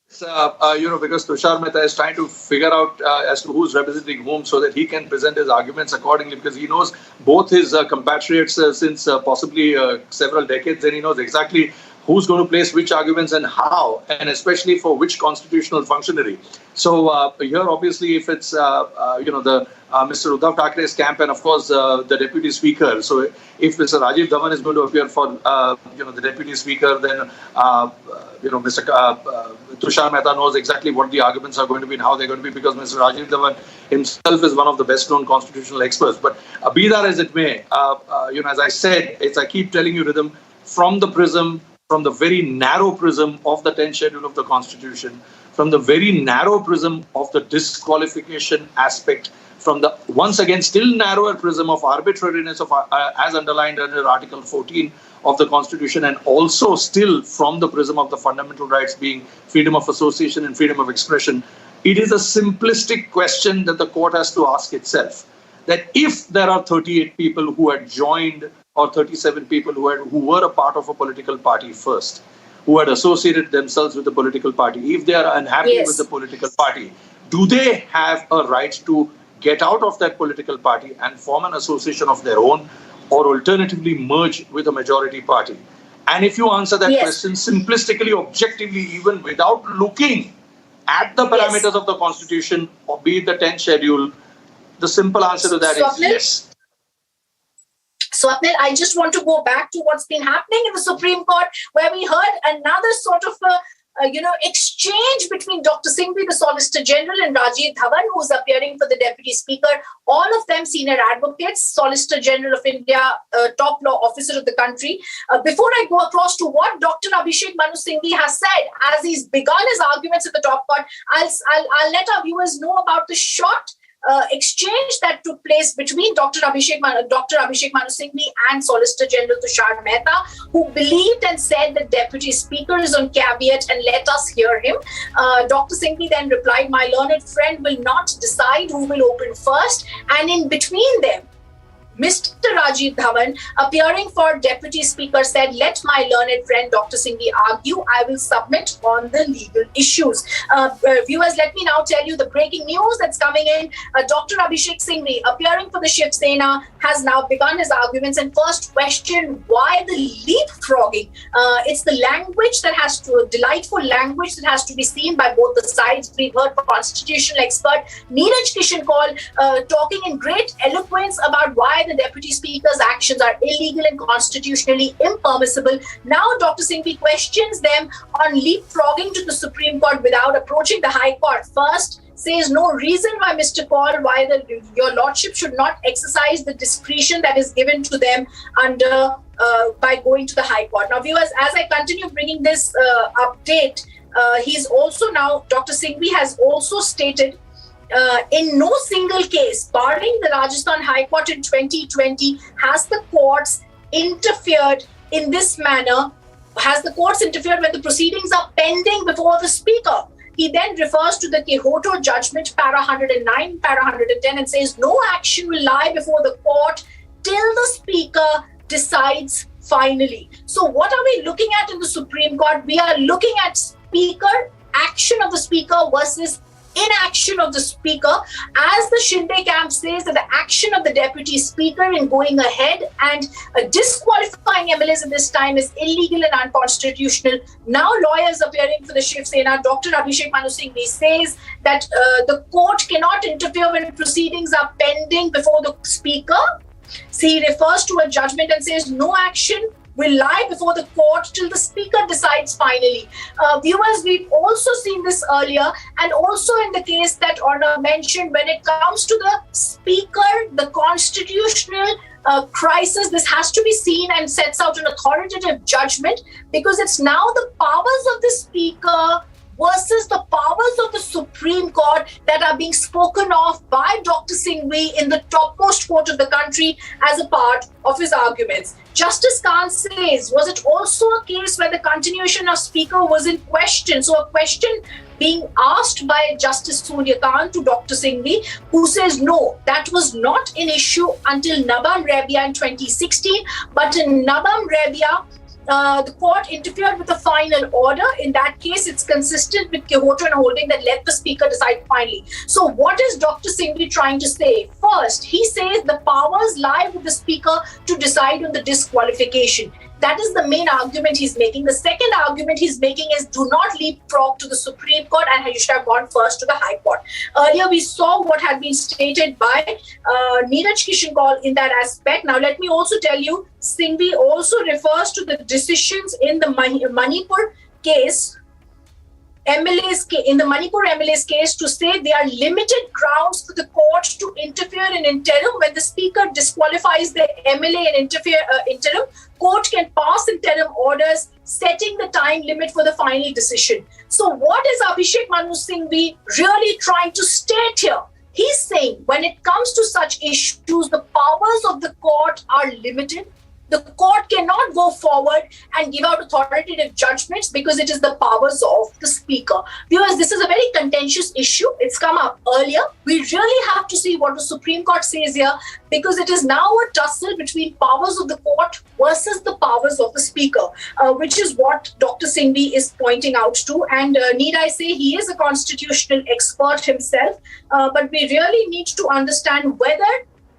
Because Tushar Mehta is trying to figure out as to who's representing whom so that he can present his arguments accordingly, because he knows both his compatriots since possibly several decades, and he knows exactly who's going to place which arguments and how, and especially for which constitutional functionary. So here, obviously, if it's Mr. Uddhav Thackeray's camp, and of course the Deputy Speaker. So if Mr. Rajiv Dhawan is going to appear for the Deputy Speaker, then Mr. Tushar Mehta knows exactly what the arguments are going to be and how they're going to be, because Mr. Rajiv Dhawan himself is one of the best-known constitutional experts. But be that as it may, as I said, I keep telling you, Rhythm, from the very narrow prism of the 10th schedule of the Constitution, from the very narrow prism of the disqualification aspect, from the once again still narrower prism of arbitrariness of as underlined under Article 14 of the Constitution, and also still from the prism of the fundamental rights being freedom of association and freedom of expression, it is a simplistic question that the court has to ask itself, that if there are 38 people who had joined, or 37 people who were a part of a political party first, who had associated themselves with the political party, if they are unhappy with the political party, do they have a right to get out of that political party and form an association of their own, or alternatively merge with a majority party? And if you answer that question simplistically, objectively, even without looking at the parameters of the Constitution, or be it the 10th schedule, the simple answer to that is yes. Swapnil, I just want to go back to what's been happening in the Supreme Court, where we heard another sort of exchange between Dr. Singhvi, the Solicitor General, and Rajiv Dhawan, who's appearing for the Deputy Speaker. All of them senior advocates, Solicitor General of India, top law officer of the country. Before I go across to what Dr. Abhishek Manu Singhvi has said, as he's begun his arguments at the top court, I'll let our viewers know about the short exchange that took place between Dr. Abhishek Manu Singhvi and Solicitor General Tushar Mehta, who believed and said the Deputy Speaker is on caveat and let us hear him. Dr. Singhvi then replied, "My learned friend will not decide who will open first," and in between them, Mr. Rajiv Dhawan, appearing for Deputy Speaker, said, "Let my learned friend Dr. Singhvi argue. I will submit on the legal issues." Viewers, let me now tell you the breaking news that's coming in. Dr. Abhishek Singhvi, appearing for the Shiv Sena, has now begun his arguments and first questioned why the leapfrogging. It's the language that has to, delightful language that has to be seen by both the sides. We've heard from constitutional expert Neeraj Kishan Kaul talking in great eloquence about why the Deputy Speaker's actions are illegal and constitutionally impermissible. Now Dr. Singhvi questions them on leapfrogging to the Supreme Court without approaching the High Court. First, says no reason why Mr. Kaul, why your Lordship should not exercise the discretion that is given to them under by going to the High Court. Now, viewers, as I continue bringing this update, he's also now, Dr. Singhvi has also stated in no single case, barring the Rajasthan High Court in 2020, has the courts interfered in this manner, has the courts interfered when the proceedings are pending before the Speaker. He then refers to the Quixote judgment, para 109, para 110, and says no action will lie before the court till the Speaker decides finally. So what are we looking at in the Supreme Court? We are looking at Speaker, action of the Speaker versus inaction of the Speaker, as the Shinde camp says that the action of the Deputy Speaker in going ahead and disqualifying MLAs at this time is illegal and unconstitutional. Now lawyers appearing for the Shiv Sena, Dr. Abhishek Manu Singhvi, says that the court cannot interfere when proceedings are pending before the Speaker. So he refers to a judgment and says no action will lie before the court till the Speaker decides finally. Viewers, we've also seen this earlier, and also in the case that Orna mentioned, when it comes to the Speaker, the constitutional crisis, this has to be seen and sets out an authoritative judgment, because it's now the powers of the Speaker versus the powers of the Supreme Court that are being spoken of by Dr. Singhvi in the topmost court of the country as a part of his arguments. Justice Khan says, was it also a case where the continuation of Speaker was in question? So a question being asked by Justice Surya Khan to Dr. Singhvi, who says no, that was not an issue until Nabam Rabia in 2016, but in Nabam Rabia, the court interfered with the final order. In that case, it's consistent with Quixote and holding that let the Speaker decide finally. So what is Dr. Singhvi trying to say? First, he says the powers lie with the Speaker to decide on the disqualification. That is the main argument he's making. The second argument he's making is do not leapfrog to the Supreme Court and you should have gone first to the High Court. Earlier, we saw what had been stated by Neeraj Kishan Kaul in that aspect. Now, let me also tell you, Singhvi also refers to the decisions in the Manipur case, in the Manipur MLAs case, to say there are limited grounds for the court to interfere in interim. When the Speaker disqualifies the MLA in interim, court can pass interim orders setting the time limit for the final decision. So what is Abhishek Manu Singhvi really trying to state here? He's saying when it comes to such issues, the powers of the court are limited. The court cannot go forward and give out authoritative judgments because it is the powers of the Speaker. Viewers, this is a very contentious issue. It's come up earlier. We really have to see what the Supreme Court says here, because it is now a tussle between powers of the court versus the powers of the Speaker, which is what Dr. Singhvi is pointing out to. And need I say, he is a constitutional expert himself, but we really need to understand whether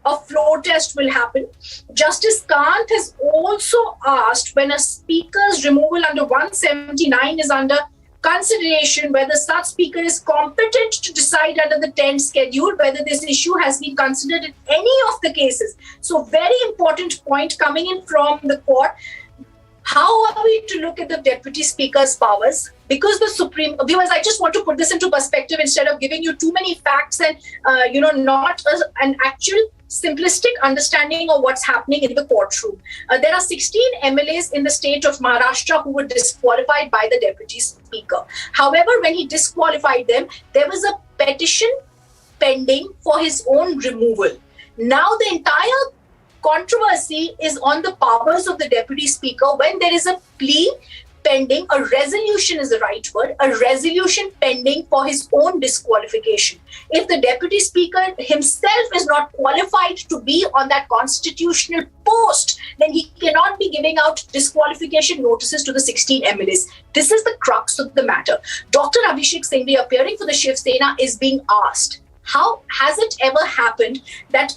a floor test will happen. Justice Kant has also asked when a Speaker's removal under 179 is under consideration, whether such Speaker is competent to decide under the 10th schedule, whether this issue has been considered in any of the cases. So very important point coming in from the court. How are we to look at the Deputy Speaker's powers? because the Supreme, viewers, I just want to put this into perspective instead of giving you too many facts and, not an actual simplistic understanding of what's happening in the courtroom. There are 16 MLAs in the state of Maharashtra who were disqualified by the Deputy Speaker. However, when he disqualified them, there was a petition pending for his own removal. Now the entire controversy is on the powers of the Deputy Speaker when there is a plea pending, a resolution is the right word, a resolution pending for his own disqualification. If the Deputy Speaker himself is not qualified to be on that constitutional post, then he cannot be giving out disqualification notices to the 16 MLAs. This is the crux of the matter. Dr. Abhishek Singhvi, appearing for the Shiv Sena, is being asked, how has it ever happened that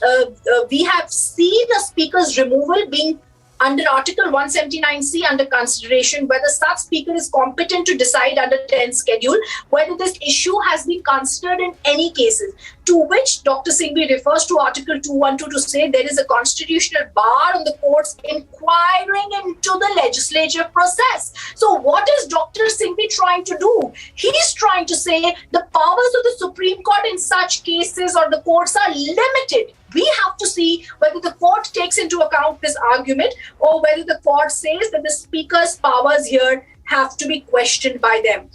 we have seen a speaker's removal being under Article 179C under consideration, whether such speaker is competent to decide under 10th schedule, whether this issue has been considered in any cases, to which Dr. Singhvi refers to Article 212 to say there is a constitutional bar on the courts inquiring into the legislative process. So what is Dr. Singhvi trying to do? He's trying to say the powers of the Supreme Court in such cases or the courts are limited. We have to see whether the court takes into account this argument or whether the court says that the speaker's powers here have to be questioned by them.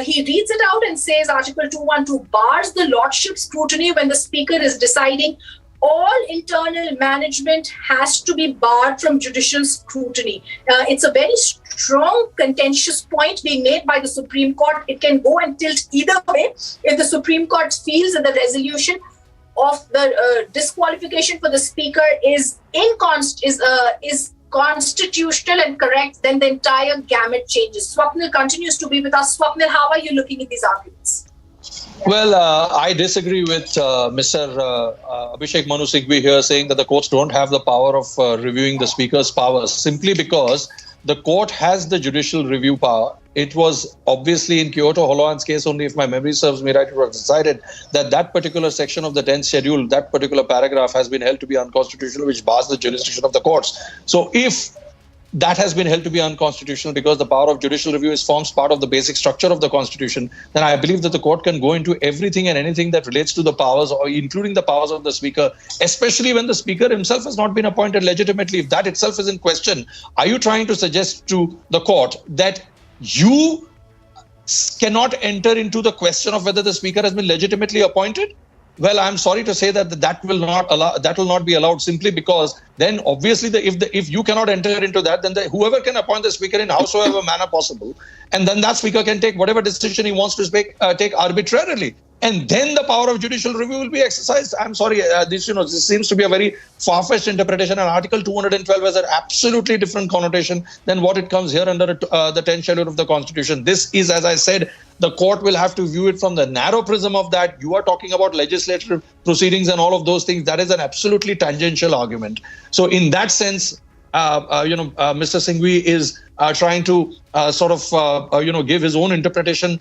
He reads it out and says Article 212 bars the lordship scrutiny when the speaker is deciding. All internal management has to be barred from judicial scrutiny. It's a very strong, contentious point being made by the Supreme Court. It can go and tilt either way. If the Supreme Court feels that the resolution of the disqualification for the speaker is constitutional and correct, then the entire gamut changes. Swapnil continues to be with us. Swapnil, how are you looking at these arguments? Well, I disagree with Mr. Abhishek Manu Singhvi here, saying that the courts don't have the power of reviewing the speaker's powers, simply because the court has the judicial review power. It was obviously in Kyoto Holohan's case only, if my memory serves me right, it was decided that that particular section of the 10th schedule, that particular paragraph has been held to be unconstitutional, which bars the jurisdiction of the courts. So if that has been held to be unconstitutional because the power of judicial review forms part of the basic structure of the Constitution, then I believe that the court can go into everything and anything that relates to the powers, or including the powers of the speaker, especially when the speaker himself has not been appointed legitimately. If that itself is in question, are you trying to suggest to the court that you cannot enter into the question of whether the speaker has been legitimately appointed? Well, I'm sorry to say that will not be allowed, simply because then obviously if you cannot enter into that, then whoever can appoint the speaker in howsoever manner possible, and then that speaker can take whatever decision he wants to take arbitrarily. And then the power of judicial review will be exercised. I'm sorry, this seems to be a very far-fetched interpretation, and Article 212 has an absolutely different connotation than what it comes here under the 10th schedule of the Constitution. This is, as I said, the court will have to view it from the narrow prism of that. You are talking about legislative proceedings and all of those things. That is an absolutely tangential argument. So in that sense, Mr. Singhvi is trying to give his own interpretation,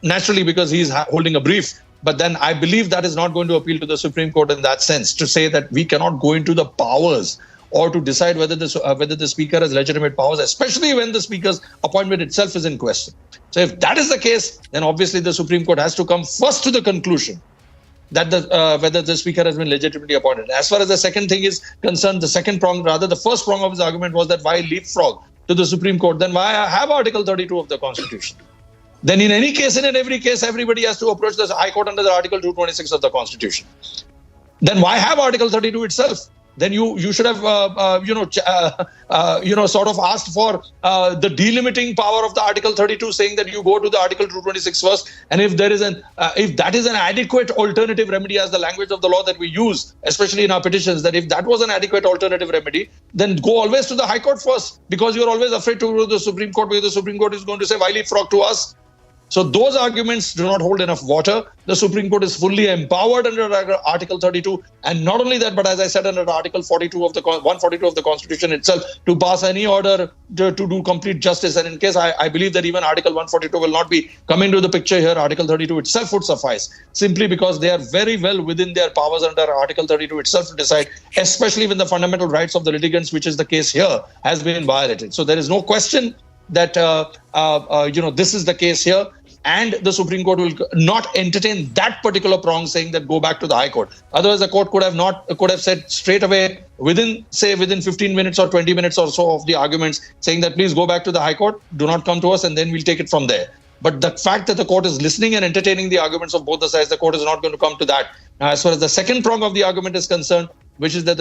naturally, because he's holding a brief. But then I believe that is not going to appeal to the Supreme Court in that sense, to say that we cannot go into the powers or to decide whether the speaker has legitimate powers, especially when the speaker's appointment itself is in question. So if that is the case, then obviously the Supreme Court has to come first to the conclusion that whether the speaker has been legitimately appointed. As far as the second thing is concerned, the first prong of his argument was that why leapfrog to the Supreme Court? Then why have Article 32 of the Constitution? Then in any case and in every case, everybody has to approach the High Court under the Article 226 of the Constitution. Then why have Article 32 itself? Then you should have, sort of asked for the delimiting power of the Article 32, saying that you go to the Article 226 first. And if there is if that is an adequate alternative remedy, as the language of the law that we use, especially in our petitions, that if that was an adequate alternative remedy, then go always to the High Court first, because you're always afraid to go to the Supreme Court, because the Supreme Court is going to say, why leapfrog to us? So those arguments do not hold enough water. The Supreme Court is fully empowered under Article 32. And not only that, but as I said, under Article 142 of the Constitution itself, to pass any order to do complete justice. And in case I believe that even Article 142 will not be coming to the picture here, Article 32 itself would suffice, simply because they are very well within their powers under Article 32 itself to decide, especially when the fundamental rights of the litigants, which is the case here, has been violated. So there is no question that this is the case here, and the Supreme Court will not entertain that particular prong, saying that go back to the High Court. Otherwise, the court could have said straight away within 15 minutes or 20 minutes or so of the arguments, saying that please go back to the High Court, do not come to us, and then we'll take it from there. But the fact that the court is listening and entertaining the arguments of both the sides, the court is not going to come to that. Now, as far as the second prong of the argument is concerned, which is that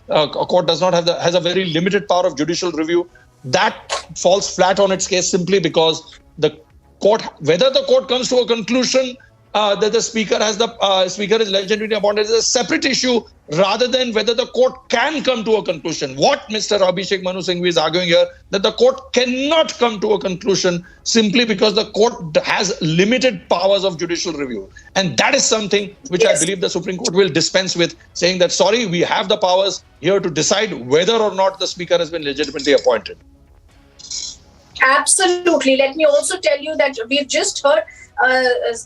a court does not has a very limited power of judicial review, that falls flat on its case simply because the court, whether the court comes to a conclusion that the speaker is legitimately appointed, is a separate issue rather than whether the court can come to a conclusion. What Mr. Abhishek Manu Singhvi is arguing here, that the court cannot come to a conclusion simply because the court has limited powers of judicial review. And that is something which I believe the Supreme Court will dispense with, saying that, sorry, we have the powers here to decide whether or not the speaker has been legitimately appointed. Absolutely. Let me also tell you that we've just heard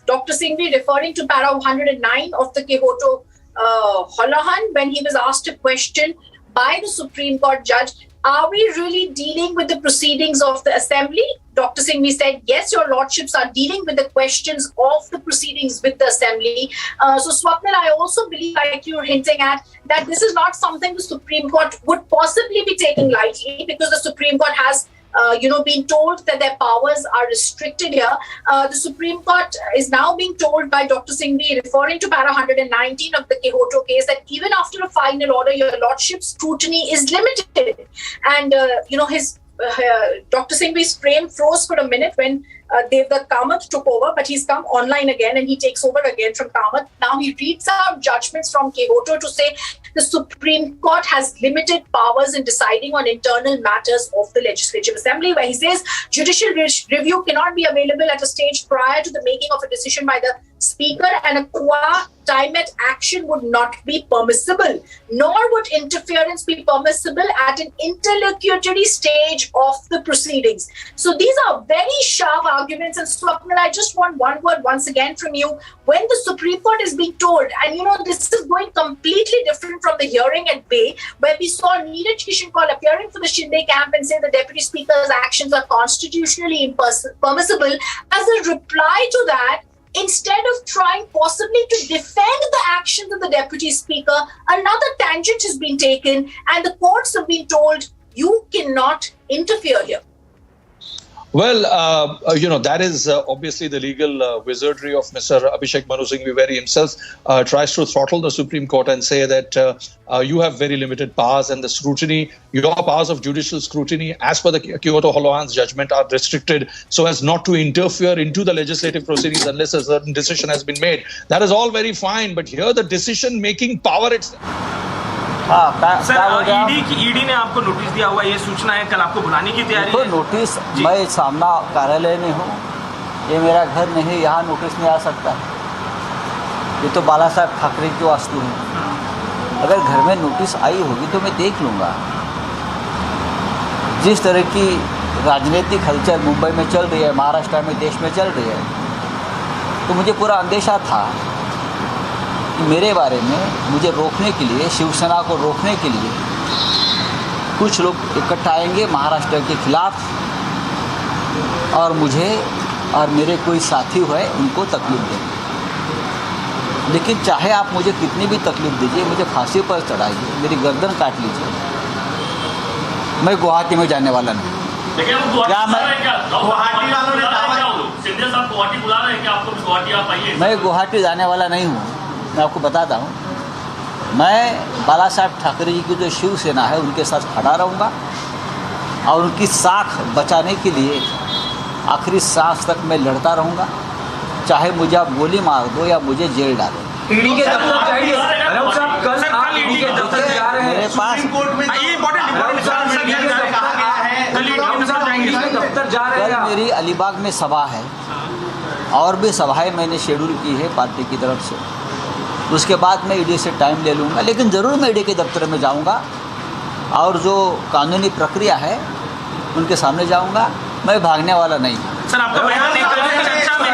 Dr. Singhvi referring to para 109 of the Kehoto Holahan when he was asked a question by the Supreme Court judge, are we really dealing with the proceedings of the assembly? Dr. Singhvi said, yes, your lordships are dealing with the questions of the proceedings with the assembly. So Swapnil, I also believe, like you're hinting at, that this is not something the Supreme Court would possibly be taking lightly, because the Supreme Court has being told that their powers are restricted here. The Supreme Court is now being told by Dr. Singhvi, referring to para 119 of the Kehoto case, that even after a final order, your lordship's scrutiny is limited. And, Dr. Singhvi's frame froze for a minute when Devdutt Kamath took over, but he's come online again and he takes over again from Kamath. Now he reads out judgments from Kehoto to say the Supreme Court has limited powers in deciding on internal matters of the Legislative Assembly, where he says judicial review cannot be available at a stage prior to the making of a decision by the Speaker, and a qua time-at action would not be permissible, nor would interference be permissible at an interlocutory stage of the proceedings. So these are very sharp arguments. And Swapnil, I just want one word once again from you. When the Supreme Court is being told, and this is going completely different from the hearing at Bay, where we saw Neeraj Kishan appearing for the Shinde camp and say the Deputy Speaker's actions are constitutionally permissible, as a reply to that, instead of trying possibly to defend the actions of the Deputy Speaker, another tangent has been taken and the courts have been told, you cannot interfere here. Well, that is obviously the legal wizardry of Mr. Abhishek Manu Singhvi, where he himself tries to throttle the Supreme Court and say that you have very limited powers, and the scrutiny, your powers of judicial scrutiny, as per the Kehoto Holohan's judgment, are restricted so as not to interfere into the legislative proceedings unless a certain decision has been made. That is all very fine, but here the decision-making power itself. Sir, ED ने आपको notice दिया हुआ, ये सूचना है, कल आपको बुलाने की तैयारी है? नोटिस, मैं सामना कार्यालय में हूँ, ये मेरा घर नहीं, यहाँ नोटिस नहीं आ सकता। ये तो बाला साहब ठाकरे की वास्तु है। अगर घर में नोटिस आई होगी तो मैं देख लूँगा। जिस तरह की राजनीतिक हलचल मुंबई में चल रही है, महाराष्ट्र में, देश में चल रही है, तो मुझे पूरा अंदेशा था कि मेरे बारे में मुझे रोकने के लिए, शिवसेना को रोकने के लिए कुछ लोग इकट्ठा आएंगे महाराष्ट्र के खिलाफ, और मुझे और मेरे कोई साथी हुए उनको तकलीफ देंगे। लेकिन चाहे आप मुझे कितनी भी तकलीफ दीजिए, मुझे फांसी पर चढ़ाइए, मेरी गर्दन काट लीजिए, मैं गुवाहाटी में जाने वाला नहीं। लेकिन मैं गुवाहाटी जाने वाला नहीं हूँ। मैं आपको बताता हूँ, मैं बाला साहब ठाकरे जी की जो शिवसेना है उनके साथ खड़ा रहूँगा और उनकी साख बचाने के लिए आखिरी सांस तक मैं लड़ता रहूँगा, चाहे मुझे आप गोली मार दो या मुझे जेल डालो। ईडी के दफ्तर चाहिए। कल आप ईडी के दफ्तर जा रहे हैं, मेरे पास कल मेरी अलीबाग में सभा है और भी सभाएं मैंने शेड्यूल की है पार्टी की तरफ से। उसके बाद मैं ईडी से टाइम ले लूँगा, लेकिन ज़रूर मैं ईडी के दफ्तर में जाऊँगा और जो कानूनी प्रक्रिया है उनके सामने जाऊँगा। मैं भागने वाला नहीं हूँ। सर, आपका बयान चर्चा में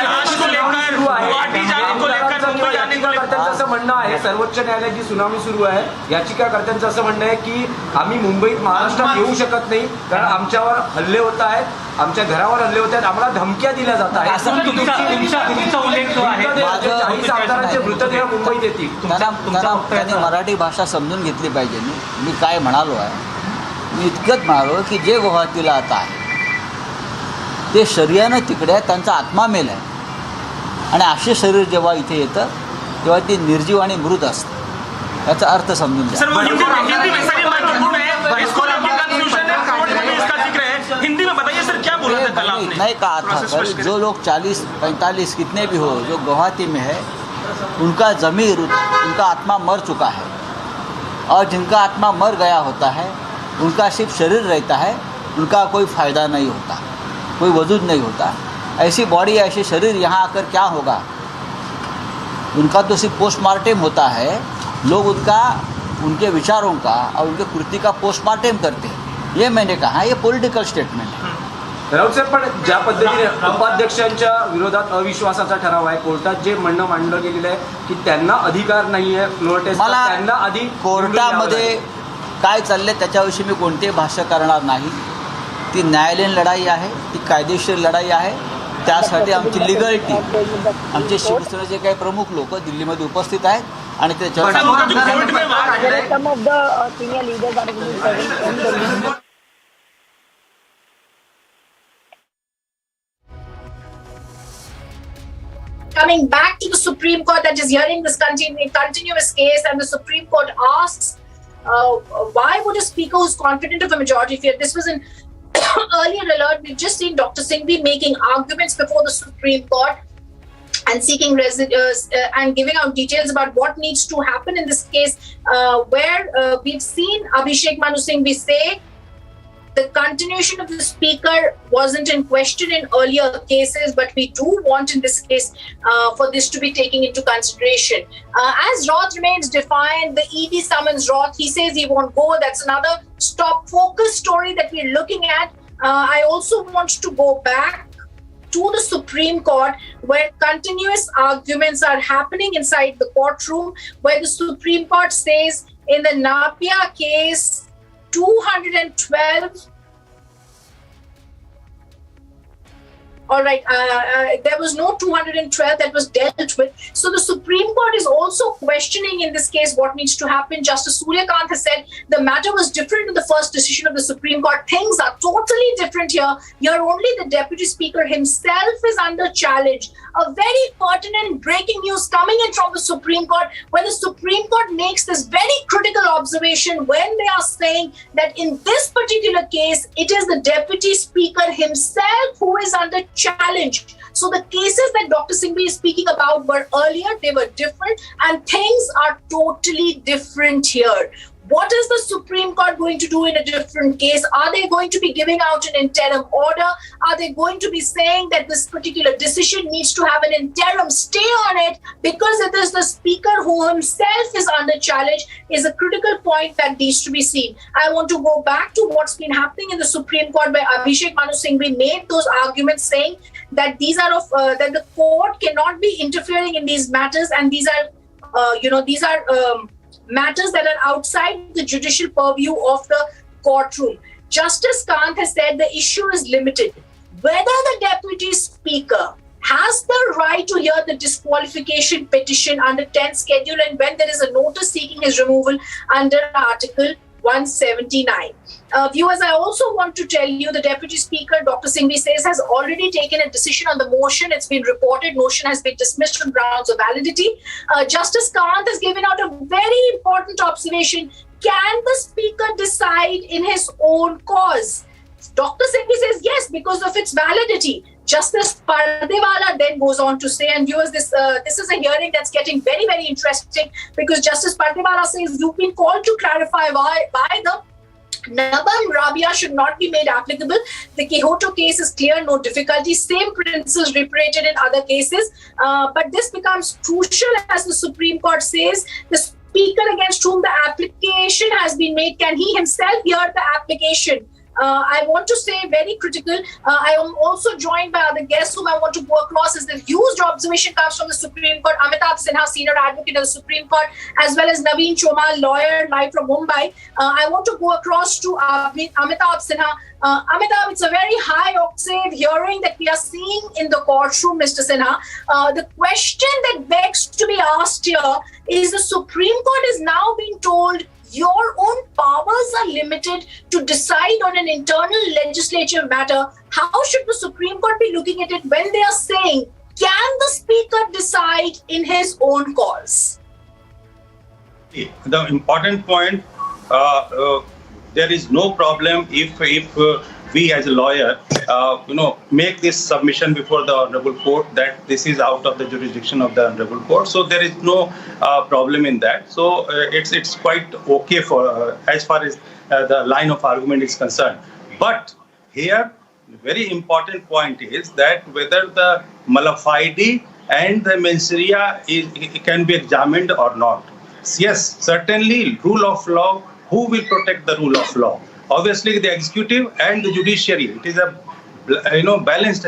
लाश को लेकर, गुवाहाटी जाने को लेकर, मुंबई जाने को लेकर म्हणणं आहे, सर्वोच्च न्यायालयाची सुनावणी सुरू आहे, याचिकाकर्त्यांचं असं म्हणणं आहे की आम्ही मुंबईत महाराष्ट्रात येऊ शकत नाही कारण आमच्यावर हल्ले होत आहेत, आमच्या घरावर हल्ले होत आहेत, आम्हाला धमक्या दिल्या जात आहेत. तुमचा उल्लेख जो आहे 40 आमदारांचे मृतदेह मुंबईत येतील. त्यांनी मराठी भाषा समजून घेतली पाहिजे. मी काय म्हणालो आहे, मी इतकंच म्हणालो की जे गुवाहाटीला आता आहे ते शरीरानं तिकडे आहे, त्यांचा आत्मा मेल आहे आणि असे शरीर जेव्हा इथे येतं तेव्हा ते निर्जीव आणि मृत असतं. याचा अर्थ समजून घ्या. हिंदी में बताइए सर, क्या बोला था कल आपने? नहीं कहा था कल, जो लोग 40-45 कितने भी हो जो गुवाहाटी में है उनका ज़मीर, उनका आत्मा मर चुका है और जिनका आत्मा मर गया होता है उनका सिर्फ शरीर रहता है, उनका कोई फ़ायदा नहीं होता, कोई वजूद नहीं होता. ऐसी बॉडी ऐसे शरीर यहाँ आकर क्या होगा? उनका तो सिर्फ पोस्टमार्टम होता है. लोग उनके विचारों का और उनके कृति का पोस्टमार्टम करते हैं. ये मैंने कहा, ये पॉलिटिकल स्टेटमेंट है. राऊत साहेब, पण ज्या पद्धतीने उपाध्यक्षांच्या विरोधात अविश्वासाचा ठराव आहे, कोर्टात जे म्हणणं मांडलं गेलेलं आहे की त्यांना अधिकार नाही आहे फ्लोअर टेस्ट, त्यांना आधी कोर्टामध्ये काय चाललंय त्याच्याविषयी मी कोणतेही भाष्य करणार नाही. ती न्यायालयीन लढाई आहे, ती कायदेशीर लढाई आहे. त्यासाठी आमची लिगल टीम, आमचे शिवसेनेचे काही प्रमुख लोक दिल्लीमध्ये उपस्थित आहेत आणि त्याच्यावर Coming back to the Supreme Court that is hearing this continuous case, and the Supreme Court asks, why would a speaker who's confident of a majority fear? This was an earlier alert. We've just seen Dr. Singhvi making arguments before the Supreme Court and seeking and giving out details about what needs to happen in this case, where we've seen Abhishek Manu Singhvi say the continuation of the speaker wasn't in question in earlier cases, but we do want in this case for this to be taken into consideration. As Roth remains defiant, the ED summons Roth. He says he won't go. That's another stop focus story that we're looking at. I also want to go back to the Supreme Court, where continuous arguments are happening inside the courtroom, where the Supreme Court says in the Napia case, 212. All right, there was no 212 that was dealt with. So the Supreme Court is also questioning in this case what needs to happen. Justice Suryakant has said the matter was different in the first decision of the Supreme Court. Things are totally different here. Here only the Deputy Speaker himself is under challenge. A very pertinent breaking news coming in from the Supreme Court, where the Supreme Court makes this very critical observation when they are saying that in this particular case, it is the Deputy Speaker himself who is under challenge. So the cases that Dr. Singhvi is speaking about were earlier, they were different, and things are totally different here. What is the Supreme Court going to do in a different case? Are they going to be giving out an interim order? Are they going to be saying that this particular decision needs to have an interim stay on it because it is the Speaker who himself is under challenge is a critical point that needs to be seen. I want to go back to what's been happening in the Supreme Court, where Abhishek Manu Singhvi made those arguments saying that these are that the court cannot be interfering in these matters, and these are matters that are outside the judicial purview of the courtroom. Justice Kant has said the issue is limited. Whether the Deputy Speaker has the right to hear the disqualification petition under 10th schedule and when there is a notice seeking his removal under Article 179. Viewers, I also want to tell you the Deputy Speaker, Dr. Singhvi, says has already taken a decision on the motion. It's been reported. Motion has been dismissed on grounds of validity. Justice Kant has given out a very important observation. Can the Speaker decide in his own cause? Dr. Singhvi says yes, because of its validity. Justice Pardewala then goes on to say, and viewers, this is a hearing that's getting very, very interesting, because Justice Pardewala says you've been called to clarify why the Nabam Rabia should not be made applicable. The Quixote case is clear, no difficulty. Same principles reiterated in other cases. But this becomes crucial as the Supreme Court says the Speaker against whom the application has been made, can he himself hear the application? I want to say very critical. I am also joined by other guests whom I want to go across as the used observation comes from the Supreme Court. Amitabh Sinha, senior advocate of the Supreme Court, as well as Naveen Chomal, lawyer, live from Mumbai. I want to go across to Amitabh Sinha. Amitabh, it's a very high octave hearing that we are seeing in the courtroom, Mr. Sinha. The question that begs to be asked here is the Supreme Court is now being told your own powers are limited to decide on an internal legislative matter. How should the Supreme Court be looking at it when they are saying, can the Speaker decide in his own cause? The important point, there is no problem if we as a lawyer, make this submission before the Honorable Court that this is out of the jurisdiction of the Honorable Court. So there is no problem in that. So it's quite okay for as far as the line of argument is concerned. But here, the very important point is that whether the malafide and the mens rea can be examined or not. Yes, certainly rule of law. Who will protect the rule of law? Obviously, the executive and the judiciary. It is a balanced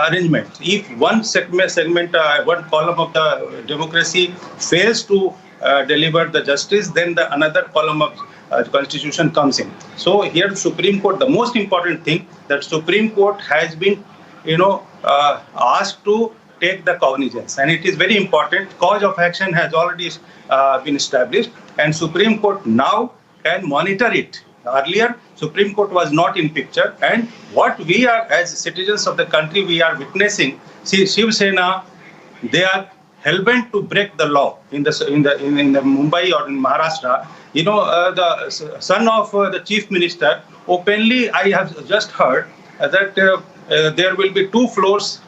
arrangement. If one one column of the democracy fails to deliver the justice, then the another column of constitution comes in. So here, Supreme Court. The most important thing that Supreme Court has been, asked to take the cognizance, and it is very important. Cause of action has already been established, and Supreme Court now can monitor it. Earlier, Supreme Court was not in picture, and what we are as citizens of the country, we are witnessing. See, Shiv Sena, they are hellbent to break the law in the Mumbai or in Maharashtra. The son of the chief minister openly, I have just heard that there will be 2 floors.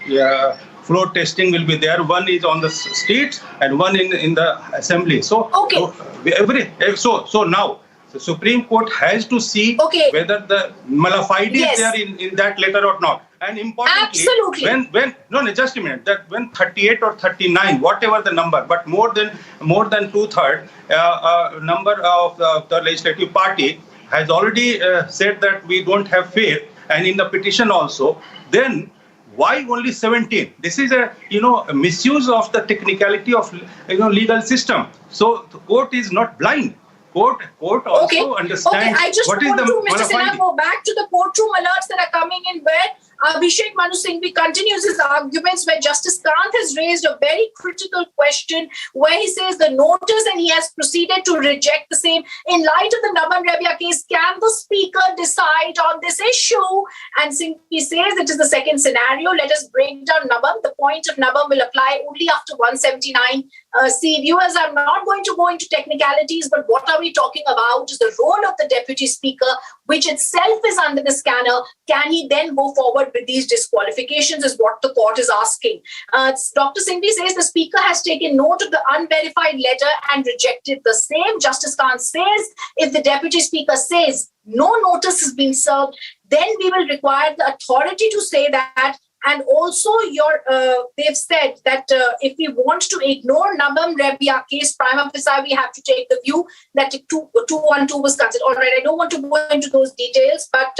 Floor testing will be there. One is on the streets and one in the assembly. So okay. So now the Supreme Court has to see whether the malafide is there in that letter or not. And importantly, absolutely. Just a minute. That when 38 or 39, whatever the number, but more than 2/3 number of the legislative party has already said that we don't have faith, and in the petition also, then why only 17? This is a misuse of the technicality of legal system. So the court is not blind. Court also understands I just what is want the to, Mr. Sinha, malafide. go back to the courtroom alerts that are coming in where Abhishek Manu Singhvi continues his arguments where Justice Kant has raised a very critical question where he says the notice and he has proceeded to reject the same. In light of the Nabam Rabia case, can the Speaker decide on this issue? And Singhvi says it is the second scenario. Let us break down Nabam. The point of Nabam will apply only after 179. See, viewers, I'm not going to go into technicalities, but what are we talking about is the role of the Deputy Speaker, which itself is under the scanner. Can he then go forward with these disqualifications is what the court is asking. Dr. Singhvi says the Speaker has taken note of the unverified letter and rejected the same. Justice Kant says if the Deputy Speaker says no notice has been served, then we will require the authority to say that. And also, they've said that if we want to ignore Nabam Rabia case prima facie, we have to take the view that 212 was considered. All right, I don't want to go into those details, but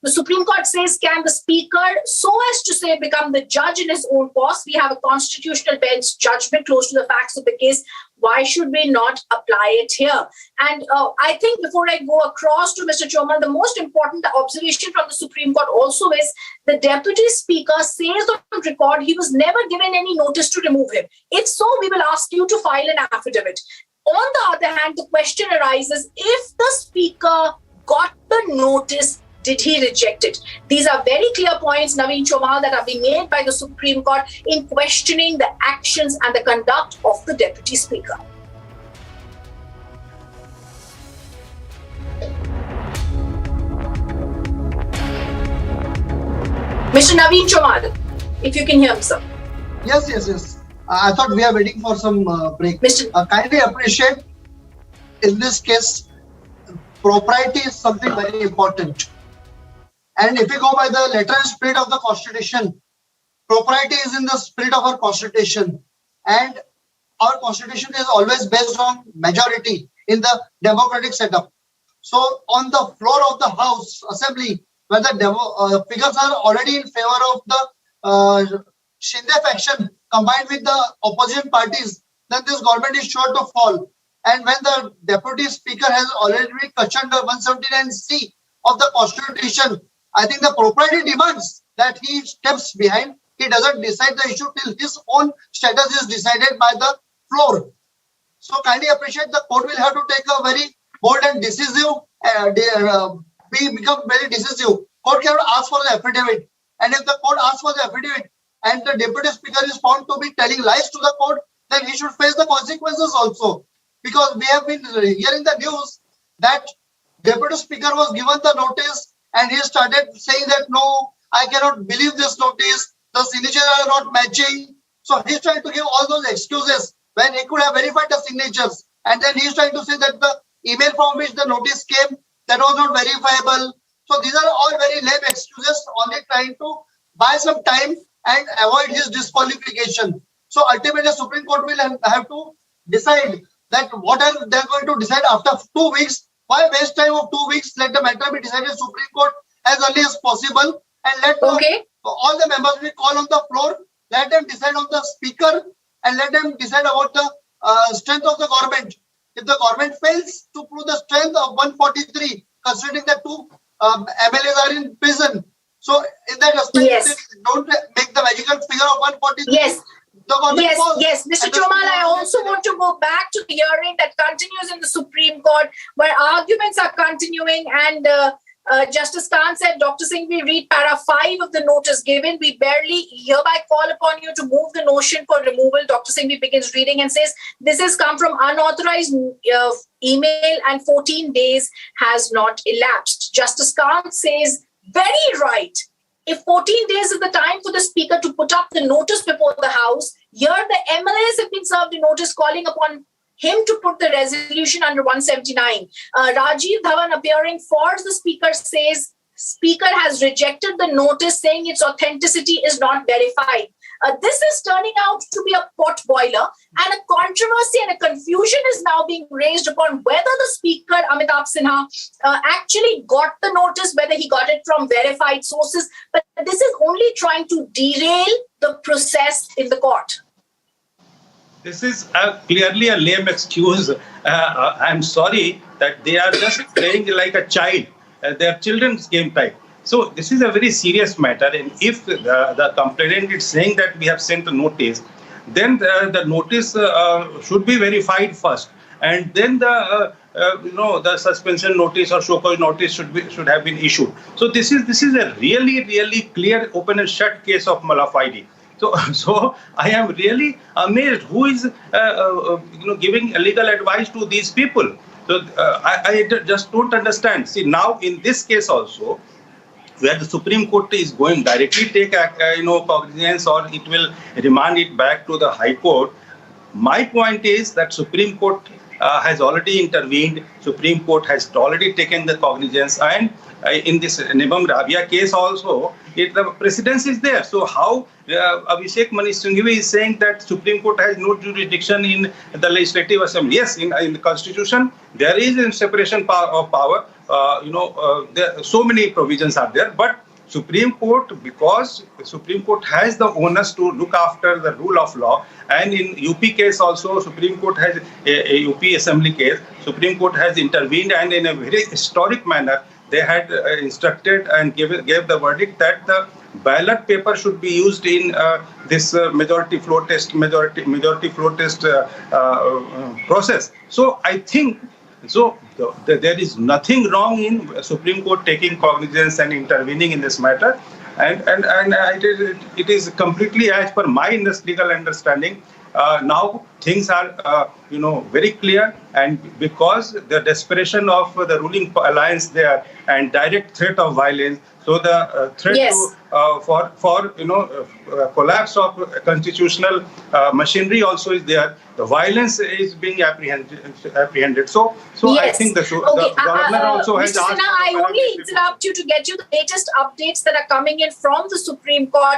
the Supreme Court says, can the Speaker, so as to say, become the judge in his own cause? We have a constitutional bench judgment close to the facts of the case. Why should we not apply it here? And I think before I go across to Mr. Chomal, the most important observation from the Supreme Court also is the Deputy Speaker says on record he was never given any notice to remove him. If so, we will ask you to file an affidavit. On the other hand, the question arises, if the Speaker got the notice, did he reject it? These are very clear points, Naveen Chomal, that are being made by the Supreme Court in questioning the actions and the conduct of the Deputy Speaker. Mr. Naveen Chomal, if you can hear me, sir. Yes. I thought we are waiting for some break. Kindly appreciate, in this case, propriety is something very important. And if you go by the letter and spirit of the Constitution, propriety is in the spirit of our Constitution. And our Constitution is always based on majority in the democratic setup. So on the floor of the House Assembly, where the figures are already in favor of the Shinde faction combined with the opposition parties, then this government is sure to fall. And when the deputy speaker has already questioned the 179C of the constitution, I think the propriety demands that he steps behind. He doesn't decide the issue till his own status is decided by the floor. So kindly appreciate the court will have to take a very bold and decisive, become very decisive. Court cannot ask for the affidavit. And if the court asks for the affidavit and the deputy speaker is found to be telling lies to the court, then he should face the consequences also. Because we have been hearing the news that deputy speaker was given the notice and he started saying that no, I cannot believe this notice. The signatures are not matching. So he's trying to give all those excuses when he could have verified the signatures. And then he's trying to say that the email from which the notice came, that was not verifiable. So these are all very lame excuses, only trying to buy some time and avoid his disqualification. So ultimately, the Supreme Court will have to decide that what are they going to decide after 2 weeks. Why waste time of 2 weeks? Let the matter be decided in Supreme Court as early as possible, and let all the members we call on the floor. Let them decide on the speaker and let them decide about the strength of the government. If the government fails to prove the strength of 143, considering that 2 MLAs are in prison, so in that aspect, don't make the magical figure of 143. Yes. Yes, Mr. Chomal, I also want to go back to the hearing that continues in the Supreme Court, where arguments are continuing, and Justice Khan said, Dr. Singh, we read para 5 of the notice given. We barely hereby call upon you to move the motion for removal. Dr. Singh begins reading and says, this has come from unauthorized email and 14 days has not elapsed. Justice Khan says, very right. If 14 days is the time for the speaker to put up the notice before the House, here the MLAs have been served a notice calling upon him to put the resolution under 179. Rajiv Dhawan, appearing for the speaker, says speaker has rejected the notice saying its authenticity is not verified. This is turning out to be a pot boiler, and a controversy and a confusion is now being raised upon whether the speaker, Amitabh Sinha, actually got the notice, whether he got it from verified sources. But this is only trying to derail the process in the court. This is clearly a lame excuse. I'm sorry that they are just playing like a child. They are children's game type. So this is a very serious matter. And if the complainant is saying that we have sent a notice, then the notice should be verified first, and then the suspension notice or show cause notice should have been issued. So this is a really clear, open and shut case of malafide. So I am really amazed who is giving legal advice to these people. So I just don't understand. See, now in this case also, where the Supreme Court is going directly take cognizance, or it will remand it back to the High Court. My point is that Supreme Court has already intervened. Supreme Court has already taken the cognizance, and in this Nibam Rabia case also, the precedence is there. So how Abhishek Manu Singhvi is saying that Supreme Court has no jurisdiction in the Legislative Assembly? Yes, in the Constitution there is a separation of power. There so many provisions are there, but Supreme Court, because Supreme Court has the onus to look after the rule of law, and in UP case also, Supreme Court has a UP Assembly case, Supreme Court has intervened, and in a very historic manner, they had instructed and gave the verdict that the ballot paper should be used in this majority floor test process. So I think there is nothing wrong in Supreme Court taking cognizance and intervening in this matter, and it is completely as per my legal understanding. Now things are very clear, and because the desperation of the ruling alliance there and direct threat of violence, so the threat for collapse of constitutional machinery also is there. The violence is being apprehended. So I think the governor also has asked. I only interrupt you to get you the latest updates that are coming in from the Supreme Court,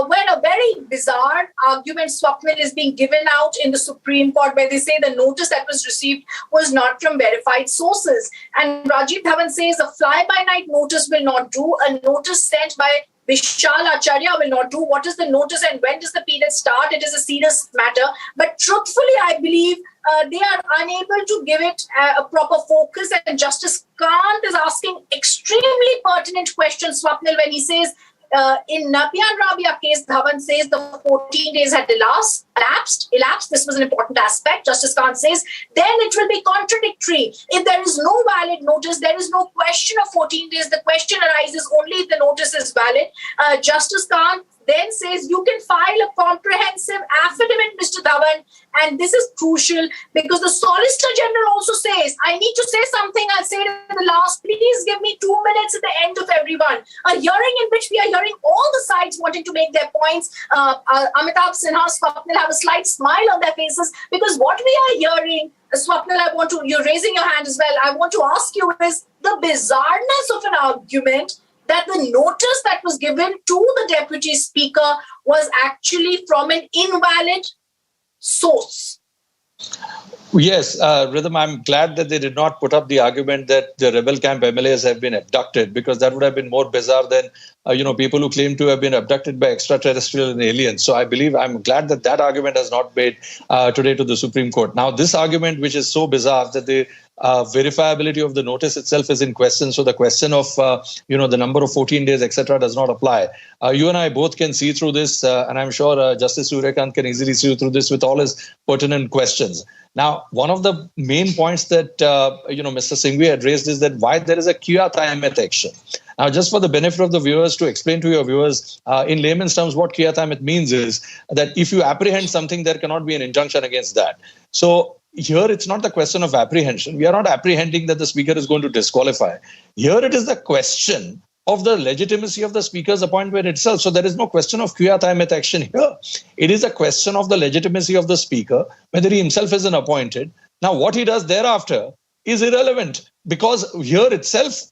where a very bizarre argument, Swapnil, is being given out in the Supreme Court, where they say the notice that was received was not from verified sources. And Rajiv Dhawan says a fly-by-night notice will not do. A notice sent by Vishal Acharya will not do. What is the notice and when does the period start? It is a serious matter. But truthfully, I believe they are unable to give it a proper focus. And Justice Kant is asking extremely pertinent questions, Swapnil, when he says, in Nabiyan Rabia case, Dhawan says the 14 days had elapsed. This was an important aspect. Justice Kant says, then it will be contradictory. If there is no valid notice, there is no question of 14 days. The question arises only if the notice is valid. Justice Kant then says you can file a comprehensive affidavit, Mr. Dhawan, and this is crucial because the Solicitor General also says, I need to say something, I'll say it in the last, please give me 2 minutes at the end of everyone. A hearing in which we are hearing all the sides wanting to make their points. Amitabh Sinha, Swapnil have a slight smile on their faces because what we are hearing, Swapnil, you're raising your hand as well, I want to ask you is the bizarreness of an argument that the notice that was given to the Deputy Speaker was actually from an invalid source. Yes, Rhythm, I'm glad that they did not put up the argument that the rebel camp MLAs have been abducted, because that would have been more bizarre than, people who claim to have been abducted by extraterrestrial and aliens. So I'm glad that that argument has not made today to the Supreme Court. Now, this argument, which is so bizarre that the verifiability of the notice itself is in question. So the question of, the number of 14 days, etc., does not apply. You and I both can see through this, and I'm sure Justice Suryakant can easily see through this with all his pertinent questions. Now, one of the main points that, Mr. Singhvi had raised is that why there is a Qiyat Ahmed action. Now, just for the benefit of the viewers, to explain to your viewers, in layman's terms, what Qiyat Ahmed means is that if you apprehend something, there cannot be an injunction against that. So here, it's not the question of apprehension. We are not apprehending that the Speaker is going to disqualify. Here, it is the question of the legitimacy of the Speaker's appointment itself. So there is no question of Qiyat Ahmed action here. It is a question of the legitimacy of the Speaker, whether he himself isn't appointed. Now, what he does thereafter is irrelevant, because here itself,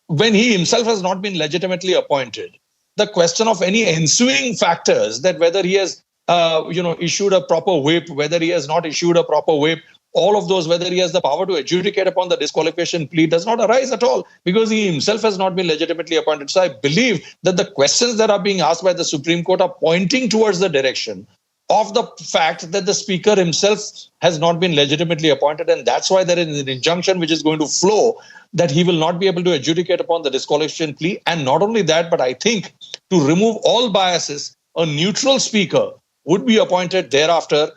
when he himself has not been legitimately appointed, the question of any ensuing factors, that whether he has issued a proper whip, whether he has not issued a proper whip, all of those, whether he has the power to adjudicate upon the disqualification plea, does not arise at all, because he himself has not been legitimately appointed. So I believe that the questions that are being asked by the Supreme Court are pointing towards the direction of the fact that the Speaker himself has not been legitimately appointed, and that's why there is an injunction which is going to flow that he will not be able to adjudicate upon the disqualification plea. And not only that, but I think to remove all biases, a neutral Speaker would be appointed thereafter,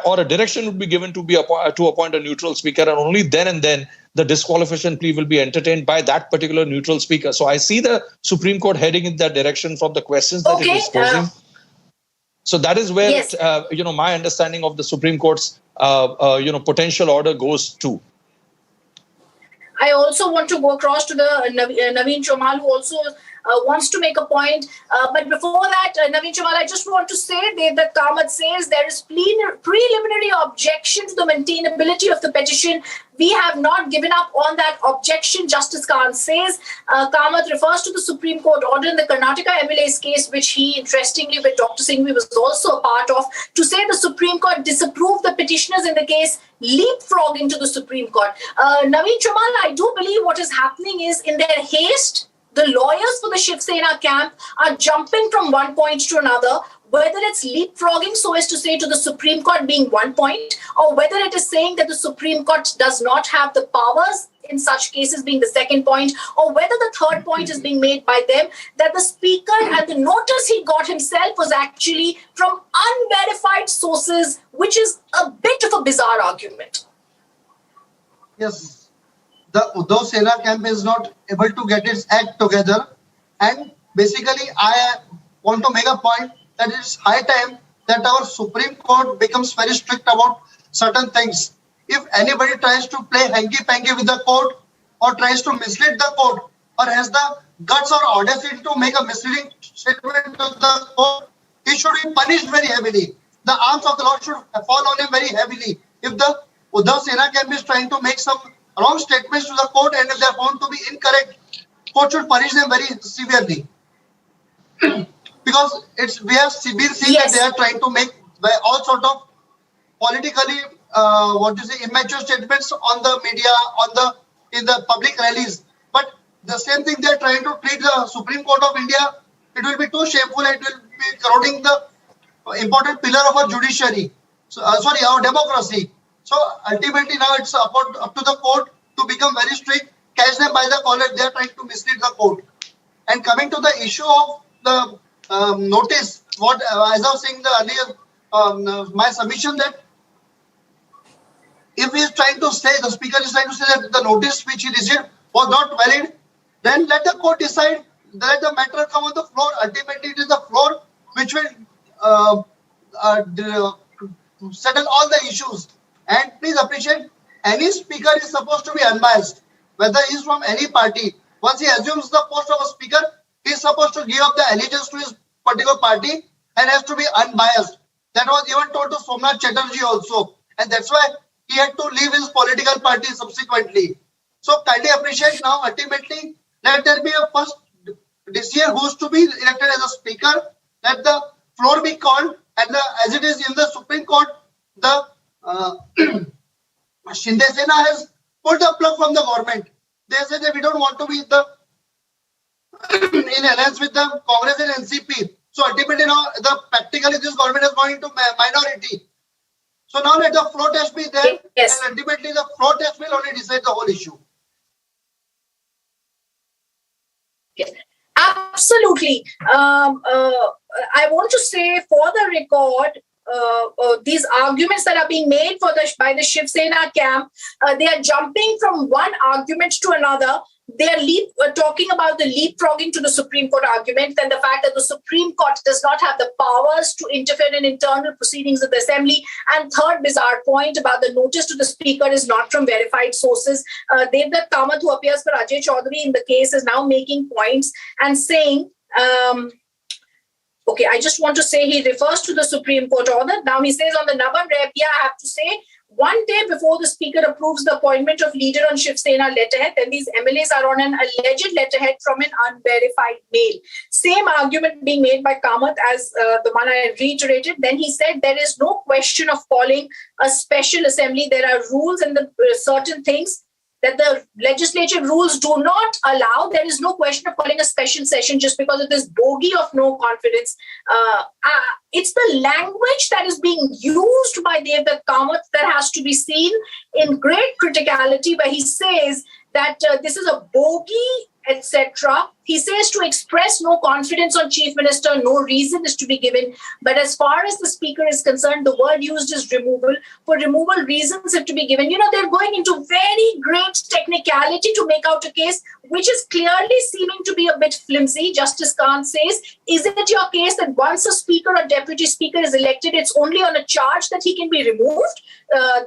or a direction would be given to appoint a neutral Speaker, and only then and then the disqualification plea will be entertained by that particular neutral Speaker. So I see the Supreme Court heading in that direction from the questions that it is posing. So that is where, yes, my understanding of the Supreme Court's, potential order goes to. I also want to go across to the Naveen Chomal, who also wants to make a point. But before that, Naveen Chomal, I just want to say that Kamath says there is preliminary objection to the maintainability of the petition. We have not given up on that objection, Justice Khan says. Kamath refers to the Supreme Court order in the Karnataka MLAs case, which he, interestingly, with Dr. Singhvi was also a part of, to say the Supreme Court disapproved the petitioners in the case, leapfrogging to the Supreme Court. Naveen Chomal, I do believe what is happening is, in their haste, the lawyers for the Shiv Sena camp are jumping from one point to another, whether it's leapfrogging so as to say to the Supreme Court being one point, or whether it is saying that the Supreme Court does not have the powers in such cases being the second point, or whether the third point is being made by them, that the Speaker and the notice he got himself was actually from unverified sources, which is a bit of a bizarre argument. Yes. The Uddhav Sena camp is not able to get its act together, and basically I want to make a point that it is high time that our Supreme Court becomes very strict about certain things. If anybody tries to play hanky-panky with the court, or tries to mislead the court, or has the guts or audacity to make a misleading statement to the court, he should be punished very heavily. The arms of the law should fall on him very heavily. If the Uddhav Sena camp is trying to make some wrong statements to the court, and if they are found to be incorrect, court should punish them very severely. Because we have been seeing that they are trying to make all sort of politically, immature statements on the media, in the public rallies. But the same thing they are trying to treat the Supreme Court of India. It will be too shameful. It will be corroding the important pillar of our judiciary. So, our democracy. So ultimately now it's up to the court to become very strict, catch them by the collar. They are trying to mislead the court. And coming to the issue of the notice, as I was saying the earlier, my submission that if he is trying to say, the speaker is trying to say that the notice which he received was not valid, then let the court decide, let the matter come on the floor. Ultimately, it is the floor which will settle all the issues. And please appreciate, any speaker is supposed to be unbiased, whether he is from any party. Once he assumes the post of a speaker, he is supposed to give up the allegiance to his particular party and has to be unbiased. That was even told to Somnath Chatterjee also. And that's why he had to leave his political party subsequently. So kindly appreciate now, ultimately, let there be a first decision who is to be elected as a speaker, let the floor be called, and as it is in the Supreme Court, the Shinde Sena has pulled the plug from the government. They say that we don't want to be in alliance with the Congress and NCP. So ultimately now, practically this government is going into minority. So now let the floor test be there, yes. And ultimately the floor test will only decide the whole issue. Yes, absolutely. I want to say for the record, these arguments that are being made by the Shiv Sena camp, they are jumping from one argument to another. They are talking about the leapfrogging to the Supreme Court argument and the fact that the Supreme Court does not have the powers to interfere in internal proceedings of the Assembly. And third bizarre point about the notice to the Speaker is not from verified sources. Devdutt Kamath, who appears for Ajay Chaudhary in the case, is now making points and saying, okay, I just want to say he refers to the Supreme Court order. Now he says on the Naban Rebia, I have to say, one day before the Speaker approves the appointment of leader on Shiv Sena letterhead, then these MLAs are on an alleged letterhead from an unverified mail. Same argument being made by Kamath as the one I reiterated. Then he said there is no question of calling a special assembly. There are rules and certain things that the legislative rules do not allow. There is no question of calling a special session just because of this bogey of no confidence. It's the language that is being used by Devdutt Kamath that has to be seen in great criticality, where he says that this is a bogey, etc. He says to express no confidence on Chief Minister, no reason is to be given. But as far as the Speaker is concerned, the word used is removal. For removal, reasons have to be given. You know, they're going into very great technicality to make out a case which is clearly seeming to be a bit flimsy. Justice Khan says, is it your case that once a Speaker or Deputy Speaker is elected, it's only on a charge that he can be removed?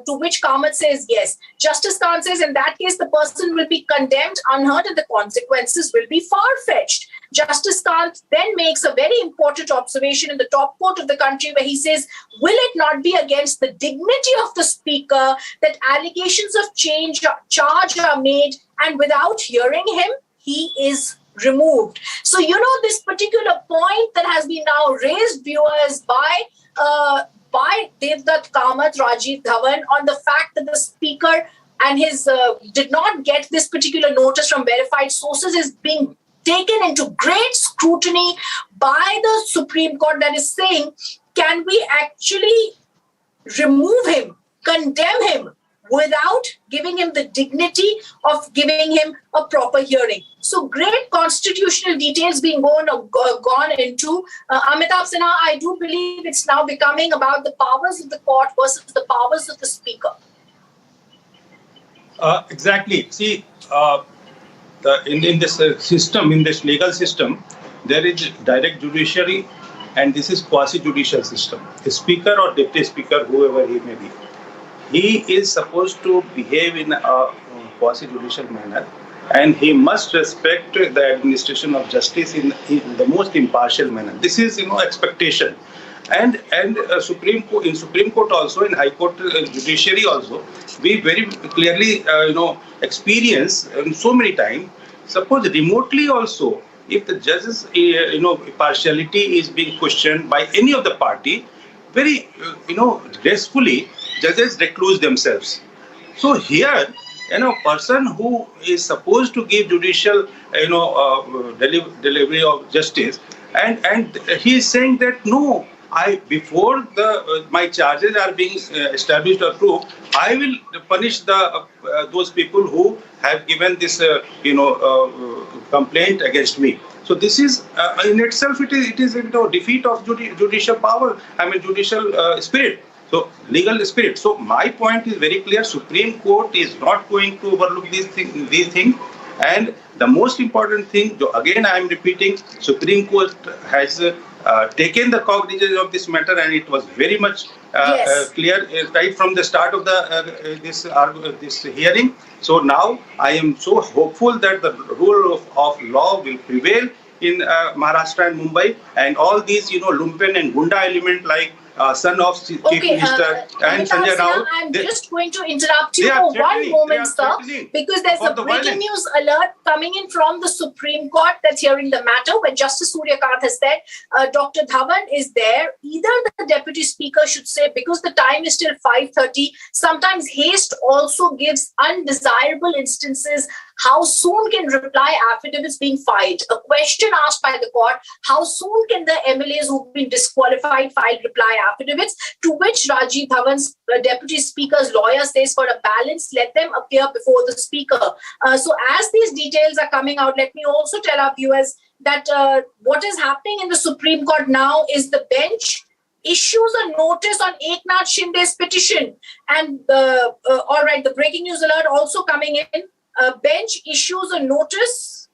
To which Kamath says yes. Justice Khan says in that case, the person will be condemned, unheard, and the consequences will be far-fetched. Justice Khan then makes a very important observation in the top court of the country where he says, will it not be against the dignity of the Speaker that allegations of charge are made and without hearing him, he is removed? So, you know, this particular point that has been now raised, viewers, by Devdutt Kamath, Rajiv Dhawan, on the fact that the Speaker and his did not get this particular notice from verified sources is being taken into great scrutiny by the Supreme Court, that is saying, can we actually remove him, condemn him, without giving him the dignity of giving him a proper hearing? So great constitutional details being gone into. Amitabh Sinha, I do believe it's now becoming about the powers of the court versus the powers of the Speaker. Exactly. See, in this system, in this legal system, there is direct judiciary and this is quasi-judicial system. The Speaker or Deputy Speaker, whoever he may be, he is supposed to behave in a quasi-judicial manner and he must respect the administration of justice in the most impartial manner. This is, expectation. And Supreme Court also, in High Court judiciary also, we very clearly experience so many times. Suppose remotely also, if the judge's partiality is being questioned by any of the party, very gracefully judges recluse themselves. So here, person who is supposed to give judicial, delivery of justice, and he is saying that no, before my charges are being established or proved, I will punish those people who have given this, complaint against me. So this is in itself it is defeat of judicial power. Judicial spirit. So legal spirit. So my point is very clear. Supreme Court is not going to overlook these things. And the most important thing, again I am repeating, Supreme Court has taken the cognizance of this matter, and it was very much clear right from the start of this hearing. So now I am so hopeful that the rule of law will prevail in Maharashtra and Mumbai, and all these lumpen and gunda element like son of Chief Minister and Sanjay Rao. I'm just going to interrupt you for one moment, sir, because there's a breaking news alert coming in from the Supreme Court that's hearing the matter, where Justice Suryakant has said Dr. Dhawan is there. Either the Deputy Speaker should say, because the time is still 5:30, sometimes haste also gives undesirable instances. How soon can reply affidavits being filed? A question asked by the court, how soon can the MLAs who've been disqualified file reply affidavits? To which Rajiv Dhawan's Deputy Speaker's lawyer says, for a balance, let them appear before the Speaker. So as these details are coming out, let me also tell our viewers that what is happening in the Supreme Court now is the bench issues a notice on Eknath Shinde's petition. And all right, the breaking news alert also coming in. Bench issues a notice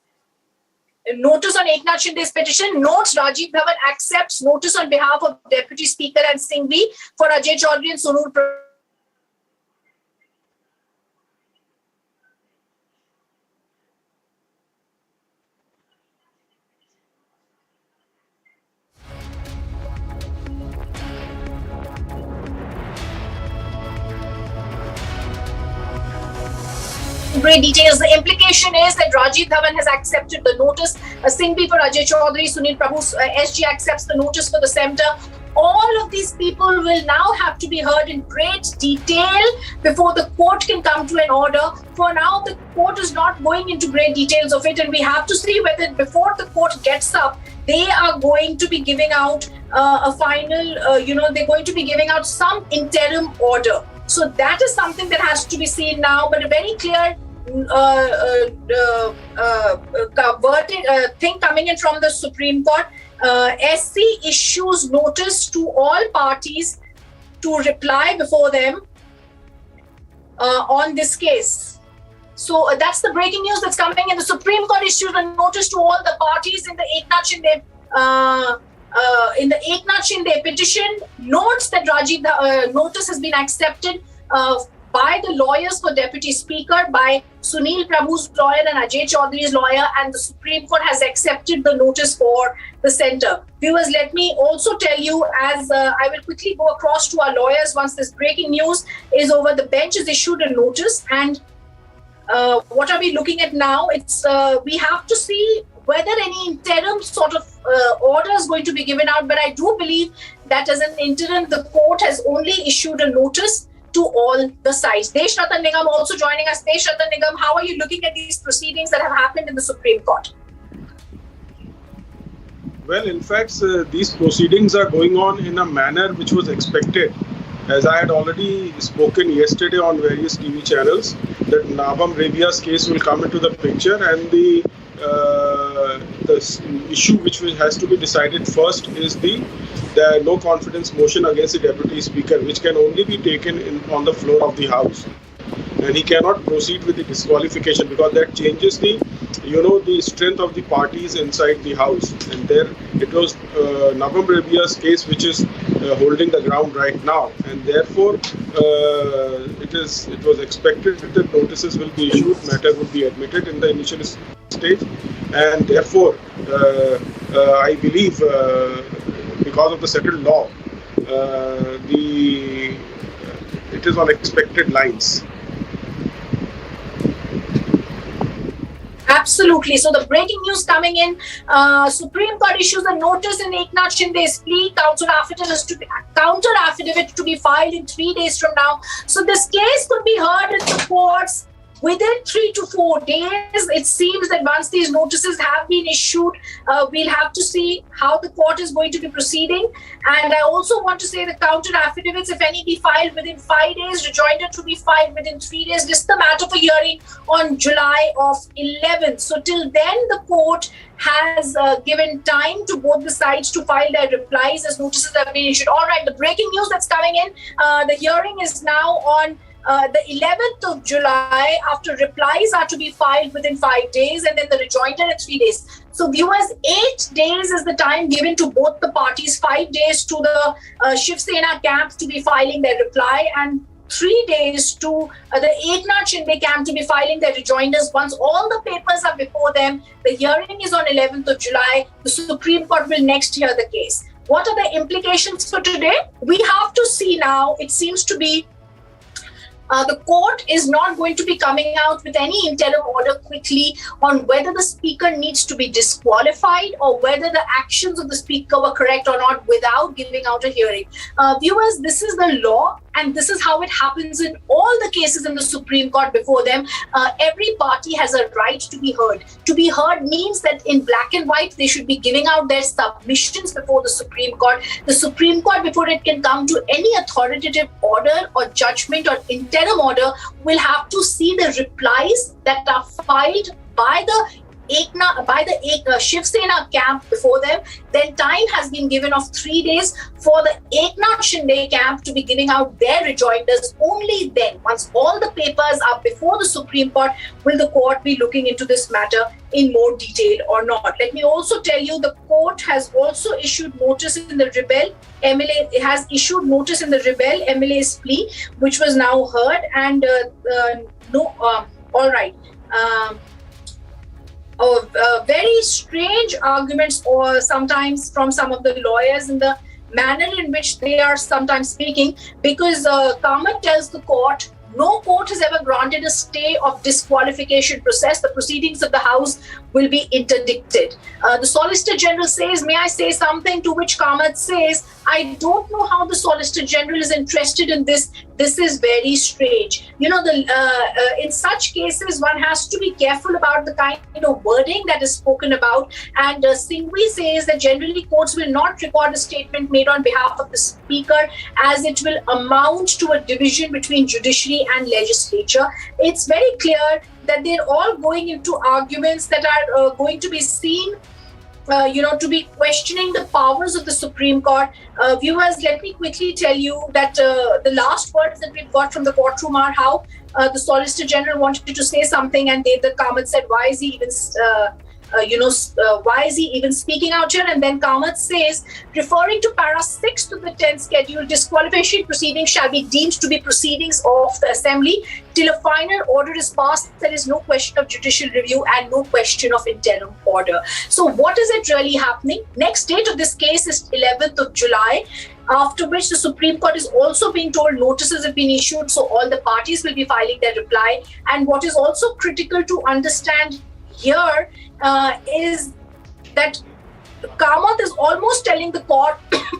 on Eknath Shinde's petition. Notes Rajiv Dhawan accepts notice on behalf of Deputy Speaker and Singhvi for Ajay Chaudhary and Sunil Prabhu. Great details. The implication is that Rajiv Dhawan has accepted the notice. Singhvi for Ajay Chaudhary, Sunil Prabhu, SG accepts the notice for the centre. All of these people will now have to be heard in great detail before the court can come to an order. For now, the court is not going into great details of it, and we have to see whether before the court gets up, they are going to be giving out a final, they're going to be giving out some interim order. So that is something that has to be seen now, but a very clear thing coming in from the Supreme Court. SC issues notice to all parties to reply before them on this case. So that's the breaking news that's coming in. The Supreme Court issued a notice to all the parties in the Eknath Shinde petition. Notes that Rajiv notice has been accepted by the lawyers for Deputy Speaker, by Sunil Prabhu's lawyer and Ajay Chaudhary's lawyer, and the Supreme Court has accepted the notice for the centre. Viewers, let me also tell you, as I will quickly go across to our lawyers once this breaking news is over. The bench has issued a notice, and what are we looking at now? It's we have to see whether any interim sort of order is going to be given out. But I do believe that as an interim, the court has only issued a notice to all the sides. Desh Ratan Nigam also joining us. Desh Ratan Nigam, how are you looking at these proceedings that have happened in the Supreme Court? Well, in fact, these proceedings are going on in a manner which was expected. As I had already spoken yesterday on various TV channels, that Nabam Rebia's case will come into the picture, and the issue which has to be decided first is the no confidence motion against the Deputy Speaker, which can only be taken on the floor of the House. And he cannot proceed with the disqualification, because that changes the strength of the parties inside the House. And there it was Nabam Rebia's case which is holding the ground right now, and therefore it was expected that notices will be issued, matter will be admitted in the initial stage, and therefore I believe because of the settled law, it is on expected lines. Absolutely. So the breaking news coming in, Supreme Court issues a notice in Eknath Shinde's plea. Counter affidavit to be filed in 3 days from now. So this case could be heard in the courts within 3 to 4 days. It seems that once these notices have been issued, we'll have to see how the court is going to be proceeding. And I also want to say the counter affidavits, if any, be filed within 5 days, rejoinder to be filed within 3 days. This is the matter for hearing on July of 11th. So till then, the court has given time to both the sides to file their replies as notices have been issued. All right, the breaking news that's coming in, the hearing is now on the 11th of July, after replies are to be filed within 5 days, and then the rejoinder in 3 days. So viewers, 8 days is the time given to both the parties, 5 days to the Shiv Sena camp to be filing their reply, and 3 days to the Eknath Shinde camp to be filing their rejoinders. Once all the papers are before them, the hearing is on 11th of July. The Supreme Court will next hear the case. What are the implications for today? We have to see now. It seems to be the court is not going to be coming out with any interim order quickly on whether the speaker needs to be disqualified or whether the actions of the speaker were correct or not without giving out a hearing. Viewers, this is the law, and this is how it happens in all the cases in the Supreme Court before them. Every party has a right to be heard. To be heard means that in black and white, they should be giving out their submissions before the Supreme Court. The Supreme Court, before it can come to any authoritative order or judgment or interim order, will have to see the replies that are filed by the Shiv Sena camp before them. Then time has been given of 3 days for the Eknath Shinde camp to be giving out their rejoinders. Only then, once all the papers are before the Supreme Court, will the court be looking into this matter in more detail or not. Let me also tell you, the court has also issued notice in the rebel MLA. It has issued notice in the rebel MLA's plea, which was now heard. And all right. Very strange arguments, or sometimes from some of the lawyers, in the manner in which they are sometimes speaking, because Kamath tells the court, no court has ever granted a stay of disqualification process. The proceedings of the House will be interdicted. The Solicitor General says, may I say something? To which Kamath says, I don't know how the Solicitor General is interested in this. This is very strange. You know, in such cases, one has to be careful about the kind of wording that is spoken about. And Singhvi says that generally courts will not record a statement made on behalf of the Speaker, as it will amount to a division between judiciary and legislature. It's very clear that they're all going into arguments that are going to be seen to be questioning the powers of the Supreme Court. Viewers, let me quickly tell you that the last words that we've got from the courtroom are how the Solicitor General wanted to say something, and the Kamath said, why is he even why is he even speaking out here? And then Kamath says, referring to para 6 to the 10th schedule, disqualification proceedings shall be deemed to be proceedings of the Assembly till a final order is passed. There is no question of judicial review and no question of interim order. So what is it really happening? Next date of this case is 11th of July. After which the Supreme Court is also being told notices have been issued, so all the parties will be filing their reply. And what is also critical to understand here is that Kamath is almost telling the court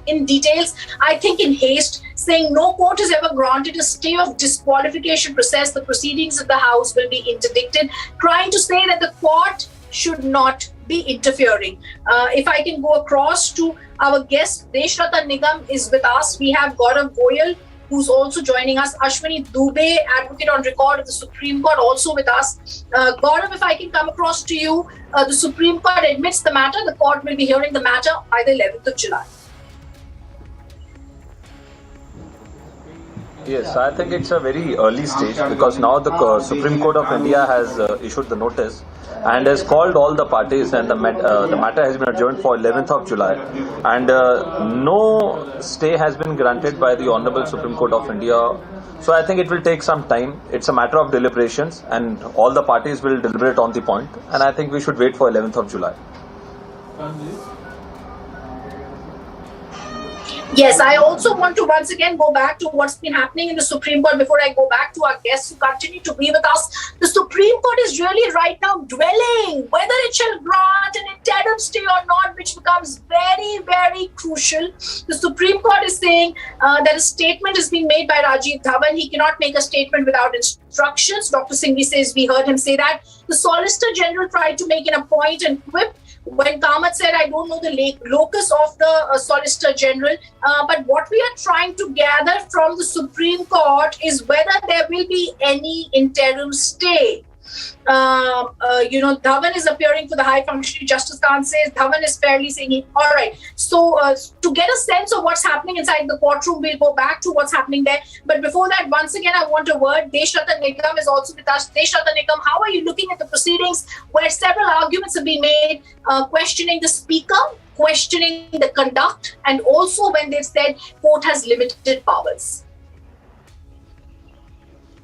in details, I think in haste, saying no court has ever granted a stay of disqualification process. The proceedings of the House will be interdicted, trying to say that the court should not be interfering. If I can go across to our guest, Deshrata Nigam is with us. We have Gaurav Goyal, who's also joining us. Ashwini Dubey, advocate on record of the Supreme Court, also with us. Gaurav, if I can come across to you, the Supreme Court admits the matter. The court will be hearing the matter by the 11th of July. Yes, I think it's a very early stage, because now the Supreme Court of India has issued the notice and has called all the parties, and the matter has been adjourned for 11th of July, and no stay has been granted by the Honorable Supreme Court of India. So I think it will take some time. It's a matter of deliberations, and all the parties will deliberate on the point, and I think we should wait for 11th of July. Yes, I also want to once again go back to what's been happening in the Supreme Court before I go back to our guests who continue to be with us. The Supreme Court is really right now dwelling whether it shall grant an interim stay or not, which becomes very, very crucial. The Supreme Court is saying that a statement is being made by Rajiv Dhawan. He cannot make a statement without instructions. Dr. Singhvi says we heard him say that. The Solicitor General tried to make an appoint and quip when Kamath said, I don't know the locus of the Solicitor General, but what we are trying to gather from the Supreme Court is whether there will be any interim stay. Dhawan is appearing for the High Functioning Justice Khan says Dhawan is fairly saying, all right. So to get a sense of what's happening inside the courtroom, we'll go back to what's happening there. But before that, once again, I want a word. Deshrata Nigam is also with us. Deshrata Nigam, how are you looking at the proceedings where several arguments have been made, questioning the speaker, questioning the conduct, and also when they've said court has limited powers?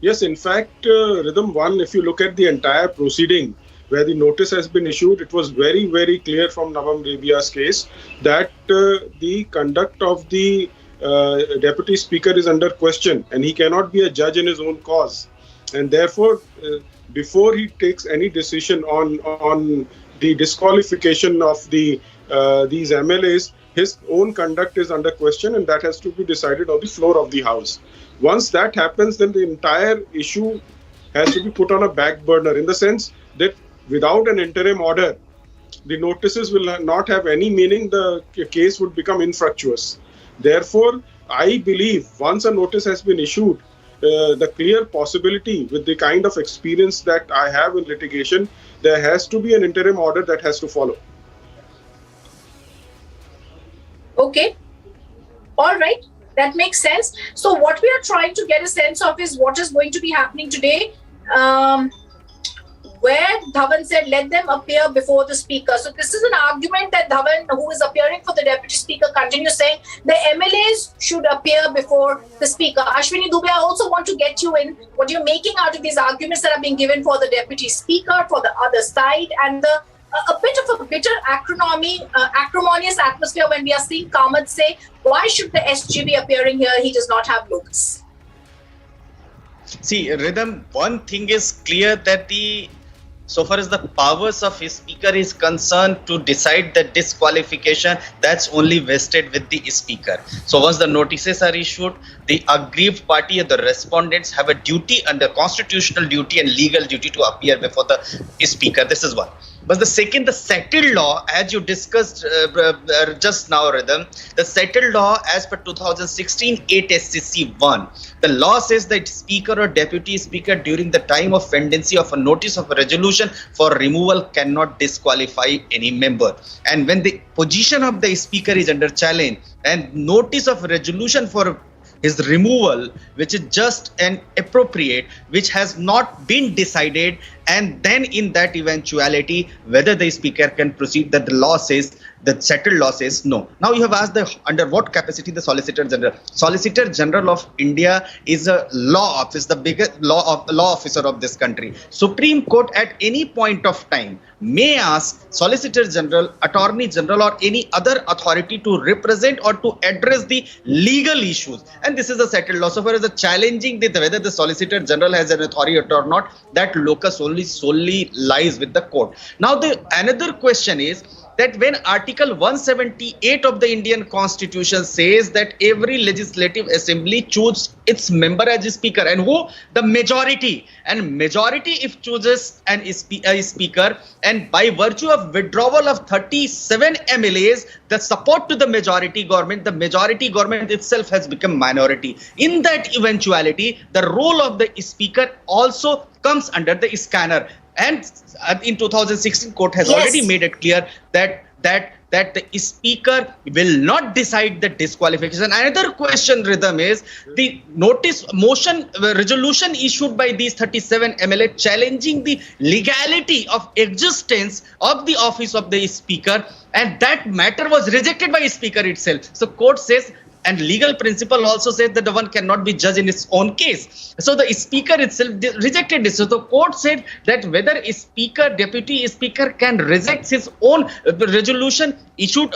Yes, in fact, Rhythm 1, if you look at the entire proceeding where the notice has been issued, it was very, very clear from Navam Rebiya's case that the conduct of the Deputy Speaker is under question and he cannot be a judge in his own cause. And therefore, before he takes any decision on the disqualification of these MLAs, his own conduct is under question and that has to be decided on the floor of the House. Once that happens, then the entire issue has to be put on a back burner in the sense that without an interim order, the notices will not have any meaning. The case would become infructuous. Therefore, I believe once a notice has been issued, the clear possibility with the kind of experience that I have in litigation, there has to be an interim order that has to follow. Okay. All right. That makes sense. So what we are trying to get a sense of is what is going to be happening today, where Dhawan said, let them appear before the speaker. So this is an argument that Dhawan, who is appearing for the deputy speaker, continues saying the MLAs should appear before the speaker. Ashwini Dubey, I also want to get you in what you're making out of these arguments that are being given for the deputy speaker, for the other side, and a bit of a bitter acrimonious atmosphere when we are seeing Kamath say, why should the SG be appearing here? He does not have locus. See, Rhythm, one thing is clear that so far as the powers of his speaker is concerned to decide the disqualification, that's only vested with the speaker. So once the notices are issued, the aggrieved party and the respondents have a duty under constitutional duty and legal duty to appear before the speaker. This is one. But the second, the settled law, as you discussed just now, Rhythm, the settled law as per 2016 8 SCC 1, the law says that speaker or deputy speaker during the time of pendency of a notice of a resolution for removal cannot disqualify any member. And when the position of the speaker is under challenge and notice of resolution for his removal, which is just and appropriate, which has not been decided, and then in that eventuality whether the speaker can proceed, that the law says, the settled law says no. Now you have asked under what capacity the Solicitor General. Solicitor General of India is a law office, the biggest law officer of this country. Supreme Court at any point of time may ask Solicitor General, Attorney General or any other authority to represent or to address the legal issues, and this is a settled law. So far as the challenging whether the Solicitor General has an authority or not, that locus only solely lies with the court. Now another question is that when Article 178 of the Indian Constitution says that every legislative assembly chooses its member as a speaker, and who? The majority. And majority if chooses a speaker, and by virtue of withdrawal of 37 MLAs, the support to the majority government itself has become minority. In that eventuality, the role of the speaker also comes under the scanner. And in 2016, court has already made it clear that the speaker will not decide the disqualification. Another question, Rhythm, is the resolution issued by these 37 MLA challenging the legality of existence of the office of the speaker, and that matter was rejected by speaker itself. So court says and legal principle also says that the one cannot be judged in its own case. So the speaker itself rejected this. So the court said that whether a speaker, deputy speaker can reject his own resolution issued,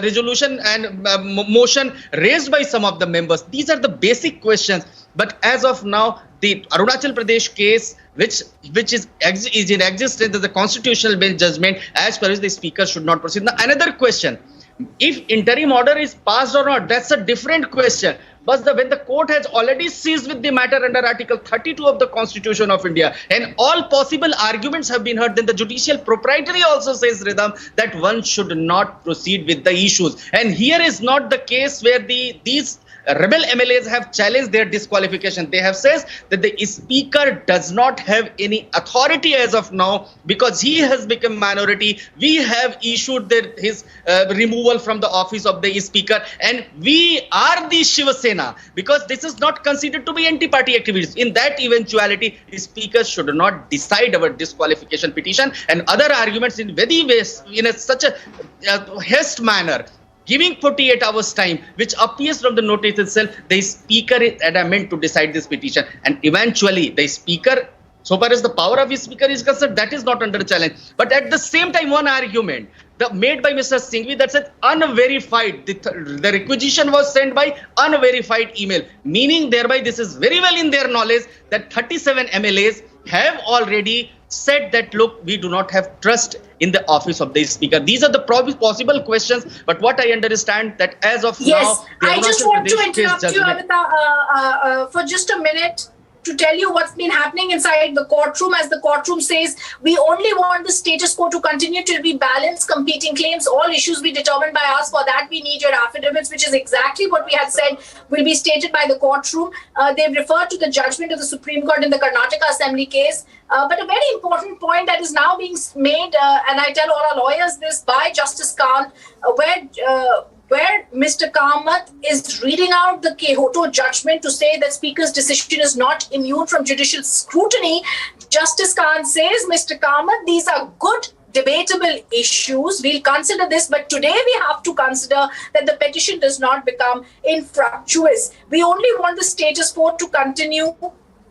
resolution and motion raised by some of the members. These are the basic questions. But as of now, the Arunachal Pradesh case, which is in existence as a constitutional bench judgment, as far as the speaker should not proceed. Now, another question. If interim order is passed or not, that's a different question. But when the court has already seized with the matter under Article 32 of the Constitution of India, and all possible arguments have been heard, then the judicial proprietary also says, Ridham, that one should not proceed with the issues. And here is not the case where these rebel MLAs have challenged their disqualification. They have said that the speaker does not have any authority as of now because he has become minority. We have issued his removal from the office of the speaker, and we are the Shiva Sena because this is not considered to be anti-party activities. In that eventuality, the speaker should not decide our disqualification petition and other arguments in such a haste manner, giving 48 hours time, which appears from the notice itself. The speaker is adamant to decide this petition, and eventually the speaker, so far as the power of his speaker is concerned, that is not under challenge. But at the same time, one argument made by Mr. Singhvi that said unverified, the requisition was sent by unverified email, meaning thereby this is very well in their knowledge that 37 MLAs have already said that, look, we do not have trust in the office of the speaker. These are the possible questions, but what I understand that as of now, I just want to interrupt you, Amita, for just a minute to tell you what's been happening inside the courtroom. As the courtroom says, we only want the status quo to continue till we balance competing claims. All issues be determined by us. For that, we need your affidavits, which is exactly what we had said will be stated by the courtroom. They've referred to the judgment of the Supreme Court in the Karnataka Assembly case. But a very important point that is now being made, and I tell all our lawyers this, by Justice Kant, where Mr. Kamath is reading out the Kehoto judgment to say that Speaker's decision is not immune from judicial scrutiny. Justice Kant says, Mr. Kamath, these are good debatable issues. We'll consider this, but today we have to consider that the petition does not become infructuous. We only want the status quo to continue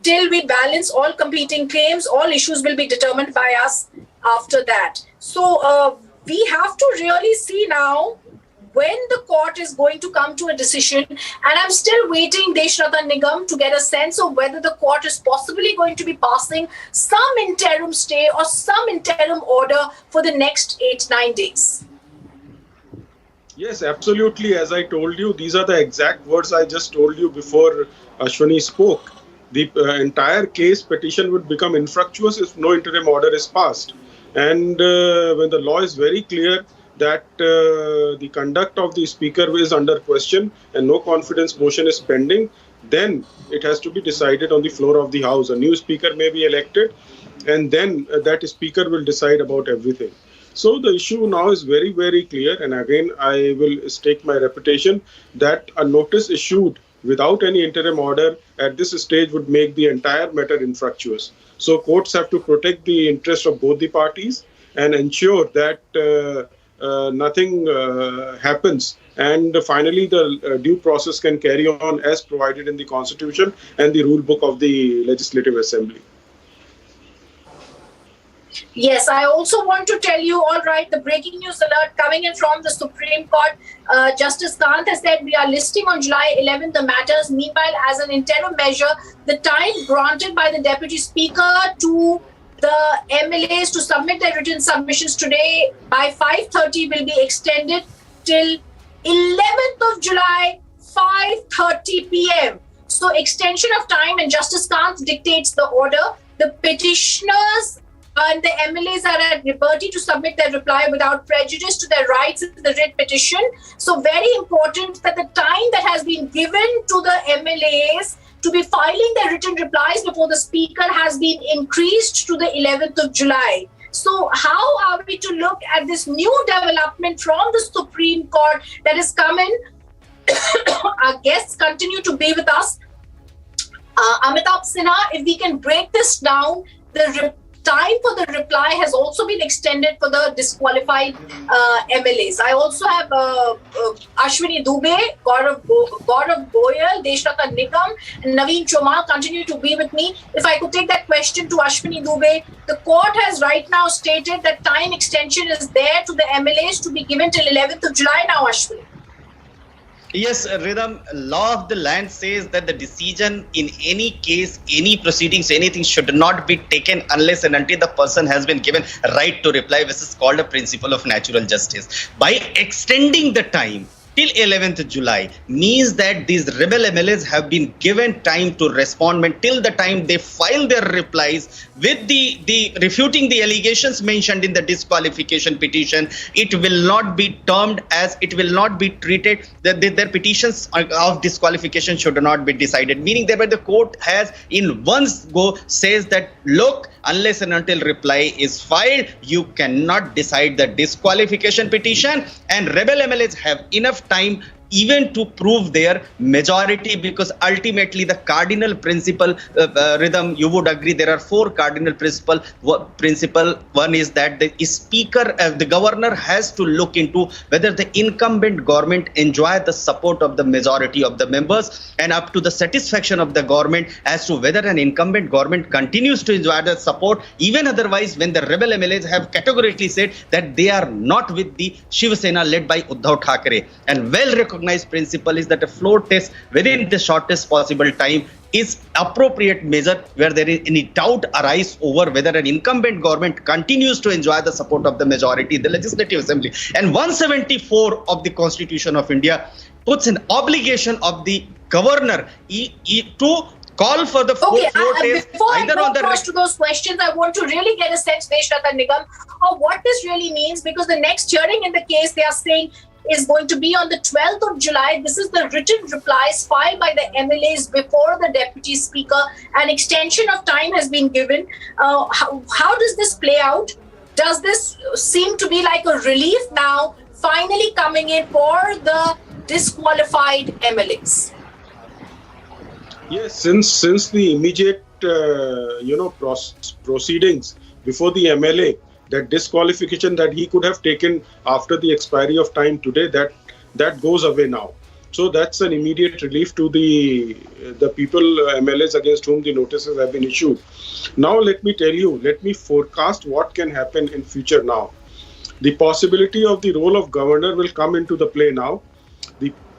till we balance all competing claims. All issues will be determined by us after that. So we have to really see now when the court is going to come to a decision, and I'm still waiting, Deshratan Nigam, to get a sense of whether the court is possibly going to be passing some interim stay or some interim order for the next 8-9 days. Yes, absolutely. As I told you, these are the exact words I just told you before Ashwani spoke. The entire case petition would become infructuous if no interim order is passed. And when the law is very clear that the conduct of the speaker is under question and no confidence motion is pending, then it has to be decided on the floor of the House. A new speaker may be elected, and then that speaker will decide about everything. So the issue now is very, very clear. And again, I will stake my reputation that a notice issued without any interim order at this stage would make the entire matter infructuous. So courts have to protect the interest of both the parties and ensure that nothing happens, and finally the due process can carry on as provided in the Constitution and the rule book of the Legislative Assembly. Yes, I also want to tell you, all right, the breaking news alert coming in from the Supreme Court. Justice Kant has said we are listing on July 11th the matters. Meanwhile, as an interim measure, the time granted by the Deputy Speaker to the MLAs to submit their written submissions today by 5:30 will be extended till 11th of July, 5:30 p.m. So extension of time, and Justice Kant dictates the order. The petitioners and the MLAs are at liberty to submit their reply without prejudice to their rights in the writ petition. So very important that the time that has been given to the MLAs to be filing their written replies before the Speaker has been increased to the 11th of July. So how are we to look at this new development from the Supreme Court that is coming? Our guests continue to be with us. Amitabh Sinha, if we can break this down, the time for the reply has also been extended for the disqualified MLAs. I also have Ashwini Dubey, Gaurav Goyal, Deshrata Nigam, and Naveen Chauhan continue to be with me. If I could take that question to Ashwini Dubey, the court has right now stated that time extension is there to the MLAs to be given till 11th of July now, Ashwini. Yes, Rhythm, law of the land says that the decision in any case, any proceedings, anything should not be taken unless and until the person has been given right to reply, which is called a principle of natural justice. By extending the time till 11th July means that these rebel MLAs have been given time to respond till the time they file their replies with the refuting the allegations mentioned in the disqualification petition. It will not be termed as, it will not be treated that their petitions of disqualification should not be decided, meaning that the court has in one go says that look, unless and until reply is filed, you cannot decide the disqualification petition, and rebel MLAs have enough time even to prove their majority, because ultimately the cardinal principle, Rhythm, you would agree there are four cardinal principle. One is that the speaker, the governor has to look into whether the incumbent government enjoy the support of the majority of the members, and up to the satisfaction of the government as to whether an incumbent government continues to enjoy the support. Even otherwise, when the rebel MLAs have categorically said that they are not with the Shiv Sena led by Uddhav Thackeray, and well recognized principle is that a floor test within the shortest possible time is appropriate measure where there is any doubt arise over whether an incumbent government continues to enjoy the support of the majority in the Legislative Assembly. And 174 of the Constitution of India puts an obligation of the governor to call for the floor test. Before I go across to those questions, I want to really get a sense, Deshrata Nigam, of what this really means, because the next hearing in the case, they are saying, is going to be on the 12th of July. This is the written replies filed by the MLAs before the Deputy Speaker. An extension of time has been given. How does this play out? Does this seem to be like a relief now, finally coming in for the disqualified MLAs? Yes, since the immediate proceedings before the MLA, that disqualification that he could have taken after the expiry of time today, that goes away now. So that's an immediate relief to the people, MLAs against whom the notices have been issued. Now let me forecast what can happen in future now. The possibility of the role of governor will come into the play now.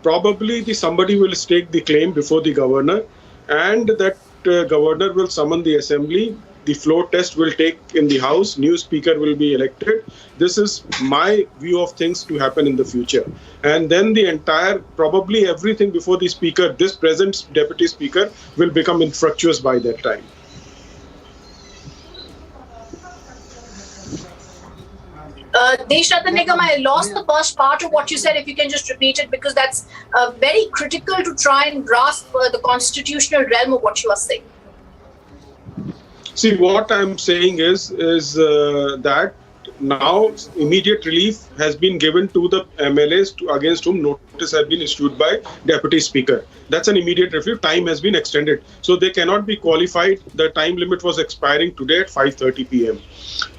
Probably somebody will stake the claim before the governor, and that governor will summon the assembly. The floor test will take in the House. New speaker will be elected. This is my view of things to happen in the future. And then the entire, probably everything before the speaker, this present deputy speaker, will become infructuous by that time. Deshrata Nigam, I lost the first part of what you said. If you can just repeat it, because that's very critical to try and grasp the constitutional realm of what you are saying. See, what I'm saying is that now immediate relief has been given to the MLAs against whom notice has been issued by Deputy Speaker. That's an immediate relief. Time has been extended. So they cannot be qualified. The time limit was expiring today at 5:30 p.m.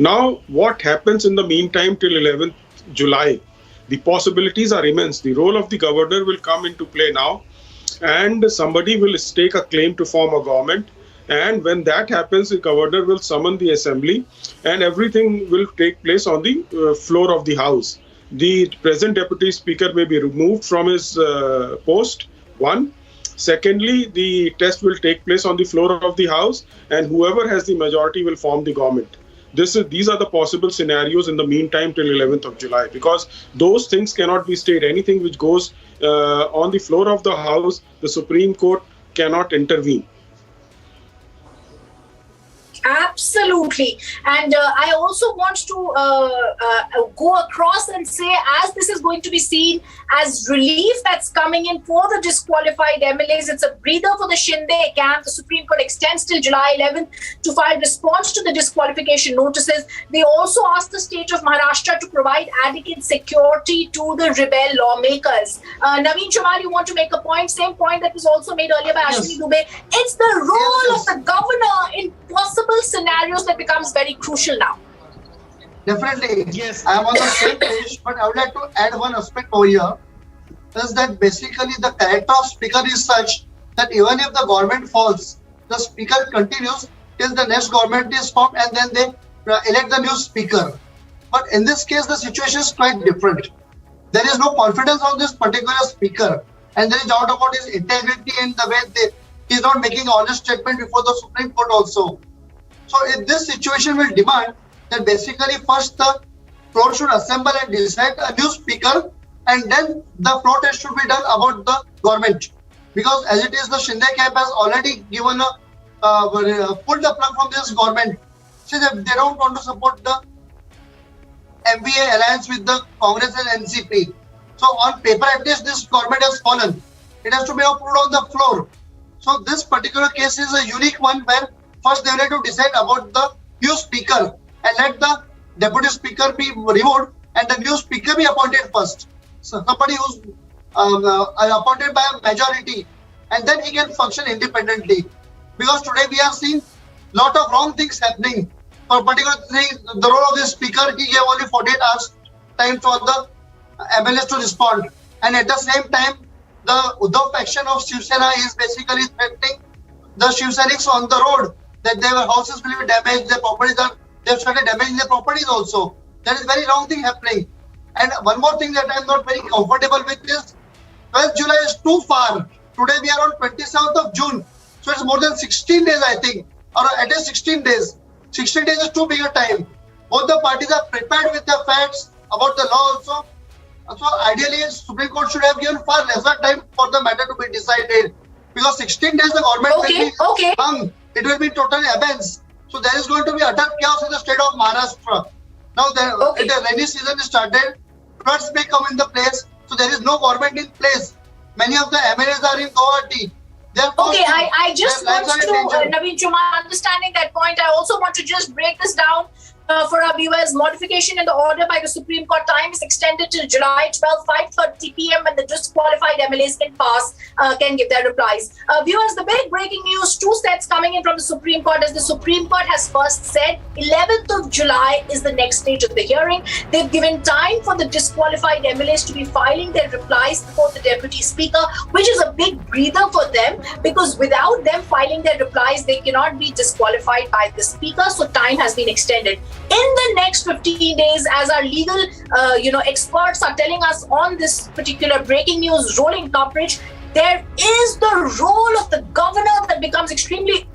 Now, what happens in the meantime till 11th July? The possibilities are immense. The role of the governor will come into play now, and somebody will stake a claim to form a government. And when that happens, the governor will summon the assembly, and everything will take place on the floor of the House. The present deputy speaker may be removed from his post, one. Secondly, the test will take place on the floor of the House, and whoever has the majority will form the government. These are the possible scenarios in the meantime till 11th of July, because those things cannot be stayed. Anything which goes on the floor of the House, the Supreme Court cannot intervene. Absolutely. And I also want to go across and say, as this is going to be seen as relief that's coming in for the disqualified MLAs, it's a breather for the Shinde camp. The Supreme Court extends till July 11th to file response to the disqualification notices. They also asked the state of Maharashtra to provide adequate security to the rebel lawmakers. Naveen Chauhan, you want to make a point? Same point that was also made earlier by Ashwini Dubey. It's the role of the governor in possible scenarios scenarios that becomes very crucial now. Definitely. Yes. I am on the same page, but I would like to add one aspect over here. Is that basically the character of speaker is such that even if the government falls, the speaker continues till the next government is formed and then they elect the new speaker. But in this case, the situation is quite different. There is no confidence on this particular speaker, and there is doubt about his integrity and the way he is not making an honest statement before the Supreme Court also. So if this situation will demand that basically first the floor should assemble and decide a new speaker, and then the protest should be done about the government. Because as it is, the Shinde camp has already given pulled the plug from this government. See, they don't want to support the MVA alliance with the Congress and NCP. So on paper, at least this government has fallen. It has to be approved on the floor. So this particular case is a unique one where first they will have to decide about the new speaker and let the deputy speaker be removed and the new speaker be appointed first. So somebody who's appointed by a majority, and then he can function independently. Because today we are seeing lot of wrong things happening. For a particular thing, the role of the speaker, he gave only 48 hours time for the MLAs to respond. And at the same time, the Uddhav faction of Shiv Sena is basically threatening the Shiv Sainiks on the road that their houses will be damaged, their properties they've started damaging their properties also. There is very wrong thing happening. And one more thing that I'm not very comfortable with is 12th July is too far. Today we are on 27th of June. So it's more than 16 days, I think, or at least 16 days. 16 days is too big a time. Both the parties are prepared with their facts about the law also. So ideally, Supreme Court should have given far lesser time for the matter to be decided. Because 16 days the government will be hung. It will be totally abeyance. So there is going to be utter chaos in the state of Maharashtra. Now the rainy season is started. Floods may come in the place. So there is no government in place. Many of the MLAs are in Guwahati. Okay, I just want to, Naveen Chumar, understanding that point, I also want to just break this down for our viewers. Modification in the order by the Supreme Court, time is extended till July 12, 5:30 p.m. when the disqualified MLAs can give their replies. Viewers, the big breaking news, two sets coming in from the Supreme Court, as the Supreme Court has first said 11th of July is the next stage of the hearing. They've given time for the disqualified MLAs to be filing their replies before the Deputy Speaker, which is a big breather for them, because without them filing their replies, they cannot be disqualified by the Speaker. So time has been extended. In the next 15 days, as our legal experts are telling us on this particular breaking news rolling coverage, there is the role of the governor that becomes extremely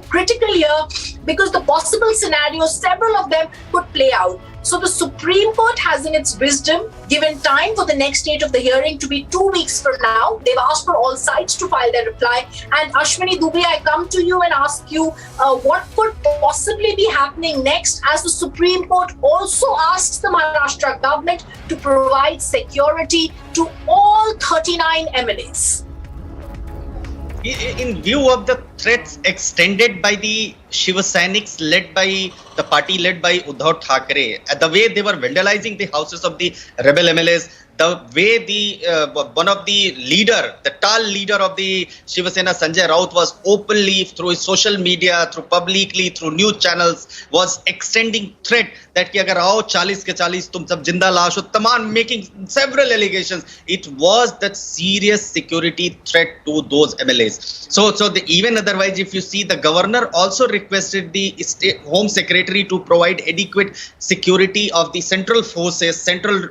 critical here, because the possible scenarios, several of them could play out. So the Supreme Court has, in its wisdom, given time for the next stage of the hearing to be 2 weeks from now. They've asked for all sides to file their reply. And Ashwini Dubey, I come to you and ask you, what could possibly be happening next, as the Supreme Court also asks the Maharashtra government to provide security to all 39 MLAs? In view of the threats extended by the Shiva Sainiks the party led by Uddhav Thackeray, the way they were vandalizing the houses of the rebel MLAs, the way one of the tall leader of the Shiva Sena, Sanjay Raut, was openly through his social media, through publicly, through news channels, was extending threat that ki agar aao 40 ke 40 tum sab jinda laash ho, tamam, making several allegations. It was that serious security threat to those MLAs. So even otherwise, if you see, the governor also requested the Home Secretary to provide adequate security of the central forces, central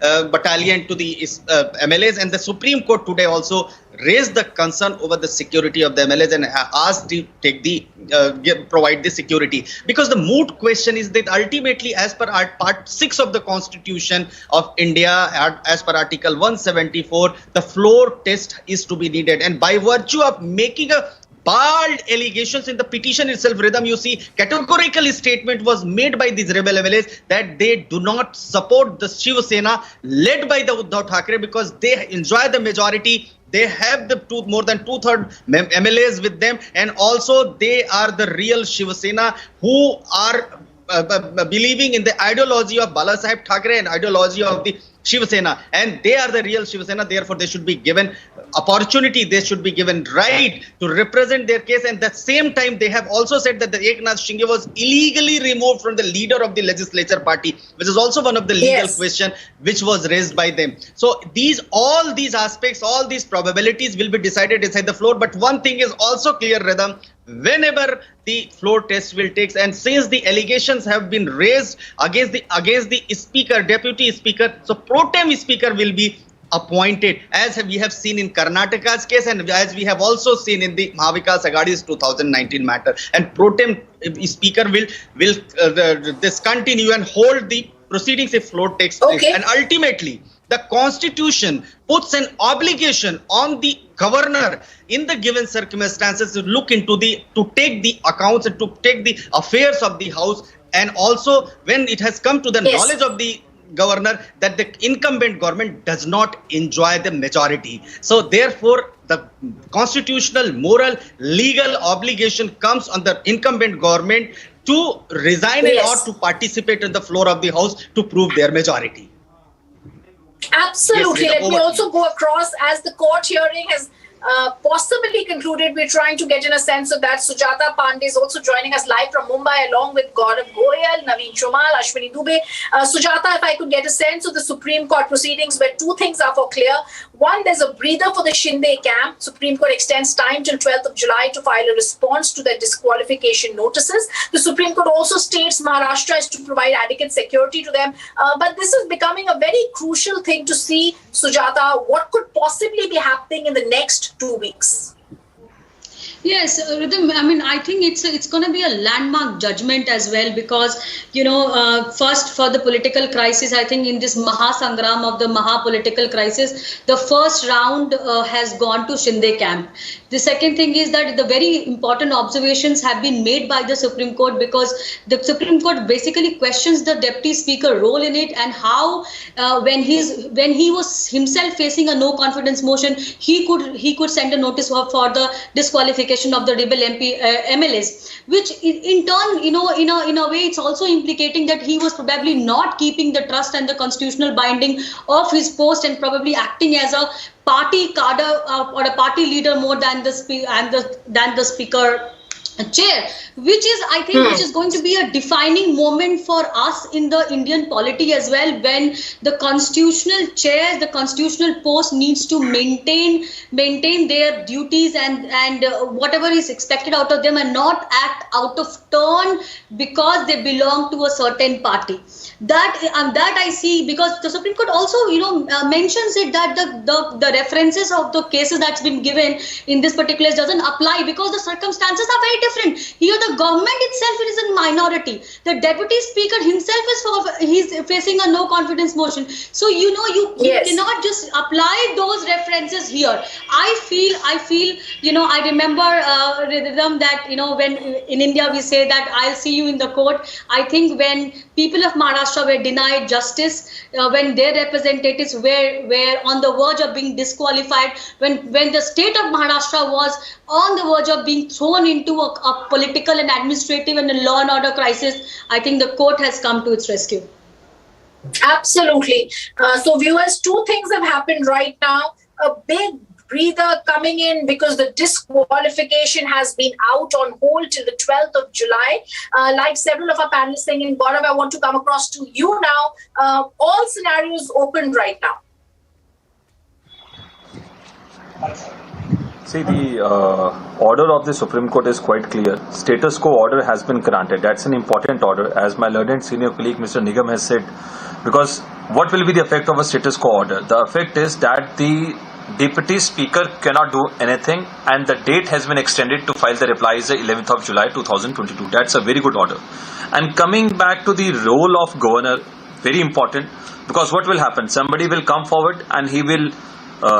battalion to the MLAs, and the Supreme Court today also raised the concern over the security of the MLAs and asked to provide the security. Because the moot question is that ultimately, as per Part 6 of the Constitution of India, as per Article 174, the floor test is to be needed. And by virtue of making a bald allegations in the petition itself, Rhythm, you see, categorical statement was made by these rebel MLAs that they do not support the Shiva Sena led by the Uddhav Thackeray, because they enjoy the majority. They have the more than 2/3 MLAs with them, and also they are the real Shiva Sena who are believing in the ideology of Balasaheb Thackeray and ideology of the Shiv Sena, and they are the real Shiv Sena. Therefore, they should be given opportunity, they should be given right to represent their case. And at the same time, they have also said that the Eknath Shinde was illegally removed from the leader of the legislature party, which is also one of the legal question which was raised by them. So all these aspects, all these probabilities will be decided inside the floor. But one thing is also clear, Rhythm, whenever the floor test will take, and since the allegations have been raised against the speaker, deputy speaker, so pro tem speaker will be appointed, as we have seen in Karnataka's case and as we have also seen in the Mahavikas Aghadi's 2019 matter. And pro tem speaker will discontinue and hold the proceedings if floor takes place. And ultimately, the constitution puts an obligation on the governor in the given circumstances to look into to take the accounts and to take the affairs of the house, and also when it has come to the knowledge of the governor that the incumbent government does not enjoy the majority. So therefore, the constitutional, moral, legal obligation comes on the incumbent government to resign or to participate in the floor of the house to prove their majority. Absolutely. Let me also go across as the court hearing has possibly concluded. We're trying to get in a sense of that. Sujata Pandey is also joining us live from Mumbai along with Gaurav Goyal, Naveen Chomal, Ashwini Dubey. Sujata, if I could get a sense of the Supreme Court proceedings where two things are for clear. One, there's a breather for the Shinde camp. Supreme Court extends time till 12th of July to file a response to their disqualification notices. The Supreme Court also states Maharashtra is to provide adequate security to them. But this is becoming a very crucial thing to see, Sujata. What could possibly be happening in the next 2 weeks? Yes, Rhythm, I mean, I think it's going to be a landmark judgment as well, because, you know, first for the political crisis, I think in this Mahasangram of the Maha-political crisis, the first round has gone to Shinde camp. The second thing is that the very important observations have been made by the Supreme Court, because the Supreme Court basically questions the Deputy Speaker role in it, and how when he was himself facing a no confidence motion, he could send a notice for the disqualification of the rebel MLAs, which in turn, you know, in a way, it's also implicating that he was probably not keeping the trust and the constitutional binding of his post, and probably acting as a party cadre or a party leader more than the speaker chair, which is, I think, which is going to be a defining moment for us in the Indian polity as well, when the constitutional chair, the constitutional post needs to maintain their duties and whatever is expected out of them, and not act out of turn because they belong to a certain party. That I see, because the Supreme Court also, you know, mentions it that the references of the cases that's been given in this particular doesn't apply, because the circumstances are very different. Here the government itself is in minority. The Deputy Speaker himself he's facing a no confidence motion. So, you know, you cannot just apply those references here. I feel, you know, I remember Rhythm, that, you know, when in India we say that I'll see you in the court. I think when people of Maharashtra were denied justice, when their representatives were on the verge of being disqualified, when the state of Maharashtra was on the verge of being thrown into a political and administrative and a law and order crisis, I think the court has come to its rescue. Absolutely. So viewers, two things have happened right now. A big breather coming in because the disqualification has been out on hold till the 12th of July. Like several of our panelists saying, in Gaurav, I want to come across to you now. All scenarios open right now. See, the order of the Supreme Court is quite clear. Status quo order has been granted. That's an important order, as my learned senior colleague Mr. Nigam has said. Because what will be the effect of a status quo order? The effect is that the Deputy Speaker cannot do anything, and the date has been extended to file the replies the 11th of July 2022. That's a very good order. And coming back to the role of governor, very important, because what will happen? Somebody will come forward and he will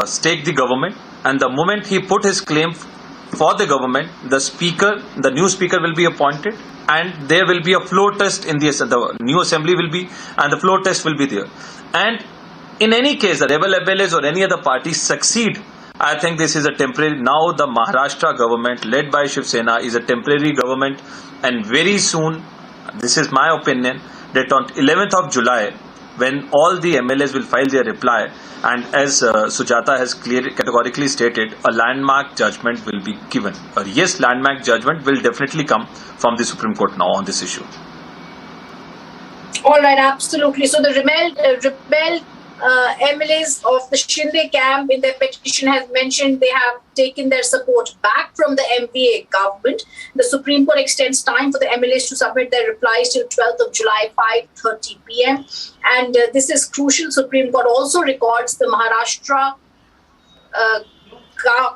stake the government, and the moment he put his claim for the government, the new speaker will be appointed, and there will be a floor test in the new assembly will be, and the floor test will be there. And in any case, the rebel MLAs or any other party succeed, I think this is a temporary. Now the Maharashtra government led by Shiv Sena is a temporary government, and very soon this is my opinion, that on 11th of July, when all the MLAs will file their reply, and as Sujata has categorically stated, a landmark judgment will be given. Yes, landmark judgment will definitely come from the Supreme Court now on this issue. All right, absolutely. So the rebel MLAs of the Shinde camp in their petition has mentioned they have taken their support back from the MVA government. The Supreme Court extends time for the MLAs to submit their replies till 12th of July, 5:30 p.m. And this is crucial. Supreme Court also records the Maharashtra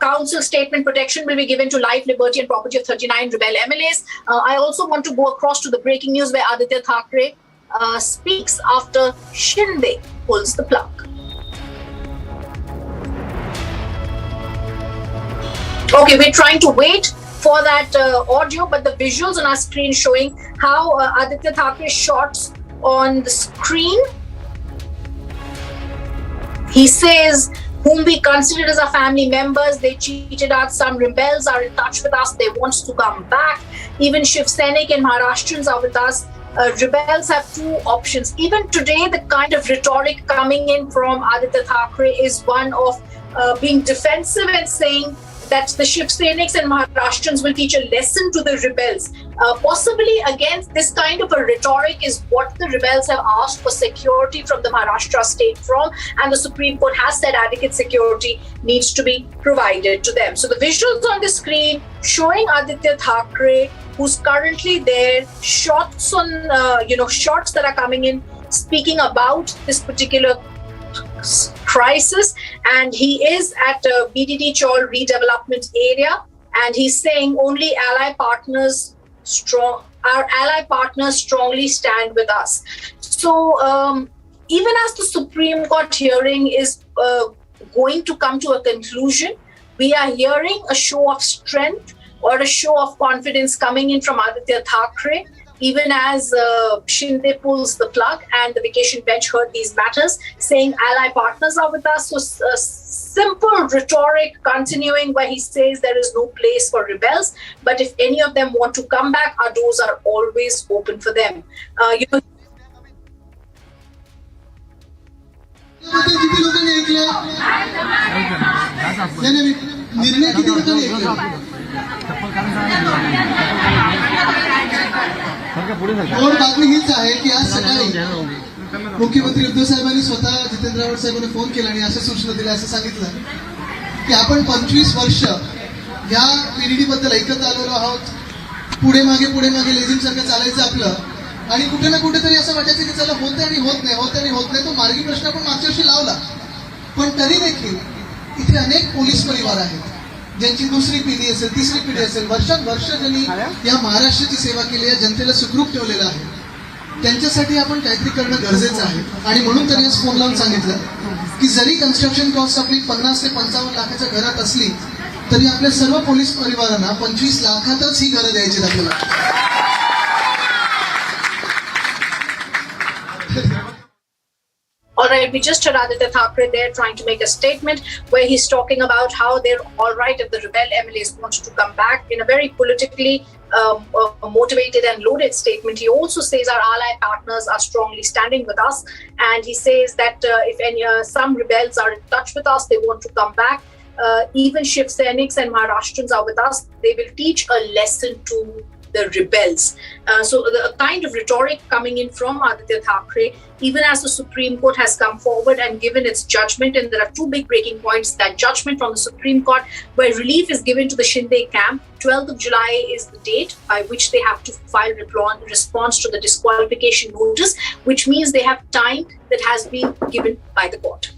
Council statement protection will be given to life, liberty and property of 39 rebel MLAs. I also want to go across to the breaking news where Aditya Thackeray speaks after Shinde pulls the plug. Okay, we're trying to wait for that audio, but the visuals on our screen showing how Aditya Thackeray shots on the screen. He says, whom we considered as our family members, they cheated us. Some rebels are in touch with us. They want to come back. Even Shiv Sainik and Maharashtrians are with us. Rebels have two options. Even today, the kind of rhetoric coming in from Aditya Thackeray is one of being defensive and saying that the Shiv Sainiks and Maharashtrians will teach a lesson to the rebels. Possibly, again, this kind of a rhetoric is what the rebels have asked for security from the Maharashtra state from, and the Supreme Court has said adequate security needs to be provided to them. So the visuals on the screen showing Aditya Thackeray, who's currently there, shots on, shots that are coming in, speaking about this particular crisis, and he is at BDD Chaul redevelopment area, and he's saying only our ally partners strongly stand with us. So even as the Supreme Court hearing is going to come to a conclusion, we are hearing a show of strength or a show of confidence coming in from Aditya Thackeray, even as Shinde pulls the plug and the vacation bench heard these matters, saying ally partners are with us. So simple rhetoric continuing where he says there is no place for rebels, but if any of them want to come back, our doors are always open for them. और बातमी हीच आहे की आज सकाळी मुख्यमंत्री उद्धव साहेबांनी स्वतः जितेंद्र आव्हाड साहेबांना फोन केला आणि अशा सूचना दिल्या, असं सांगितलं की आपण 25 वर्ष या पीडीडी बद्दल ऐकत आलेलो आहोत. पुढे मागे लेझिम सारखं चालायचं आपलं, आणि कुठे ना कुठेतरी असं वाटायचं की चला होते आणि होत नाही. तो मार्गी प्रश्न आपण मागच्या वर्षी लावला, पण तरी देखील इथे अनेक पोलीस परिवार आहेत ज्यांची दुसरी पिढी असेल, तिसरी पिढी असेल, वर्षानुवर्ष ज्यांनी या महाराष्ट्राची सेवा केली आहे, जनतेला सुखरूप ठेवलेलं आहे, त्यांच्यासाठी आपण काहीतरी करणं गरजेचं आहे. आणि म्हणून त्यांनी आज फोन लावून सांगितलं की जरी कन्स्ट्रक्शन कॉस्ट आपली 50 ते 55 लाखाच्या घरात असली तरी आपल्या सर्व पोलीस परिवारांना 25 लाखातच ही घरं द्यायची आपल्याला. All right, we just heard Aditya Thackeray there trying to make a statement where he's talking about how they're all right if the rebel MLAs want to come back in a very politically motivated and loaded statement. He also says our ally partners are strongly standing with us, and he says that if some rebels are in touch with us, they want to come back. Even Shiv Sainiks and Maharashtrians are with us. They will teach a lesson to the rebels. So the kind of rhetoric coming in from Aditya Thackeray, even as the Supreme Court has come forward and given its judgment, and there are two big breaking points. That judgment from the Supreme Court where relief is given to the Shinde camp. 12th of July is the date by which they have to file response to the disqualification notice, which means they have time that has been given by the court.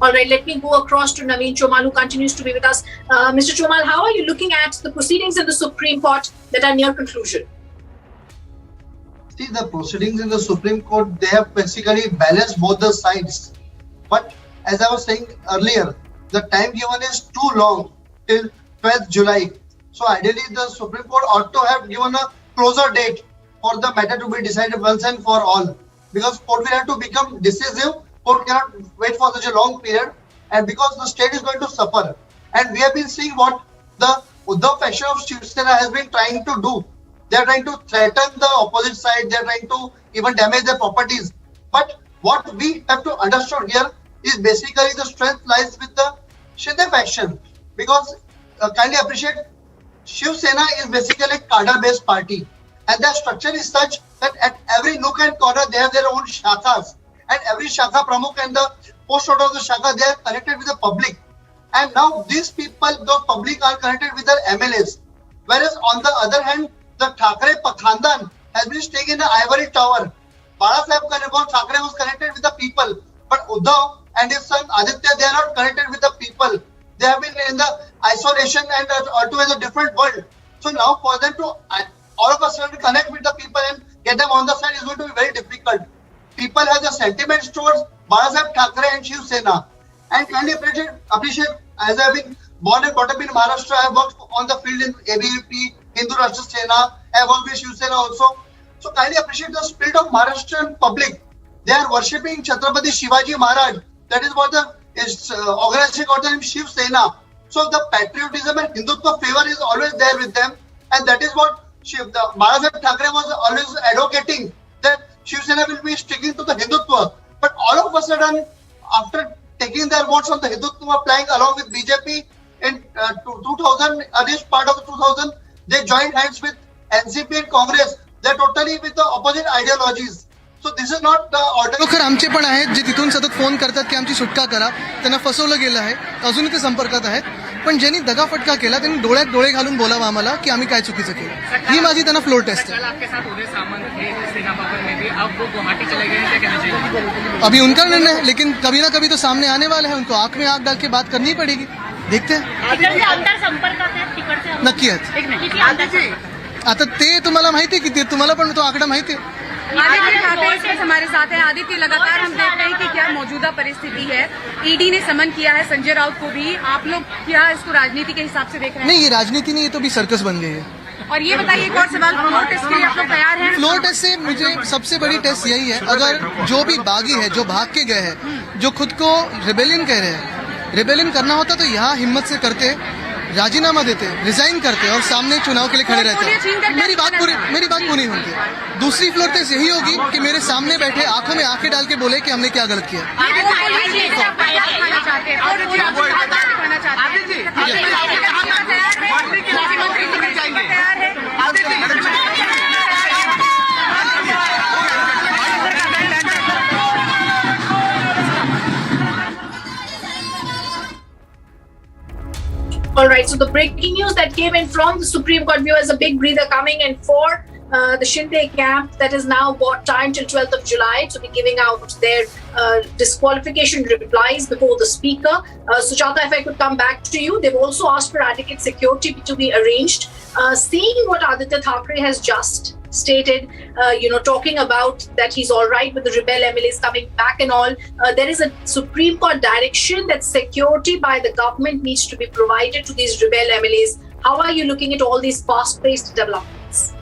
All right, let me go across to Naveen Chomal, who continues to be with us. Mr. Chomal, how are you looking at the proceedings in the Supreme Court that are near conclusion? See, the proceedings in the Supreme Court, they have basically balanced both the sides. But as I was saying earlier, the time given is too long till 12th July. So ideally, the Supreme Court ought to have given a closer date for the matter to be decided once and for all. Because court will have to become decisive. Court cannot wait for such a long period, and because the state is going to suffer. And we have been seeing what the Uddhav faction of Shiv Sena has been trying to do. They are trying to threaten the opposite side. They are trying to even damage their properties. But what we have to understand here is basically the strength lies with the Shinde faction. Because kindly appreciate, Shiv Sena is basically a cadre-based party. And their structure is such that at every nook and corner they have their own shakhas. And every shakha pramukh and the post order of the shakha, they are connected with the public. And now these people, the public, are connected with their MLAs. Whereas on the other hand, the Thackeray Khandan has been staying in the ivory tower. Balasaheb Thackeray was connected with the people. But Uddhav and his son Aditya, they are not connected with the people. They have been in the isolation and altogether different world. So now for them to all of a sudden connect with the people and get them on the side is going to be very difficult. People have the sentiments towards Balasaheb Thackeray and Shiv Sena. And kindly appreciate, as I have been born and brought up in Maharashtra, I have worked on the field in ABVP, Hindu Rashtra Sena, I have worked with Shiv Sena also. So kindly appreciate the spirit of Maharashtrian public. They are worshipping Chhatrapati Shivaji Maharaj. That is what the organization got the name Shiv Sena. So the patriotism and Hindutva flavor is always there with them. And that is what Balasaheb Thackeray was always advocating, that Shiv Sena will be sticking to the Hindutva. But all of a sudden, after taking their votes on the Hindutva flying along with BJP in 2000, this part of the 2000, they joined hands with NCP and Congress. They're totally with the opposite ideologies. So this is not the order. खर आमचे पण आहेत जे तिथून सतत phone करतात की आमची सुटका करा, त्यांना फसवलं गेलं आहे, अजूनही ते संपर्कात आहेत. पण ज्यांनी दगाफटका केला त्यांनी डोळ्यात डोळे घालून बोलावं आम्हाला की आम्ही काय चुकीचं केलं. ही माझी त्यांना फ्लोर टेस्ट है. अभी उनका निर्णय है, लेकिन कभी ना कभी तो सामने आने वाले हैं. उनको आंख में आंख डाल के बात करनी पड़ेगी. देखते हैं. नक्की आहेत. आता ते तुम्हाला माहिती आहे की तुम्हाला पण तो आकडा माहिती आहे. आदित्य ठाकरे हमारे साथ हैं. आदित्य, लगातार हम देख रहे हैं कि क्या मौजूदा परिस्थिति है. ईडी ने समन किया है संजय राउत को भी. आप लोग क्या इसको राजनीति के हिसाब से देख रहे हैं? नहीं, ये राजनीति नहीं, ये तो भी सर्कस बन गई है. और ये बताइए, एक और सवाल, फ्लोर टेस्ट के लिए आप लोग तैयार हैं? फ्लोर टेस्ट से मुझे सबसे बड़ी टेस्ट यही है, अगर जो भी बागी है, जो भाग के गए हैं, जो खुद को रिबेलियन कह रहे हैं, रिबेलियन करना होता तो यहाँ हिम्मत से करते, राजीनामा देते, रिजाइन करते और सामने चुनाव के लिए खड़े रहते. मेरी बात पूरी होती. दूसरी फ्लोर टेस्ट यही होगी कि मेरे सामने बैठे आंखों में आंखें डाल के बोले कि हमने क्या गलत किया. All right, so the breaking news that came in from the Supreme Court view as a big breather coming in for the Shinde camp that has now got time till 12th of July to be giving out their disqualification replies before the speaker. Sujata, if I could come back to you, they've also asked for adequate security to be arranged. Seeing what Aditya Thackeray has just stated, talking about that he's all right with the rebel MLAs coming back and all, there is a Supreme Court direction that security by the government needs to be provided to these rebel MLAs. How are you looking at all these fast-paced developments?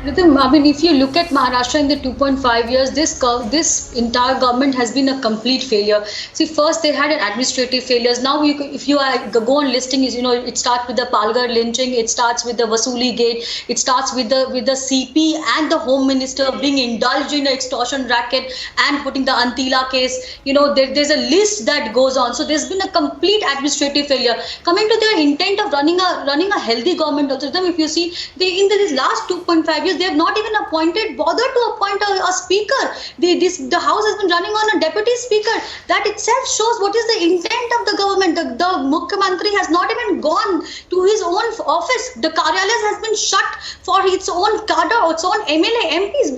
I mean, if you look at Maharashtra in the 2.5 years, this entire government has been a complete failure. See, first they had an administrative failures. Now, if you go on listing, it starts with the Palghar lynching, it starts with the Vasuli gate, it starts with the CP and the Home Minister being indulged in an extortion racket and putting the Antila case. There's a list that goes on. So there's been a complete administrative failure. Coming to their intent of running a healthy government, also, if you see, in these last 2.5 years, they have not even bothered to appoint a speaker. The house has been running on a deputy speaker. That itself shows what is the intent of the government. The Mukhyamantri has not even gone to his own office. The Karyalayas has been shut for its own cadre, its own MLA MPs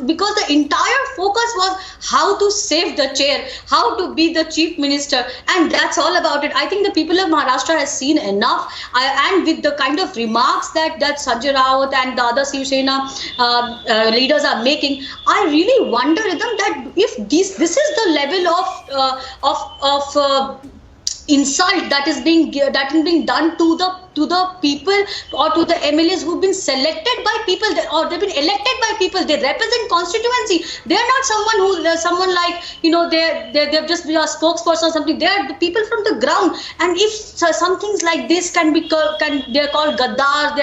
because the entire focus was how to save the chair, how to be the chief minister, and that's all about it. I think the people of Maharashtra has seen enough, and with the kind of remarks that Sanjay Raut and the other Shiv Sena leaders are making, I really wonder that if this is the level of insult that is being done to the the people or to the MLAs who've been selected by people or they've been elected by people. They represent constituency. They're not someone like, they're just a spokesperson or something. They're the people from the ground. And if some things like this they're called gaddars,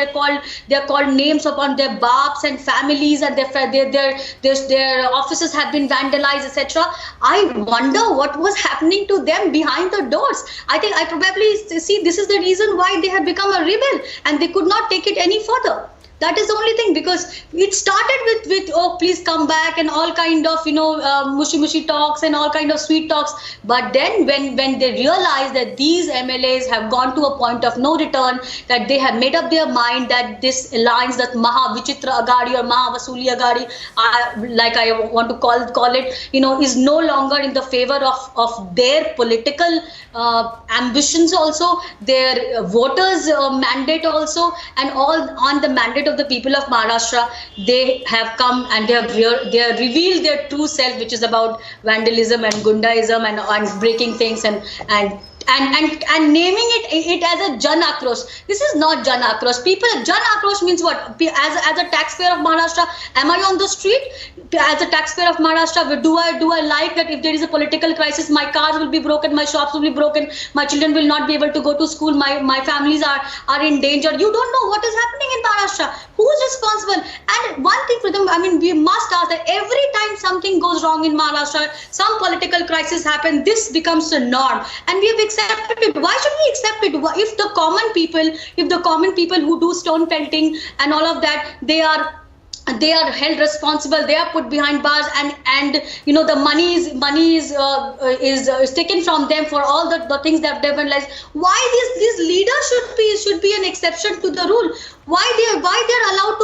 they're called names upon their baps and families, and their offices have been vandalized, etc. I wonder what was happening to them behind the doors. I think I probably see this is the reason why they had become a rebel and they could not take it any further. That is the only thing, because it started with oh, please come back and all kind of mushy talks and all kind of sweet talks. But then when they realized that these MLAs have gone to a point of no return, that they have made up their mind that this alliance, that Maha Vichitra Agadi or Maha Vasuli Agadi, like I want to call it, is no longer in the favor of their political ambitions, also their voters mandate also, and all on the mandate of the people of Maharashtra. They have come and they have revealed their true self, which is about vandalism and gundaism and breaking things and naming it as a Jan Akrosh. This is not Jan Akrosh. Jan Akrosh means what? As a taxpayer of Maharashtra, am I on the street? As a taxpayer of Maharashtra, do I like that if there is a political crisis, my cars will be broken, my shops will be broken, my children will not be able to go to school, my families are in danger. You don't know what is happening in Maharashtra. Who is responsible? And one thing for them, we must ask that every time something goes wrong in Maharashtra, some political crisis happens, this becomes a norm. And we have accepted it. Why should we accept it? If the common people who do stone pelting and all of that, they are held responsible, they are put behind bars, and the money is taken from them for all the things that they've done. Why these leaders should be an exception to the rule? Why they're allowed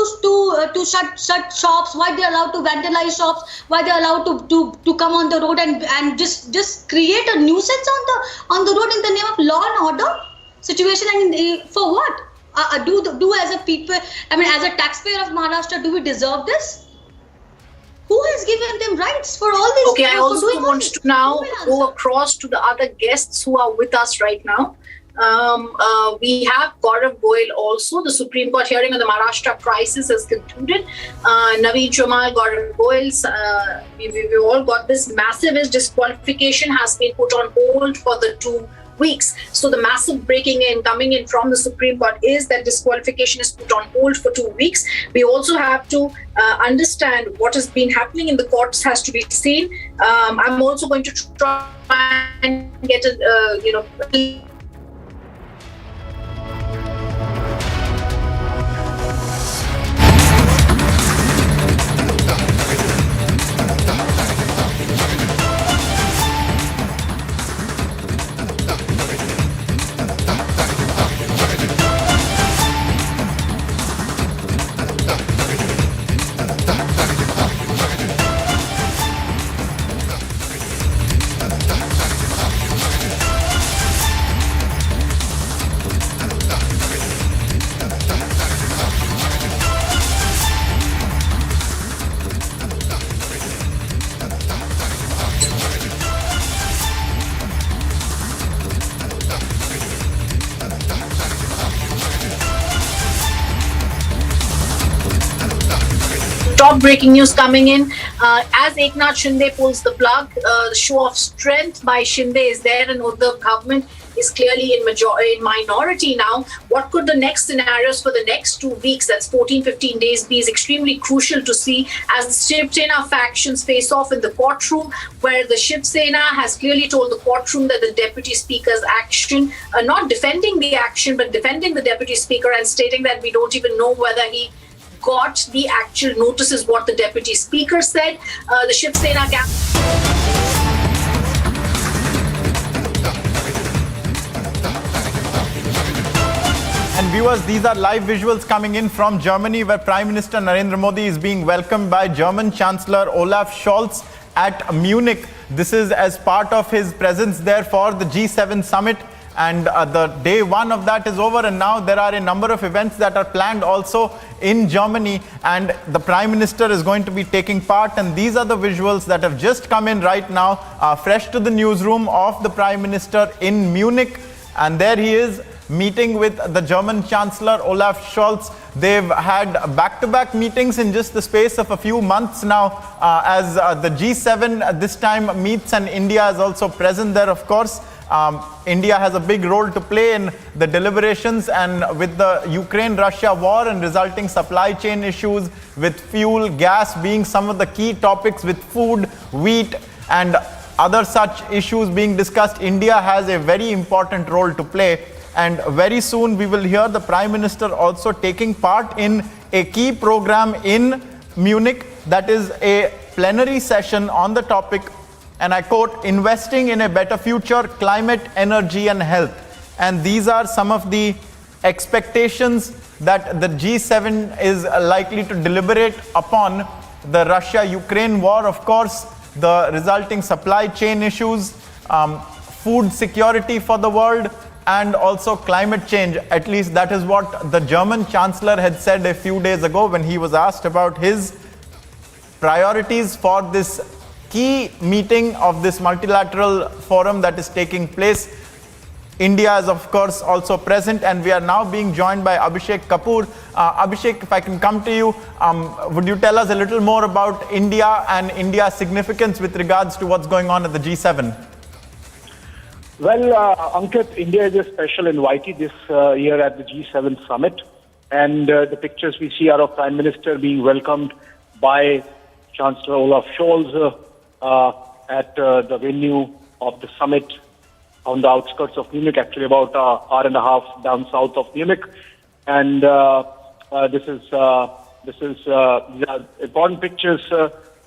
to shut shops? Why they're allowed to vandalize shops? Why they're allowed to come on the road and just create a nuisance on the road in the name of law and order situation? And for what? Do as a people, as a taxpayer of Maharashtra, do we deserve this? Who has given them rights for all this? Okay, I also want to now go across to the other guests who are with us right now. We have Gaurav Goyal also. The Supreme Court hearing on the Maharashtra crisis has concluded. Naveen Chomal, Gaurav Goyal, we've all got this massive disqualification has been put on hold for the 2 weeks. So the massive coming in from the Supreme Court is that disqualification is put on hold for 2 weeks. We also have to understand what has been happening in the courts has to be seen. I'm also going to try and get top breaking news coming in. As Eknath Shinde pulls the plug, the show of strength by Shinde is there, and the government is clearly in minority now. What could the next scenarios for the next 2 weeks, that's 14-15 days, be is extremely crucial to see as the Shiv Sena factions face off in the courtroom, where the Shiv Sena has clearly told the courtroom that the Deputy Speaker's action, not defending the action, but defending the Deputy Speaker and stating that we don't even know whether he got the actual notice is what the Deputy Speaker said. The Shiv Sena And viewers, these are live visuals coming in from Germany, where Prime Minister Narendra Modi is being welcomed by German Chancellor Olaf Scholz at Munich. This is as part of his presence there for the G7 summit. And the day one of that is over, and now there are a number of events that are planned also in Germany, and the Prime Minister is going to be taking part. And these are the visuals that have just come in right now, fresh to the newsroom of the Prime Minister in Munich. And there he is, meeting with the German Chancellor Olaf Scholz. They've had back-to-back meetings in just the space of a few months now, as the G7 this time meets, and India is also present there, of course. India has a big role to play in the deliberations, and with the Ukraine-Russia war and resulting supply chain issues with fuel, gas being some of the key topics, with food, wheat and other such issues being discussed, India has a very important role to play. And very soon we will hear the Prime Minister also taking part in a key program in Munich, that is a plenary session on the topic, and I quote, investing in a better future, climate, energy and health. And these are some of the expectations that the G7 is likely to deliberate upon: the Russia-Ukraine war, of course, the resulting supply chain issues, food security for the world, and also climate change. At least that is what the German Chancellor had said a few days ago when he was asked about his priorities for this key meeting of this multilateral forum that is taking place. India is of course also present, and we are now being joined by Abhishek Kapoor. Abhishek, if I can come to you, would you tell us a little more about India and India's significance with regards to what's going on at the G7? Well, Ankit, India is a special invitee this year at the G7 summit, and the pictures we see are of Prime Minister being welcomed by Chancellor Olaf Scholz at the venue of the summit on the outskirts of Munich, actually about an hour and a half down south of Munich. And this is important pictures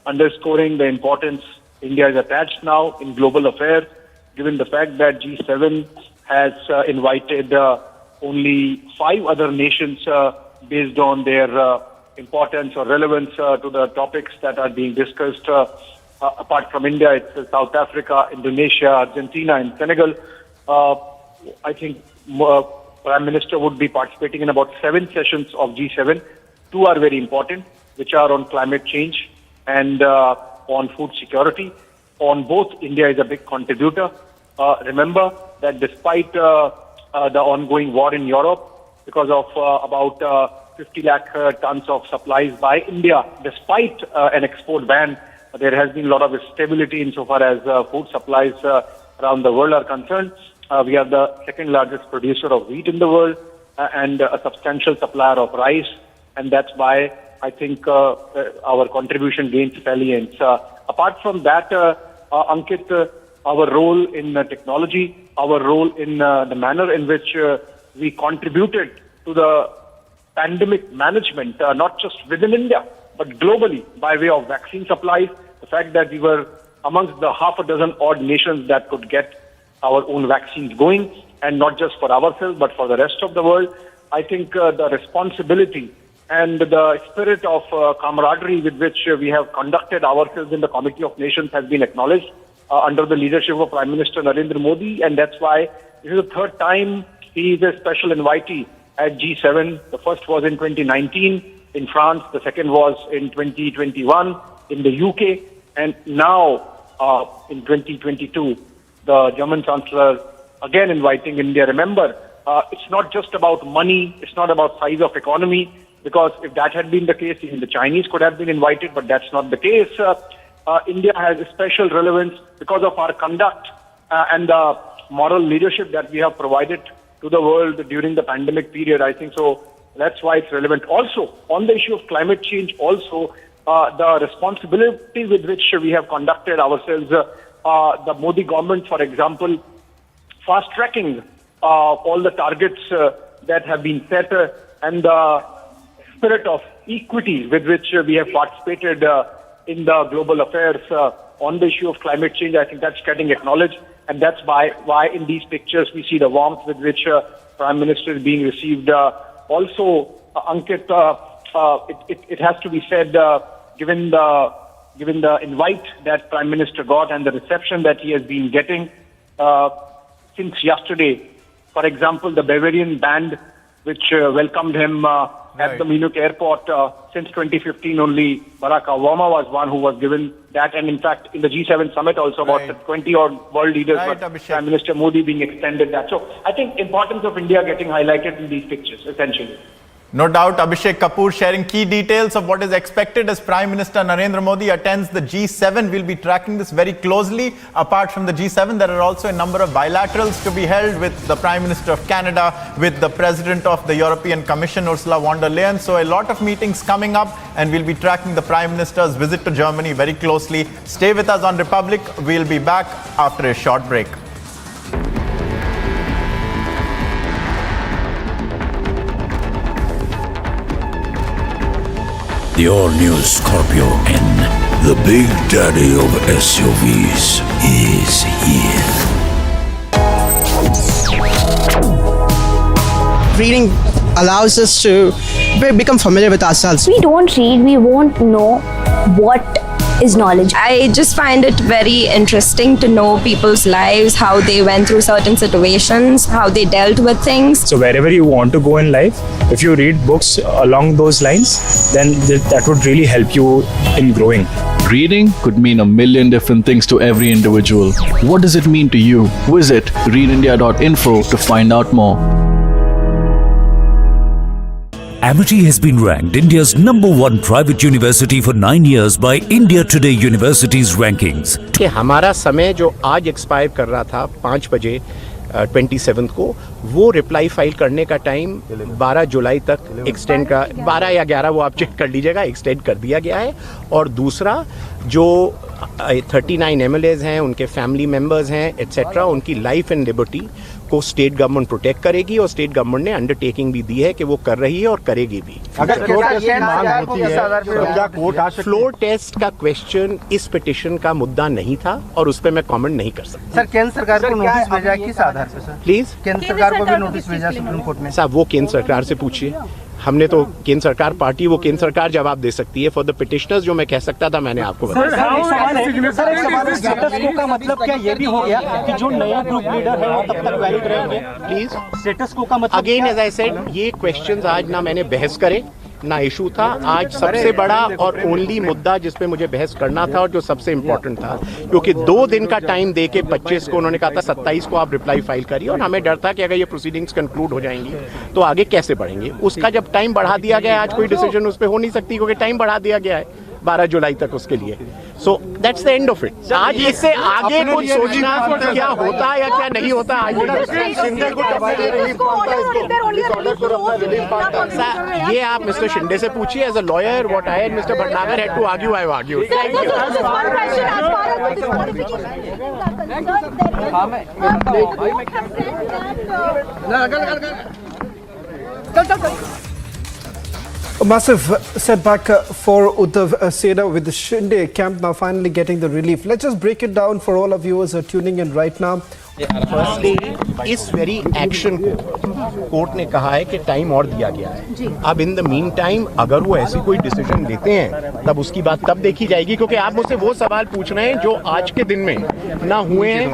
underscoring the importance India is attached now in global affairs, given the fact that G7 has invited only 5 other nations based on their importance or relevance to the topics that are being discussed. Apart from India, it's South Africa, Indonesia, Argentina and Senegal. I think Prime Minister would be participating in about 7 sessions of G7. 2 are very important, which are on climate change and on food security. On both, India is a big contributor. Remember that despite the ongoing war in Europe, because of about 50 lakh tons of supplies by India, despite an export ban, there has been a lot of stability insofar as food supplies around the world are concerned. We are the second largest producer of wheat in the world and a substantial supplier of rice, and that's why I think our contribution gains salience. Apart from that, Ankit, our role in technology, our role in the manner in which we contributed to the pandemic management, not just within India, but globally by way of vaccine supplies, the fact that we were amongst the half a dozen odd nations that could get our own vaccines going, and not just for ourselves, but for the rest of the world. I think the responsibility and the spirit of camaraderie with which we have conducted ourselves in the Committee of Nations has been acknowledged under the leadership of Prime Minister Narendra Modi, and that's why this is the 3rd time he is a special invitee at G7. The first was in 2019 in France, the second was in 2021 in the UK, and now in 2022, the German Chancellor again inviting India. Remember, it's not just about money, it's not about size of economy, because if that had been the case, even the Chinese could have been invited, but that's not the case. India has a special relevance because of our conduct and the moral leadership that we have provided to the world during the pandemic period. I think so. That's why it's relevant. Also, on the issue of climate change, also the responsibility with which we have conducted ourselves, the Modi government, for example, fast-tracking all the targets that have been set, and the spirit of equity with which we have participated in the global affairs on the issue of climate change. I think that's getting acknowledged, and that's why in these pictures we see the warmth with which Prime Minister is being received. Also, Ankit, it has to be said, given the invite that Prime Minister got and the reception that he has been getting since yesterday. For example, the Bavarian band, which welcomed him at the Munich airport. Since 2015 only, Barack Obama was one who was given that. And in fact, in the G7 summit also, about 20 odd world leaders, but Prime Minister Modi being extended that. So I think importance of India getting highlighted in these pictures, essentially. No doubt, Abhishek Kapoor sharing key details of what is expected as Prime Minister Narendra Modi attends the G7. We'll be tracking this very closely. Apart from the G7, there are also a number of bilaterals to be held with the Prime Minister of Canada, with the President of the European Commission, Ursula von der Leyen. So a lot of meetings coming up, and we'll be tracking the Prime Minister's visit to Germany very closely. Stay with us on Republic. We'll be back after a short break. The all-new Scorpio N, the big daddy of SUVs, is here. Reading allows us to become familiar with ourselves. We don't read, we won't know what is knowledge. I just find it very interesting to know people's lives, how they went through certain situations, how they dealt with things. So wherever you want to go in life, if you read books along those lines, then that would really help you in growing. Reading could mean a million different things to every individual. What does it mean to you? Visit readindia.info to find out more. Amity has been ranked India's #1 private university for 9 years by India Today Universities rankings. कि हमारा समय जो आज expire कर रहा था 5 बजे 27 को, वो रिप्लाई फाइल करने का टाइम 12 जुलाई तक एक्सटेंड का 12 या 11 वो आप चेक कर लीजिएगा, एक्सटेंड कर दिया गया है। और दूसरा जो 39 MLAs हैं, उनके फैमिली मेंबर्स हैं एट्सेट्रा, उनकी लाइफ एंड लिबर्टी को स्टेट गवर्नमेंट प्रोटेक्ट करेगी और स्टेट गवर्नमेंट ने अंडरटेकिंग भी दी है कि वो कर रही है और करेगी भी। अगर फ्लोर टेस्ट का क्वेश्चन इस पिटिशन का मुद्दा नहीं था और उस पर मैं कमेंट नहीं कर सकता। सर केंद्र सरकार को नोटिस भेजा है किस आधार पर सर? प्लीज केंद्र सरकार को भी नोटिस भेजा सुप्रीम कोर्ट में? साहब वो केंद्र सरकार से पूछिए, हमने तो केंद्र सरकार पार्टी, वो केंद्र सरकार जवाब दे सकती है। फॉर द पिटिशनर्स जो मैं कह सकता था मैंने आपको बताया। स्टेटस को का मतलब क्या ये भी हो गया कि जो नए ग्रुप लीडर है वो तब तक वैलिड रहेंगे? प्लीज स्टेटस को का मतलब अगेन एज आई सेड, ये क्वेश्चंस आज ना मैंने बहस करे ना इशू था। आज सबसे बड़ा और ओनली मुद्दा जिस पे मुझे बहस करना था और जो सबसे इम्पोर्टेंट था, क्योंकि 2 दिन का टाइम दे के 25 को उन्होंने कहा था 27 को आप रिप्लाई फाइल करिए, और हमें डर था कि अगर ये प्रोसीडिंग्स कंक्लूड हो जाएंगी तो आगे कैसे बढ़ेंगे। उसका जब टाइम बढ़ा दिया गया, आज कोई डिसीजन उस पर हो नहीं सकती क्योंकि टाइम बढ़ा दिया गया है 12 जुलाई तक उसके लिए। So that's the end of it. आज इससे आगे कुछ सोचना क्या होता है या क्या नहीं होता आज ये आप मिस्टर शिंदे से पूछिए। As a lawyer what I and mister Bhatnagar had to argue, I argue. A massive setback for Uddhav Sena with the Shinde camp now finally getting the relief. Let's just break it down for all of viewers who are tuning in right now. Firstly इस very action को court ने कहा है कि time और दिया गया है। अब इन द मीन टाइम अगर वो ऐसी कोई डिसीजन लेते हैं तब उसकी बात तब देखी जाएगी, क्योंकि आप मुझसे वो सवाल पूछ रहे हैं जो आज के दिन में ना हुए हैं,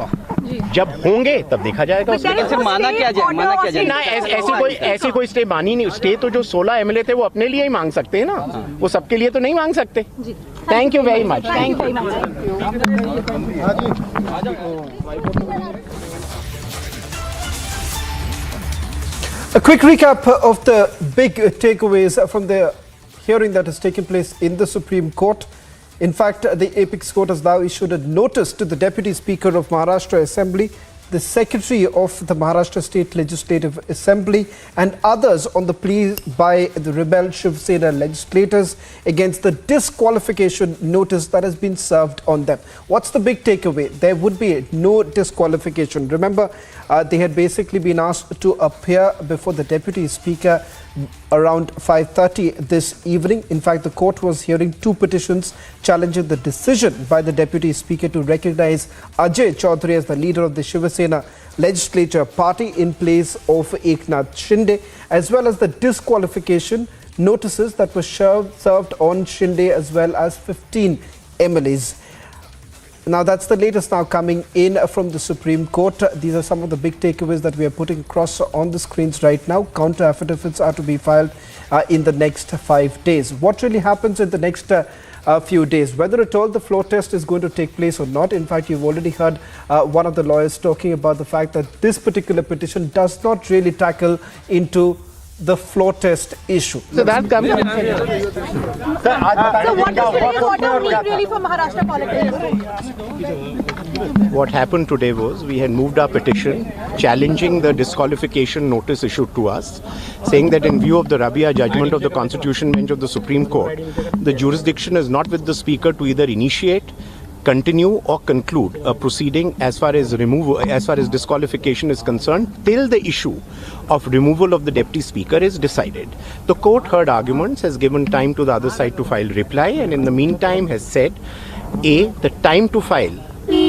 जब होंगे तब देखा जाएगा। माना क्या जाए ना ऐसी कोई स्टे मानी नहीं। स्टे तो जो 16 MLA थे वो अपने लिए ही मांग सकते हैं ना, वो सबके लिए तो नहीं मांग सकते। Thank you very much. A quick recap of the big takeaways from the hearing that has taken place in the Supreme Court. In fact, the Apex Court has now issued a notice to the Deputy Speaker of Maharashtra Assembly, the Secretary of the Maharashtra State Legislative Assembly and others on the plea by the rebel Shiv Sena legislators against the disqualification notice that has been served on them. What's the big takeaway? There would be no disqualification. Remember, they had basically been asked to appear before the Deputy Speaker around 5:30 this evening. In fact, the court was hearing 2 petitions challenging the decision by the Deputy Speaker to recognize Ajay Chaudhary as the leader of the Shiv Sena legislature party in place of Eknath Shinde, as well as the disqualification notices that were served on Shinde as well as 15 MLAs. Now, that's the latest now coming in from the Supreme Court. These are some of the big takeaways that we are putting across on the screens right now. Counter affidavits are to be filed in the next 5 days. What really happens in the next few days? Whether at all the floor test is going to take place or not. In fact, you've already heard one of the lawyers talking about the fact that this particular petition does not really tackle into the floor test issue. So that comes in. So what are we really for Maharashtra politics? What happened today was we had moved our petition challenging the disqualification notice issued to us, saying that in view of the Rabia judgment of the Constitution Bench of the Supreme Court, the jurisdiction is not with the Speaker to either initiate, continue or conclude a proceeding as far as disqualification is concerned till the issue of removal of the Deputy Speaker is decided. The court heard arguments, has given time to the other side to file reply, and in the meantime has said, A, the time to file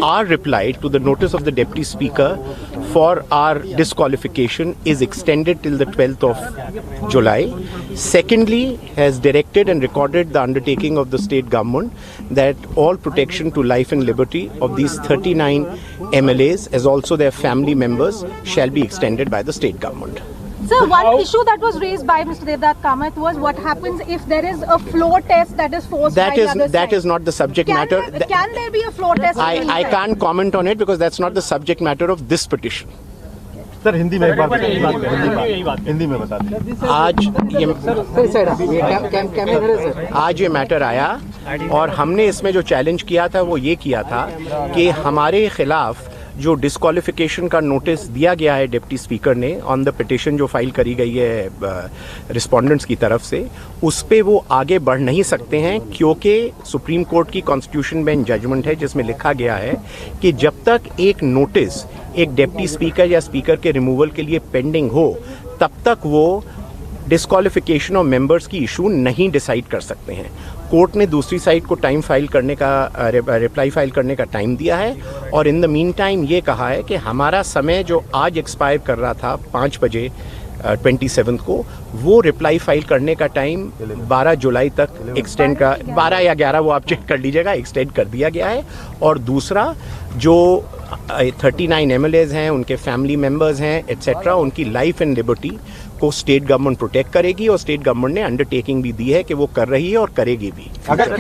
our reply to the notice of the Deputy Speaker for our disqualification is extended till the 12th of July. Secondly, has directed and recorded the undertaking of the state government that all protection to life and liberty of these 39 MLAs, as also their family members, shall be extended by the state government. Sir, one issue that was raised by Mr. Devdutt Kamath was what happens if there is a floor test that is forced by the other side. That is not the subject matter. Can there be a floor test? I can't comment on it because that's not the subject matter of this petition. Sir Hindi में एक बार हिंदी में बता दें। आज ये matter आया और हमने इसमें जो चैलेंज किया था वो ये किया था कि हमारे खिलाफ जो डिस्क्वालिफिकेशन का नोटिस दिया गया है डिप्टी स्पीकर ने ऑन द पिटिशन जो फाइल करी गई है रिस्पोंडेंट्स की तरफ से, उस पे वो आगे बढ़ नहीं सकते हैं क्योंकि सुप्रीम कोर्ट की कॉन्स्टिट्यूशन बेंच जजमेंट है जिसमें लिखा गया है कि जब तक एक नोटिस एक डिप्टी स्पीकर या स्पीकर के रिमूवल के लिए पेंडिंग हो तब तक वो डिस्क्वालिफिकेशन ऑफ मेंबर्स की इशू नहीं डिसाइड कर सकते हैं। कोर्ट ने दूसरी साइड को टाइम फाइल करने का रिप्लाई फाइल करने का टाइम दिया है और इन द मीन टाइम ये कहा है कि हमारा समय जो आज एक्सपायर कर रहा था 5 बजे 27 को, वो रिप्लाई फाइल करने का टाइम 12 जुलाई तक एक्सटेंड का 12 या 11 वो आप चेक कर लीजिएगा, एक्सटेंड कर दिया गया है। और दूसरा जो 39 MLAs हैं, उनके फैमिली मेम्बर्स हैं एट्सेट्रा, उनकी लाइफ एंड लिबर्टी को स्टेट गवर्नमेंट प्रोटेक्ट करेगी और स्टेट गवर्नमेंट ने अंडरटेकिंग भी दी है कि वो कर रही है और करेगी भी। अगर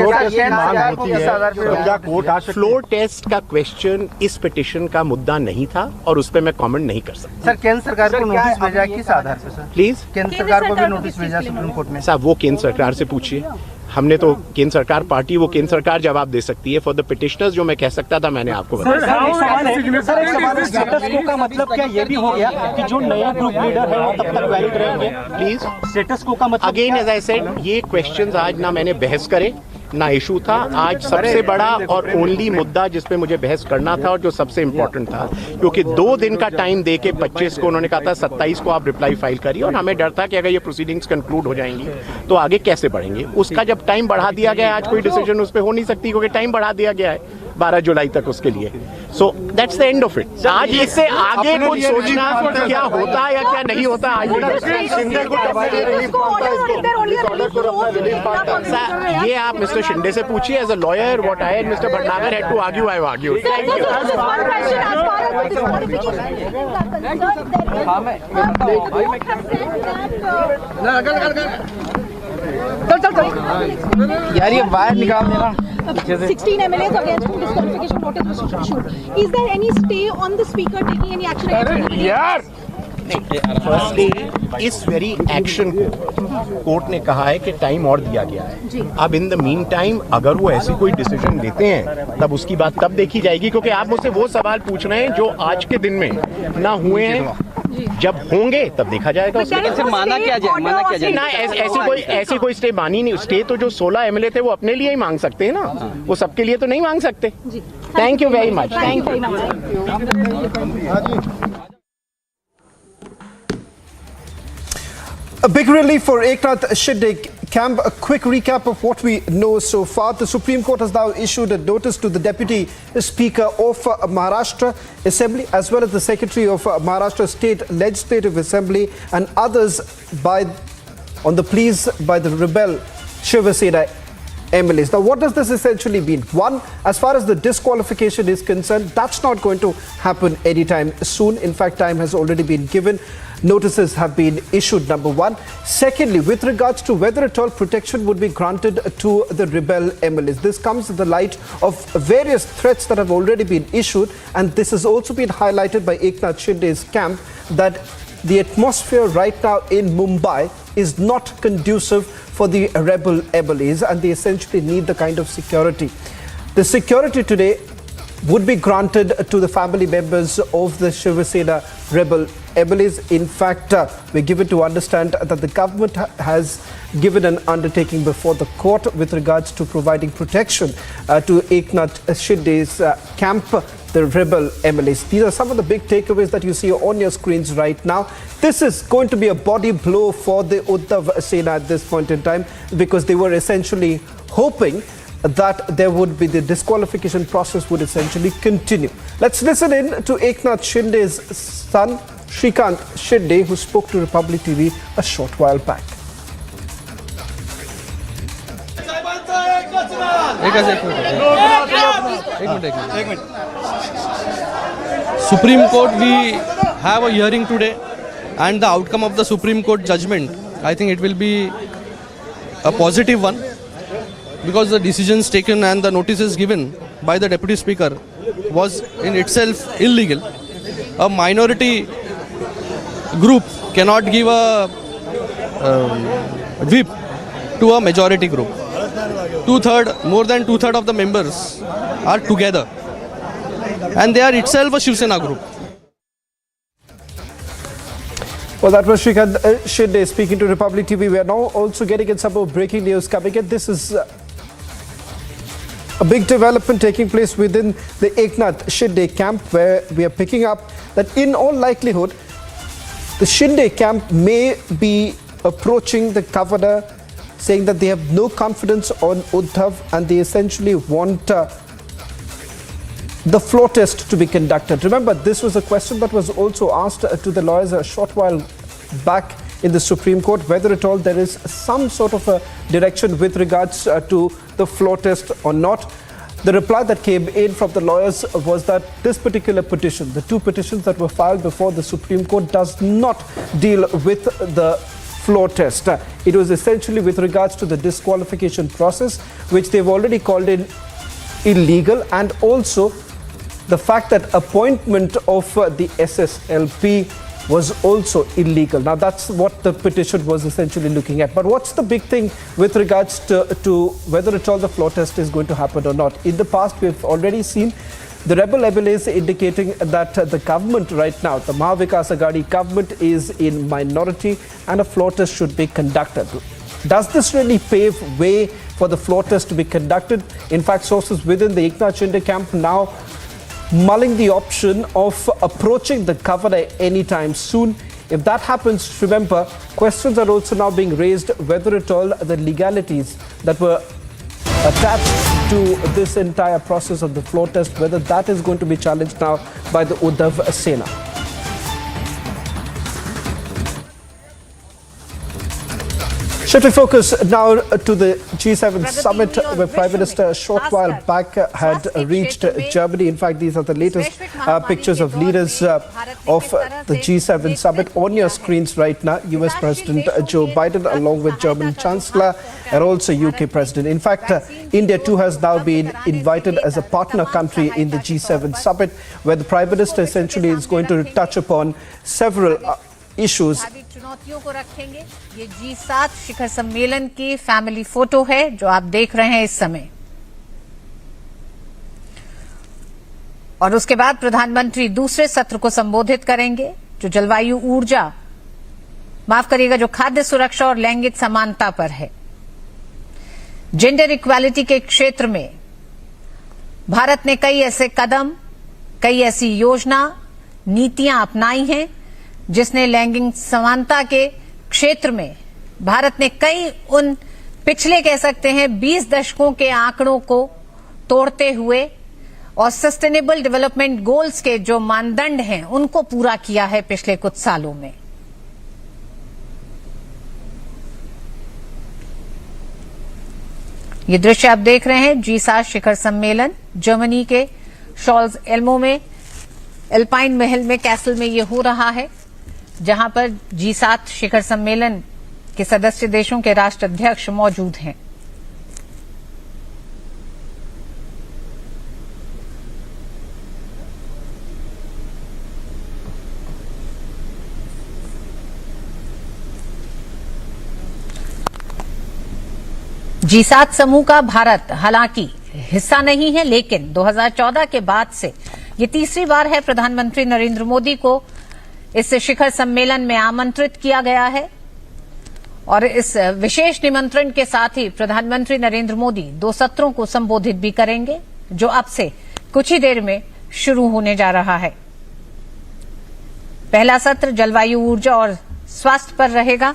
फ्लोर टेस्ट का क्वेश्चन इस पिटिशन का मुद्दा नहीं था और उस पर मैं कमेंट नहीं कर सकता। सर केंद्र सरकार को नोटिस भेजा किस आधार पर सर? प्लीज केंद्र सरकार को भी नोटिस भेजा सुप्रीम कोर्ट में? साहब वो केंद्र सरकार से पूछिए, हमने तो केंद्र सरकार पार्टी, वो केंद्र सरकार जवाब दे सकती है। फॉर द पिटिशनर्स जो मैं कह सकता था मैंने आपको बताया। स्टेटस को का मतलब क्या ये भी हो गया कि जो नए ग्रुप लीडर है वो तब तक वैलिड रहेंगे? प्लीज स्टेटस को का मतलब अगेन एज आई सेड, ये क्वेश्चंस आज ना मैंने बहस करे ना इशू था। आज सबसे बड़ा और ओनली मुद्दा जिस पे मुझे बहस करना था और जो सबसे इम्पोर्टेंट था, क्योंकि 2 दिन का टाइम दे के 25 को उन्होंने कहा था 27 को आप रिप्लाई फाइल करिए और हमें डर था कि अगर ये प्रोसीडिंग्स कंक्लूड हो जाएंगी तो आगे कैसे बढ़ेंगे। उसका जब टाइम बढ़ा दिया गया, आज कोई डिसीजन उस पर हो नहीं सकती क्योंकि टाइम बढ़ा दिया गया है 12 जुलाई तक उसके लिए। So that's the end of it. आज इससे आगे कुछ सोचना क्या होता या क्या नहीं होता आज ये आप मिस्टर शिंदे से पूछिए। As a lawyer what I and mister Bhatnagar had to argue, I argue. Thank you. यार ये बाहर निकाल देना। 16 MLAs against whom disqualification notice was issued. Is there any stay on the speaker taking any action against him? Firstly इस very action को court ने कहा है कि टाइम और दिया गया है। अब इन द मीन टाइम अगर वो ऐसी कोई डिसीजन लेते हैं तब उसकी बात तब देखी जाएगी, क्योंकि आप मुझसे वो सवाल पूछ रहे हैं जो आज के दिन में ना हुए हैं, जब होंगे तब देखा जाएगा। माना क्या जाए ना ऐसी कोई स्टे मानी नहीं। स्टे तो जो 16 MLA थे वो अपने लिए ही मांग सकते हैं ना, वो सबके लिए तो नहीं मांग सकते। Thank you very much. Thank you. A big relief for Eknath Shinde camp. A quick recap of what we know so far. The Supreme Court has now issued a notice to the Deputy Speaker of Maharashtra Assembly as well as the Secretary of Maharashtra State Legislative Assembly and others on the pleas by the rebel Shiva Sena MLAs. Now, what does this essentially mean? One, as far as the disqualification is concerned, that's not going to happen anytime soon. In fact, time has already been given. Notices have been issued, number one. Secondly, with regards to whether at all protection would be granted to the rebel MLAs, this comes in the light of various threats that have already been issued, and this has also been highlighted by Eknath Shinde's camp that the atmosphere right now in Mumbai is not conducive for the rebel MLAs, and they essentially need the kind of security. The security today would be granted to the family members of the Shiv Sena rebel MLAs. In fact, we're given to understand that the government has given an undertaking before the court with regards to providing protection to Eknath Shinde's camp, the rebel MLAs. These are some of the big takeaways that you see on your screens right now. This is going to be a body blow for the Uddhav Sena at this point in time, because they were essentially hoping that there would be the disqualification process would essentially continue. Let's listen in to Eknath Shinde's son, Shrikant Shinde, who spoke to Republic TV a short while back. Supreme Court, we have a hearing today, and the outcome of the Supreme Court judgment, I think it will be a positive one, because the decisions taken and the notices given by the Deputy Speaker was in itself illegal. A minority group cannot give a whip to a majority group. More than two-thirds of the members are together, and they are itself a Shiv Sena group. Well, that was Shrikant Shinde speaking to Republic TV. We are now also getting in some more breaking news coming in. This is a big development taking place within the Eknath Shinde camp, where we are picking up that in all likelihood, the Shinde camp may be approaching the governor, saying that they have no confidence on Uddhav and they essentially want the floor test to be conducted. Remember, this was a question that was also asked to the lawyers a short while back in the Supreme Court, whether at all there is some sort of a direction with regards to the floor test or not. The reply that came in from the lawyers was that this particular petition, the two petitions that were filed before the Supreme Court, does not deal with the floor test. It was essentially with regards to the disqualification process, which they've already called in illegal, and also the fact that appointment of the SSLP was also illegal. Now, that's what the petition was essentially looking at. But what's the big thing with regards to whether at all the floor test is going to happen or not? In the past, we've already seen the rebel MLAs indicating that the government right now, the Maha Vikas Aghadi government, is in minority and a floor test should be conducted. Does this really pave way for the floor test to be conducted? In fact, sources within the Eknath Shinde camp now mulling the option of approaching the governor anytime soon. If that happens, remember, questions are also now being raised whether at all the legalities that were attached to this entire process of the floor test, whether that is going to be challenged now by the Uddhav Sena. Shifting focus now to the G7 summit, where Prime Minister a short while back had reached Germany. In fact, these are the latest pictures of leaders of the G7 summit on your screens right now. US President Joe Biden, along with German Chancellor and also UK President. In fact, India too has now been invited as a partner country in the G7 summit, where the Prime Minister essentially is going to touch upon several issues. चुनौतियों को रखेंगे। ये G7 शिखर सम्मेलन की family photo है जो आप देख रहे हैं इस समय, और उसके बाद प्रधानमंत्री दूसरे सत्र को संबोधित करेंगे, जो जलवायु, ऊर्जा, माफ करिएगा, जो खाद्य सुरक्षा और लैंगिक समानता पर है। जेंडर इक्वालिटी के क्षेत्र में भारत ने कई ऐसे कदम, कई ऐसी योजना, नीतियां अपनाई हैं जिसने लैंगिक समानता के क्षेत्र में भारत ने कई उन पिछले कह सकते हैं 20 दशकों के आंकड़ों को तोड़ते हुए और सस्टेनेबल डेवलपमेंट गोल्स के जो मानदंड हैं उनको पूरा किया है पिछले कुछ सालों में। ये दृश्य आप देख रहे हैं G7 शिखर सम्मेलन जर्मनी के शॉल्स एल्मो में एल्पाइन महल में कैसल में ये हो रहा है, जहां पर G7 शिखर सम्मेलन के सदस्य देशों के राष्ट्राध्यक्ष मौजूद हैं। G7 समूह का भारत हालांकि हिस्सा नहीं है, लेकिन 2014 के बाद से ये तीसरी बार है प्रधानमंत्री नरेंद्र मोदी को इस शिखर सम्मेलन में आमंत्रित किया गया है। और इस विशेष निमंत्रण के साथ ही प्रधानमंत्री नरेंद्र मोदी 2 सत्रों को संबोधित भी करेंगे, जो अब से कुछ ही देर में शुरू होने जा रहा है। पहला सत्र जलवायु, ऊर्जा और स्वास्थ्य पर रहेगा।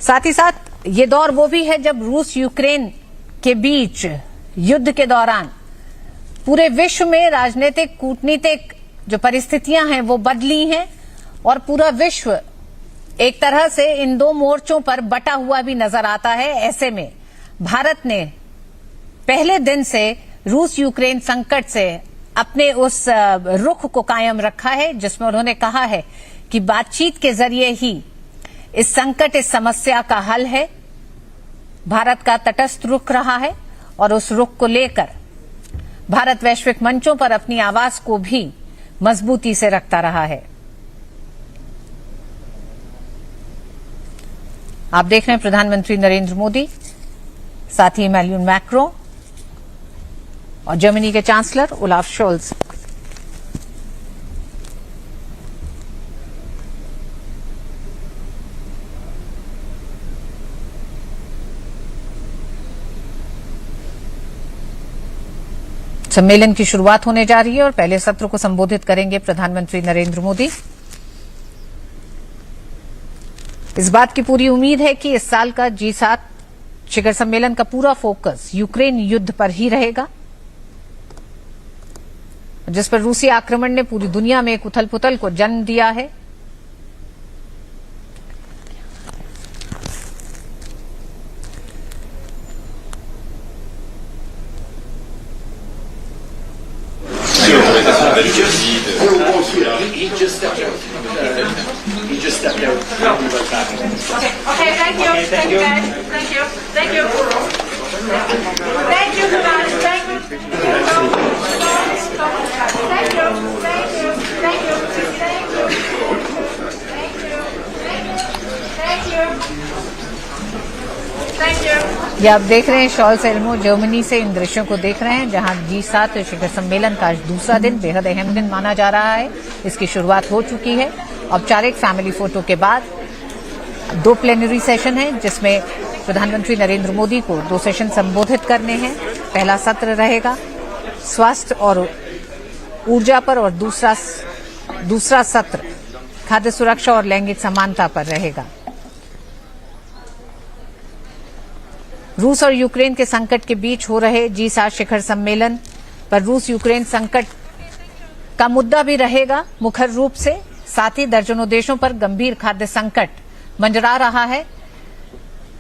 साथ ही साथ ये दौर वो भी है जब रूस यूक्रेन के बीच युद्ध के दौरान पूरे विश्व में राजनीतिक कूटनीतिक जो परिस्थितियां हैं वो बदली हैं और पूरा विश्व एक तरह से इन 2 मोर्चों पर बटा हुआ भी नजर आता है। ऐसे में भारत ने पहले दिन से रूस यूक्रेन संकट से अपने उस रुख को कायम रखा है, जिसमें उन्होंने कहा है कि बातचीत के जरिए ही इस संकट, इस समस्या का हल है। भारत का तटस्थ रुख रहा है और उस रुख को लेकर भारत वैश्विक मंचों पर अपनी आवाज को भी मजबूती से रखता रहा है। आप देख रहे हैं प्रधानमंत्री नरेंद्र मोदी, साथ ही इमैनुअल मैक्रोन और जर्मनी के चांसलर ओलाफ शोल्ज। सम्मेलन की शुरुआत होने जा रही है और पहले सत्र को संबोधित करेंगे प्रधानमंत्री नरेंद्र मोदी। इस बात की पूरी उम्मीद है कि इस साल का G7 शिखर सम्मेलन का पूरा फोकस यूक्रेन युद्ध पर ही रहेगा, जिस पर रूसी आक्रमण ने पूरी दुनिया में एक उथल पुथल को जन्म दिया है। He just stepped out. He just stepped out. Okay, thank you. Thank you, guys. Thank you. Thank you. Thank you, guys. Thank you. Thank you. Thank you. Thank you. Thank you. Thank you. Thank you. ये आप देख रहे हैं shawls एल्मो Germany से इन दृश्यों को देख रहे हैं, जहां G7 शिखर सम्मेलन का आज दूसरा दिन बेहद अहम दिन माना जा रहा है। इसकी शुरुआत हो चुकी है। औपचारिक फैमिली फोटो के बाद 2 प्लेनरी सेशन है, जिसमें प्रधानमंत्री नरेंद्र मोदी को 2 सेशन संबोधित करने हैं। पहला सत्र रहेगा स्वास्थ्य और ऊर्जा पर और दूसरा सत्र खाद्य सुरक्षा और लैंगिक समानता पर रहेगा। रूस और यूक्रेन के संकट के बीच हो रहे G7 शिखर सम्मेलन पर रूस यूक्रेन संकट का मुद्दा भी रहेगा मुखर रूप से। साथ ही दर्जनों देशों पर गंभीर खाद्य संकट मंडरा रहा है।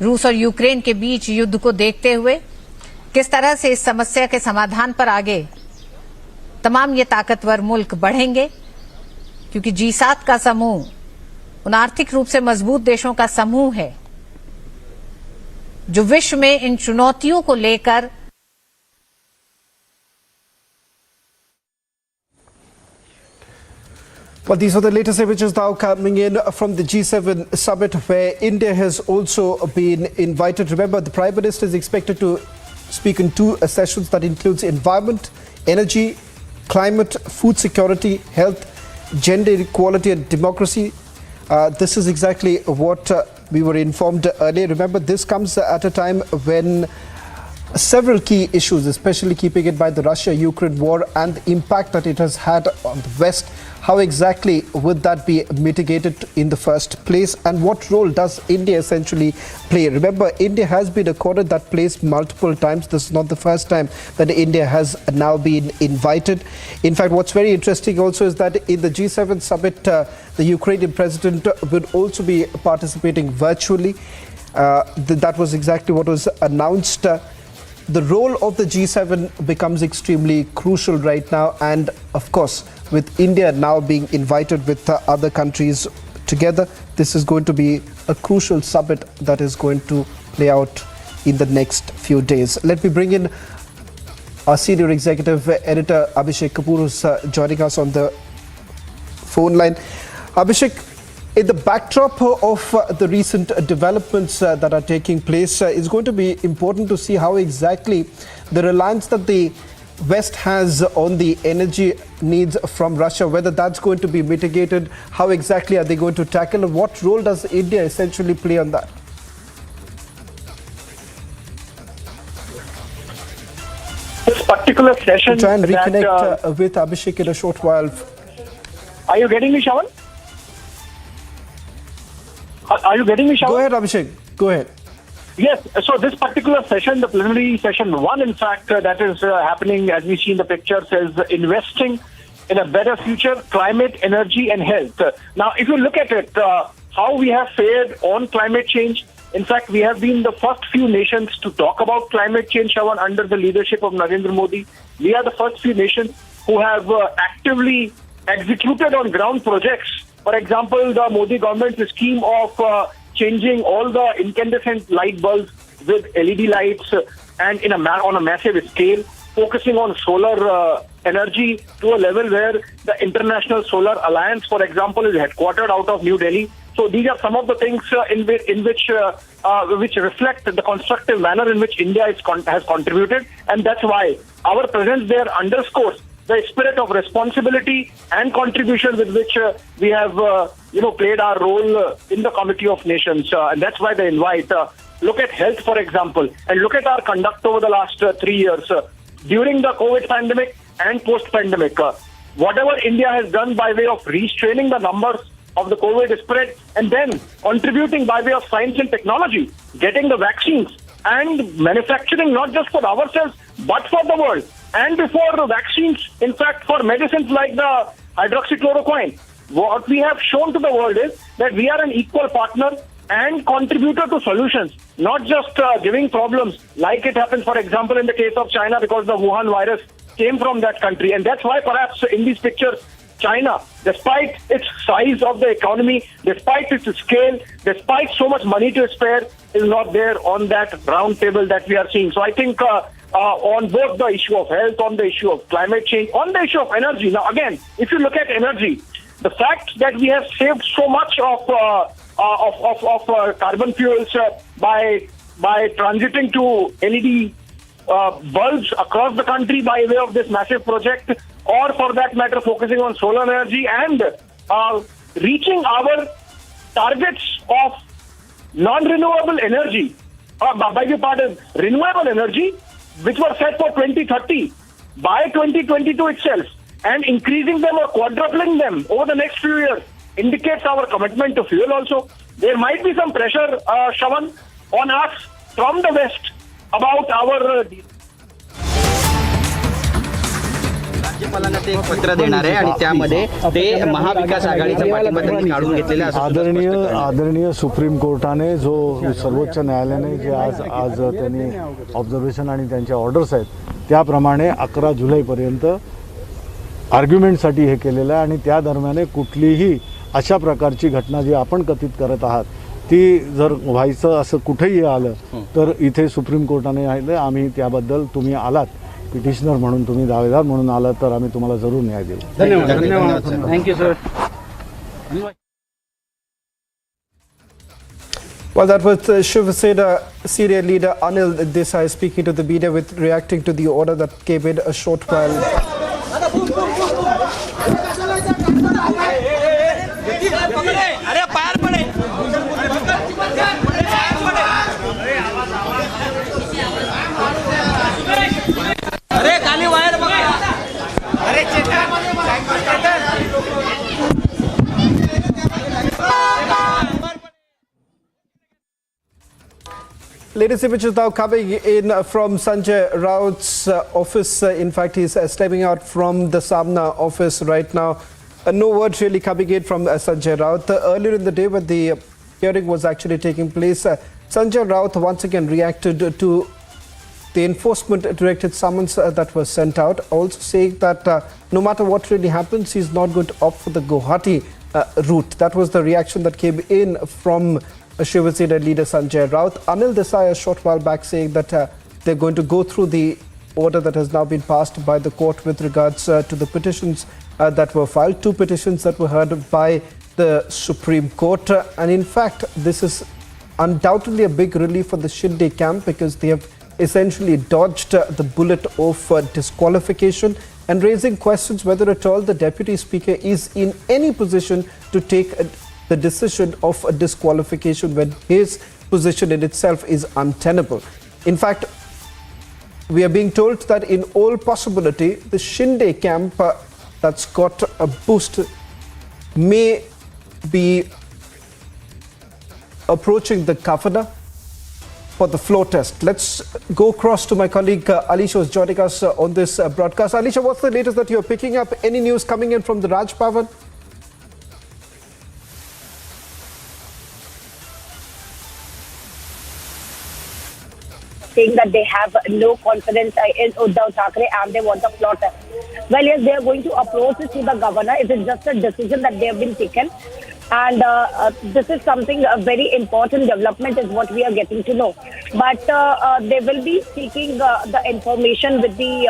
रूस और यूक्रेन के बीच युद्ध को देखते हुए किस तरह से इस समस्या के समाधान पर आगे तमाम ये ताकतवर मुल्क बढ़ेंगे, क्योंकि G7 का समूह उन आर्थिक रूप से मजबूत देशों का समूह है जो विश्व में इन चुनौतियों को लेकर Well, these are the latest images now coming in from the G7 summit, where India has also been invited. Remember, the Prime Minister is expected to speak in 2 sessions that includes environment, energy, climate, food security, health, gender equality and democracy. This is exactly what we were informed earlier. Remember, this comes at a time when several key issues, especially keeping in mind the Russia-Ukraine war and the impact that it has had on the West, how exactly would that be mitigated in the first place, and what role does India essentially play? Remember, India has been accorded that place multiple times. This is not the first time that India has now been invited. In fact, what's very interesting also is that in the G7 summit, the Ukrainian president will also be participating virtually. That was exactly what was announced. The role of the G7 becomes extremely crucial right now, and of course, with India now being invited with other countries together, this is going to be a crucial summit that is going to play out in the next few days. Let me bring in our senior executive editor Abhishek Kapoor, who's joining us on the phone line. Abhishek, in the backdrop of the recent developments that are taking place, it's going to be important to see how exactly the reliance that the West has on the energy needs from Russia, whether that's going to be mitigated, how exactly are they going to tackle, and what role does India essentially play on that? This particular session. Try and reconnect with Abhishek in a short while. Are you getting me, Shawan? Are you getting me, Shawan? Go ahead, Abhishek. Go ahead. Yes. So this particular session, the plenary session 1, in fact, that is happening as we see in the pictures, is investing in a better future, climate, energy, and health. Now, if you look at it, how we have fared on climate change. In fact, we have been the first few nations to talk about climate change, Shawan, under the leadership of Narendra Modi. We are the first few nations who have actively executed on ground projects. For example, the Modi government's scheme of changing all the incandescent light bulbs with LED lights and on a massive scale, focusing on solar energy to a level where the International Solar Alliance, for example, is headquartered out of New Delhi. So these are some of the things which reflect the constructive manner in which India has contributed, and that's why our presence there underscores the spirit of responsibility and contribution with which we have, played our role in the Committee of Nations, and that's why they invite. Look at health, for example, and look at our conduct over the last 3 years during the COVID pandemic and post-pandemic. Whatever India has done by way of restraining the numbers of the COVID spread and then contributing by way of science and technology, getting the vaccines and manufacturing not just for ourselves but for the world. And before the vaccines, in fact, for medicines like the hydroxychloroquine, what we have shown to the world is that we are an equal partner and contributor to solutions, not just giving problems like it happens, for example, in the case of China, because the Wuhan virus came from that country. And that's why perhaps in these pictures, China, despite its size of the economy, despite its scale, despite so much money to spare, is not there on that round table that we are seeing. So I think on both the issue of health, on the issue of climate change, on the issue of energy. Now, again, if you look at energy, the fact that we have saved so much of carbon fuels by transiting to LED bulbs across the country by way of this massive project, or for that matter, focusing on solar energy and reaching our targets of non-renewable energy, renewable energy, which were set for 2030 by 2022 itself, and increasing them or quadrupling them over the next few years indicates our commitment to fuel also. There might be some pressure, Shawan, on us from the West about our... राज्यपालांना ते एक पत्र देणार आहे आणि त्यामध्ये ते महाविकास आघाडीचा पाठिंबा त्यांनी काढून घेतलेला आहे. आदरणीय सुप्रीम कोर्टाने जो सर्वोच्च न्यायालयाने जे आज त्यांनी ऑब्झर्वेशन आणि त्यांच्या ऑर्डर्स आहेत त्याप्रमाणे 11 जुलैपर्यंत आर्ग्युमेंटसाठी हे केलेलं आहे आणि त्या दरम्यान कुठलीही अशा प्रकारची घटना जी आपण कथित करत आहात ती जर व्हायचं असं कुठेही आलं तर इथे सुप्रीम कोर्टाने सांगितलं आम्ही त्याबद्दल तुम्ही आलात पिटिशनर म्हणून तुम्ही दावेदार म्हणून आलात तर आम्ही तुम्हाला जरूर न्याय देऊ. धन्यवाद. Thank you sir. Well, that was Shiv Sena senior leader Anil Desai speaking to the media reacting to the order that came in a short while. Latest images now coming in from Sanjay Raut's office. In fact, he's stepping out from the Samna office right now. No word really coming in from Sanjay Raut. Earlier in the day when the hearing was actually taking place, Sanjay Raut once again reacted to the enforcement-directed summons that was sent out, also saying that no matter what really happens, he's not going to opt for the Guwahati route. That was the reaction that came in from Shiva Sena leader Sanjay Raut. Anil Desai a short while back saying that they're going to go through the order that has now been passed by the court with regards to the petitions that were filed. 2 petitions that were heard by the Supreme Court. And in fact, this is undoubtedly a big relief for the Shinde camp because they have essentially dodged the bullet of disqualification and raising questions whether at all the Deputy Speaker is in any position to take the decision of a disqualification when his position in itself is untenable. In fact, we are being told that in all possibility, the Shinde camp that's got a boost may be approaching the governor for the floor test. Let's go across to my colleague Alicia, who's joining us on this broadcast. Alicia, what's the latest that you're picking up? Any news coming in from the Raj Bhavan? Saying that they have no confidence in Uddhav Thackeray and they want a floor test. Well, yes, they are going to approach it to the governor. It is just a decision that they have been taken. And this is something very important development is what we are getting to know. But they will be seeking the information with the,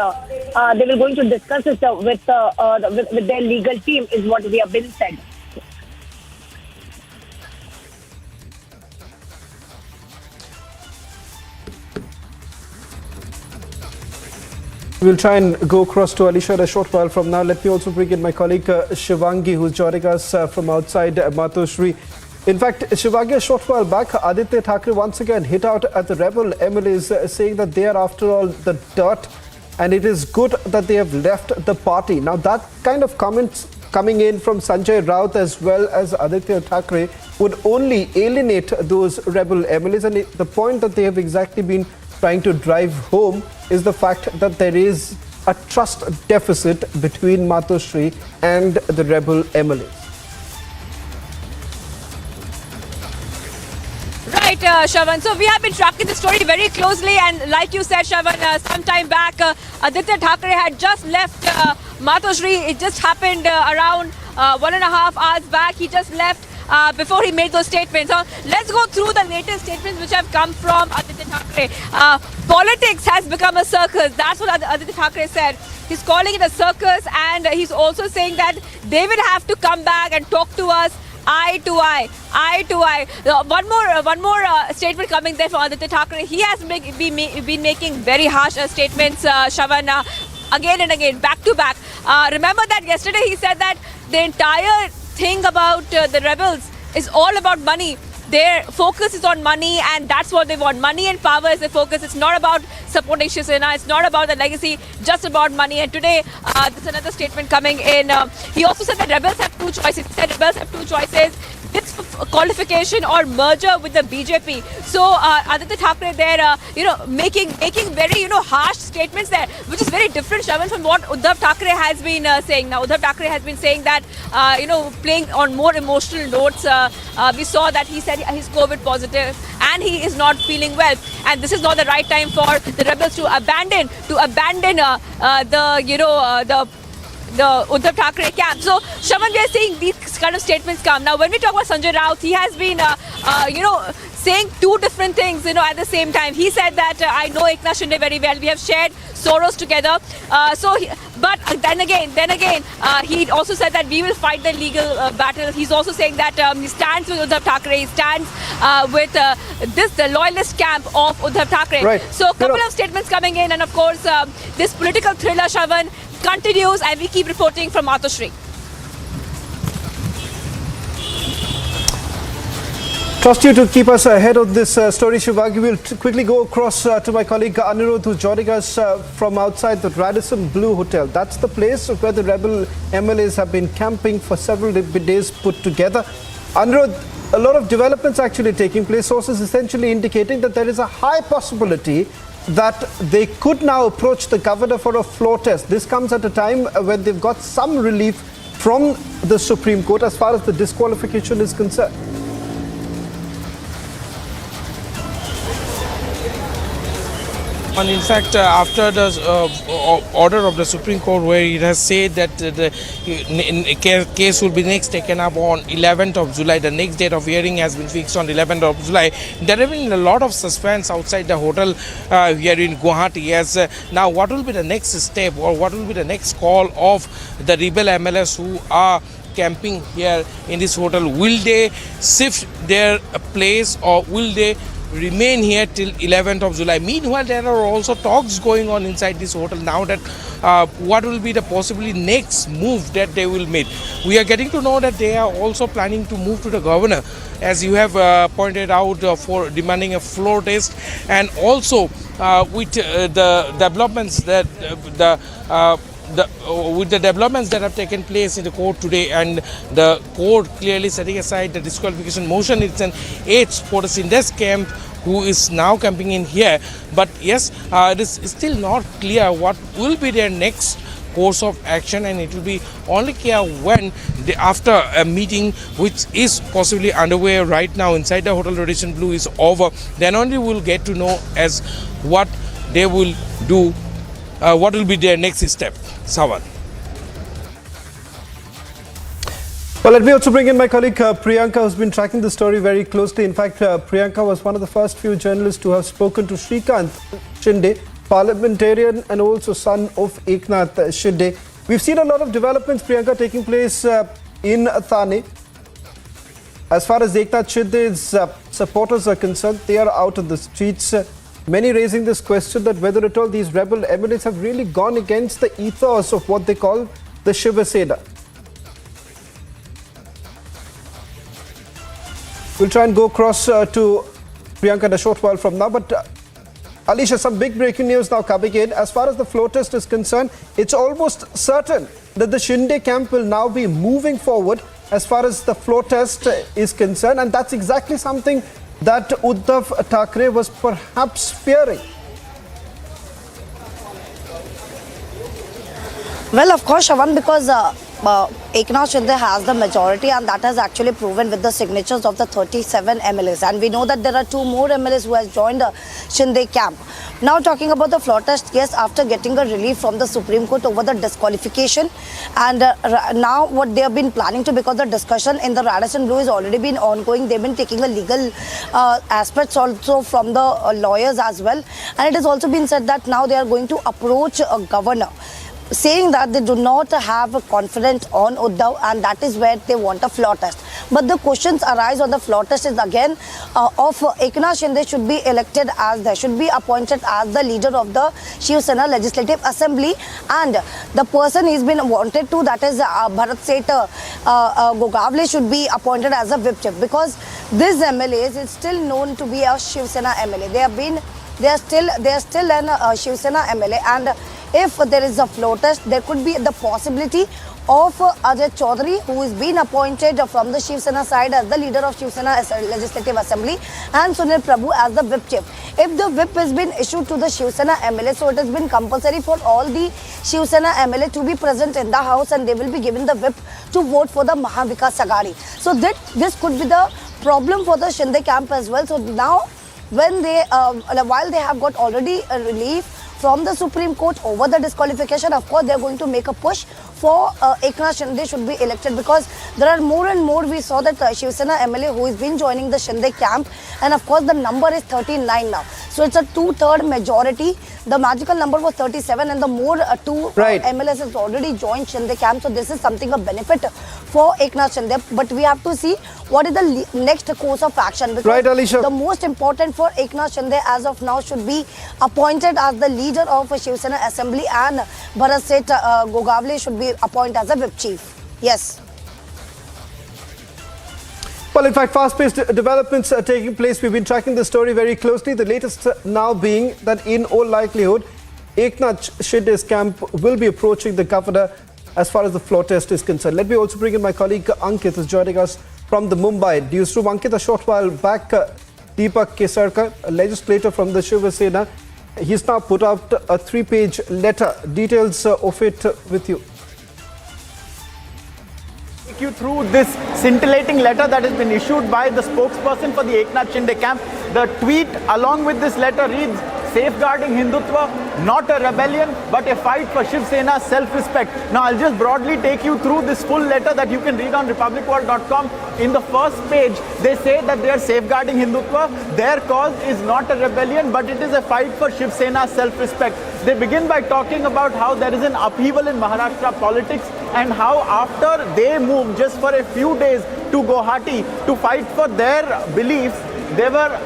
they will going to discuss it with their legal team is what we have been said. We'll try and go across to Alicia in a short while from now. Let me also bring in my colleague Shivangi, who's joining us from outside Matoshri. In fact, Shivangi, a short while back, Aditya Thackeray once again hit out at the rebel MLAs, saying that they are after all the dirt and it is good that they have left the party. Now that kind of comments coming in from Sanjay Raut as well as Aditya Thackeray would only alienate those rebel MLAs, and the point that they have exactly been trying to drive home is the fact that there is a trust deficit between Matoshri and the rebel MLAs. Right, Shravan. So we have been tracking the story very closely, and like you said, Shravan, some time back, Aditya Thackeray had just left Matoshri. It just happened around 1.5 hours back. He just left before he made those statements. So let's go through the latest statements which have come from Aditya Thackeray. Politics has become a circus. That's what Aditya Thackeray said. He's calling it a circus, and he's also saying that they will have to come back and talk to us eye to eye, eye to eye. One more statement coming there from Aditya Thackeray. He has been making very harsh statements, Shravan, again and again, back to back. Remember that yesterday he said that the entire thing about the rebels is all about money. Their focus is on money, and that's what they want. Money and power is the focus. It's not about supporting Shiv Sena. It's not about the legacy, just about money. And today, there's another statement coming in. He also said that rebels have 2 choices. He said rebels have 2 choices. Disqualification or merger with the BJP. So Aditya Thackeray there, making very, harsh statements there, which is very different, Shravan, from what Uddhav Thackeray has been saying. Now, Uddhav Thackeray has been saying that, playing on more emotional notes. We saw that he said he's COVID positive and he is not feeling well. And this is not the right time for the rebels to abandon the Uddhav Thackeray camp. So, Shravan, we are seeing these kind of statements come. Now, when we talk about Sanjay Raut, he has been, saying 2 different things, at the same time. He said that I know Eknath Shinde very well. We have shared sorrows together. But then again, he also said that we will fight the legal battle. He's also saying that he stands with Uddhav Thackeray. He stands with the loyalist camp of Uddhav Thackeray. Right. So, a couple of statements coming in, and of course, this political thriller, Shravan, continues, and we keep reporting from Matoshri. Trust you to keep us ahead of this story, Shivangi. We'll quickly go across to my colleague Anirudh, who's joining us from outside the Radisson Blue Hotel. That's the place where the rebel MLAs have been camping for several days put together. Anirudh, a lot of developments actually taking place. Sources essentially indicating that there is a high possibility that they could now approach the governor for a floor test. This comes at a time when they've got some relief from the Supreme Court as far as the disqualification is concerned. And in fact, after the order of the Supreme Court, where it has said that the case will be next taken up on 11th of July, the next date of hearing has been fixed on 11th of July. There have been a lot of suspense outside the hotel here in Guwahati. Yes, now what will be the next step, or what will be the next call of the rebel MLAs who are camping here in this hotel? Will they shift their place, or will they remain here till 11th of July? Meanwhile, there are also talks going on inside this hotel now that what will be the possibly next move that they will make. We are getting to know that they are also planning to move to the governor, as you have pointed out, for demanding a floor test, and also with the developments that with the developments that have taken place in the court today, and the court clearly setting aside the disqualification motion. It's an age for the Shinde's camp, who is now camping in here. But yes, it is still not clear what will be their next course of action, and it will be only clear when after a meeting which is possibly underway right now inside the hotel Rhodesian Blue is over, then only we'll get to know as what they will do, what will be their next step. Sawan. Well, let me also bring in my colleague Priyanka, who's been tracking the story very closely. In fact, Priyanka was one of the first few journalists to have spoken to Shrikant Shinde, parliamentarian and also son of Eknath Shinde. We've seen a lot of developments, Priyanka, taking place in Thane. As far as Eknath Shinde's supporters are concerned, they are out on the streets. Many raising this question that whether at all these rebel MLAs have really gone against the ethos of what they call the Shiva Sena. We'll try and go across to Priyanka in a short while from now. But Alicia, some big breaking news now coming in. As far as the floor test is concerned, it's almost certain that the Shinde camp will now be moving forward as far as the floor test is concerned. And that's exactly something that Uddhav Thackeray was perhaps fearing. Well, of course, Shavan, because Eknath Shinde has the majority, and that has actually proven with the signatures of the 37 MLAs. And we know that there are 2 more MLAs who has joined the Shinde camp. Now talking about the floor test, yes, after getting a relief from the Supreme Court over the disqualification, and now what they have been planning to, because the discussion in the Rhodesian Blue has already been ongoing, they've been taking a legal aspects also from the lawyers as well. And it has also been said that now they are going to approach a governor, saying that they do not have confidence on Uddhav, and that is where they want a floor test. But the questions arise on the floor test is again of Eknath Shinde should be elected as they should be appointed as the leader of the Shiv Sena Legislative Assembly, and the person he's been wanted to, that is Bharat Seth Gogavle, should be appointed as a whip chief, because this MLA is still known to be a Shiv Sena MLA. They are still an Shiv Sena MLA, and if there is a floor test, there could be the possibility of Ajay Chaudhary, who is being appointed from the Shiv Sena side as the leader of Shiv Sena Legislative Assembly, and Sunil Prabhu as the whip chief. If the whip has been issued to the Shiv Sena MLA, so it has been compulsory for all the Shiv Sena MLA to be present in the house, and they will be given the whip to vote for the Mahavikas Aghadi. So this could be the problem for the Shinde camp as well. So now, when they while they have got already a relief from the Supreme Court over the disqualification, of course they are going to make a push for Eknath Shinde should be elected, because there are more and more. We saw that Shiv Sena MLA who has been joining the Shinde camp, and of course the number is 39 now. So it's a 2/3 majority. The magical number was 37, and the more MLAs has already joined Shinde camp. So this is something a benefit for Eknath Shinde. But we have to see what is the next course of action, because the most important for Eknath Shinde as of now should be appointed as the leader of Shiv Sena Assembly, and Bharat Seth Gogavle should be appointed as a whip chief. Yes. Well, in fact, fast-paced developments are taking place. We've been tracking the story very closely. The latest now being that in all likelihood, Eknath Shinde's camp will be approaching the governor as far as the floor test is concerned. Let me also bring in my colleague Ankit, who's joining us from the Mumbai newsroom. Ankit, a short while back, Deepak Kesarkar, a legislator from the Shiv Sena, he's now put out a 3-page letter. Details of it with you. Take you through this scintillating letter that has been issued by the spokesperson for the Eknath Shinde camp. The tweet along with this letter reads, safeguarding Hindutva, not a rebellion, but a fight for Shiv Sena's self-respect. Now, I'll just broadly take you through this full letter that you can read on republicworld.com. In the first page, they say that they are safeguarding Hindutva. Their cause is not a rebellion, but it is a fight for Shiv Sena's self-respect. They begin by talking about how there is an upheaval in Maharashtra politics and how after they moved just for a few days to Guwahati to fight for their beliefs, they were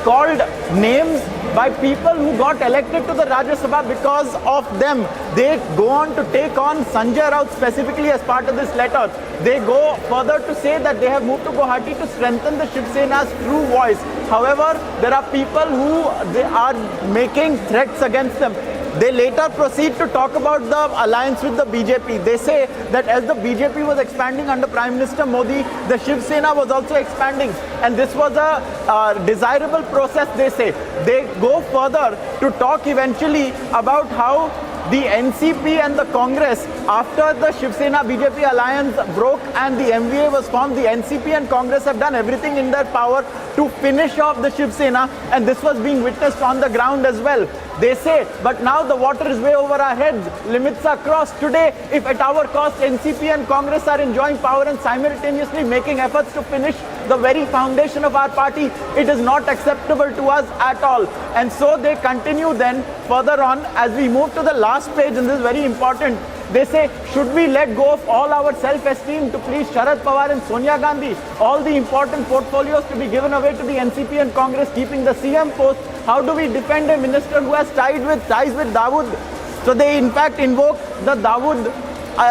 called names by people who got elected to the Rajya Sabha because of them. They go on to take on Sanjay Raut specifically as part of this letter. They go further to say that they have moved to Guwahati to strengthen the Shiv Sena's true voice. However, there are people who they are making threats against them. They later proceed to talk about the alliance with the BJP. They say that as the BJP was expanding under Prime Minister Modi, the Shiv Sena was also expanding. And this was a desirable process, they say. They go further to talk eventually about how the NCP and the Congress, after the Shiv Sena BJP alliance broke and the MVA was formed, the NCP and Congress have done everything in their power to finish off the Shiv Sena, and this was being witnessed on the ground as well. They say, but now the water is way over our heads, limits are crossed. Today, if at our cost NCP and Congress are enjoying power and simultaneously making efforts to finish the very foundation of our party, it is not acceptable to us at all. And so they continue then further on as we move to the last page, and this is very important. They say, should we let go of all our self-esteem to please Sharad Pawar and Sonia Gandhi? All the important portfolios to be given away to the NCP and Congress, keeping the CM post. How do we defend a minister who has ties with Dawood? So they in fact invoke the Dawood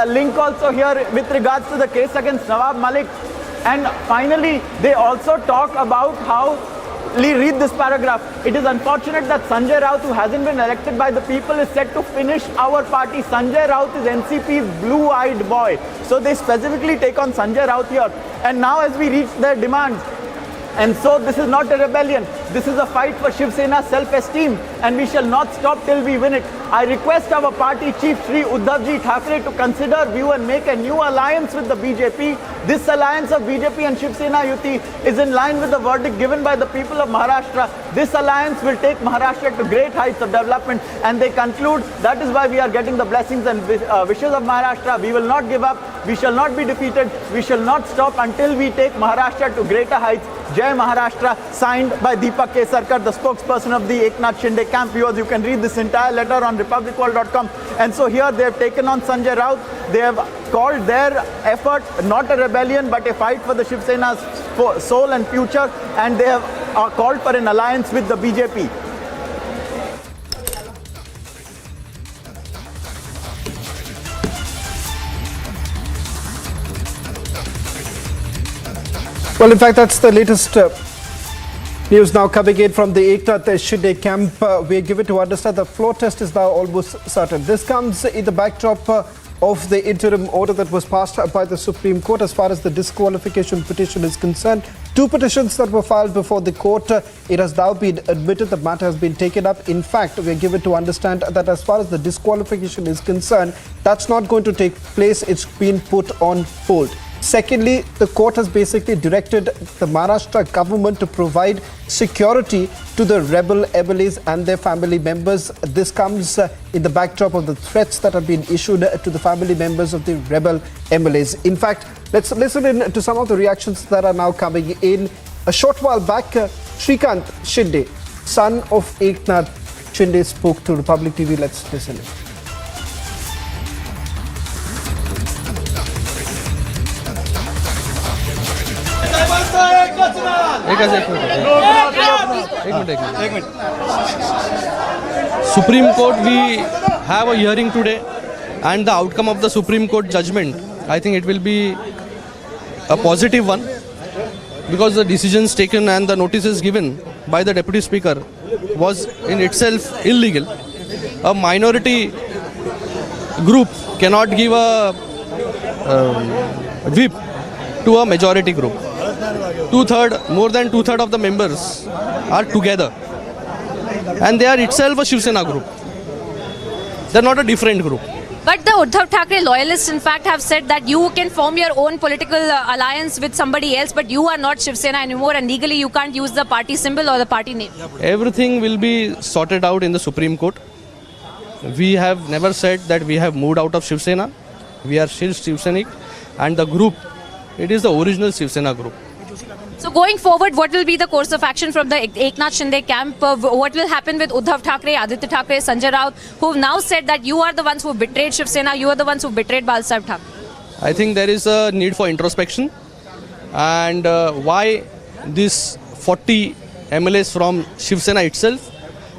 link also here with regards to the case against Nawab Malik. And finally, they also talk about how, read this paragraph. It is unfortunate that Sanjay Raut, who hasn't been elected by the people, is set to finish our party. Sanjay Raut is NCP's blue-eyed boy. So they specifically take on Sanjay Raut here. And now as we reach their demands, and so this is not a rebellion. This is a fight for Shiv Sena's self-esteem, and we shall not stop till we win it. I request our party chief, Shri Uddhavji Thackeray, to consider, view and make a new alliance with the BJP. This alliance of BJP and Shiv Sena Yuti is in line with the verdict given by the people of Maharashtra. This alliance will take Maharashtra to great heights of development, and they conclude that is why we are getting the blessings and wishes of Maharashtra. We will not give up. We shall not be defeated. We shall not stop until we take Maharashtra to greater heights. Jai Maharashtra, signed by Deepak K. Sarkar, the spokesperson of the Eknath Shinde camp. Viewers, you can read this entire letter on republicworld.com. And so here they have taken on Sanjay Raut. They have called their effort not a rebellion but a fight for the Shiv Sena's soul and future, and they have called for an alliance with the BJP. Well, in fact, that's the latest news now coming in from the Eknath Shinde camp. We are given to understand the floor test is now almost certain. This comes in the backdrop of the interim order that was passed by the Supreme Court as far as the disqualification petition is concerned. Two petitions that were filed before the court. It has now been admitted the matter has been taken up. In fact, we are given to understand that as far as the disqualification is concerned, that's not going to take place. It's been put on hold. Secondly, the court has basically directed the Maharashtra government to provide security to the rebel MLAs and their family members. This comes in the backdrop of the threats that have been issued to the family members of the rebel MLAs. In fact, let's listen in to some of the reactions that are now coming in. A short while back, Shrikant Shinde, son of Eknath Shinde, spoke to Republic TV. Let's listen in. Supreme Court, we have a hearing today, and the outcome of the Supreme Court judgment, I think it will be a positive one, because the decisions taken and the notices given by the Deputy Speaker was in itself illegal. A minority group cannot give a whip to a majority group. More than two-thirds of the members are together, and they are itself a Shiv Sena group. They are not a different group. But the Uddhav Thackeray loyalists, in fact, have said that you can form your own political alliance with somebody else, but you are not Shiv Sena anymore, and legally you can't use the party symbol or the party name. Everything will be sorted out in the Supreme Court. We have never said that we have moved out of Shiv Sena. We are still Shiv Sainik, and the group, it is the original Shiv Sena group. So going forward, what will be the course of action from the Eknath Shinde camp? What will happen with Uddhav Thackeray, Aditya Thackeray, Sanjay Raut, who have now said that you are the ones who betrayed Shiv Sena, you are the ones who betrayed Bal Sahib Thackeray? I think there is a need for introspection, and why this 40 MLAs from Shiv Sena itself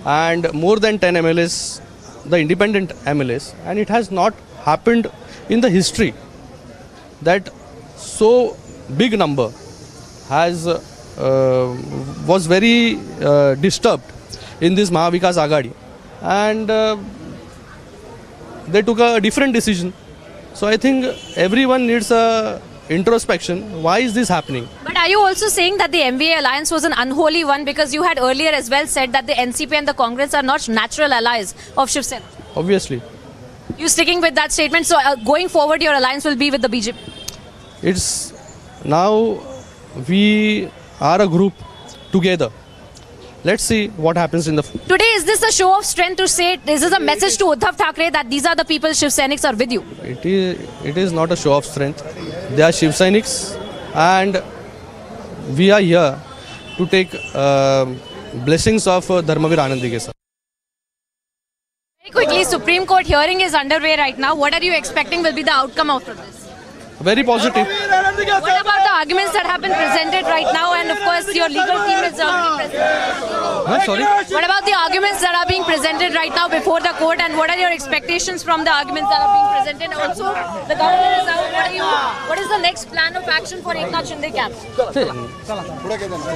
and more than 10 MLAs, the independent MLAs, and it has not happened in the history that so big number has was very disturbed in this Mahavikas Aghadi, and they took a different decision. So I think everyone needs a introspection. Why is this happening? But are you also saying that the MVA alliance was an unholy one, because you had earlier as well said that the NCP and the Congress are not natural allies of Shiv Sena? Obviously. You sticking with that statement? So going forward, your alliance will be with the BJP? It's now we are a group together. Let's see what happens in the... Today, is this a show of strength to say, is this a message to Uddhav Thackeray that these are the people Shiv Sainiks are with you? It is not a show of strength. They are Shiv Sainiks, and we are here to take blessings of Dharmavir Anandi ke saath. Very quickly, Supreme Court hearing is underway right now. What are you expecting will be the outcome after this? Very positive. What about the arguments that have been presented right now, and of course your legal team is present? Sorry? What about the arguments that are being presented right now before the court, and what are your expectations from the arguments that are being presented? Also, the governor is out. What is the next plan of action for Eknath Shinde camp?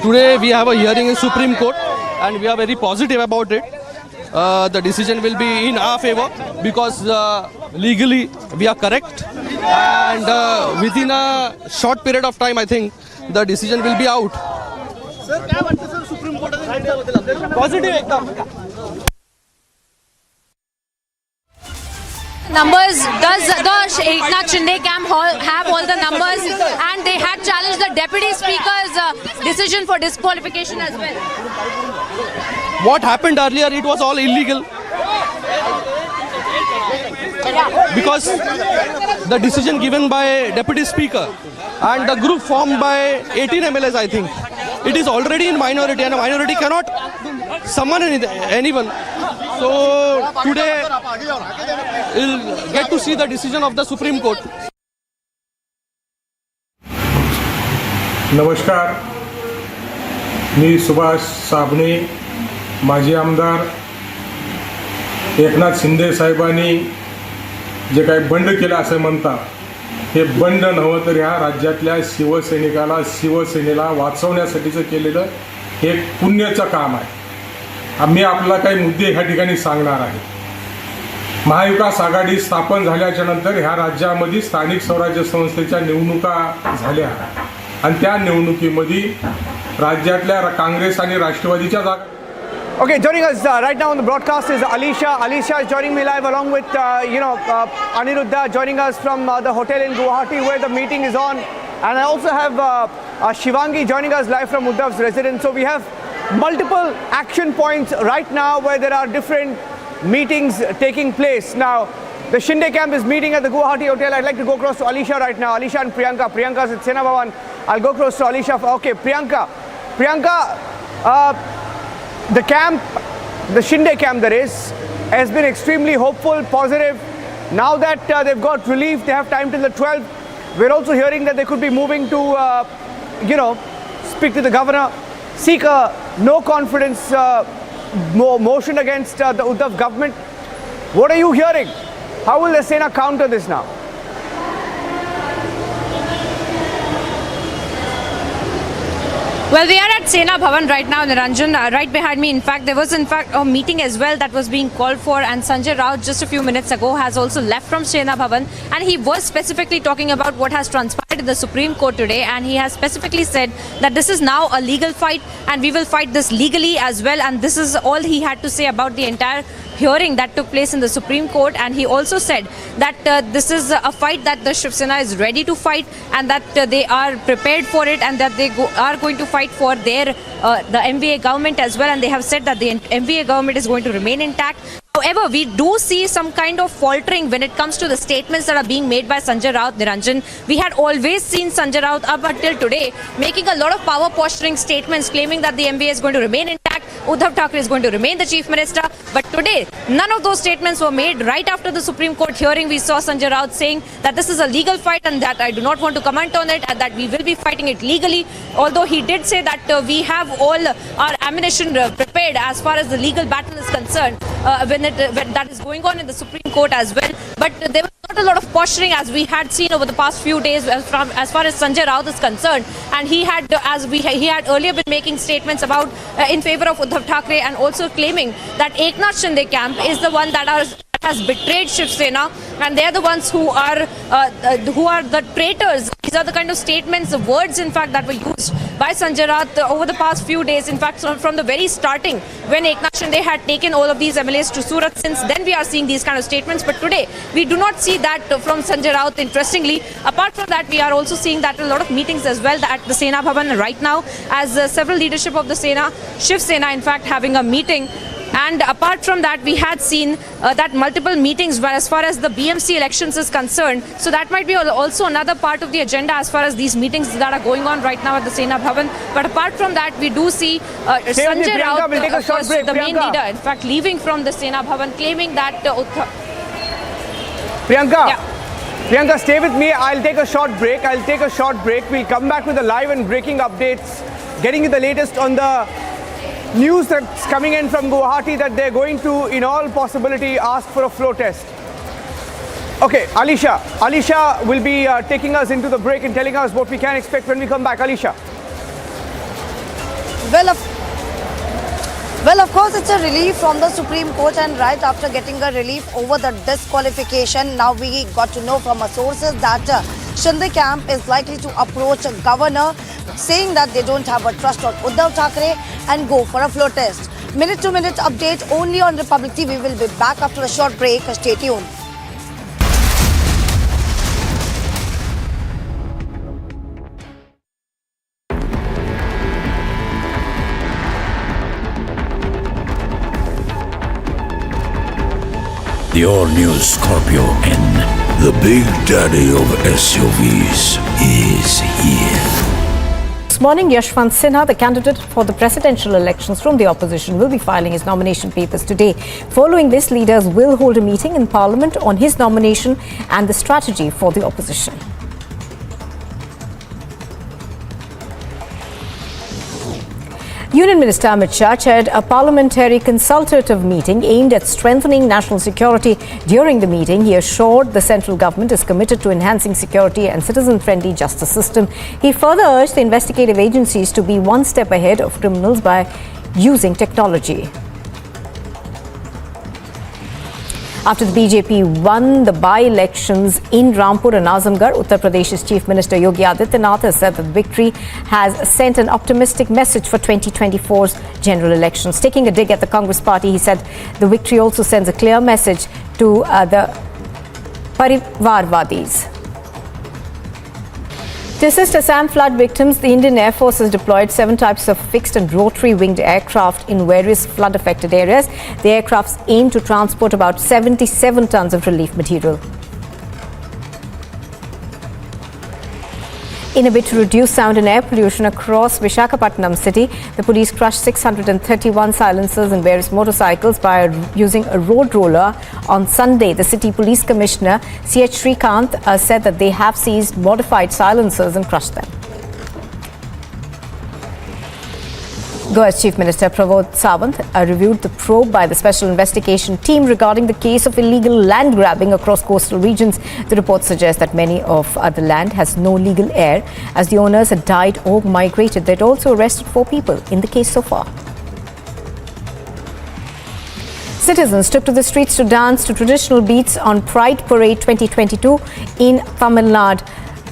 Today we have a hearing in Supreme Court, and we are very positive about it. The decision will be in our favor because legally we are correct, and within a short period of time I think the decision will be out. Numbers, does the Eknath Shinde camp have all the numbers, and they had challenged the deputy speaker's decision for disqualification as well? What happened earlier, it was all illegal because the decision given by deputy speaker and the group formed by 18 MLAs, I think it is already in minority, and a minority cannot summon anyone. So today we'll get to see the decision of the Supreme Court. नमस्कार, मी सुभाष साबणे, माजी आमदार. एकनाथ शिंदे साहेबांनी जे काही बंड केलं असं म्हणतात, हे बंड नव्हतं तर ह्या राज्यातल्या शिवसैनिकाला, शिवसेनेला वाचवण्यासाठीचं केलेलं हे पुण्याचं काम आहे. आम्ही आपला काही मुद्दे ह्या ठिकाणी सांगणार आहे. महाविकास आघाडी स्थापन झाल्याच्या नंतर ह्या राज्यामध्ये स्थानिक स्वराज्य संस्थेच्या निवडणुका झाल्या, आणि त्या निवडणुकीमध्ये राज्यातल्या काँग्रेस आणि राष्ट्रवादीच्या जागा. Okay, joining us right now on the broadcast is Alisha. Alisha is joining me live along with, Aniruddha joining us from the hotel in Guwahati where the meeting is on. And I also have Shivangi joining us live from Uddhav's residence. So we have multiple action points right now where there are different meetings taking place. Now, the Shinde camp is meeting at the Guwahati hotel. I'd like to go across to Alisha right now. Alisha and Priyanka. Priyanka's at Sena Bhavan. I'll go across to Alisha. Okay, Priyanka. The camp, the Shinde camp that is, has been extremely hopeful, positive. Now that they've got relief, they have time till the 12th. We're also hearing that they could be moving to, speak to the governor, seek a no confidence motion against the Uddhav government. What are you hearing? How will the Sena counter this now? Well, we are at Sena Bhavan right now, Niranjan. Right behind me, in fact, there was a meeting as well that was being called for, and Sanjay Raut just a few minutes ago has also left from Sena Bhavan, and he was specifically talking about what has transpired in the Supreme Court today, and he has specifically said that this is now a legal fight and we will fight this legally as well, and this is all he had to say about the entire hearing that took place in the Supreme Court, and he also said that this is a fight that the Shiv Sena is ready to fight, and that they are prepared for it, and that they are going to fight for their the MVA government as well, and they have said that the MVA government is going to remain intact. However, we do see some kind of faltering when it comes to the statements that are being made by Sanjay Raut, Niranjan. We had always seen Sanjay Raut up until today making a lot of power posturing statements, claiming that the MVA is going to remain intact, Uddhav Thackeray is going to remain the Chief Minister. But today, none of those statements were made. Right after the Supreme Court hearing, we saw Sanjay Raut saying that this is a legal fight and that I do not want to comment on it, and that we will be fighting it legally. Although he did say that we have all our ammunition prepared as far as the legal battle is concerned, when that is going on in the Supreme Court as well. But there was not a lot of posturing as we had seen over the past few days as far as Sanjay Raut is concerned, and he had he had earlier been making statements about in favor of Uddhav Thackeray, and also claiming that Eknath Shinde camp is the one that has betrayed Shiv Sena, and they are the ones who are the traitors. These are the kind of statements, the words in fact that were used by Sanjay Raut over the past few days. In fact, from the very starting, when Eknath Shinde had taken all of these MLAs to Surat, since then we are seeing these kind of statements. But today, we do not see that from Sanjay Raut, interestingly. Apart from that, we are also seeing that a lot of meetings as well at the Sena Bhavan right now, as several leadership of the Sena, Shiv Sena in fact, having a meeting. And apart from that, we had seen that multiple meetings as far as the BMC elections is concerned. So that might be also another part of the agenda as far as these meetings that are going on right now at the Sena Bhavan. But apart from that, we do see Sanjay Raut, the main leader, in fact, leaving from the Sena Bhavan, claiming that... Priyanka, stay with me. I'll take a short break. We'll come back with the live and breaking updates, getting you the latest on the news that's coming in from Guwahati, that they're going to, in all possibility, ask for a floor test. Okay, Alisha will be taking us into the break and telling us what we can expect when we come back. Alisha. Well, of course, it's a relief from the Supreme Court, and right after getting a relief over the disqualification, now we got to know from our sources that Shinde camp is likely to approach a governor, saying that they don't have a trust on Uddhav Thackeray and go for a floor test. Minute-to-minute update only on Republic TV. We will be back after a short break. Stay tuned. The all-new Scorpio N, the big daddy of SUVs, is here. This morning, Yashwant Sinha, the candidate for the presidential elections from the opposition, will be filing his nomination papers today. Following this, leaders will hold a meeting in Parliament on his nomination and the strategy for the opposition. Union Minister Amit Shah chaired a parliamentary consultative meeting aimed at strengthening national security. During the meeting, he assured the central government is committed to enhancing security and citizen-friendly justice system. He further urged the investigative agencies to be one step ahead of criminals by using technology. After the BJP won the by-elections in Rampur and Azamgarh, Uttar Pradesh's Chief Minister Yogi Adityanath has said that the victory has sent an optimistic message for 2024's general elections. Taking a dig at the Congress party, he said the victory also sends a clear message to the Parivarwadis. To assist Assam flood victims, the Indian Air Force has deployed 7 types of fixed and rotary-winged aircraft in various flood-affected areas. The aircrafts aim to transport about 77 tons of relief material. In a bid to reduce sound and air pollution across Visakhapatnam city, the police crushed 631 silencers and various motorcycles by using a road roller on Sunday. The city police commissioner, C.H. Srikanth, said that they have seized modified silencers and crushed them. Goa's Chief Minister Pramod Sawant reviewed the probe by the Special Investigation Team regarding the case of illegal land grabbing across coastal regions. The report suggests that many of the land has no legal heir, as the owners had died or migrated. They'd also arrested 4 people in the case so far. Citizens took to the streets to dance to traditional beats on Pride Parade 2022 in Tamil Nadu.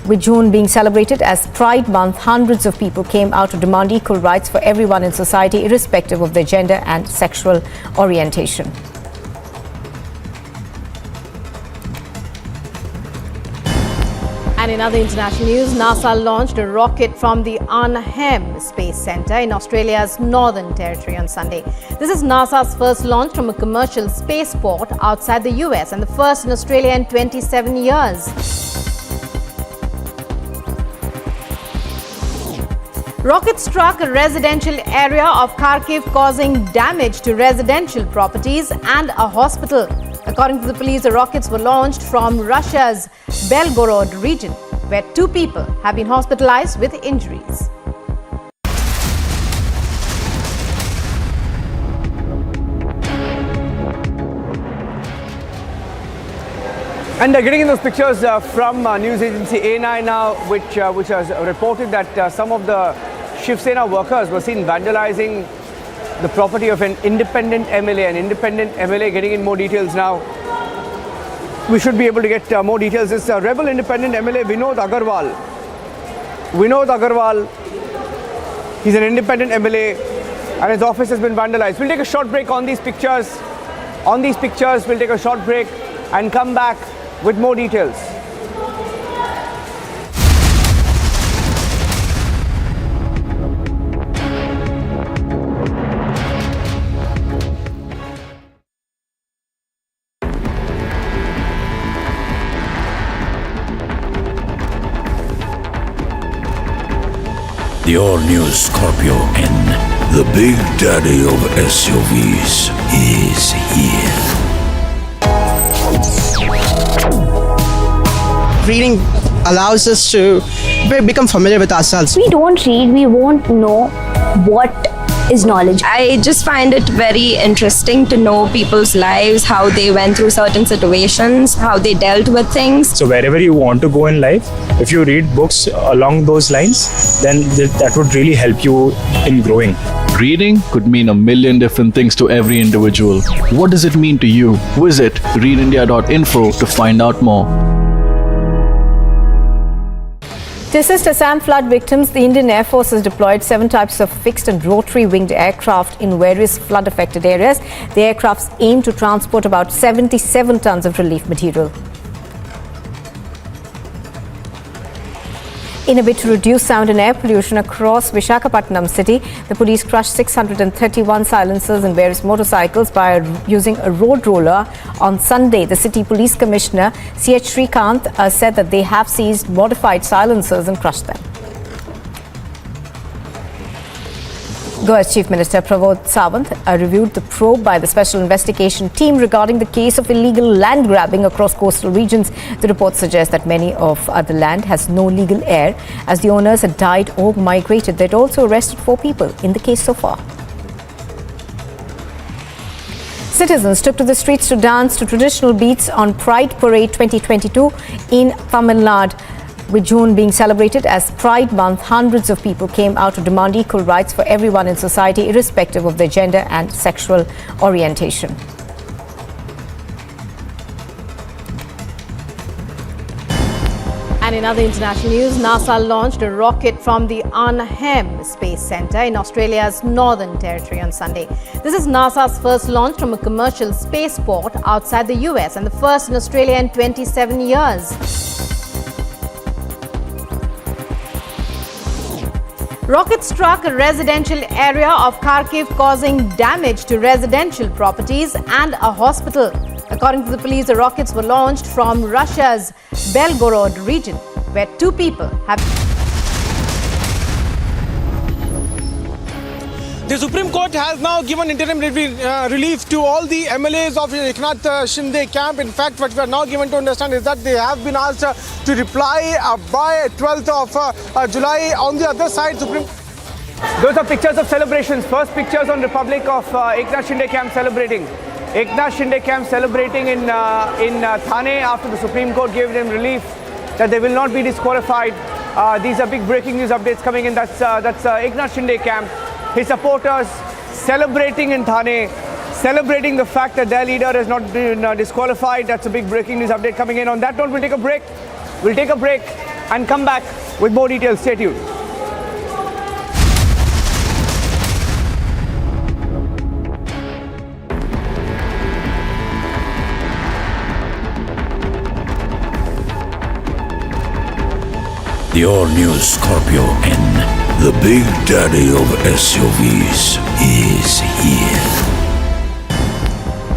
With June being celebrated as Pride Month, hundreds of people came out to demand equal rights for everyone in society, irrespective of their gender and sexual orientation. And in other international news, NASA launched a rocket from the Arnhem Space Center in Australia's Northern Territory on Sunday. This is NASA's first launch from a commercial spaceport outside the US and the first in Australia in 27 years. Rocket struck a residential area of Kharkiv, causing damage to residential properties and a hospital. According to the police, the rockets were launched from Russia's Belgorod region, where 2 people have been hospitalized with injuries. And getting in those pictures from news agency A9 now, which has reported that some of the Shiv Sena workers were seen vandalizing the property of an independent MLA. An independent MLA, getting in more details now. We should be able to get more details. This rebel independent MLA Vinod Agarwal. Vinod Agarwal, he's an independent MLA and his office has been vandalized. We'll take a short break on these pictures. On these pictures, we'll take a short break and come back with more details. The all-new Scorpio N, the big daddy of SUVs, is here. Reading allows us to become familiar with ourselves. We don't read, we won't know what is knowledge. I just find it very interesting to know people's lives, how they went through certain situations, how they dealt with things. So wherever you want to go in life, if you read books along those lines, then that would really help you in growing. Reading could mean a million different things to every individual. What does it mean to you? Visit readindia.info to find out more. To assist Assam flood victims, the Indian Air Force has deployed 7 types of fixed and rotary-winged aircraft in various flood-affected areas. The aircrafts aim to transport about 77 tons of relief material. In a bid to reduce sound and air pollution across Visakhapatnam city, the police crushed 631 silencers and various motorcycles by using a road roller on Sunday. The city police commissioner, C.H. Srikanth, said that they have seized modified silencers and crushed them. Goa's Chief Minister Pramod Sawant reviewed the probe by the Special Investigation Team regarding the case of illegal land grabbing across coastal regions. The report suggests that many of the land has no legal heir, as the owners had died or migrated. They'd also arrested 4 people in the case so far. Citizens took to the streets to dance to traditional beats on Pride Parade 2022 in Tamil Nadu. With June being celebrated as Pride Month, hundreds of people came out to demand equal rights for everyone in society, irrespective of their gender and sexual orientation. And in other international news, NASA launched a rocket from the Arnhem Space Center in Australia's Northern Territory on Sunday. This is NASA's first launch from a commercial spaceport outside the US and the first in Australia in 27 years. Rocket struck a residential area of Kharkiv, causing damage to residential properties and a hospital. According to the police, the rockets were launched from Russia's Belgorod region, where 2 people have... The Supreme Court has now given interim relief to all the MLAs of Eknath Shinde camp. In fact, what we are now given to understand is that they have been asked to reply by 12th of July. On the other side, Those are pictures of celebrations. First pictures on Republic of Eknath Shinde camp celebrating. Eknath Shinde camp celebrating in Thane after the Supreme Court gave them relief that they will not be disqualified. These are big breaking news updates coming in. That's Eknath Shinde camp. His supporters celebrating in Thane, celebrating the fact that their leader has not been disqualified. That's a big breaking news update coming in. On that note, we'll take a break. We'll take a break and come back with more details. Stay tuned. The all-new Scorpio N, the big daddy of SUVs, is here.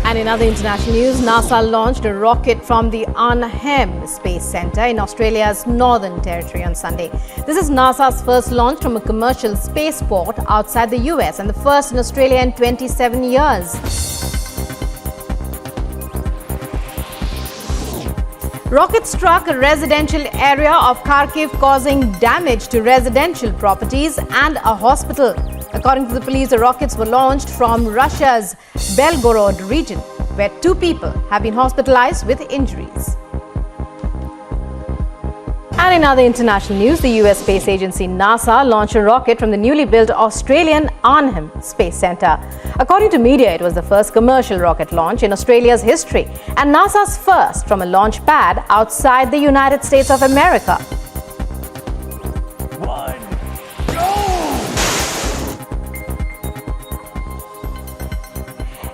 And in other international news, NASA launched a rocket from the Arnhem Space Center in Australia's Northern Territory on Sunday. This is NASA's first launch from a commercial spaceport outside the US and the first in Australia in 27 years. Rocket struck a residential area of Kharkiv, causing damage to residential properties and a hospital. According to the police, the rockets were launched from Russia's Belgorod region, where 2 people have been hospitalized with injuries. And in other international news, the US space agency NASA launched a rocket from the newly built Australian Arnhem Space Center. According to media, it was the first commercial rocket launch in Australia's history and NASA's first from a launch pad outside the United States of America.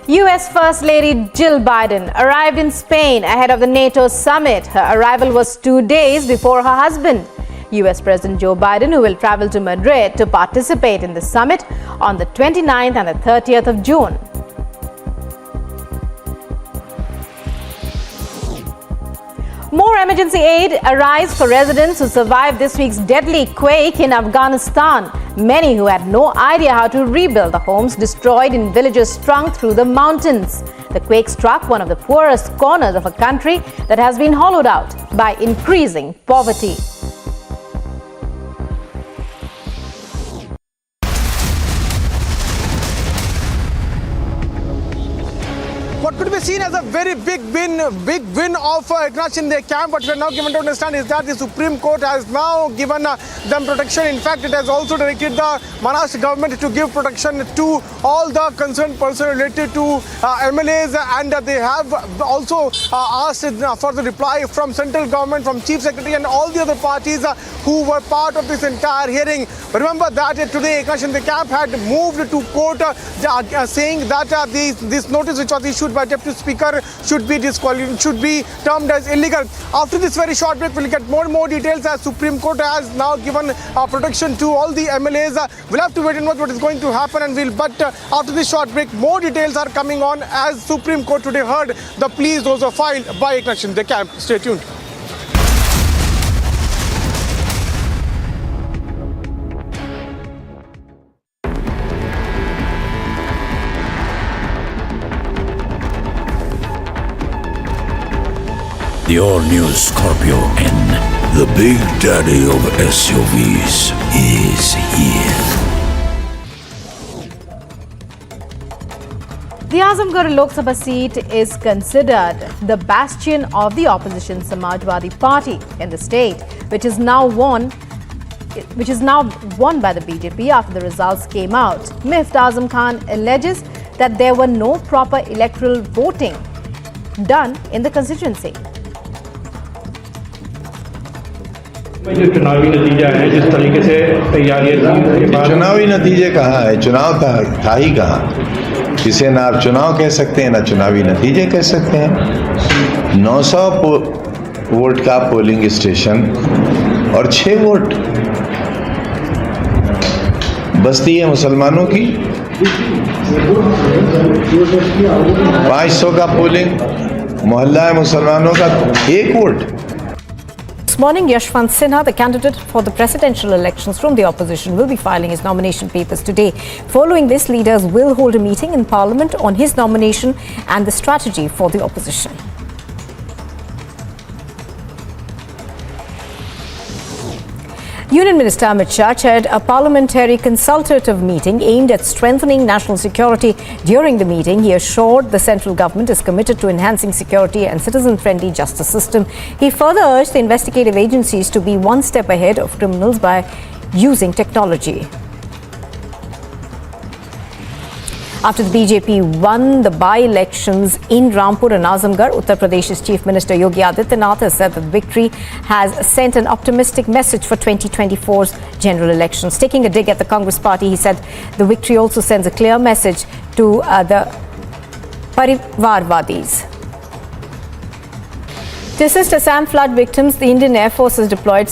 US First Lady Jill Biden arrived in Spain ahead of the NATO summit. Her arrival was 2 days before her husband, US President Joe Biden, who will travel to Madrid to participate in the summit on the 29th and the 30th of June. More emergency aid arrives for residents who survived this week's deadly quake in Afghanistan. Many who had no idea how to rebuild the homes destroyed in villages strung through the mountains. The quake struck one of the poorest corners of a country that has been hollowed out by increasing poverty. What could be seen as a very big win of Eknath Shinde camp. What we are now given to understand is that the Supreme Court has now given them protection. In fact, it has also directed the Maharashtra government to give protection to all the concerned persons related to MLAs, and they have also asked for the reply from central government, from Chief Secretary and all the other parties who were part of this entire hearing. Remember that today Eknath Shinde camp had moved to court saying that this notice which was issued by Deputy Speaker should be termed as illegal. After this very short break, we'll get more and more details as Supreme Court has now given protection to all the MLAs. We'll have to wait and watch what is going to happen, but after this short break, more details are coming on as Supreme Court today heard the pleas those were filed by Eknath Shinde camp. Stay tuned. The all-new Scorpio N, the big daddy of SUVs, is here. The Azamgarh Lok Sabha seat is considered the bastion of the opposition Samajwadi Party in the state, which is now won by the BJP after the results came out. Mifta Azam Khan alleges that there were no proper electoral voting done in the constituency. जो चुनावी नतीजा है जिस तरीके से तैयारियां चुनावी नतीजे कहाँ है, चुनाव था ही कहाँ। इसे ना आप चुनाव कह सकते हैं ना चुनावी नतीजे कह सकते हैं। 900 वोट का पोलिंग स्टेशन और 6 वोट बस्ती है मुसलमानों की, 500 का पोलिंग मोहल्ला है मुसलमानों का, 1 vote. This morning, Yashwant Sinha, the candidate for the presidential elections from the opposition, will be filing his nomination papers today. Following this, leaders will hold a meeting in Parliament on his nomination and the strategy for the opposition. Union Minister Amit Shah chaired a parliamentary consultative meeting aimed at strengthening national security. During the meeting, he assured the central government is committed to enhancing security and citizen-friendly justice system. He further urged the investigative agencies to be one step ahead of criminals by using technology. After the BJP won the by-elections in Rampur and Azamgarh, Uttar Pradesh's Chief Minister Yogi Adityanath has said that the victory has sent an optimistic message for 2024's general elections. Taking a dig at the Congress party, he said the victory also sends a clear message to the Parivarwadis. To assist Assam flood victims, the Indian Air Force has deployed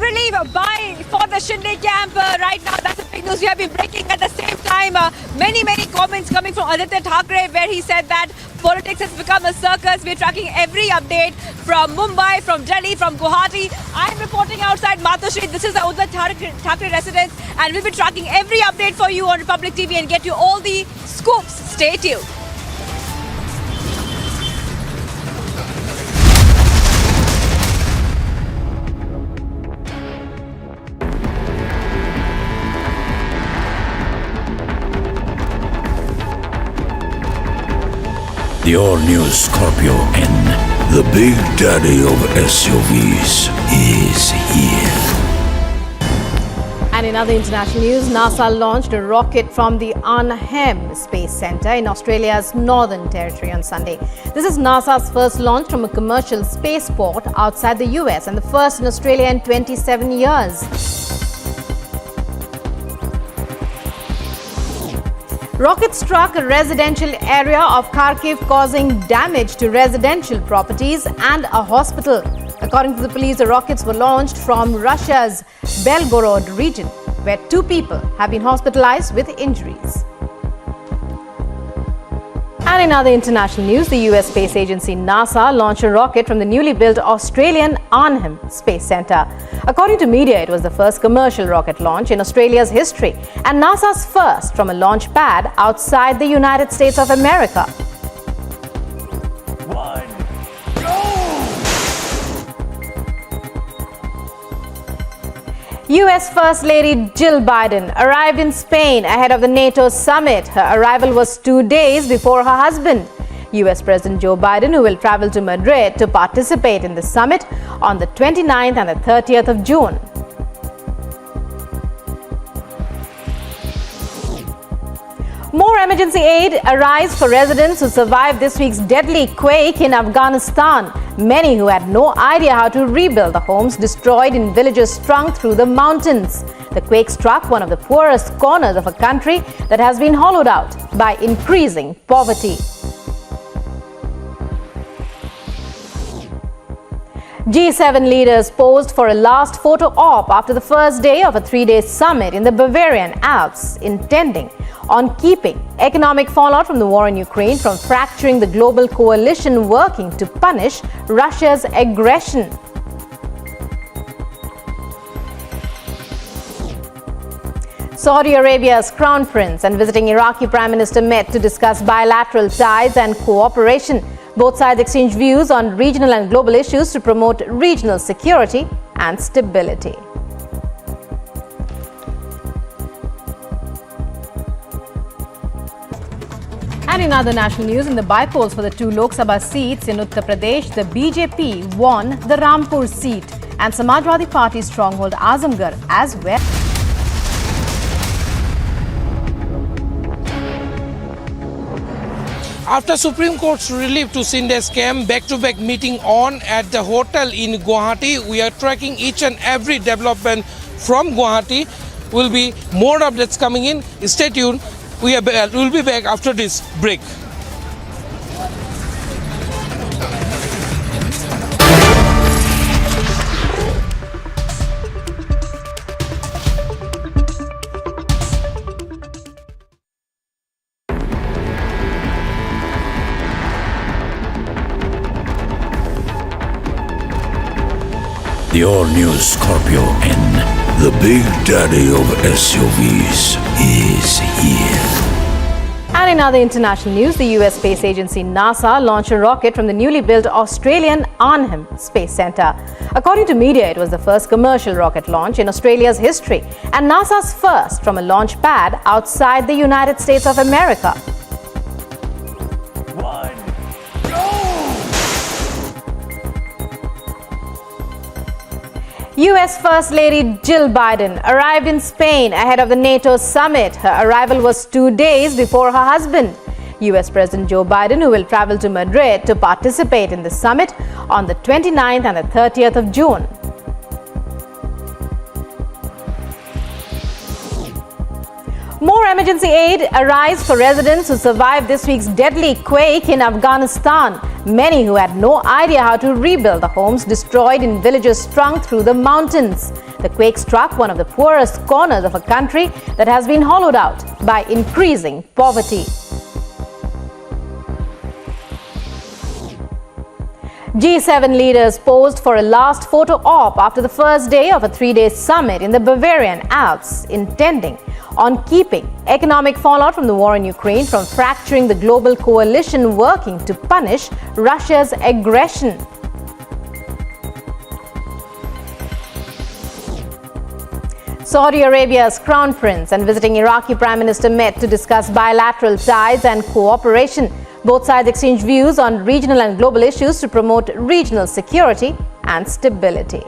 relief for the Shinde camp right now. That's the big news we have been breaking. At the same time, many comments coming from Aditya Thackeray, where he said that politics has become a circus. We're tracking every update from Mumbai, from Delhi, from Guwahati. I'm reporting outside Matoshri. This is the Uddhav Thackeray residence, and we'll be tracking every update for you on Republic TV and get you all the scoops. Stay tuned. The all-new Scorpio N, the big daddy of SUVs, is here. And in other international news, NASA launched a rocket from the Arnhem Space Center in Australia's Northern Territory on Sunday. This is NASA's first launch from a commercial spaceport outside the US and the first in Australia in 27 years. Rocket struck a residential area of Kharkiv, causing damage to residential properties and a hospital. According to the police, the rockets were launched from Russia's Belgorod region, where 2 people have been hospitalized with injuries. And in other international news, the US space agency NASA launched a rocket from the newly built Australian Arnhem Space Center. According to media, it was the first commercial rocket launch in Australia's history and NASA's first from a launch pad outside the United States of America. US First Lady Jill Biden arrived in Spain ahead of the NATO summit. Her arrival was 2 days before her husband, US President Joe Biden, who will travel to Madrid to participate in the summit on the 29th and the 30th of June. More emergency aid arrives for residents who survived this week's deadly quake in Afghanistan. Many who had no idea how to rebuild the homes destroyed in villages strung through the mountains. The quake struck one of the poorest corners of a country that has been hollowed out by increasing poverty. G7 leaders posed for a last photo op after the first day of a 3-day summit in the Bavarian Alps, intending on keeping economic fallout from the war in Ukraine from fracturing the global coalition working to punish Russia's aggression. Saudi Arabia's crown prince and visiting Iraqi prime minister met to discuss bilateral ties and cooperation. Both sides exchanged views on regional and global issues to promote regional security and stability. And in other national news, in the by-polls for the 2 Lok Sabha seats in Uttar Pradesh, the BJP won the Rampur seat and Samajwadi Party stronghold Azamgarh as well. After Supreme Court's relief to Shinde's camp, back-to-back meeting on at the hotel in Guwahati, we are tracking each and every development from Guwahati. Will be more updates coming in. Stay tuned. We'll be back after this break. The all-new Scorpio N, the big daddy of SUVs, is here. And in other international news, the US space agency NASA launched a rocket from the newly built Australian Arnhem Space Center. According to media, it was the first commercial rocket launch in Australia's history and NASA's first from a launch pad outside the United States of America. US First Lady Jill Biden arrived in Spain ahead of the NATO summit. Her arrival was 2 days before her husband, US President Joe Biden, who will travel to Madrid to participate in the summit on the 29th and the 30th of June. More emergency aid arrives for residents who survived this week's deadly quake in Afghanistan. Many who had no idea how to rebuild the homes destroyed in villages strung through the mountains. The quake struck one of the poorest corners of a country that has been hollowed out by increasing poverty. G7 leaders posed for a last photo op after the first day of a 3-day summit in the Bavarian Alps, intending on keeping economic fallout from the war in Ukraine from fracturing the global coalition working to punish Russia's aggression. Saudi Arabia's crown prince and visiting Iraqi Prime Minister met to discuss bilateral ties and cooperation. Both sides exchanged views on regional and global issues to promote regional security and stability.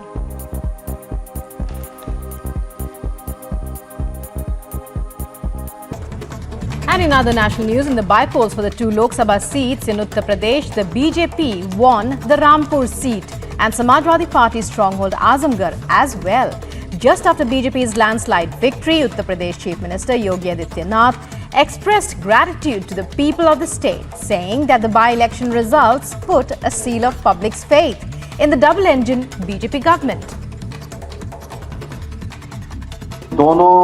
And in other national news, in the by-polls for the 2 Lok Sabha seats in Uttar Pradesh, the BJP won the Rampur seat and Samajwadi Party stronghold Azamgarh as well. Just after BJP's landslide victory, Uttar Pradesh Chief Minister Yogi Adityanath expressed gratitude to the people of the state, saying that the by-election results put a seal of public's faith in the double-engine BJP government. दोनों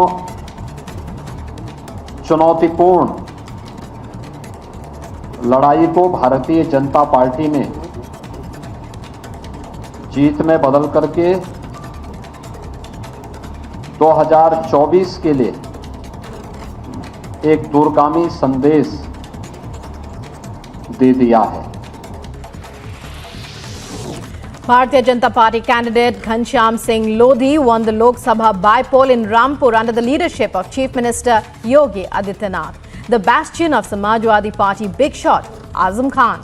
चुनौतीपूर्ण लड़ाई को Bharatiya Janata party ने जीत में बदल करके 2024 के लिए एक दूरगामी संदेश दे दिया है. Bharatiya Janata Party candidate Ghanshyam Singh Lodhi won the Lok Sabha by-poll in Rampur under the leadership of Chief Minister Yogi Adityanath. The bastion of Samajwadi Party big shot Azam Khan.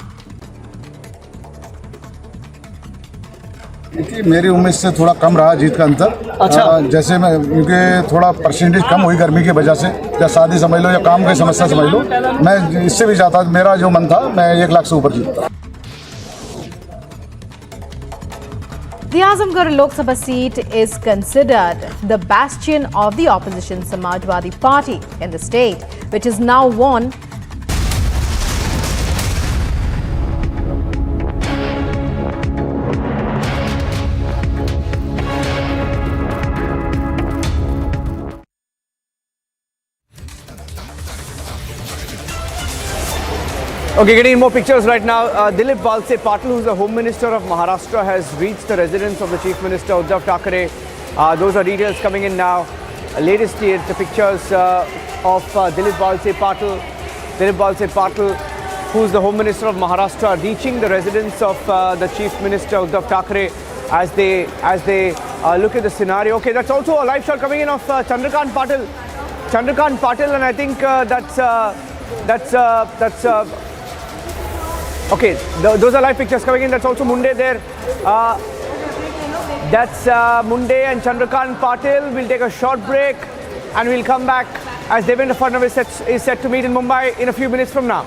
मेरी उम्मीद से थोड़ा कम रहा जीत का अंतर. अच्छा, जैसे मैं क्योंकि थोड़ा परसेंटेज कम हुई गर्मी की वजह से, या शादी समझ लो या काम की समस्या समझ लो, मैं इससे भी चाहता, मेरा जो मन था मैं 1 लाख से ऊपर जीतता. The Azamgarh Lok Sabha seat is considered the bastion of the opposition Samajwadi Party in the state, which is now won. Okay, getting more pictures right now. Dilip Valse Patil, who's the Home Minister of Maharashtra, has reached the residence of the Chief Minister Uddhav Thackeray. Those are details coming in now. Latest the pictures of Dilip Valse Patil. Dilip Valse Patil, who's the Home Minister of Maharashtra, reaching the residence of the Chief Minister Uddhav Thackeray as they look at the scenario. Okay, that's also a live shot coming in of Chandrakant Patil. Chandrakant Patil, and I think that's okay, those are live pictures coming in. That's also Munde there. That's Munde and Chandrakant Patil. We'll take a short break and we'll come back as Devendra Fadnavis is set to meet in Mumbai in a few minutes from now.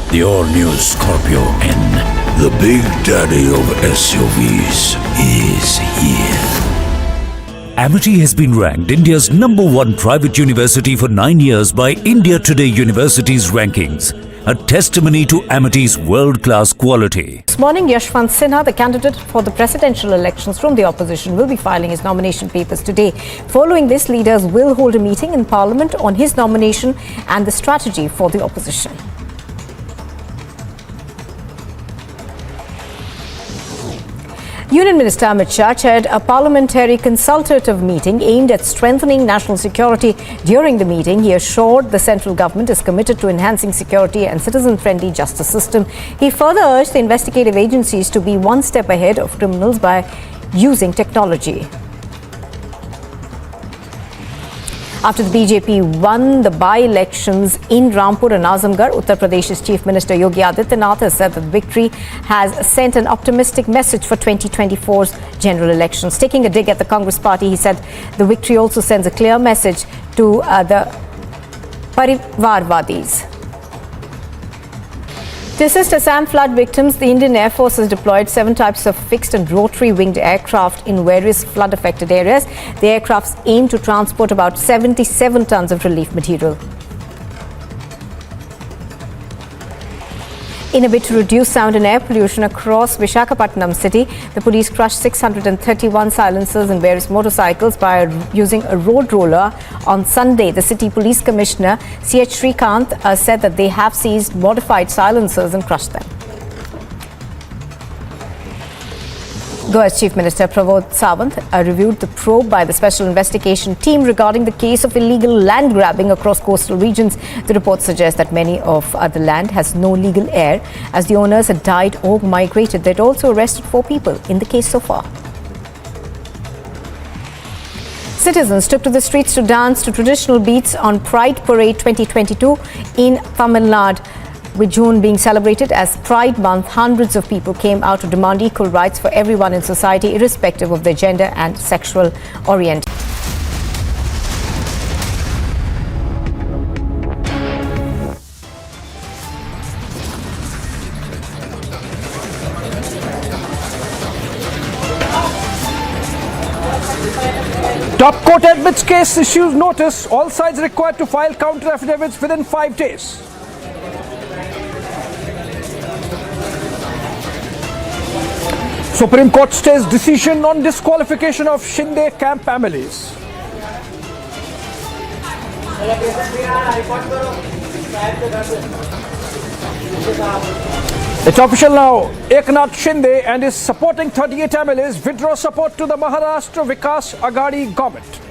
The all-new Scorpio N, the big daddy of SUVs, is here. Amity has been ranked India's #1 private university for 9 years by India Today University's rankings, a testimony to Amity's world-class quality. This morning, Yashwant Sinha, the candidate for the presidential elections from the opposition, will be filing his nomination papers today. Following this, leaders will hold a meeting in Parliament on his nomination and the strategy for the opposition. Union Minister Amit Shah chaired a parliamentary consultative meeting aimed at strengthening national security. During the meeting, he assured the central government is committed to enhancing security and citizen-friendly justice system. He further urged the investigative agencies to be one step ahead of criminals by using technology. After the BJP won the by-elections in Rampur and Azamgarh, Uttar Pradesh's Chief Minister Yogi Adityanath has said that the victory has sent an optimistic message for 2024's general elections. Taking a dig at the Congress party, he said the victory also sends a clear message to the Parivarwadis. To assist Assam flood victims, the Indian Air Force has deployed 7 types of fixed and rotary-winged aircraft in various flood-affected areas. The aircrafts aim to transport about 77 tons of relief material. In a bid to reduce sound and air pollution across Visakhapatnam city, the police crushed 631 silencers and various motorcycles by using a road roller on Sunday. The city police commissioner, C.H. Srikanth, said that they have seized modified silencers and crushed them. Goa's Chief Minister Pramod Sawant reviewed the probe by the Special Investigation Team regarding the case of illegal land grabbing across coastal regions. The report suggests that many of the land has no legal heir, as the owners had died or migrated. They'd also arrested 4 people in the case so far. Citizens took to the streets to dance to traditional beats on Pride Parade 2022 in Tamil Nadu. With June being celebrated as Pride Month, hundreds of people came out to demand equal rights for everyone in society, irrespective of their gender and sexual orientation. Top court admits case issues notice. All sides required to file counter affidavits within 5 days. Supreme Court stays decision on disqualification of Shinde camp MLAs. It's official now. Eknath Shinde and his supporting 38 MLAs withdraw support to the Maharashtra Vikas Aghadi government.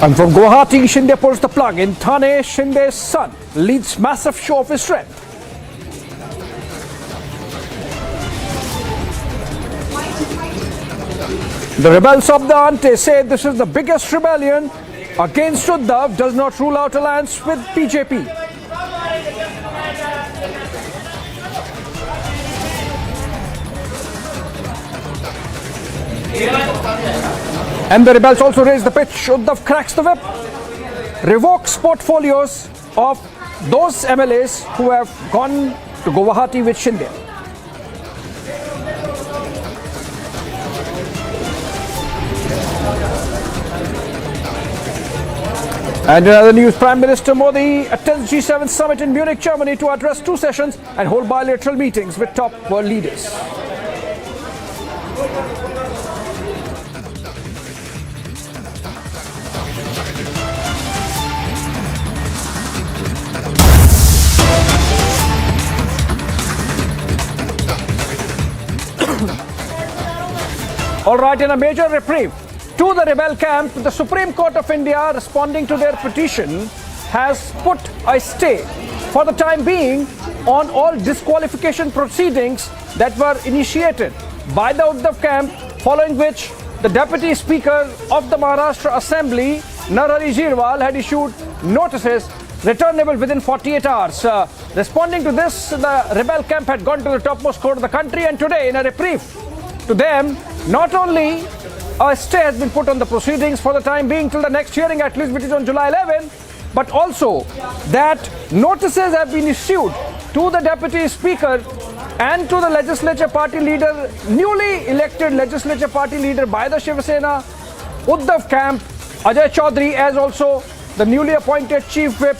And from Guwahati, Shinde pulls the plug. In Thane, Shinde's son leads massive show of his strength. The rebels of the Ante say this is the biggest rebellion against Uddhav, does not rule out alliance with BJP. And the rebels also raise the pitch. Uddhav cracks the whip, revokes portfolios of those MLAs who have gone to Guwahati with Shinde. And in other news, Prime Minister Modi attends G7 summit in Munich, Germany to address 2 sessions and hold bilateral meetings with top world leaders. All right, in a major reprieve to the rebel camp, the Supreme Court of India, responding to their petition, has put a stay for the time being on all disqualification proceedings that were initiated by the Uddhav camp, following which the Deputy Speaker of the Maharashtra Assembly, Narhari Jirwal, had issued notices returnable within 48 hours. Responding to this, the rebel camp had gone to the topmost court of the country, and today, in a reprieve to them, not only a stay has been put on the proceedings for the time being till the next hearing, at least, which is on July 11, but also that notices have been issued to the Deputy Speaker and to the legislature party leader, newly elected legislature party leader by the Shiv Sena, Uddhav camp, Ajay Chaudhary, as also the newly appointed Chief Whip,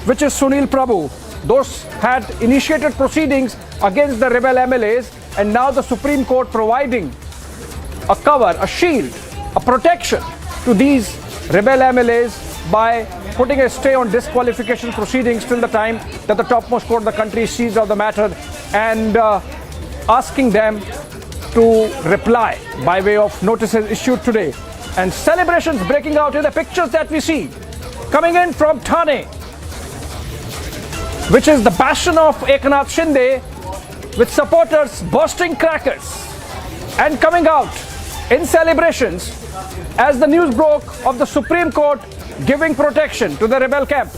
which is Sunil Prabhu. Those had initiated proceedings against the rebel MLAs, and now the Supreme Court providing a cover, a shield, a protection to these rebel MLAs by putting a stay on disqualification proceedings till the time that the topmost court of the country sees of the matter, and asking them to reply by way of notices issued today. And celebrations breaking out in the pictures that we see coming in from Thane, which is the bastion of Eknath Shinde, with supporters bursting crackers and coming out in celebrations as the news broke of the Supreme Court giving protection to the rebel camp.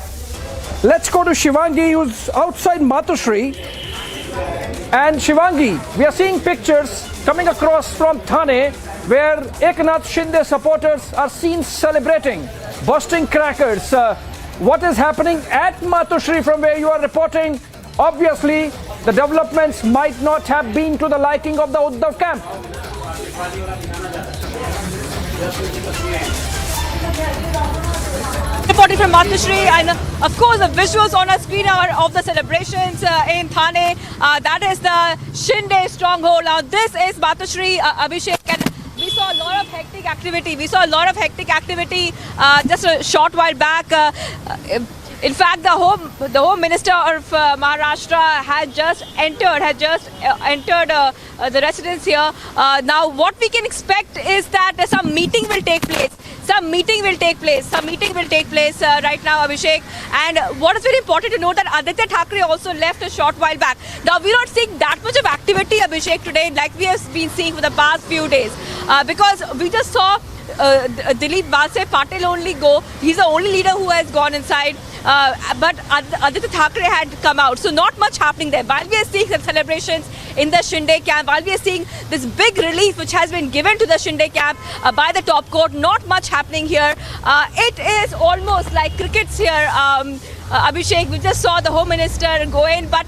Let's go to Shivangi, who's outside Matushri. And Shivangi, we are seeing pictures coming across from Thane where Eknath Shinde supporters are seen celebrating, bursting crackers. What is happening at Matushri from where you are reporting? Obviously, the developments might not have been to the liking of the Uddhav camp. Reporting from Matushri, and of course the visuals on our screen are of the celebrations in Thane. That is the Shinde stronghold. Now this is Matushri, Abhishek, and we saw a lot of hectic activity. Just a short while back. In fact, the Home Minister of Maharashtra had just entered the residence here. Now, what we can expect is that some meeting will take place. Some meeting will take place right now, Abhishek. And what is very important to note that Aditya Thackeray also left a short while back. Now, we're not seeing that much of activity, Abhishek, today, like we have been seeing for the past few days, because we just saw Dilip Valse Patil only go. He's the only leader who has gone inside. But Aditya Thackeray had come out. So not much happening there. While we are seeing some celebrations in the Shinde camp, while we are seeing this big relief which has been given to the Shinde camp by the top court, not much happening here. It is almost like crickets here. Abhishek, we just saw the Home Minister go in, but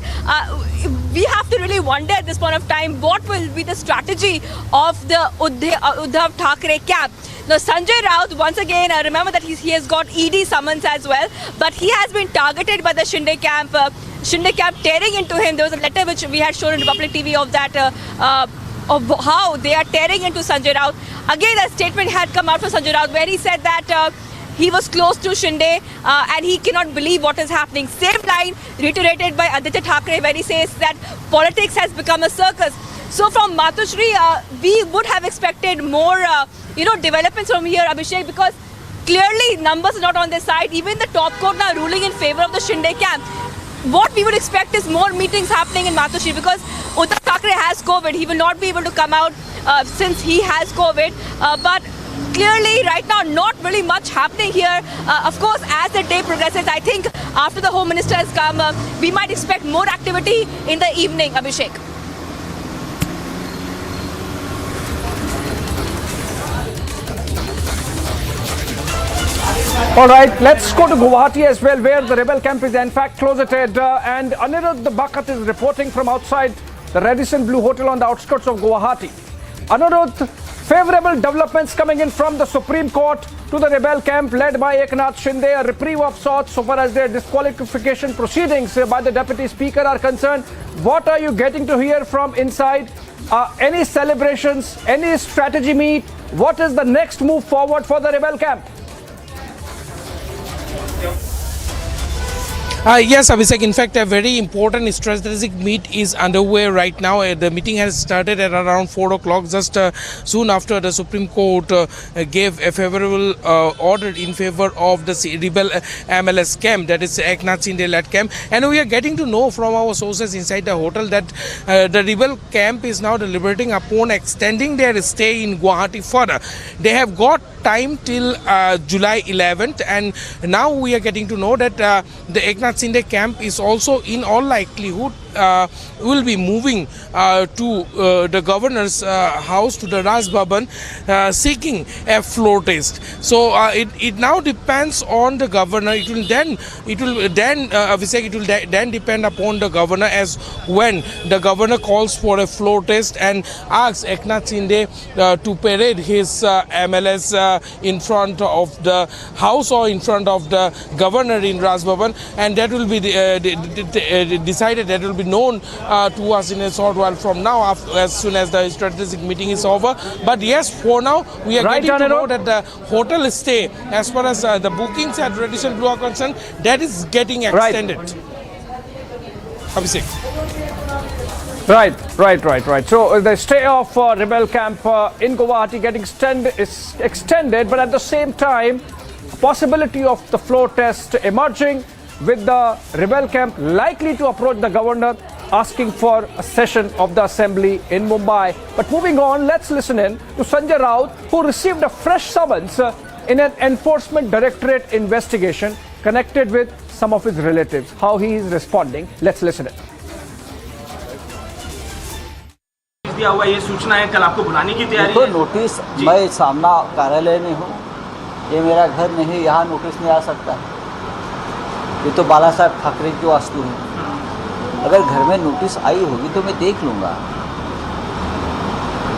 we have to really wonder at this point of time what will be the strategy of the Uddhav Thackeray camp. Now, Sanjay Raut, once again, remember that he has got ED summons as well, but he has been targeted by the Shinde camp. Shinde camp tearing into him. There was a letter which we had shown in Republic TV of that, of how they are tearing into Sanjay Raut. Again, a statement had come out from Sanjay Raut where he said that he was close to Shinde and he cannot believe what is happening. Same line reiterated by Aditya Thackeray where he says that politics has become a circus. So from Matushri, we would have expected more developments from here, Abhishek, because clearly numbers are not on their side. Even the top court now ruling in favor of the Shinde camp. What we would expect is more meetings happening in Matushri because Uddhav Thackeray has COVID. He will not be able to come out since he has COVID. But clearly right now not really much happening here. Of course, as the day progresses, I think after the Home Minister has come, we might expect more activity in the evening, Abhishek. All right, let's go to Guwahati as well, where the rebel camp is in fact closeted. And Anirudh Bakat is reporting from outside the Radisson Blue Hotel on the outskirts of Guwahati. Anirudh, favorable developments coming in from the Supreme Court to the rebel camp led by Eknath Shinde, a reprieve of sorts so far as their disqualification proceedings by the Deputy Speaker are concerned. What are you getting to hear from inside? Any celebrations, any strategy meet? What is the next move forward for the rebel camp? Yes, Abhishek. In fact, a very important strategic meet is underway right now. The meeting has started at around 4 o'clock, just soon after the Supreme Court gave a favorable order in favor of the rebel MLAs camp, that is Eknath Shinde-led camp. And we are getting to know from our sources inside the hotel that the rebel camp is now deliberating upon extending their stay in Guwahati further. They have got time till July 11th, and now we are getting to know that the Eknath Shinde camp is also in all likelihood will be moving to the governor's house, to the Raj Bhavan, seeking a floor test. So it now depends on the governor. It will then depend upon the governor as when the governor calls for a floor test and asks Eknath Shinde to parade his MLAs in front of the house or in front of the governor in Raj Bhavan, and that will be decided, that will be known to us in a short while from now, as soon as the strategic meeting is over. But yes, for now we are getting to know that the hotel stay, as far as the bookings at Radisson Blue are concerned, that is getting extended. Abhishek. Right. So the stay of rebel camp in Guwahati getting extended, but at the same time, possibility of the floor test emerging, with the rebel camp likely to approach the governor asking for a session of the assembly in Mumbai. But moving on, let's listen in to Sanjay Raut, who received a fresh summons in an enforcement directorate investigation connected with some of his relatives. How he is responding, let's listen in. दिया हुआ ये सूचना है, कल आपको बुलाने की तैयारी है। नोटिस, मैं सामना कार्यालय में हूँ, ये मेरा घर नहीं, यहाँ नोटिस नहीं आ सकता है। ये तो बाला साहब ठाकरे की वास्तु है। अगर घर में नोटिस आई होगी तो मैं देख लूँगा।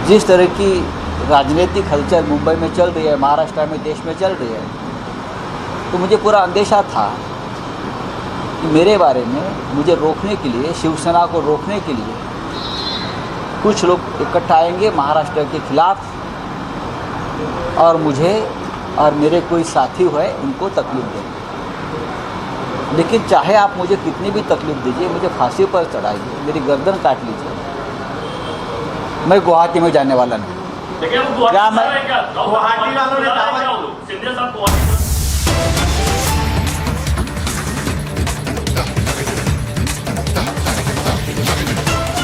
जिस तरह की राजनीतिक हलचल मुंबई में चल रही है, महाराष्ट्र में, देश में चल रही है, तो मुझे पूरा अंदेशा था कि मेरे बारे में मुझे रोकने के लिए, शिवसेना को रोकने के लिए कुछ लोग इकट्ठा आएंगे महाराष्ट्र के खिलाफ और मुझे और मेरे कोई साथी हुए उनको तकलीफ देंगे। लेकिन चाहे आप मुझे कितनी भी तकलीफ दीजिए, मुझे फांसी पर चढ़ाइए, मेरी गर्दन काट लीजिए, मैं गुवाहाटी में जाने वाला नहीं। क्या मैं गुवाहाटी वालों ने दावा शिंदे साहब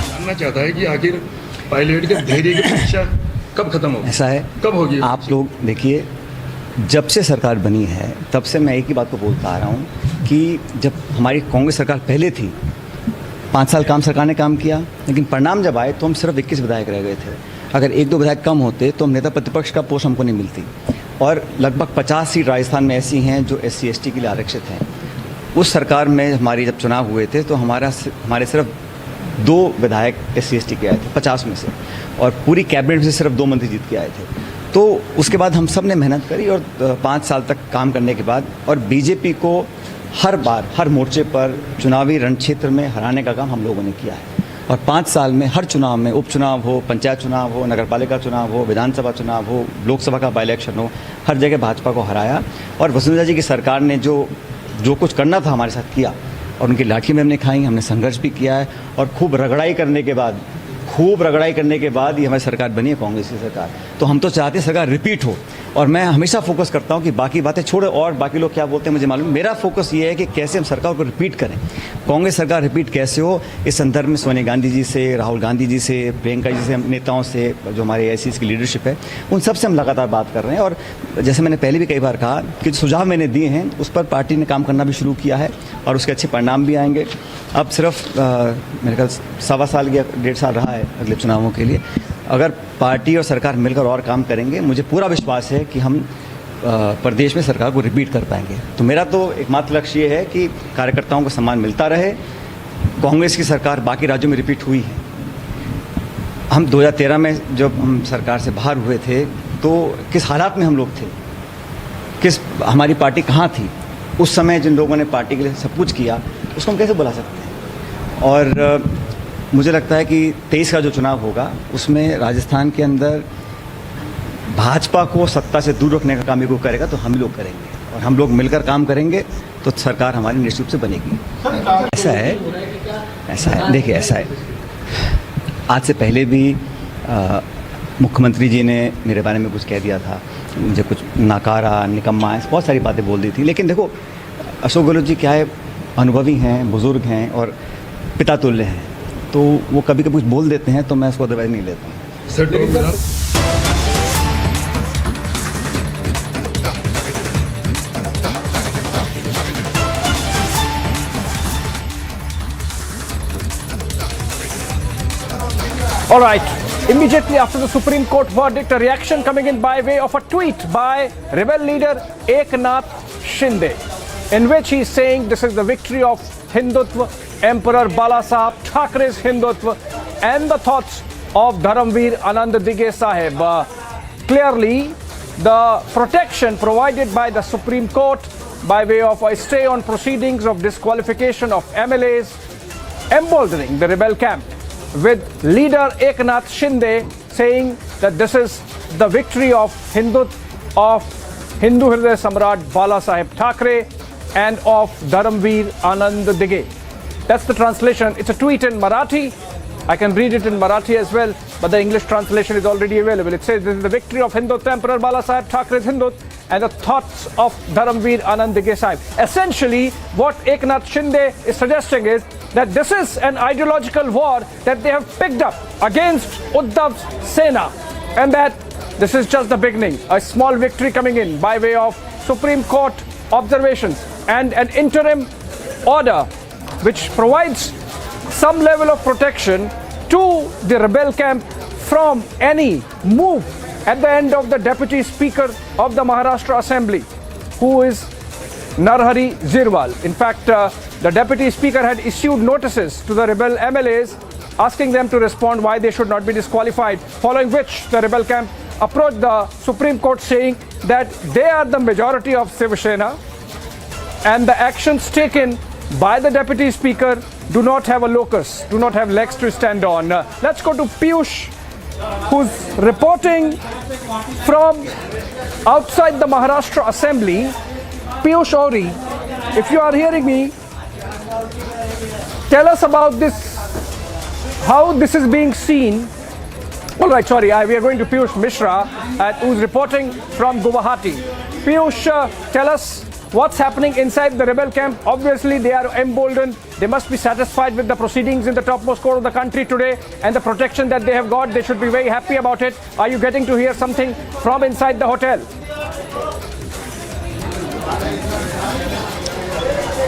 जानना चाहता है कि आखिर पायलट के धैर्य की परीक्षा कब खत्म होगी? ऐसा है, कब होगी? आप लोग देखिए, जब से सरकार बनी है तब से मैं एक ही बात को बोलता आ रहा हूँ कि जब हमारी कांग्रेस सरकार पहले थी, 5 साल काम सरकार ने काम किया, लेकिन परिणाम जब आए तो हम सिर्फ 21 विधायक रह गए थे। अगर 1-2 विधायक कम होते तो हम नेता प्रतिपक्ष का पोस्ट हमको नहीं मिलती। और लगभग 50 सीट राजस्थान में ऐसी हैं जो SC ST के लिए आरक्षित हैं। उस सरकार में हमारी जब चुनाव हुए थे तो हमारे सिर्फ 2 विधायक SC ST के आए थे 50 में से, और पूरी कैबिनेट में से सिर्फ 2 मंत्री जीत के आए थे। तो उसके बाद हम सब ने मेहनत करी और 5 साल तक काम करने के बाद और बीजेपी को हर बार हर मोर्चे पर चुनावी रणक्षेत्र में हराने का काम हम लोगों ने किया है। और 5 साल में हर चुनाव में, उपचुनाव हो, पंचायत चुनाव हो, नगरपालिका चुनाव हो, विधानसभा चुनाव हो, लोकसभा का बाई इलेक्शन हो, हर जगह भाजपा को हराया। और वसुंधरा जी की सरकार ने जो कुछ करना था हमारे साथ किया, और उनकी लाठी में हमने खाई, हमने संघर्ष भी किया है। और खूब रगड़ाई करने के बाद ही हमारी सरकार बनी है, कांग्रेस की सरकार। तो हम तो चाहते हैं सरकार रिपीट हो, और मैं हमेशा फोकस करता हूं कि बाकी बातें छोड़े और बाकी लोग क्या बोलते हैं मुझे मालूम। मेरा फोकस ये है कि कैसे हम सरकार को रिपीट करें। कांग्रेस सरकार रिपीट कैसे हो, इस संदर्भ में सोनिया गांधी जी से, राहुल गांधी जी से, प्रियंका जी से, नेताओं से, जो हमारे AICs की लीडरशिप है, उन सब से हम लगातार बात कर रहे हैं। और जैसे मैंने पहले भी कई बार कहा कि जो सुझाव मैंने दिए हैं उस पर पार्टी ने काम करना भी शुरू किया है और उसके अच्छे परिणाम भी आएंगे। अब सिर्फ मेरे ख्याल 1.25 साल या 1.5 साल रहा है अगले चुनावों के लिए। अगर पार्टी और सरकार मिलकर और काम करेंगे, मुझे पूरा विश्वास है कि हम प्रदेश में सरकार को रिपीट कर पाएंगे। तो मेरा तो एकमात्र लक्ष्य ये है कि कार्यकर्ताओं को सम्मान मिलता रहे। कांग्रेस की सरकार बाकी राज्यों में रिपीट हुई है। हम 2013 में जब हम सरकार से बाहर हुए थे तो किस हालात में हम लोग थे, हमारी पार्टी कहाँ थी उस समय। जिन लोगों ने पार्टी के लिए सब कुछ किया उसको हम कैसे बुला सकते हैं। और मुझे लगता है कि 23 का जो चुनाव होगा उसमें राजस्थान के अंदर भाजपा को सत्ता से दूर रखने का काम ये कोई करेगा तो हम लोग करेंगे, और हम लोग मिलकर काम करेंगे तो सरकार हमारी निश्चित रूप से बनेगी। ऐसा है, देखिए ऐसा है, आज से पहले भी मुख्यमंत्री जी ने मेरे बारे में कुछ कह दिया था, मुझे कुछ नाकारा, निकम्मा, बहुत सारी बातें बोल दी थी। लेकिन देखो अशोक गहलोत जी क्या है, अनुभवी हैं, बुजुर्ग हैं और पिता तुल्य हैं, तो वो कभी कभी कुछ बोल देते हैं तो मैं उसको अदरवाइज नहीं लेता हूँ। All right. Immediately after the Supreme Court verdict, a reaction coming in by way of a tweet by rebel leader Eknath Shinde, in which he is saying this is the victory of Hindutva, Emperor Balasaheb Thakre's Hindutva, and the thoughts of Dharamveer Anand Dige Sahib. Clearly, the protection provided by the Supreme Court by way of a stay on proceedings of disqualification of MLAs, emboldening the rebel camp, with leader Eknath Shinde saying that this is the victory of Hindu Hriday Samrat Balasaheb Thakre and of Dharamveer Anand Dige. That's the translation. It's a tweet in Marathi. I can read it in Marathi as well, but the English translation is already available. It says this is the victory of Hindu Emperor Balasaheb Thakre's Hindu and the thoughts of Dharamveer Anand Dige Sahib. Essentially, what Eknath Shinde is suggesting is that this is an ideological war that they have picked up against Uddhav's Sena, and that this is just the beginning. A small victory coming in by way of Supreme Court observations and an interim order which provides some level of protection to the rebel camp from any move at the end of the Deputy Speaker of the Maharashtra Assembly, who is Narhari Zirwal. In fact, the Deputy Speaker had issued notices to the rebel MLAs asking them to respond why they should not be disqualified, following which the rebel camp approached the Supreme Court saying that they are the majority of Shiv Sena and the actions taken by the Deputy Speaker do not have a locus, do not have legs to stand on. Let's go to Piyush, who's reporting from outside the Maharashtra Assembly. Piyush Ori, if you are hearing me, tell us about this, how this is being seen. All right, sorry, we are going to Piyush Mishra, who's reporting from Guwahati. Piyush, tell us what's happening inside the rebel camp. Obviously, they are emboldened. They must be satisfied with the proceedings in the topmost court of the country today and the protection that they have got. They should be very happy about it. Are you getting to hear something from inside the hotel?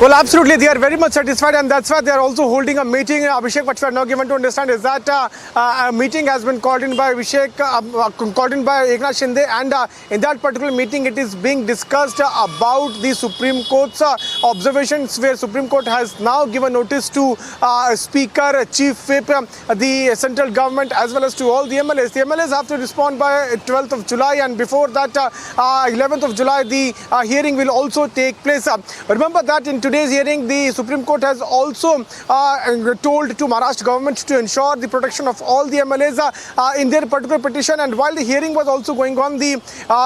Well, absolutely. They are very much satisfied, and that's why they are also holding a meeting. Abhishek, what we are now given to understand is that a meeting has been called in by Abhishek, called in by Eknath Shinde, and in that particular meeting, it is being discussed about the Supreme Court's observations, where Supreme Court has now given notice to Speaker, Chief Whip, the central government, as well as to all the MLAs. The MLAs have to respond by 12th of July, and before that, 11th of July, the hearing will also take place. Remember that in today's hearing, the Supreme Court has also told to Maharashtra government to ensure the protection of all the MLAs in their particular petition. And while the hearing was also going on, the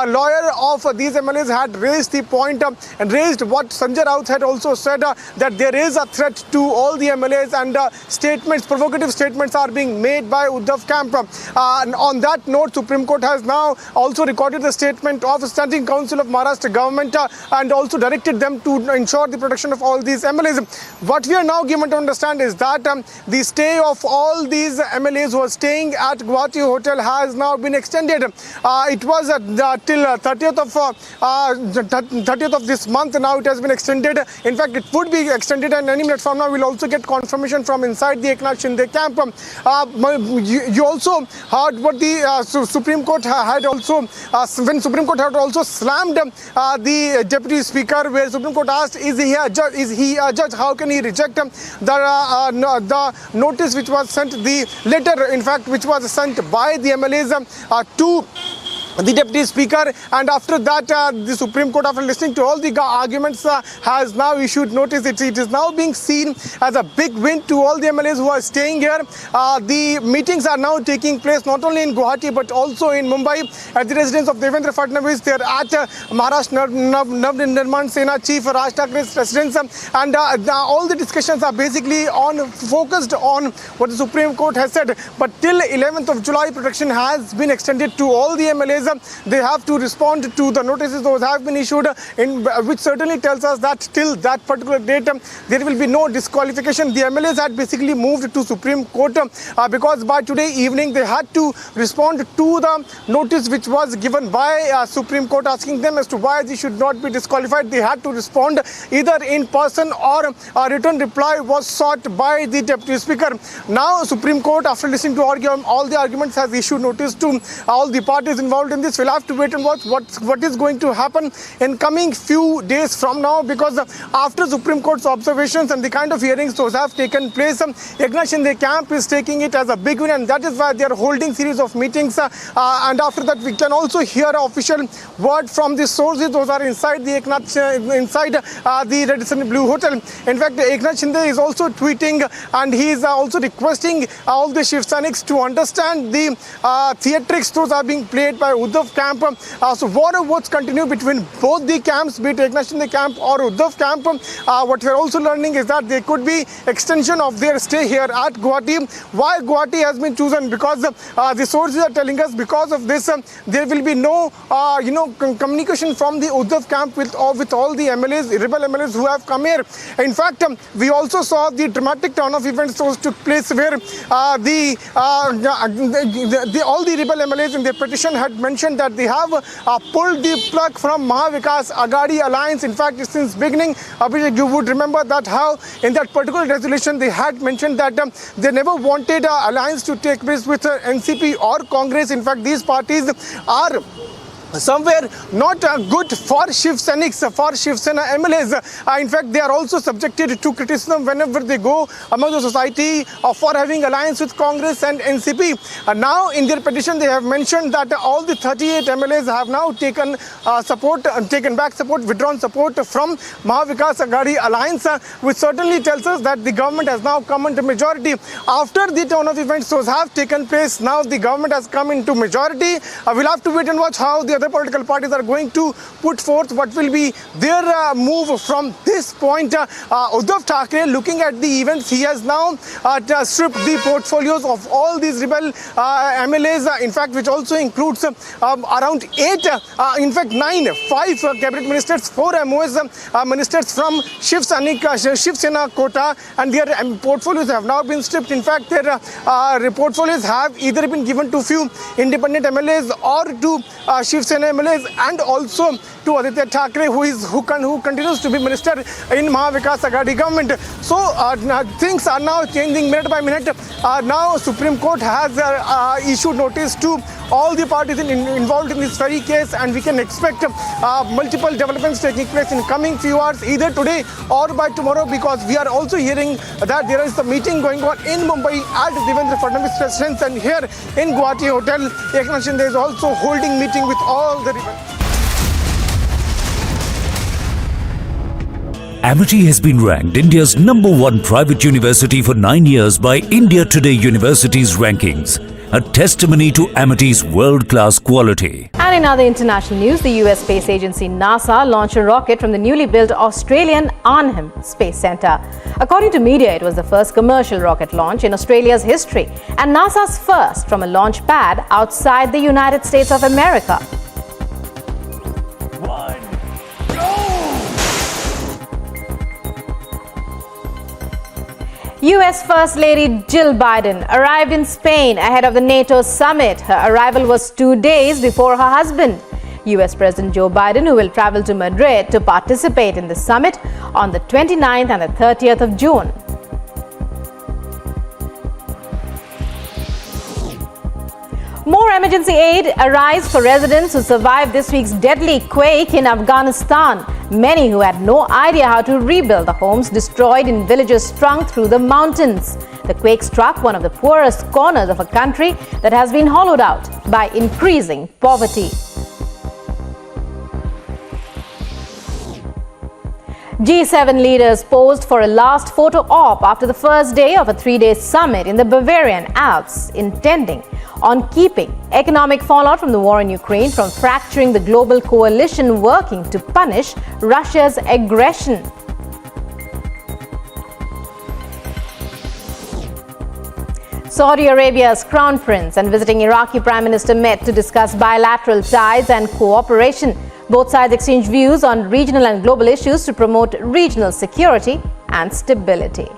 lawyer of these MLAs had raised the point and raised what Sanjay Raut had also said, that there is a threat to all the MLAs, and statements, provocative statements are being made by Uddhav camp. And on that note, Supreme Court has now also recorded the statement of Standing Council of Maharashtra government and also directed them to ensure the protection of all these MLAs. What we are now given to understand is that the stay of all these MLAs who are staying at Guwahati Hotel has now been extended. It was till 30th of this month. Now it has been extended. In fact, it would be extended, and any minute from now we'll also get confirmation from inside the Eknath Shinde camp. You also heard what the Supreme Court had also, when Supreme Court had also slammed the Deputy Speaker, where Supreme Court asked, is he a judge? Is he a judge? How can he reject the notice which was sent, the letter, in fact, which was sent by the MLAs to the Deputy Speaker? And after that, the Supreme Court, after listening to all the arguments, has now issued notice. It is now being seen as a big win to all the MLAs who are staying here. The meetings are now taking place not only in Guwahati but also in Mumbai at the residence of Devendra Fadnavis. They are at Maharashtra Nirman Sena Chief Raj Thakre's residence, and all the discussions are basically focused on what the Supreme Court has said. But till 11th of July, protection has been extended to all the MLAs. They have to respond to the notices those have been issued, which certainly tells us that till that particular date there will be no disqualification. The MLAs had basically moved to Supreme Court because by today evening they had to respond to the notice which was given by Supreme Court asking them as to why they should not be disqualified. They had to respond either in person, or a written reply was sought by the Deputy Speaker. Now Supreme Court, after listening to all the arguments, has issued notice to all the parties involved in this. We'll have to wait and watch what is going to happen in coming few days from now, because after Supreme Court's observations and the kind of hearings those have taken place, Eknath Shinde camp is taking it as a big win, and that is why they are holding series of meetings. And after that, we can also hear an official word from the sources those are inside the inside the Radisson Blue Hotel. In fact, Eknath Shinde is also tweeting, and he is also requesting all the Shiv Sainiks to understand the theatrics those are being played by Uddhav camp. So war of words continue between both the camps, be it Eknath Shinde camp or Uddhav camp. What we are also learning is that there could be extension of their stay here at Guwahati. Why Guwahati has been chosen? Because the sources are telling us because of this there will be no communication from the Uddhav camp with all the MLAs, rebel MLAs who have come here. In fact, we also saw the dramatic turn of events those took place where all the rebel MLAs in their petition had mentioned that they have pulled the plug from Mahavikas Aghadi alliance. In fact, since beginning, you would remember that how in that particular resolution they had mentioned that they never wanted alliance to take place with NCP or Congress. In fact, these parties are somewhere not good for Shiv Sainiks, for Shiv Sena MLAs. In fact, they are also subjected to criticism whenever they go among the society for having alliance with Congress and NCP. Now, in their petition, they have mentioned that all the 38 MLAs have now taken back support, withdrawn support from Mahavikas Aghadi Alliance, which certainly tells us that the government has now come into majority. After the turn of events those have taken place, now the government has come into majority. We'll have to wait and watch how the other political parties are going to put forth what will be their move from this point. Uddhav Thackeray, looking at the events, he has now stripped the portfolios of all these rebel MLAs, in fact, which also includes around 8, in fact 9, 5 cabinet ministers, 4 MOS ministers from Shiv Sena quota, and their portfolios have now been stripped. In fact, their portfolios have either been given to few independent MLAs or to Shiv Sena MLAs, and also to Aditya Thackeray, who continues to be minister in Mahavikas Aghadi government. So things are now changing minute by minute. Now Supreme Court has issued notice to all the parties involved in this very case, and we can expect multiple developments taking place in coming few hours, either today or by tomorrow, because we are also hearing that there is a meeting going on in Mumbai at Devendra Fadnavis residence, and here in Guwahati Hotel, Eknath Shinde is also holding meeting with all the Amity has been ranked India's #1 private university for 9 years by India Today University's rankings, a testimony to Amity's world-class quality. And in other international news, the US space agency NASA launched a rocket from the newly built Australian Arnhem Space Centre. According to media, it was the first commercial rocket launch in Australia's history and NASA's first from a launch pad outside the United States of America. US First Lady Jill Biden arrived in Spain ahead of the NATO summit. Her arrival was 2 days before her husband, US President Joe Biden, who will travel to Madrid to participate in the summit on the 29th and the 30th of June. More emergency aid arrives for residents who survived this week's deadly quake in Afghanistan. Many who had no idea how to rebuild the homes destroyed in villages strung through the mountains. The quake struck one of the poorest corners of a country that has been hollowed out by increasing poverty. G7 leaders posed for a last photo op after the first day of a 3-day summit in the Bavarian Alps, intending on keeping economic fallout from the war in Ukraine from fracturing the global coalition working to punish Russia's aggression. Saudi Arabia's crown prince and visiting Iraqi Prime Minister met to discuss bilateral ties and cooperation. Both sides exchanged views on regional and global issues to promote regional security and stability.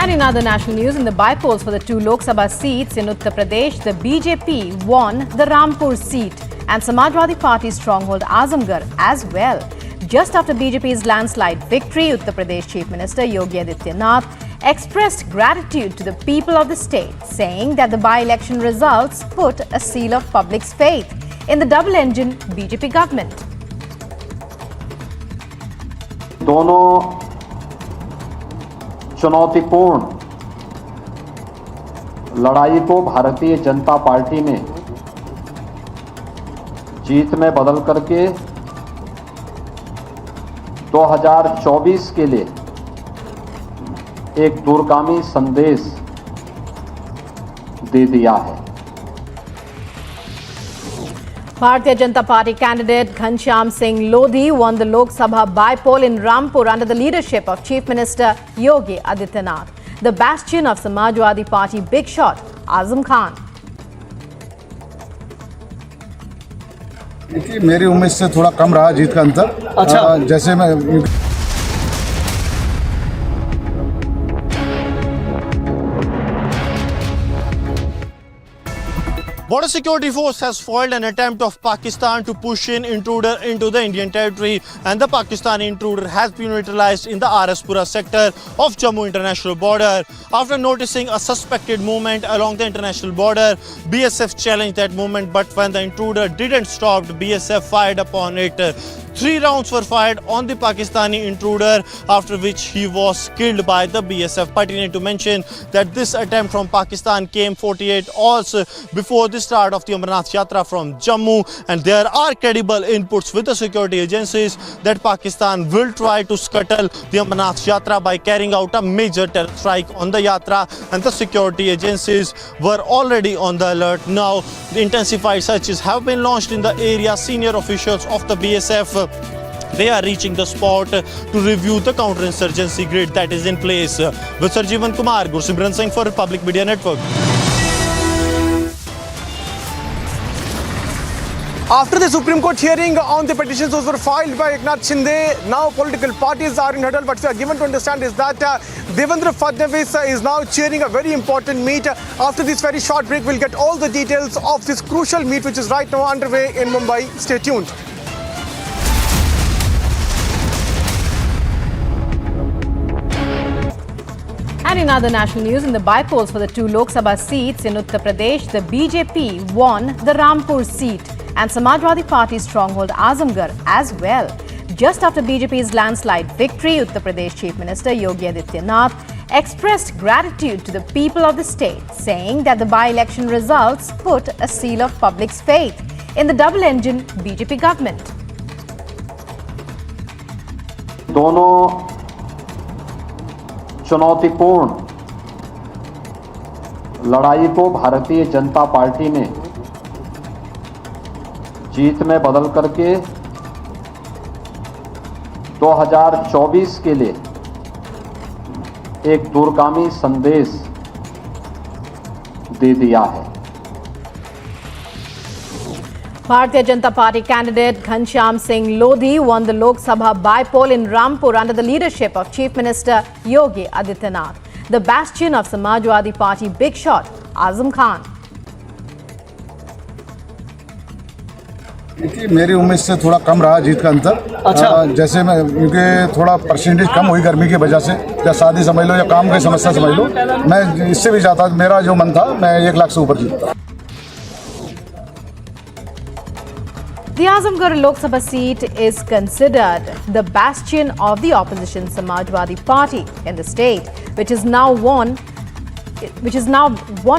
And in other national news, in the by-polls for the 2 Lok Sabha seats in Uttar Pradesh, the BJP won the Rampur seat and Samajwadi Party's stronghold Azamgarh as well. Just after BJP's landslide victory, Uttar Pradesh Chief Minister Yogi Adityanath expressed gratitude to the people of the state, saying that the by-election results put a seal of public's faith in the double-engine BJP government. दोनों चुनौतीपूर्ण लड़ाई को Bharatiya Janata party ने जीत में बदल करके 2024 के लिए एक दूरगामी संदेश दे दिया है। Bharatiya Janata Party candidate Ghanshyam Singh Lodhi won the Lok Sabha by-poll in Rampur under the leadership of Chief Minister Yogi Adityanath. The bastion of Samajwadi Party big shot Azam Khan. मेरी उम्मीद से थोड़ा कम रहा जीत का अंतर। अच्छा, जैसे मैं Border security force has foiled an attempt of Pakistan to push in intruder into the Indian territory, and the Pakistani intruder has been neutralized in the Araspura sector of Jammu international border. After noticing a suspected movement along the international border, BSF challenged that movement, but when the intruder didn't stop, BSF fired upon it. 3 rounds were fired on the Pakistani intruder, after which he was killed by the BSF. Pertinent to mention that this attempt from Pakistan came 48 hours before the start of the Amarnath Yatra from Jammu, and there are credible inputs with the security agencies that Pakistan will try to scuttle the Amarnath Yatra by carrying out a major terror strike on the Yatra, and the security agencies were already on the alert. Now, the intensified searches have been launched in the area. Senior officials of the BSF, they are reaching the spot to review the counterinsurgency grid that is in place. With Sarjeevan Kumar, Gursimran Singh for Republic Media Network. After the Supreme Court hearing on the petitions those were filed by Eknath Shinde, now political parties are in huddle. What we are given to understand is that Devendra Fadnavis is now chairing a very important meet. After this very short break, we'll get all the details of this crucial meet which is right now underway in Mumbai. Stay tuned. And in other national news, in the by-polls for the 2 Lok Sabha seats in Uttar Pradesh, the BJP won the Rampur seat and Samajwadi Party's stronghold Azamgarh as well. Just after BJP's landslide victory, Uttar Pradesh Chief Minister Yogi Adityanath expressed gratitude to the people of the state, saying that the by-election results put a seal of public's faith in the double-engine BJP government. दोनों चुनौतीपूर्ण लड़ाई को Bharatiya Janata party ने जीत में बदल करके 2024 के लिए एक दूरगामी संदेश दे दिया है। Bharatiya Janata Party candidate Ghanshyam Singh Lodhi won the Lok Sabha by-poll in Rampur under the leadership of Chief Minister Yogi Adityanath. The bastion of Samajwadi Party big shot Azam Khan. मेरी उम्मीद से थोड़ा कम रहा जीत का अंतर। अच्छा, जैसे मैं क्योंकि थोड़ा परसेंटेज कम हुई गर्मी की वजह से, या शादी समझ लो या काम की समस्या समझ लो, मैं इससे भी चाहता, मेरा जो मन था मैं 1 लाख से ऊपर जीतता। The Azamgarh Lok Sabha seat is considered the bastion of the opposition Samajwadi Party in the state, which is now won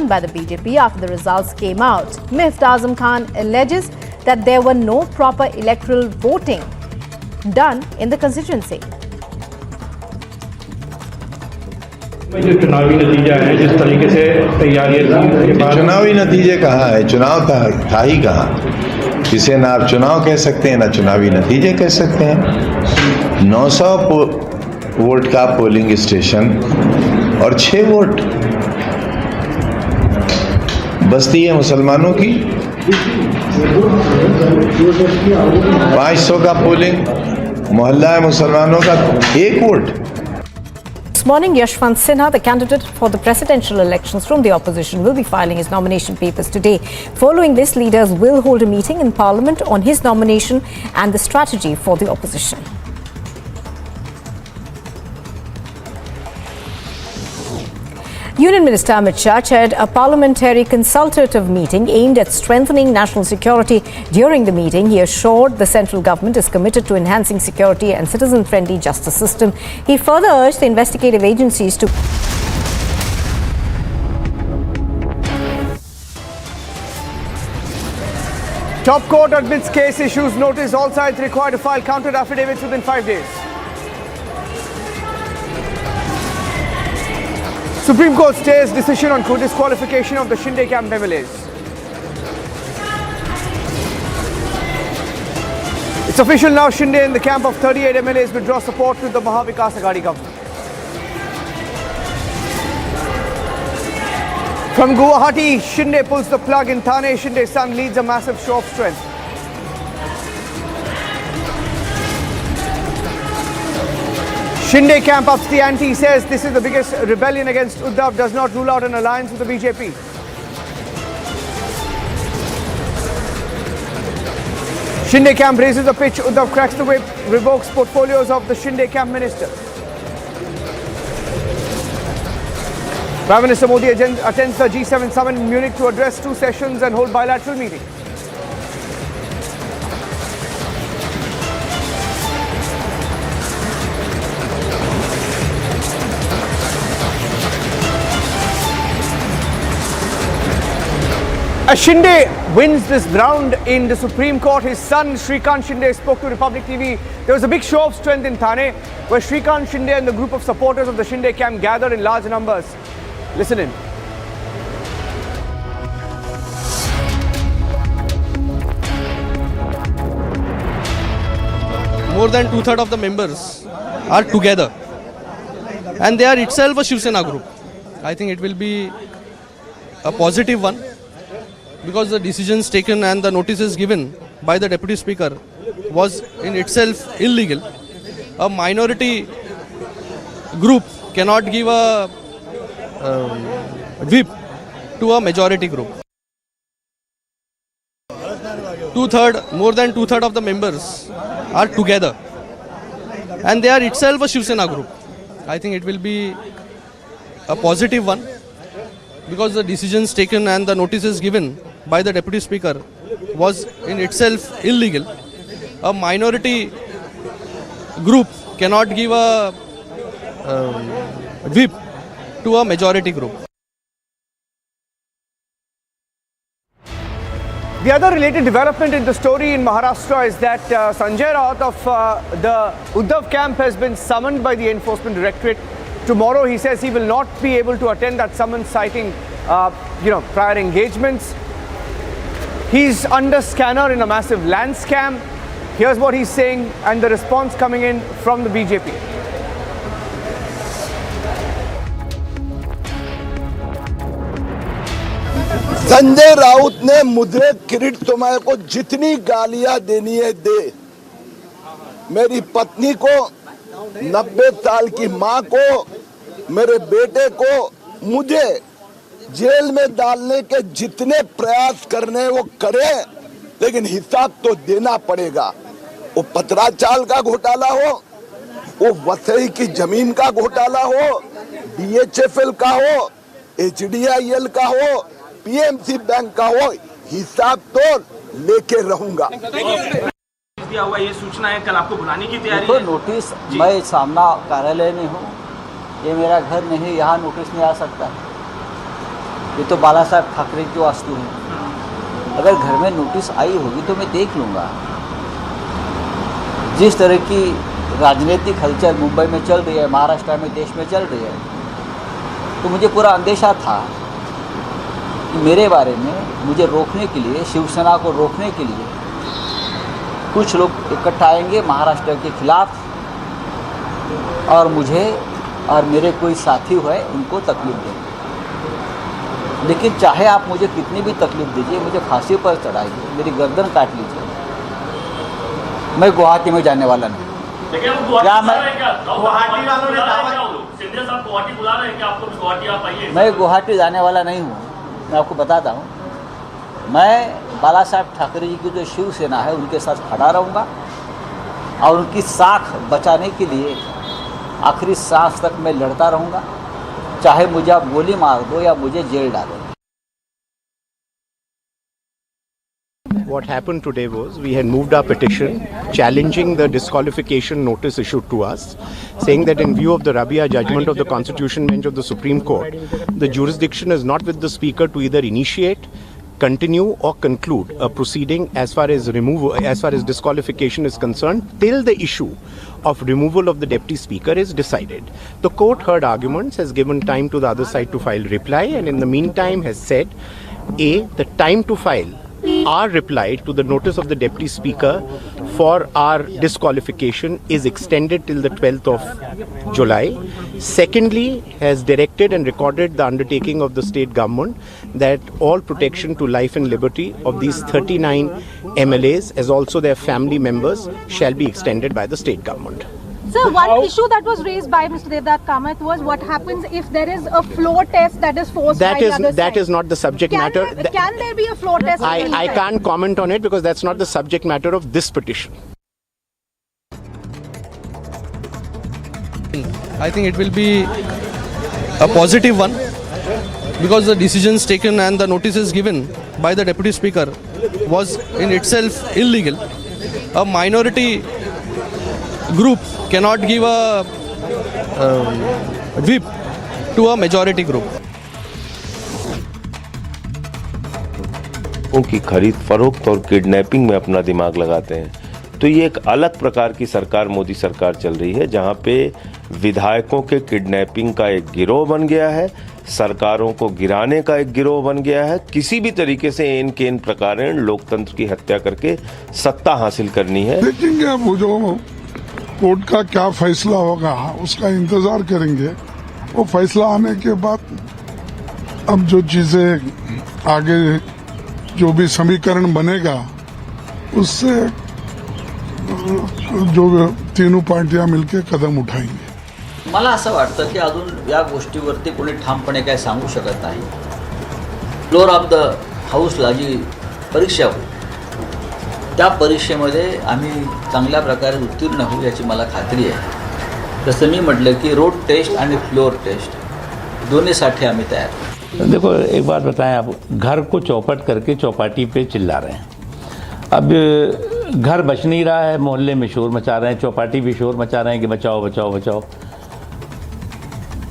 by the BJP after the results came out. Mifta Azam Khan alleges that there were no proper electoral voting done in the constituency. जो चुनावी नतीजा है, जिस तरीके से तैयारियां, चुनावी नतीजे कहाँ है? चुनाव था ही कहाँ? इसे ना आप चुनाव कह सकते हैं, ना चुनावी नतीजे कह सकते हैं। 900 वोट का पोलिंग स्टेशन और 6 वोट बस्ती है मुसलमानों की। 500 का पोलिंग मोहल्ला है मुसलमानों का, 1 vote. This morning, Yashwant Sinha, the candidate for the presidential elections from the opposition, will be filing his nomination papers today. Following this, leaders will hold a meeting in Parliament on his nomination and the strategy for the opposition. Union Minister Amit Shah chaired a parliamentary consultative meeting aimed at strengthening national security. During the meeting, he assured the central government is committed to enhancing security and citizen-friendly justice system. He further urged the investigative agencies to Top court admits case issues notice. All sides required to file counter affidavits within 5 days. Supreme Court stays decision on disqualification of the Shinde camp MLAs. It's official now, Shinde and the camp of 38 MLAs withdraw support to the Mahavikas Aghadi government. From Guwahati, Shinde pulls the plug in Thane. Shinde's son leads a massive show of strength. Shinde camp ups the ante, says this is the biggest rebellion against Uddhav, does not rule out an alliance with the BJP. Shinde camp raises a pitch. Uddhav cracks the whip, revokes portfolios of the Shinde camp ministers. Prime Minister Modi attends the G7 summit in Munich to address 2 sessions and hold bilateral meetings. As Shinde wins this round in the Supreme Court, his son Shrikant Shinde spoke to Republic TV. There was a big show of strength in Thane, where Shrikant Shinde and the group of supporters of the Shinde camp gathered in large numbers. Listen in. More than 2/3 of the members are together, and they are itself a Shiv Sena group. I think it will be a positive one, because the decisions taken and the notices given by the Deputy Speaker was in itself illegal. A minority group cannot give a whip to a majority group. More than 2/3 of the members are together, and they are itself a Shiv Sena group. I think it will be a positive one, because the decisions taken and the notices given by the Deputy Speaker was in itself illegal. A minority group cannot give a whip to a majority group. The other related development in the story in Maharashtra is that Sanjay Raut of the Uddhav camp has been summoned by the Enforcement Directorate. Tomorrow he says he will not be able to attend that summons, citing prior engagements. He's under scanner in a massive land scam. Here's what he's saying and the response coming in from the BJP. Sanjay Raut ने मुझे किरीट तुम्हारे को जितनी गालियां देनी है दे। मेरी पत्नी को, 90 साल की माँ को, मेरे बेटे को, मुझे जेल में डालने के जितने प्रयास करने वो करे, लेकिन हिसाब तो देना पड़ेगा। वो पत्राचाल का घोटाला हो, वो वसई की जमीन का घोटाला हो, DHFL का हो, HDIL का हो, PMC बैंक का हो, हिसाब तो लेके रहूंगा। दिया हुआ ये सूचना है, कल आपको बुलाने की तैयारी है। है। नोटिस, मैं सामना कार्यालय में हूँ, ये मेरा घर नहीं, यहाँ नोटिस नहीं आ सकता है। ये तो बाला साहब ठाकरे की वास्तु है। अगर घर में नोटिस आई होगी तो मैं देख लूँगा। जिस तरह की राजनीतिक हलचल मुंबई में चल रही है, महाराष्ट्र में, देश में चल रही है, तो मुझे पूरा अंदेशा था कि मेरे बारे में मुझे रोकने के लिए, शिवसेना को रोकने के लिए कुछ लोग इकट्ठा आएंगे महाराष्ट्र के खिलाफ, और मुझे और मेरे कोई साथी हुए उनको तकलीफ देंगे। लेकिन चाहे आप मुझे कितनी भी तकलीफ दीजिए, मुझे फांसी पर चढ़ाइए, मेरी गर्दन काट लीजिए, मैं गुवाहाटी में जाने वाला नहीं। क्या मैं गुवाहाटी जाने वाला नहीं हूँ। मैं आपको बताता हूँ, मैं बाला साहब ठाकरे जी की जो शिवसेना है उनके साथ खड़ा रहूँगा, और उनकी साख बचाने के लिए आखिरी सांस तक मैं लड़ता रहूँगा, चाहे मुझे आप गोली मार दो या मुझे जेल डालो। What happened today was we had moved our petition challenging the disqualification notice issued to us, saying that in view of the Rabia judgment of the Constitution Bench of the Supreme Court, the jurisdiction is not with the Speaker to either initiate, continue or conclude a proceeding as far as disqualification is concerned till the issue of removal of the Deputy Speaker is decided. The court heard arguments, has given time to the other side to file reply, and in the meantime has said, A, the time to file our reply to the notice of the Deputy Speaker for our disqualification is extended till the 12th of July. Secondly, has directed and recorded the undertaking of the state government that all protection to life and liberty of these 39 MLAs as also their family members shall be extended by the state government. Sir, one issue that was raised by Mr. Devdutt Kamath was what happens if there is a floor test that is forced by the other side. That is not the subject matter. Can there be a floor test? I can't comment on it because that's not the subject matter of this petition. I think it will be a positive one because the decisions taken and the notices given by the Deputy Speaker was in itself illegal. A minority group cannot give a whip to a majority group. उनकी खरीद फरोख्त और kidnapping में अपना दिमाग लगाते हैं, तो ये एक अलग प्रकार की सरकार मोदी सरकार चल रही है जहां पे विधायकों के किडनैपिंग का एक गिरोह बन गया है, सरकारों को गिराने का एक गिरोह बन गया है, किसी भी तरीके से इन के इन प्रकार लोकतंत्र की हत्या करके सत्ता हासिल करनी है। देखेंगे अब वो जो कोर्ट का क्या फैसला होगा उसका इंतजार करेंगे। वो फैसला आने के बाद अब जो चीजें आगे जो भी समीकरण बनेगा उससे जो तीनों पार्टियां मिलकर कदम उठाएंगे। मला असं वाटतं की अजून या गोष्टीवरती कोणी ठामपणे काय सांगू शकत नाही। फ्लोर ऑफ द हाऊसला जी परीक्षा होती त्या परीक्षेमध्ये आम्ही चांगल्या प्रकारे उत्तीर्ण होऊ याची मला खात्री आहे। जसं मी म्हटलं की रोड टेस्ट आणि फ्लोर टेस्ट दोन्हीसाठी आम्ही तयार आहोत। देखो एक बात बताएं, आप घर को चौपट करके चौपाटी पे चिल्ला रहे हैं। अब घर बच नहीं रहा है, मोहल्ले में शोर मचा रहे हैं, चौपाटी भी शोर मचा रहे हैं कि बचाओ बचाओ बचाओ।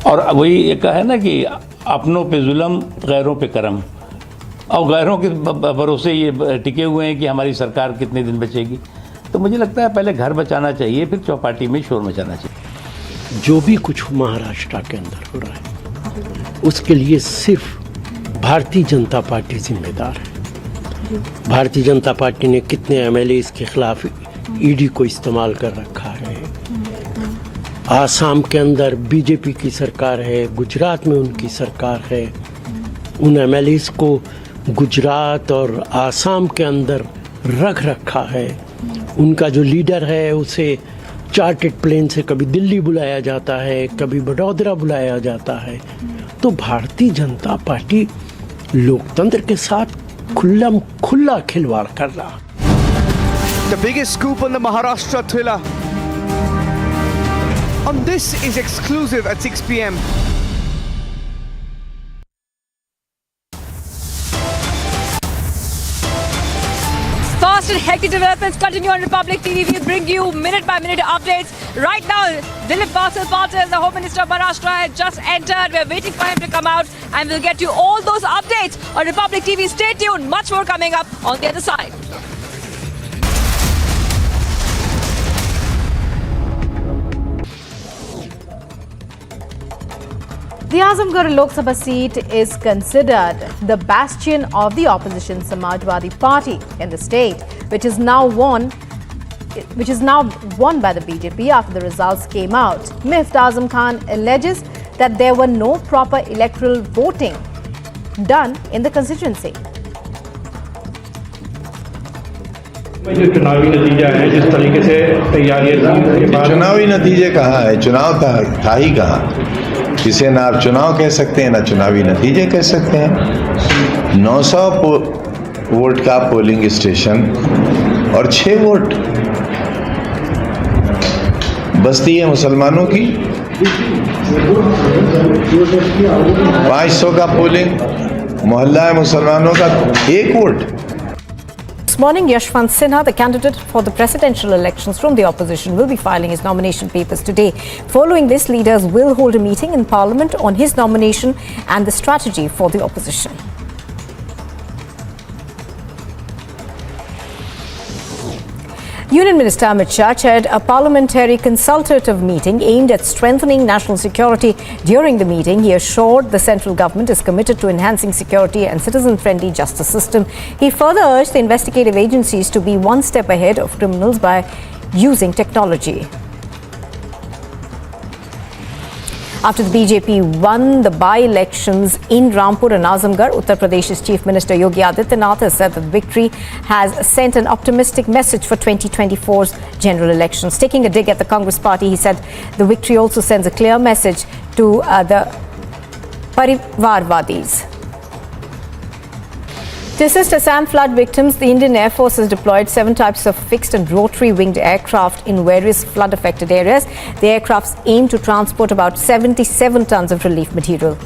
और वही एक है ना कि अपनों पे जुल्म गैरों पे करम, और गैरों के भरोसे ये टिके हुए हैं कि हमारी सरकार कितने दिन बचेगी। तो मुझे लगता है पहले घर बचाना चाहिए, फिर चौपाटी में शोर मचाना चाहिए। जो भी कुछ महाराष्ट्र के अंदर हो रहा है उसके लिए सिर्फ भारतीय जनता पार्टी जिम्मेदार है। भारतीय जनता पार्टी ने कितने MLAs के खिलाफ ईडी को इस्तेमाल कर रखा है। आसाम के अंदर बीजेपी की सरकार है, गुजरात में उनकी सरकार है। उन MLAs को गुजरात और आसाम के अंदर रख रखा है। उनका जो लीडर है उसे चार्टेड प्लेन से कभी दिल्ली बुलाया जाता है, कभी वडोदरा बुलाया जाता है। तो भारतीय जनता पार्टी लोकतंत्र के साथ खुला खिलवाड़ कर रहा। The biggest scoop on the Maharashtra thriller. On this is exclusive at 6 p.m. Fast and hectic developments continue on Republic TV. We'll bring you minute-by-minute updates. Right now, Dilip Patil, the Home Minister of Maharashtra, has just entered. We're waiting for him to come out and we'll get you all those updates on Republic TV. Stay tuned. Much more coming up on the other side. The Azamgarh Lok Sabha seat is considered the bastion of the opposition Samajwadi Party in the state, which is now won by the BJP after the results came out. Mifta Azam Khan alleges that there were no proper electoral voting done in the constituency. जो चुनावी नतीजा है जिस तरीके से तैयारियां चुनावी नतीजे कहाँ है? चुनाव था ही कहाँ? इसे ना आप चुनाव कह सकते हैं ना चुनावी नतीजे कह सकते हैं। 900 वोट का पोलिंग स्टेशन और 6 वोट बस्ती है मुसलमानों की। 500 का पोलिंग मोहल्ला है मुसलमानों का, 1 vote. This morning, Yashwant Sinha, the candidate for the presidential elections from the opposition, will be filing his nomination papers today. Following this, leaders will hold a meeting in Parliament on his nomination and the strategy for the opposition. Union Minister Amit Shah chaired a parliamentary consultative meeting aimed at strengthening national security. During the meeting, he assured the central government is committed to enhancing security and citizen-friendly justice system. He further urged the investigative agencies to be one step ahead of criminals by using technology. After the BJP won the by-elections in Rampur and Azamgarh, Uttar Pradesh's Chief Minister Yogi Adityanath has said that the victory has sent an optimistic message for 2024's general elections. Taking a dig at the Congress party, he said the victory also sends a clear message to the Parivarwadis. To assist Assam flood victims, the Indian Air Force has deployed 7 types of fixed and rotary-winged aircraft in various flood-affected areas. The aircrafts aim to transport about 77 tons of relief material.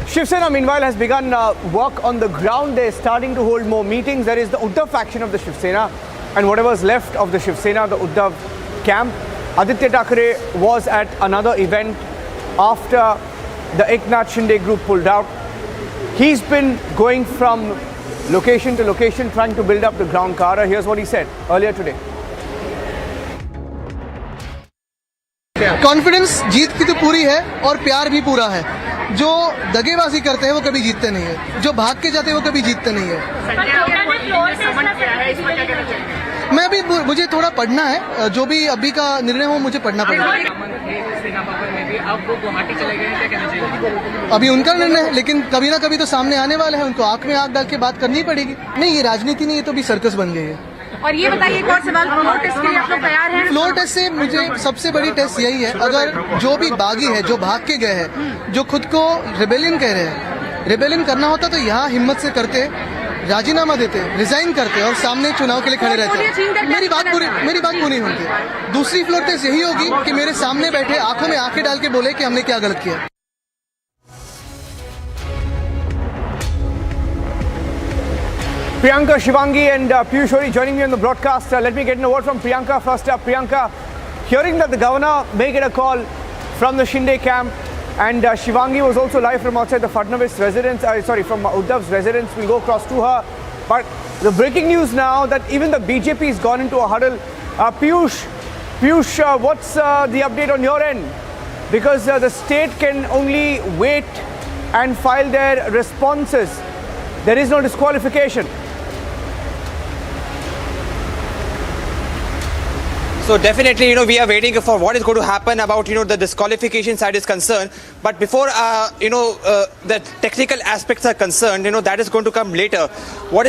Shiv Sena, meanwhile, has begun work on the ground. They're starting to hold more meetings. There is the Uddhav faction of the Shiv Sena and whatever's left of the Shiv Sena, the Uddhav camp. Aditya Thackeray was at another event after the Eknath Shinde group pulled out. He's been going from location to location trying to build up the ground cadre. Here's what he said earlier today. Confidence जीत की तो पूरी है और प्यार भी पूरा है। जो दगेबाजी करते हैं वो कभी जीतते नहीं है, जो भाग के जाते हैं वो कभी जीतते नहीं है। मैं अभी मुझे थोड़ा पढ़ना है, जो भी अभी का निर्णय हो मुझे पढ़ना पड़ेगा। अभी उनका निर्णय है, लेकिन कभी ना कभी तो सामने आने वाले हैं, उनको आंख में आंख डाल के बात करनी पड़ेगी। नहीं, ये राजनीति नहीं, ये तो भी सर्कस बन गई है। और ये बताइए एक और सवाल, फ्लोर टेस्ट के लिए आप लोग तैयार हैं? फ्लोर टेस्ट से मुझे सबसे बड़ी टेस्ट यही है, अगर जो भी बागी है, जो भाग के गए हैं, जो खुद को रिबेलियन कह रहे हैं, रिबेलियन करना होता तो यहाँ हिम्मत से करते, राजीनामा देते, रिजाइन करते और सामने चुनाव के लिए खड़े रहते। मेरी बात पूरी होती। दूसरी फ्लोर टेस्ट यही होगी कि मेरे सामने बैठे आंखों में आंखें डाल के बोले कि हमने क्या गलत किया। Priyanka, Shivangi and Piyush joining me on the broadcast. Let me get a word from Priyanka first up. Priyanka, hearing that the governor may get a call from the Shinde camp and Shivangi was also live from outside the Fadnavis residence, from Uddhav's residence. We'll go across to her. But the breaking news now that even the BJP has gone into a huddle. Piyush, what's the update on your end? Because the state can only wait and file their responses. There is no disqualification. So definitely, we are waiting for what is going to happen about, the disqualification side is concerned. But before, the technical aspects are concerned, that is going to come later. What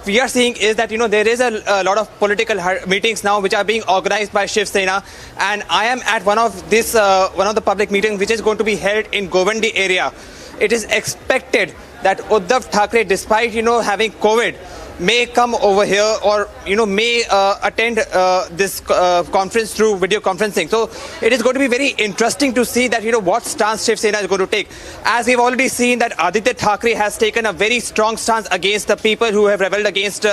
we are seeing is that, there is a lot of political meetings now which are being organized by Shiv Sena. And I am at one of the public meetings which is going to be held in Govandi area. It is expected that Uddhav Thackeray, despite, having COVID, may come over here or, may attend this conference through video conferencing. So it is going to be very interesting to see that, what stance Shiv Sena is going to take. As we've already seen that Aditya Thackeray has taken a very strong stance against the people who have rebelled against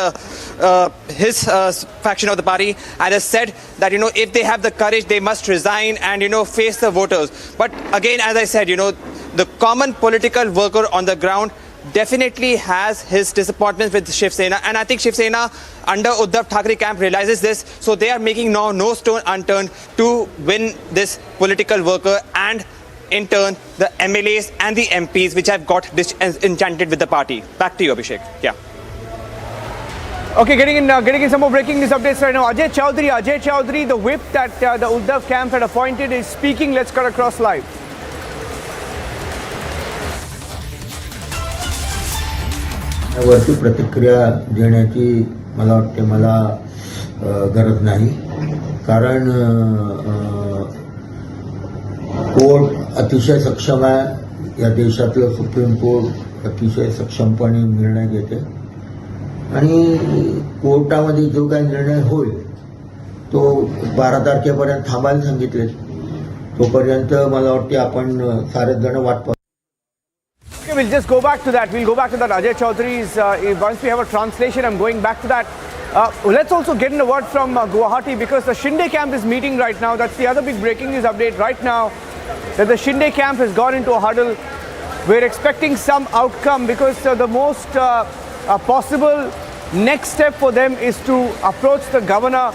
his faction of the party and has said that, if they have the courage, they must resign and, face the voters. But again, as I said, the common political worker on the ground definitely has his disappointment with Shiv Sena, and I think Shiv Sena under Uddhav Thackeray camp realizes this, so they are making now no stone unturned to win this political worker and in turn the MLAs and the MPs which have got disenchanted with the party. Back to you, Abhishek. Yeah. Okay, getting in some more breaking news updates right now. Ajay Chaudhary, the whip that the Uddhav camp had appointed is speaking. Let's cut across live. वरती प्रतिक्रिया देण्याची मला वाटते मला गरज नाही, कारण court अतिशय सक्षम आहे। या देशातलं सुप्रीम कोर्ट अतिशय सक्षमपणे निर्णय घेते आणि कोर्टामध्ये जो काही निर्णय होईल तो 12 तारखेपर्यंत थांबायला सांगितले। तोपर्यंत मला वाटते आपण सारे जण वाट We'll just go back to that. We'll go back to that. Ajay Chaudhary's, once we have a translation, I'm going back to that. Let's also get in a word from Guwahati, because the Shinde camp is meeting right now. That's the other big breaking news update right now, that the Shinde camp has gone into a huddle. We're expecting some outcome, because the most possible next step for them is to approach the governor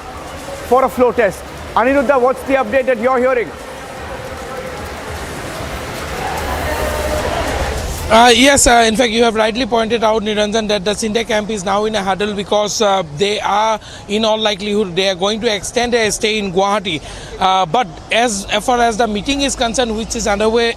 for a floor test. Aniruddha, what's the update that you're hearing? Yes, in fact, you have rightly pointed out, Niranjan, that the Shinde camp is now in a huddle because they are, in all likelihood, they are going to extend their stay in Guwahati. But as far as the meeting is concerned, which is underway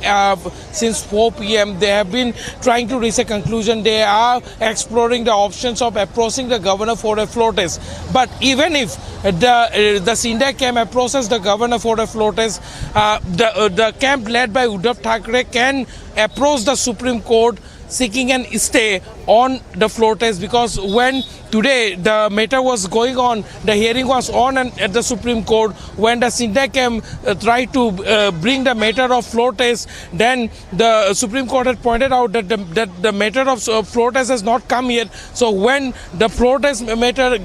since 4 p.m., they have been trying to reach a conclusion. They are exploring the options of approaching the governor for a floor test. But even if the Shinde camp approaches the governor for a floor test, the camp led by Uddhav Thackeray can approach the Supreme Court seeking an stay on the floor test, because when today the matter was going on, the hearing was on at the Supreme Court, when the Shinde camp tried to bring the matter of floor test, then the Supreme Court had pointed out that the matter of floor test has not come yet. So when the floor test matter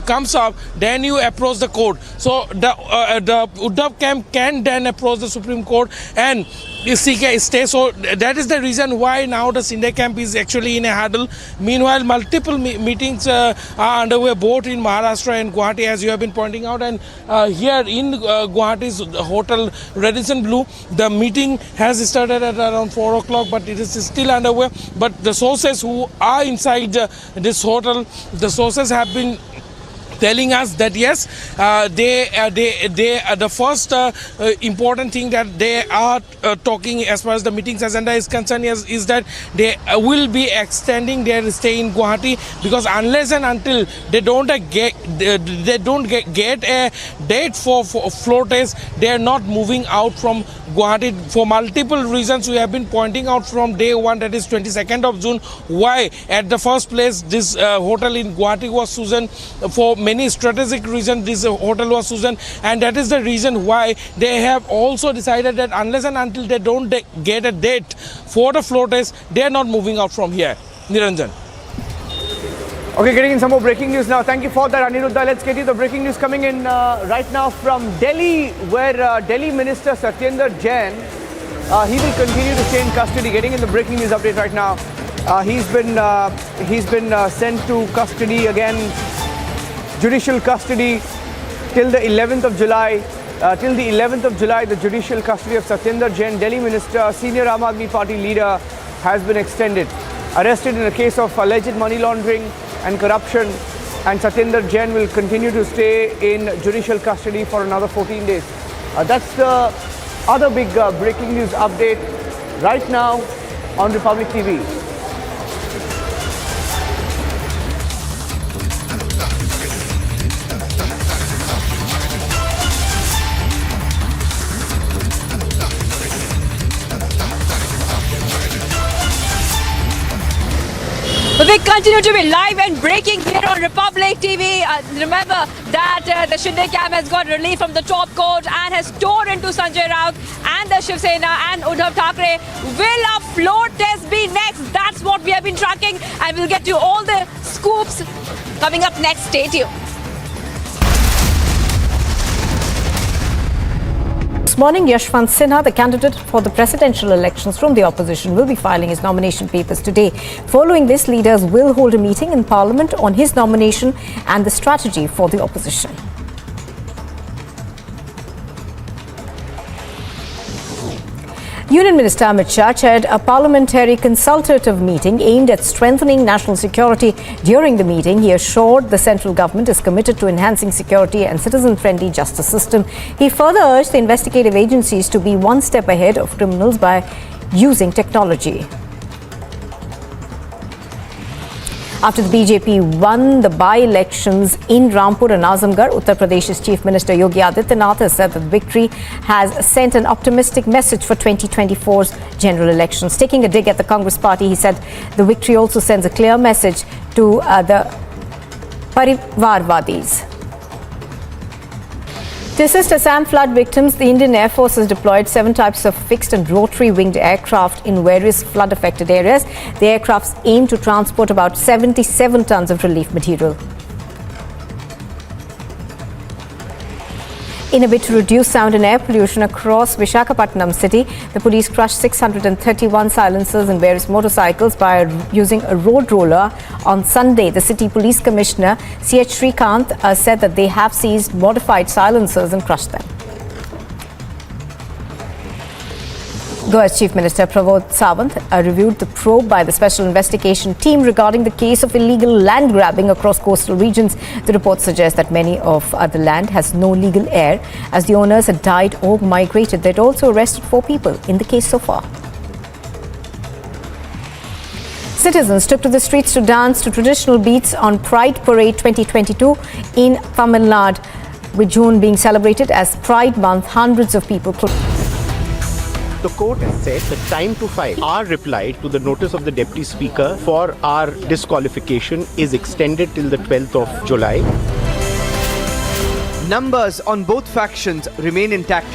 comes up, then you approach the court. So the Uddhav camp can then approach the Supreme Court and seek a stay. So that is the reason why now the Shinde camp is actually in a huddle. Meanwhile, multiple meetings are underway both in Maharashtra and Guwahati, as you have been pointing out. And here in Guwahati's hotel Radisson Blu, the meeting has started at around 4 o'clock, but it is still underway. But the sources who are inside this hotel, the sources have been telling us that yes, the first important thing that they are talking as far as the meeting's agenda is concerned is that they will be extending their stay in Guwahati, because unless and until they don't get a date for floor test, they are not moving out from Guwahati for multiple reasons. We have been pointing out from day one, that is 22nd of June, why at the first place this hotel in Guwahati was chosen. For many strategic reasons this hotel was chosen, and that is the reason why they have also decided that unless and until they don't get a date for the floor test, they are not moving out from here. Niranjan. Okay, getting in some more breaking news now. Thank you for that, Aniruddha. Let's get you the breaking news coming in right now from Delhi, where Delhi Minister Satyendra Jain, he will continue to stay in custody. Getting in the breaking news update right now. He's been sent to custody again, judicial custody till the 11th of July. Till the 11th of July, the judicial custody of Satyendra Jain, Delhi Minister, senior Aam Aadmi Party leader, has been extended. Arrested in a case of alleged money laundering and corruption, and Satyendra Jain will continue to stay in judicial custody for another 14 days. That's the other big breaking news update right now on Republic TV. But we continue to be live and breaking here on Republic TV. Remember that the Shinde camp has got relief from the top court and has torn into Sanjay Raut and the Shiv Sena and Uddhav Thackeray. Will a floor test be next? That's what we have been tracking, and we'll get you all the scoops coming up next. Stay tuned. This morning, Yashwant Sinha, the candidate for the presidential elections from the opposition, will be filing his nomination papers today. Following this, leaders will hold a meeting in Parliament on his nomination and the strategy for the opposition. Union Minister Amit Shah chaired a parliamentary consultative meeting aimed at strengthening national security. During the meeting, he assured the central government is committed to enhancing security and citizen-friendly justice system. He further urged the investigative agencies to be one step ahead of criminals by using technology. After the BJP won the by-elections in Rampur and Azamgarh, Uttar Pradesh's Chief Minister Yogi Adityanath has said that the victory has sent an optimistic message for 2024's general elections. Taking a dig at the Congress party, he said the victory also sends a clear message to the Parivarwadis. To assist Assam flood victims, the Indian Air Force has deployed 7 types of fixed and rotary-winged aircraft in various flood-affected areas. The aircrafts aim to transport about 77 tons of relief material. In a bid to reduce sound and air pollution across Visakhapatnam city, the police crushed 631 silencers and various motorcycles by using a road roller on Sunday. The city police commissioner, C.H. Srikanth, said that they have seized modified silencers and crushed them. Goa's Chief Minister Pramod Sawant reviewed the probe by the Special Investigation Team regarding the case of illegal land grabbing across coastal regions. The report suggests that many of the land has no legal heir, as the owners had died or migrated. They'd also arrested 4 people in the case so far. Citizens took to the streets to dance to traditional beats on Pride Parade 2022 in Tamil Nadu. With June being celebrated as Pride Month, hundreds of people. The court has said the time to file our reply to the notice of the Deputy Speaker for our disqualification is extended till the 12th of July. Numbers on both factions remain intact.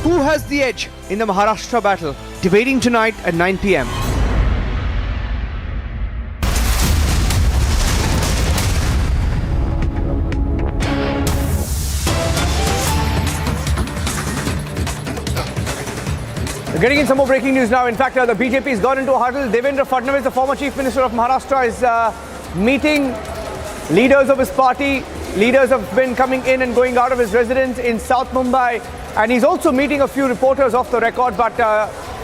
Who has the edge in the Maharashtra battle? Debating tonight at 9 p.m. Getting in some more breaking news now. In fact, the BJP has gone into a huddle. Devendra Fadnavis, the former Chief Minister of Maharashtra, is meeting leaders of his party. Leaders have been coming in and going out of his residence in South Mumbai. And he's also meeting a few reporters off the record. But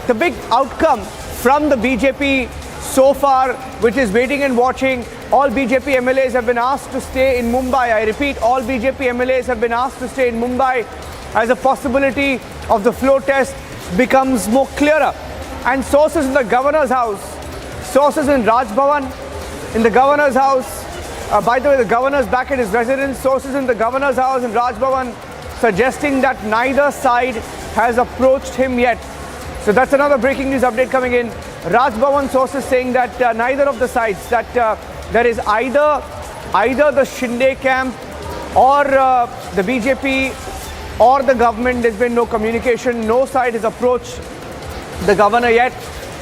the big outcome from the BJP so far, which is waiting and watching, all BJP MLAs have been asked to stay in Mumbai. I repeat, all BJP MLAs have been asked to stay in Mumbai as a possibility of the floor test becomes more clearer. And sources in the governor's house, sources in Raj Bhavan, in the governor's house, by the way, the governor's back at his residence, sources in the governor's house in Raj Bhavan suggesting that neither side has approached him yet. So that's another breaking news update coming in. Raj Bhavan sources saying that neither of the sides, that there is either the Shinde camp or the BJP or the government. There's been no communication. No side has approached the governor yet.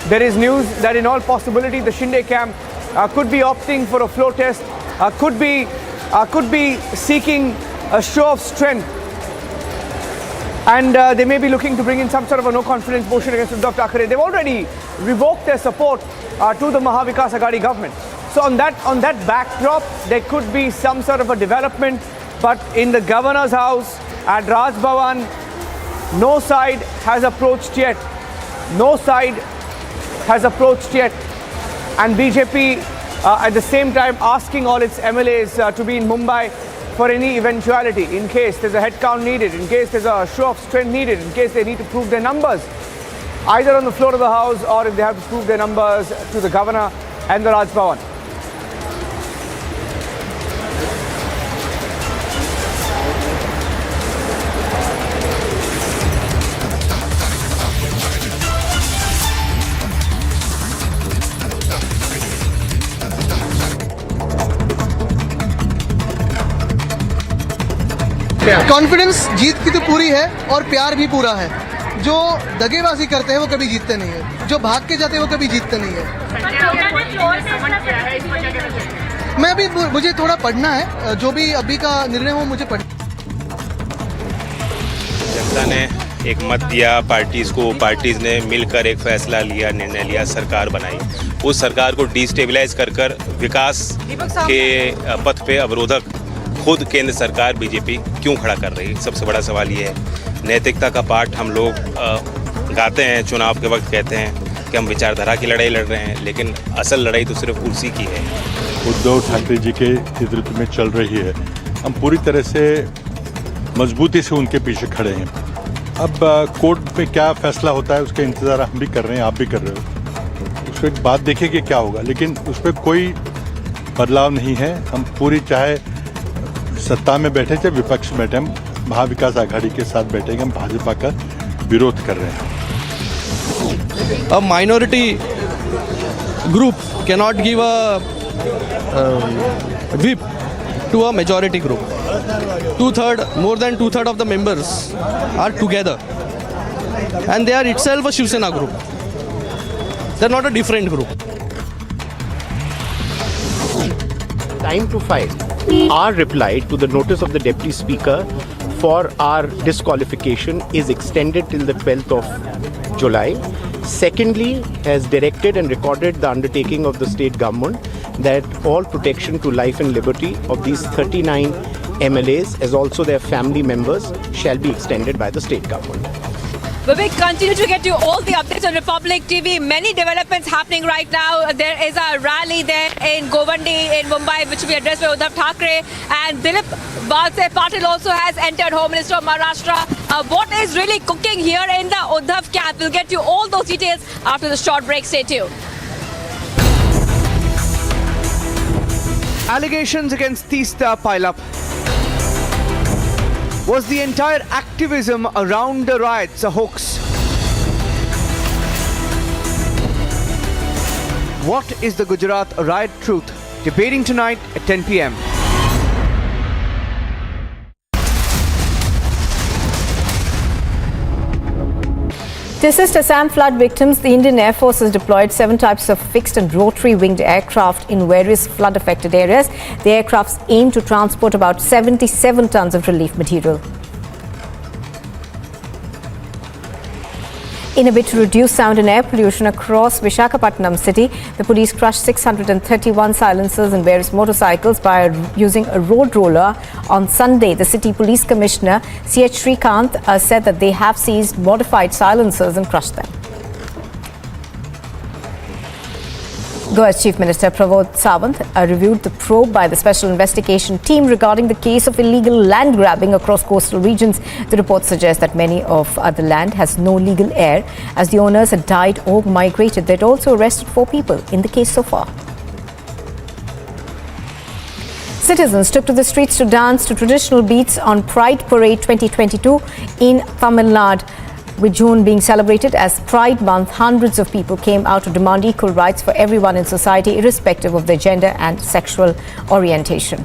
There is news that in all possibility the Shinde camp could be opting for a floor test, could be seeking a show of strength, and they may be looking to bring in some sort of a no confidence motion against Uddhav Thackeray. They've already revoked their support to the Mahavikas Aghadi government. So on that backdrop, there could be some sort of a development. But in the governor's house at Raj Bhavan, no side has approached yet. No side has approached yet. And BJP at the same time asking all its MLAs to be in Mumbai for any eventuality, in case there's a headcount needed, in case there's a show of strength needed, in case they need to prove their numbers, either on the floor of the house or if they have to prove their numbers to the governor and the Raj Bhavan. Confidence जीत की तो पूरी है और प्यार भी पूरा है। जो दगेबाजी करते हैं वो कभी जीतते नहीं है, जो भाग के जाते हैं वो कभी जीतते नहीं है। मैं अभी मुझे थोड़ा पढ़ना है, जो भी अभी का निर्णय हो मुझे पढ़। जनता ने एक मत दिया, पार्टीज ने मिलकर एक फैसला लिया, निर्णय लिया, सरकार बनाई। उस सरकार को डिस्टेबलाइज कर विकास के पथ पे अवरोधक खुद केंद्र सरकार बीजेपी क्यों खड़ा कर रही है? सबसे बड़ा सवाल ये है। नैतिकता का पाठ हम लोग गाते हैं, चुनाव के वक्त कहते हैं कि हम विचारधारा की लड़ाई लड़ रहे हैं, लेकिन असल लड़ाई तो सिर्फ कुर्सी की है। उद्धव ठाकरे जी के नेतृत्व में चल रही है। हम पूरी तरह से मजबूती से उनके पीछे खड़े हैं। अब कोर्ट में क्या फैसला होता है उसका इंतज़ार हम भी कर रहे हैं, आप भी कर रहे हो। उस पर बात देखिए कि क्या होगा, लेकिन उस पर कोई बदलाव नहीं है। हम पूरी, चाहे सत्ता में बैठे चाहे विपक्ष में बैठे, हम महाविकास आघाड़ी के साथ बैठेंगे। हम भाजपा का विरोध कर रहे हैं। A minority group cannot give a whip to a majority group. More than two-thirds of the members are together, and they are itself a Shiv Sena group. They're not a different group. Time to file our reply to the notice of the Deputy Speaker for our disqualification is extended till the 12th of July. Secondly, has directed and recorded the undertaking of the state government that all protection to life and liberty of these 39 MLAs as also their family members shall be extended by the state government. We continue to get you all the updates on Republic TV. Many developments happening right now. There is a rally there in Govandi in Mumbai, which will be addressed by Uddhav Thackeray. And Dilip Valse Patil also has entered, Home Minister of Maharashtra. What is really cooking here in the Uddhav camp? We'll get you all those details after the short break. Stay tuned. Allegations against Teesta pile up. Was the entire activism around the riots a hoax? What is the Gujarat riot truth? Debating tonight at 10 p.m. To assist Assam flood victims, the Indian Air Force has deployed 7 types of fixed and rotary-winged aircraft in various flood-affected areas. The aircrafts aim to transport about 77 tons of relief material. In a bid to reduce sound and air pollution across Visakhapatnam city, the police crushed 631 silencers and various motorcycles by using a road roller. On Sunday, the city police commissioner, C.H. Srikanth, said that they have seized modified silencers and crushed them. Goa's Chief Minister Pramod Sawant reviewed the probe by the Special Investigation Team regarding the case of illegal land grabbing across coastal regions. The report suggests that many of the land has no legal heir, as the owners had died or migrated. They'd also arrested 4 people in the case so far. Citizens took to the streets to dance to traditional beats on Pride Parade 2022 in Tamil Nadu. With June being celebrated as Pride Month, hundreds of people came out to demand equal rights for everyone in society, irrespective of their gender and sexual orientation.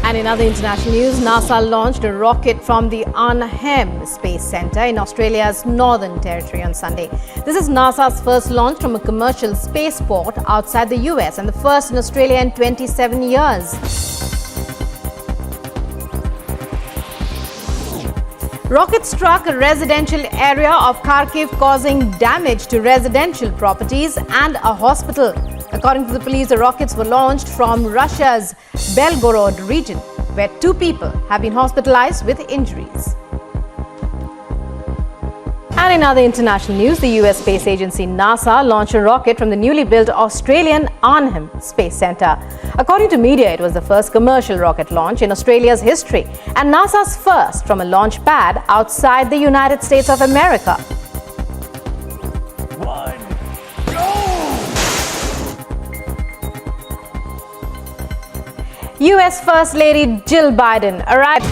And in other international news, NASA launched a rocket from the Arnhem Space Center in Australia's Northern Territory on Sunday. This is NASA's first launch from a commercial spaceport outside the US and the first in Australia in 27 years. Rocket struck a residential area of Kharkiv, causing damage to residential properties and a hospital. According to the police, the rockets were launched from Russia's Belgorod region, where 2 people have been hospitalized with injuries. And in other international news, the US space agency NASA launched a rocket from the newly built Australian Arnhem Space Center. According to media, it was the first commercial rocket launch in Australia's history and NASA's first from a launch pad outside the United States of America. US First Lady Jill Biden arrived.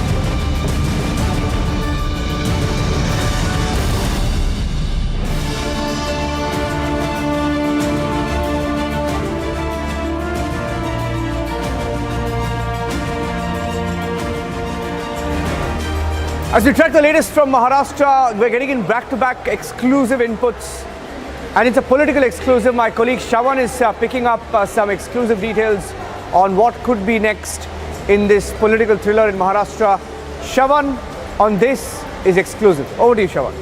As we track the latest from Maharashtra, we're getting in back-to-back exclusive inputs. And it's a political exclusive. My colleague Shravan is picking up some exclusive details on what could be next in this political thriller in Maharashtra. Shravan, on this is exclusive. Over to you, Shravan.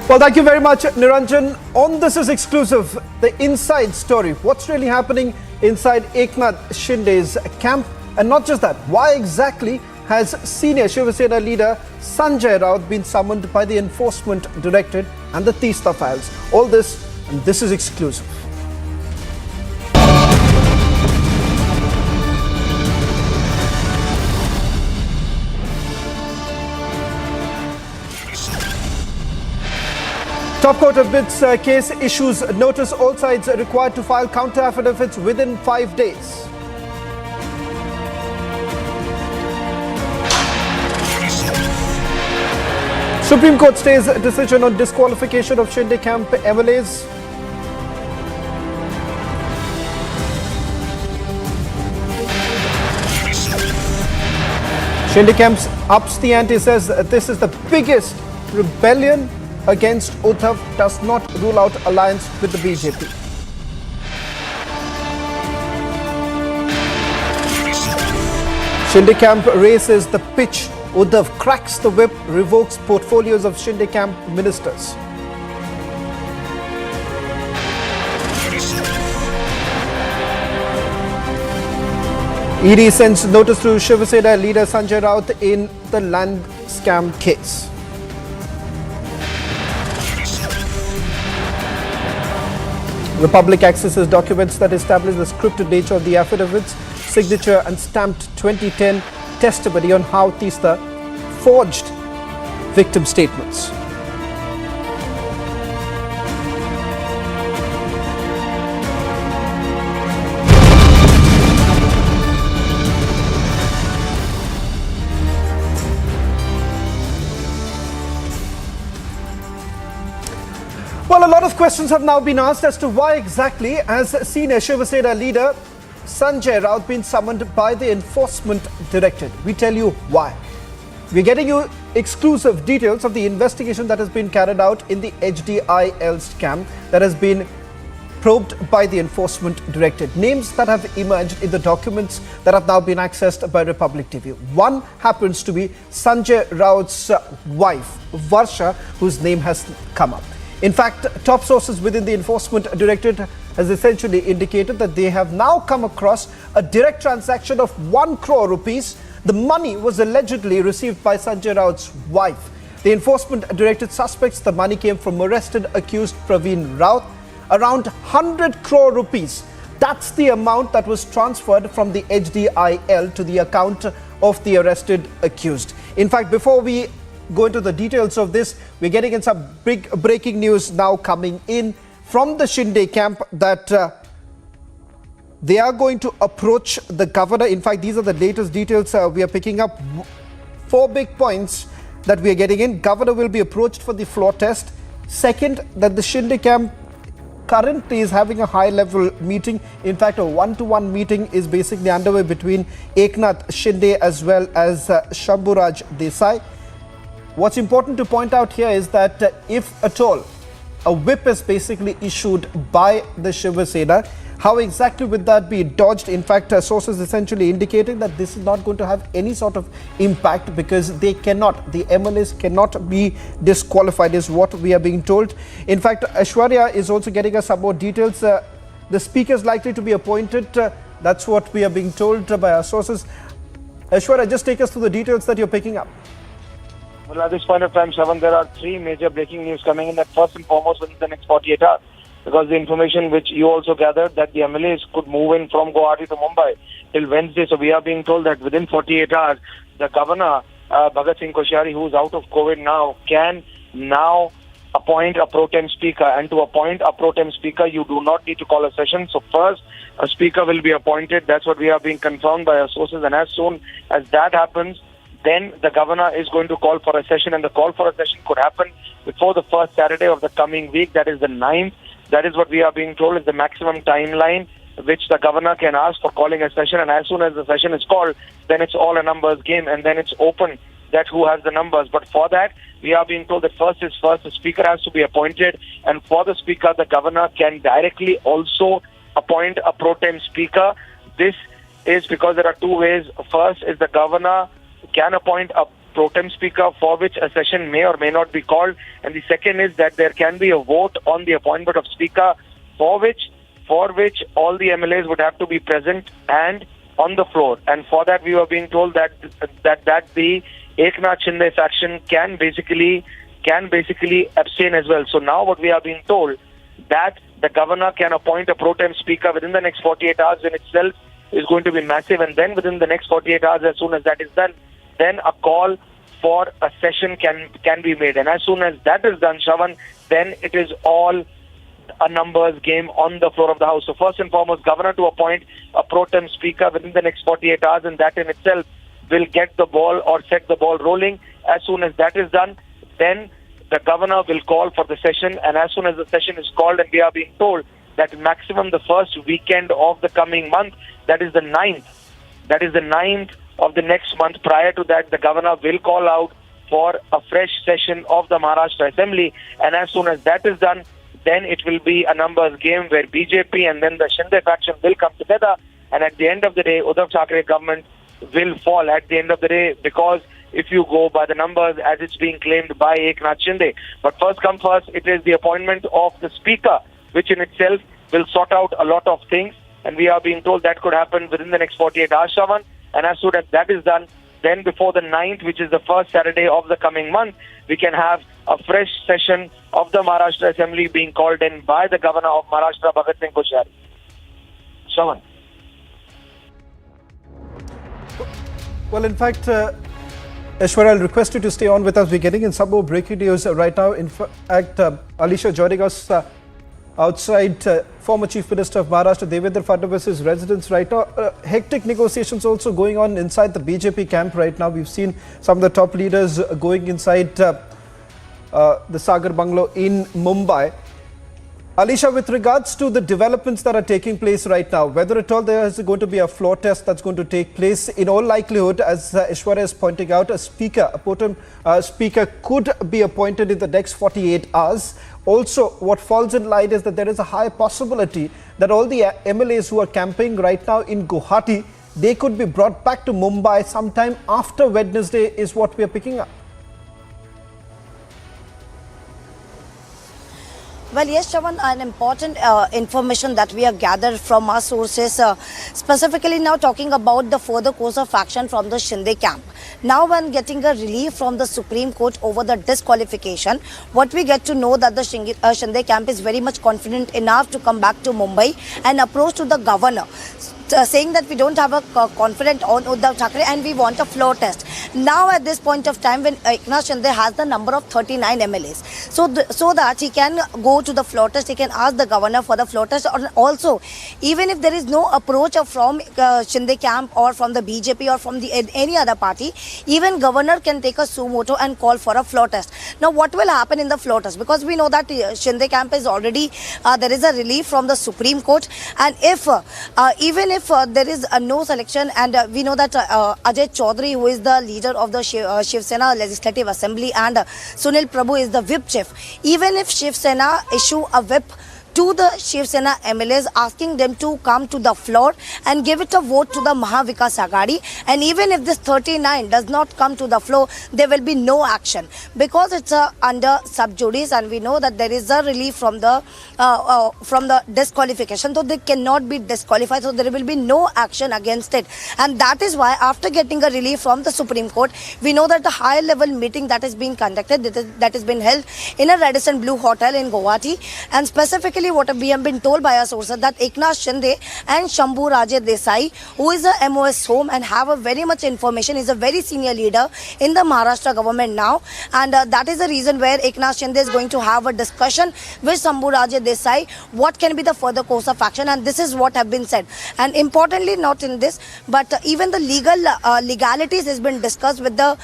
Well, thank you very much, Niranjan. On This is exclusive, the inside story. What's really happening inside Eknath Shinde's camp? And not just that, why exactly has senior Shiva Sena leader Sanjay Raut been summoned by the Enforcement Directorate and the Teesta files? All this, and this is exclusive. Top Court of Bids case issues notice. All sides are required to file counter affidavits within 5 days. Supreme Court stays decision on disqualification of Shinde camp MLAs. Shinde camp ups the ante, says this is the biggest rebellion against Uddhav, does not rule out alliance with the BJP. Shinde camp raises the pitch Uddhav cracks the whip, revokes portfolios of Shinde camp ministers. ED sends notice to Shiva Sena leader Sanjay Raut in the land scam case. Republic accesses documents that establish the scripted nature of the affidavits, signature and stamped 2010 testimony on how Teesta forged victim statements. Well, a lot of questions have now been asked as to why exactly has senior Shiva Sena leader Sanjay Raut been summoned by the enforcement directorate. We tell you why. We're getting you exclusive details of the investigation that has been carried out in the HDIL scam that has been probed by the enforcement directorate. Names that have emerged in the documents that have now been accessed by Republic TV. One happens to be Sanjay Raut's wife, Varsha, whose name has come up. In fact, top sources within the enforcement directorate has essentially indicated that they have now come across a direct transaction of 1 crore rupees. The money was allegedly received by Sanjay Raut's wife. The enforcement directorate suspects the money came from arrested accused Praveen Raut. Around 100 crore rupees. That's the amount that was transferred from the HDIL to the account of the arrested accused. In fact, before we go into the details of this, we're getting in some big breaking news now coming in from the Shinde camp that they are going to approach the governor. In fact, these are the latest details we are picking up. 4 big points that we are getting in. Governor will be approached for the floor test. Second, that the Shinde camp currently is having a high-level meeting. In fact, a one-to-one meeting is basically underway between Eknath, Shinde as well as Shambhuraj Desai. What's important to point out here is that if at all a whip is basically issued by the Shiva Sena, how exactly would that be dodged? In fact, sources essentially indicating that this is not going to have any sort of impact because they cannot, the MLAs cannot be disqualified is what we are being told. In fact, Aishwarya is also getting us some more details. The speaker is likely to be appointed. That's what we are being told by our sources. Aishwarya, just take us through the details that you're picking up. Well, at this point of time, Shravan, there are 3 major breaking news coming in. That first and foremost within the next 48 hours. Because the information which you also gathered that the MLAs could move in from Guwahati to Mumbai till Wednesday. So we are being told that within 48 hours, the governor, Bhagat Singh Koshari, who is out of COVID now, can now appoint a pro tem speaker. And to appoint a pro tem speaker, you do not need to call a session. So first, a speaker will be appointed. That's what we are being confirmed by our sources. And as soon as that happens, then the governor is going to call for a session, and the call for a session could happen before the first Saturday of the coming week, that is the 9th. That is what we are being told is the maximum timeline which the governor can ask for calling a session, and as soon as the session is called, then it's all a numbers game, and then it's open that who has the numbers. But for that, we are being told that first is first, the speaker has to be appointed, and for the speaker, the governor can directly also appoint a pro tem speaker. This is because there are 2 ways. First is the governor can appoint a pro tem speaker for which a session may or may not be called, and the second is that there can be a vote on the appointment of speaker for which all the MLAs would have to be present and on the floor. And for that, we were being told that the Eknath Shinde faction can basically abstain as well. So now what we are being told that the governor can appoint a pro tem speaker within the next 48 hours in itself is going to be massive, and then within the next 48 hours, as soon as that is done, then a call for a session can be made. And as soon as that is done, Shravan, then it is all a numbers game on the floor of the House. So first and foremost, governor to appoint a pro tem speaker within the next 48 hours, and that in itself will get the ball or set the ball rolling. As soon as that is done, then the governor will call for the session, and as soon as the session is called, and we are being told that maximum the first weekend of the coming month, that is the 9th. That is the 9th of the next month. Prior to that, the governor will call out for a fresh session of the Maharashtra Assembly, and as soon as that is done, then it will be a numbers game where BJP and then the Shinde faction will come together, and at the end of the day, Uddhav Thackeray government will fall at the end of the day, because if you go by the numbers as it's being claimed by Eknath Shinde. But first come first, it is the appointment of the speaker, which in itself will sort out a lot of things. And we are being told that could happen within the next 48 hours, Shravan. And as soon as that is done, then before the 9th, which is the first Saturday of the coming month, we can have a fresh session of the Maharashtra Assembly being called in by the Governor of Maharashtra, Bhagat Singh Koshari. Shravan. Well, in fact, Aishwarya, I'll request you to stay on with us. We're getting in some more breaking news right now. In fact, Alisha joining us outside former Chief Minister of Maharashtra, Devendra Fadnavis's residence right now. Hectic negotiations also going on inside the BJP camp right now. We've seen some of the top leaders going inside the Sagar Bungalow in Mumbai. Alisha, with regards to the developments that are taking place right now, whether at all there is going to be a floor test that's going to take place, in all likelihood, as Aishwarya is pointing out, a pro-tem speaker could be appointed in the next 48 hours. Also, what falls in light is that there is a high possibility that all the MLAs who are camping right now in Guwahati, they could be brought back to Mumbai sometime after Wednesday, is what we are picking up. Well, yes, Shravan, an important information that we have gathered from our sources, specifically now talking about the further course of action from the Shinde camp. Now, when getting a relief from the Supreme Court over the disqualification, what we get to know that the Shinde camp is very much confident enough to come back to Mumbai and approach to the governor, saying that we don't have a confidence on Uddhav Thackeray and we want a floor test. Now at this point of time, when Eknath Shinde has the number of 39 MLAs, so that he can go to the floor test, he can ask the governor for the floor test. Or also, even if there is no approach from Shinde camp or from the BJP or from any other party, even governor can take a suo motu and call for a floor test. Now what will happen in the floor test? Because we know that Shinde camp is already, there is a relief from the Supreme Court, and if even if there is no selection, and we know that Ajay Chaudhary, who is the leader of the Shiv Sena Legislative Assembly, and Sunil Prabhu is the whip chief, even if Shiv Sena issue a whip to the Shiv Sena MLAs, asking them to come to the floor and give it a vote to the Mahavikas Aghadi, and even if this 39 does not come to the floor, there will be no action, because it's under sub judice, and we know that there is a relief from the disqualification, so they cannot be disqualified, so there will be no action against it. And that is why, after getting a relief from the Supreme Court, we know that the high level meeting that is being conducted, that has been held in a Radisson Blue Hotel in Guwahati, and specifically what we have been told by our sources, that Eknath Shinde and Shambhu Raje Desai, who is a MOS home and have a very much information, is a very senior leader in the Maharashtra government now, and that is the reason where Eknath Shinde is going to have a discussion with Shambhu Raje Desai, what can be the further course of action, and this is what have been said. And importantly, not in this, but even the legalities has been discussed with the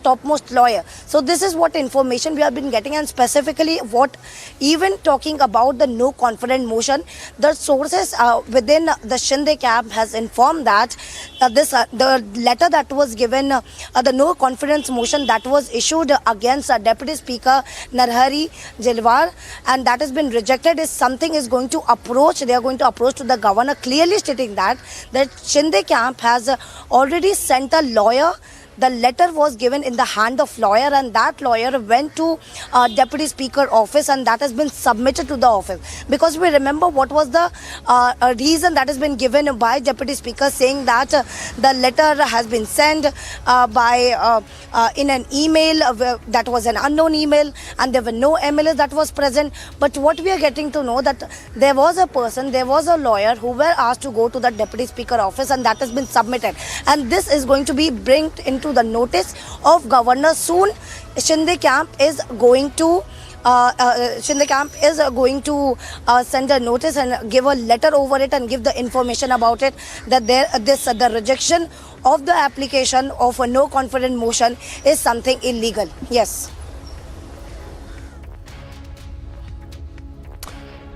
topmost lawyer. So this is what information we have been getting, and specifically what, even talking about the no confidence motion, the sources within the Shinde camp has informed that the letter that was given, the no confidence motion that was issued against Deputy Speaker Narhari Jalwar, and that has been rejected, is something is going to approach, they are going to approach to the governor, clearly stating that Shinde camp has already sent a lawyer. The letter was given in the hand of lawyer, and that lawyer went to Deputy Speaker office, and that has been submitted to the office. Because we remember what was the reason that has been given by Deputy Speaker, saying that the letter has been sent by in an email that was an unknown email, and there were no MLAs that was present. But what we are getting to know, that there was a person, there was a lawyer who were asked to go to the Deputy Speaker office, and that has been submitted. And this is going to be brought into the notice of governor soon. Shinde camp is going to send a notice and give a letter over it and give the information about it, that the rejection of the application of a no confidence motion is something illegal. Yes.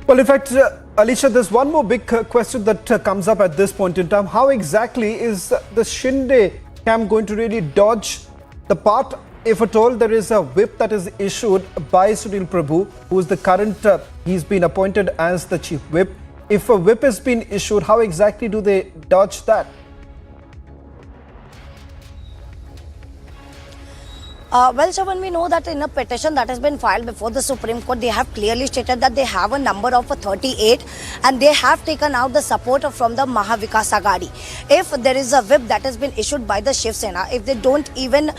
Well, in fact, Alisha, there's one more big question that comes up at this point in time. How exactly is the Shinde camp going to really dodge the part, if at all there is a whip that is issued by Sunil Prabhu, who is the current, he's been appointed as the chief whip. If a whip has been issued, how exactly do they dodge that? Well, Shravan, we know that in a petition that has been filed before the Supreme Court, they have clearly stated that they have a number of 38 and they have taken out the support from the Mahavikas Aghadi. If there is a whip that has been issued by the Shiv Sena, if they don't even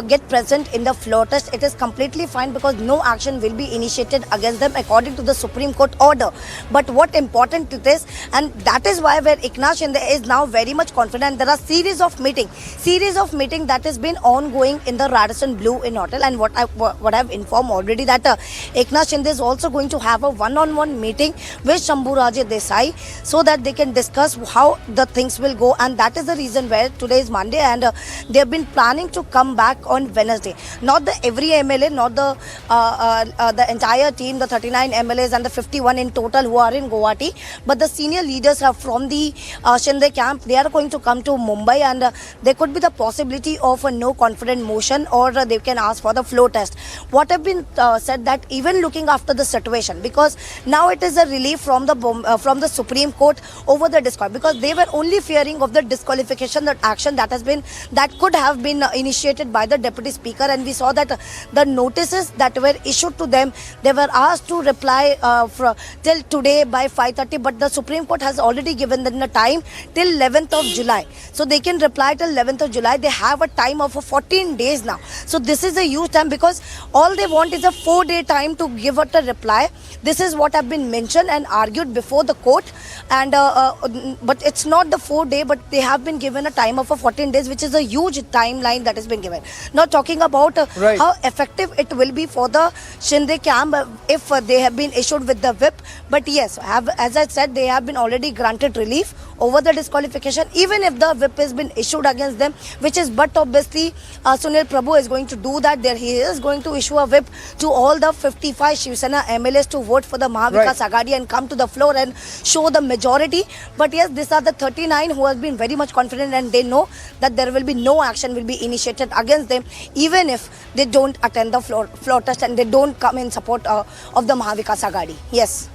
get present in the floor test, it is completely fine because no action will be initiated against them according to the Supreme Court order. But what important it is, and that is why where Eknath Shinde is now very much confident, there are series of meeting that has been ongoing in the Radisson Blue Inn Hotel, and what I've informed already that Eknath Shinde is also going to have a one-on-one meeting with Shambhuraje Desai so that they can discuss how the things will go, and that is the reason where today is Monday and they have been planning to come back on Wednesday. Not the every MLA, not the entire team, the 39 MLAs and the 51 in total who are in Guwahati, but the senior leaders are from the Shinde camp. They are going to come to Mumbai, and there could be the possibility of a no confidence motion, or they can ask for the floor test. What have been said that even looking after the situation, because now it is a relief from the Supreme Court over the disqualification, because they were only fearing of the disqualification, that action that could have been initiated by the Deputy Speaker, and we saw that the notices that were issued to them, they were asked to reply till today by 5:30, but the Supreme Court has already given them the time till 11th of July. So they can reply till 11th of July. They have a time of 14 days now. So this is a huge time because all they want is a 4-day time to give it a reply. This is what have been mentioned and argued before the court, and but it's not the 4-day, but they have been given a time of 14 days, which is a huge timeline that has been given. Now talking about how effective it will be for the Shinde camp if they have been issued with the whip, but yes, as I said, they have been already granted relief over the disqualification, even if the whip has been issued against them, which is, but obviously Sunil Prabhu is going to do that. There he is going to issue a whip to all the 55 Shiv Sena MLAs to vote for the Mahavikas Aghadi and come to the floor and show the majority. But yes, these are the 39 who have been very much confident, and they know that there will be no action will be initiated against them, even if they don't attend the floor test and they don't come in support of the Mahavikas Aghadi. Yes.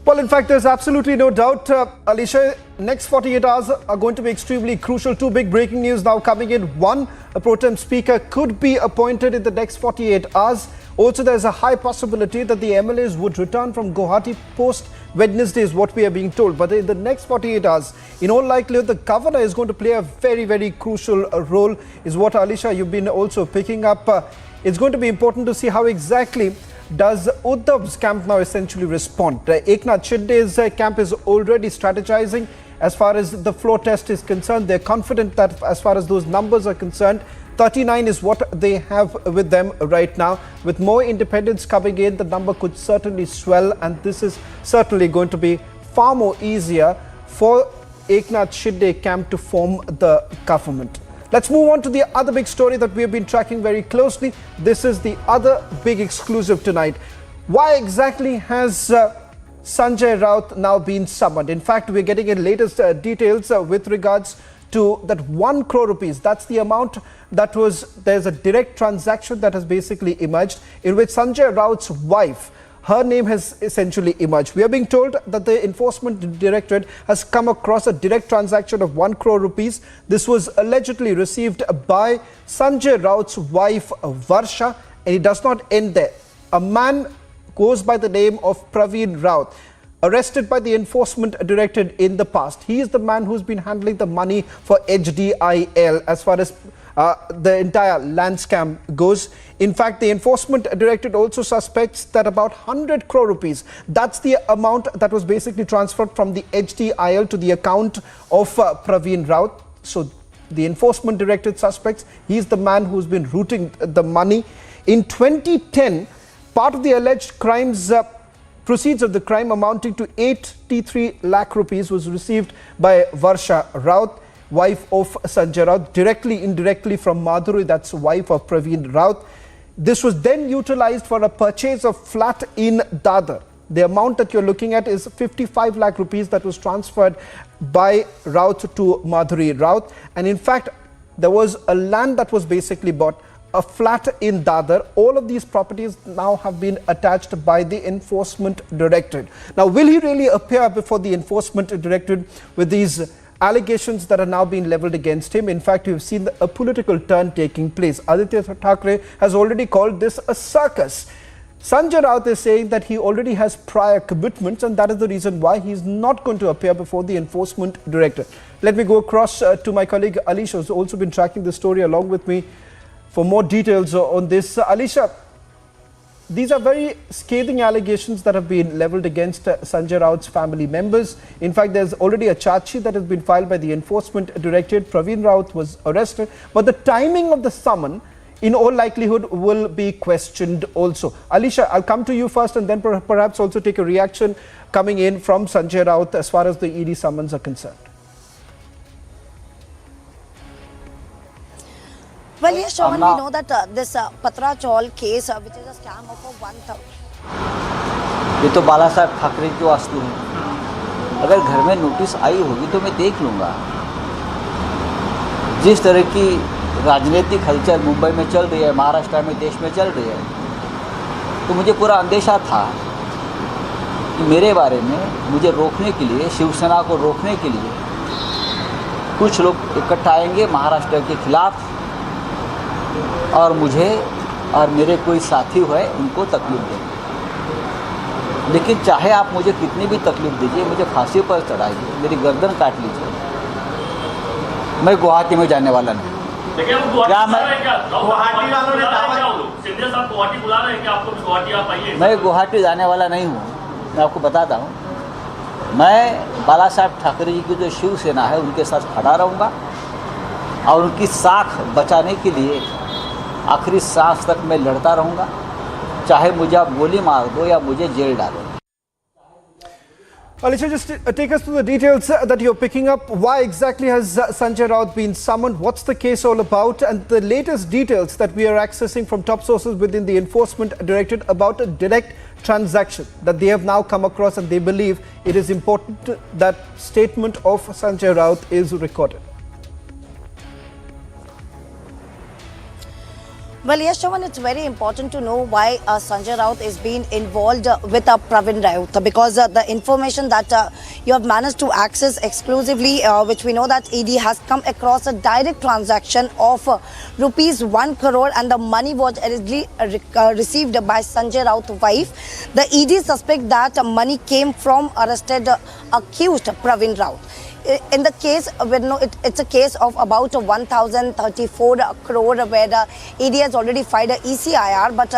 Well, in fact, there's absolutely no doubt, Alicia, next 48 hours are going to be extremely crucial. Two big breaking news now coming in. One, a pro tem speaker could be appointed in the next 48 hours. Also, there's a high possibility that the MLAs would return from Guwahati post Wednesday is what we are being told. But in the next 48 hours, in all likelihood, the governor is going to play a very, very crucial role, is what, Alicia, you've been also picking up. It's going to be important to see how exactly does Uddhav's camp now essentially respond. Eknath Shinde's camp is already strategizing as far as the floor test is concerned. They're confident that as far as those numbers are concerned, 39 is what they have with them right now. With more independents coming in, the number could certainly swell, and this is certainly going to be far more easier for Eknath Shinde camp to form the government. Let's move on to the other big story that we have been tracking very closely. This is the other big exclusive tonight. Why exactly has Sanjay Raut now been summoned? In fact, we're getting in latest details with regards to that 1 crore rupees. That's the amount that was, there's a direct transaction that has basically emerged in which Sanjay Raut's wife, her name has essentially emerged. We are being told that the Enforcement Directorate has come across a direct transaction of 1 crore rupees. This was allegedly received by Sanjay Raut's wife, Varsha, and it does not end there. A man goes by the name of Praveen Raut, arrested by the Enforcement Directorate in the past. He is the man who's been handling the money for HDIL as far as the entire land scam goes. In fact, the Enforcement Directorate also suspects that about 100 crore rupees, that's the amount that was basically transferred from the HDIL to the account of Praveen Raut. So the Enforcement Directorate suspects he's the man who's been routing the money. In 2010, part of the alleged crimes, proceeds of the crime amounting to 83 lakh rupees was received by Varsha Raut, wife of Sanjay Raut, directly, indirectly from Madhuri, that's wife of Praveen Raut. This was then utilized for a purchase of flat in Dadar. The amount that you're looking at is 55 lakh rupees that was transferred by Raut to Madhuri Raut. And in fact, there was a land that was basically bought, a flat in Dadar. All of these properties now have been attached by the Enforcement Directorate. Now, will he really appear before the Enforcement Directorate with these allegations that are now being leveled against him. In fact, we've seen a political turn taking place. Aditya Thackeray has already called this a circus. Sanjay Raut is saying that he already has prior commitments, and that is the reason why he is not going to appear before the enforcement director. Let me go across to my colleague Alisha, who's also been tracking the story along with me for more details on this. Alisha, these are very scathing allegations that have been leveled against Sanjay Raut's family members. In fact, there's already a charge sheet that has been filed by the enforcement directorate. Praveen Raut was arrested, but the timing of the summon in all likelihood will be questioned also. Alisha, I'll come to you first and then perhaps also take a reaction coming in from Sanjay Raut as far as the ED summons are concerned. Well, yes, Shravan, we know that this Patra Chaul case, which is a scam of 1,000. ये तो बाला साहब ठाकरे की वास्तु है. अगर घर में notice आई होगी तो मैं देख लूँगा. जिस तरह की राजनीतिक हलचल मुंबई में चल रही है, महाराष्ट्र में, देश में चल रही है, तो मुझे पूरा अंदेशा था कि मेरे बारे में मुझे रोकने के लिए, शिवसेना को रोकने के लिए कुछ लोग इकट्ठा आएंगे महाराष्ट्र के खिलाफ और मुझे और मेरे कोई साथी हुए उनको तकलीफ देंगे. लेकिन चाहे आप मुझे कितनी भी तकलीफ दीजिए, मुझे फांसी पर चढ़ाइए, मेरी गर्दन काट लीजिए, मैं गुवाहाटी में जाने वाला नहीं. क्या मैं गुवाहाटी जाने वाला नहीं हूँ. मैं आपको बताता हूँ, मैं बाला साहब ठाकरे जी की जो शिवसेना है उनके साथ खड़ा रहूँगा और उनकी साख बचाने के लिए आखिरी सांस तक मैं लड़ता रहूँगा, चाहे मुझे आप गोली मार दो या मुझे जेल डालो. Alisha, just take us through the details that you're picking up. Why exactly has Sanjay Raut been summoned? What's the case all about? And the latest details that we are accessing from top sources within the enforcement directorate about a direct transaction that they have now come across, and they believe it is important that statement of Sanjay Raut is recorded. Well, yes, Shravan, it's very important to know why Sanjay Raut is being involved with Praveen Raut, because the information that you have managed to access exclusively, which we know that ED has come across a direct transaction of rupees 1 crore, and the money was allegedly received by Sanjay Raut's wife. The ED suspect that money came from arrested accused Praveen Raut. In the case, it's a case of about 1,034 crore where the ED has already filed a ECIR, but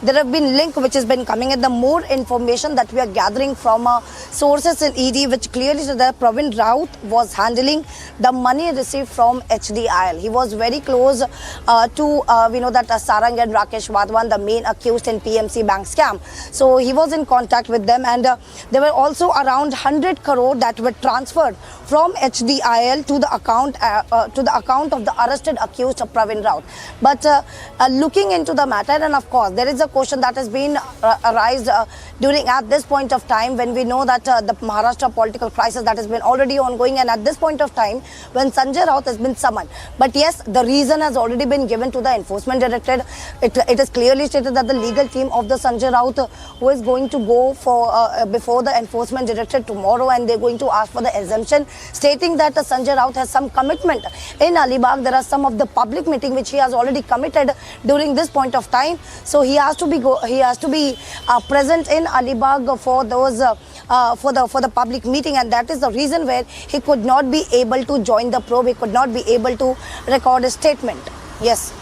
there have been links which has been coming in. The more information that we are gathering from sources in ED, which clearly says that Praveen Raut was handling the money received from HDIL. He was very close to, we know that Sarang and Rakesh Wadhwan, the main accused in PMC bank scam. So he was in contact with them, and there were also around 100 crore that were transferred from HDIL to the account of the arrested accused Praveen Raut. But looking into the matter, and of course there is a question that has been arised during at this point of time when we know that the Maharashtra political crisis that has been already ongoing, and at this point of time when Sanjay Raut has been summoned. But yes, the reason has already been given to the enforcement directorate. It is clearly stated that the legal team of the Sanjay Raut who is going to go for before the enforcement directorate tomorrow, and they're going to ask for the exemption, stating that Sanjay Raut has some commitment in Alibag. There are some of the public meeting which he has already committed during this point of time. So he has to be present in Alibag for those for the public meeting, and that is the reason where he could not be able to join the probe. He could not be able to record a statement. Yes.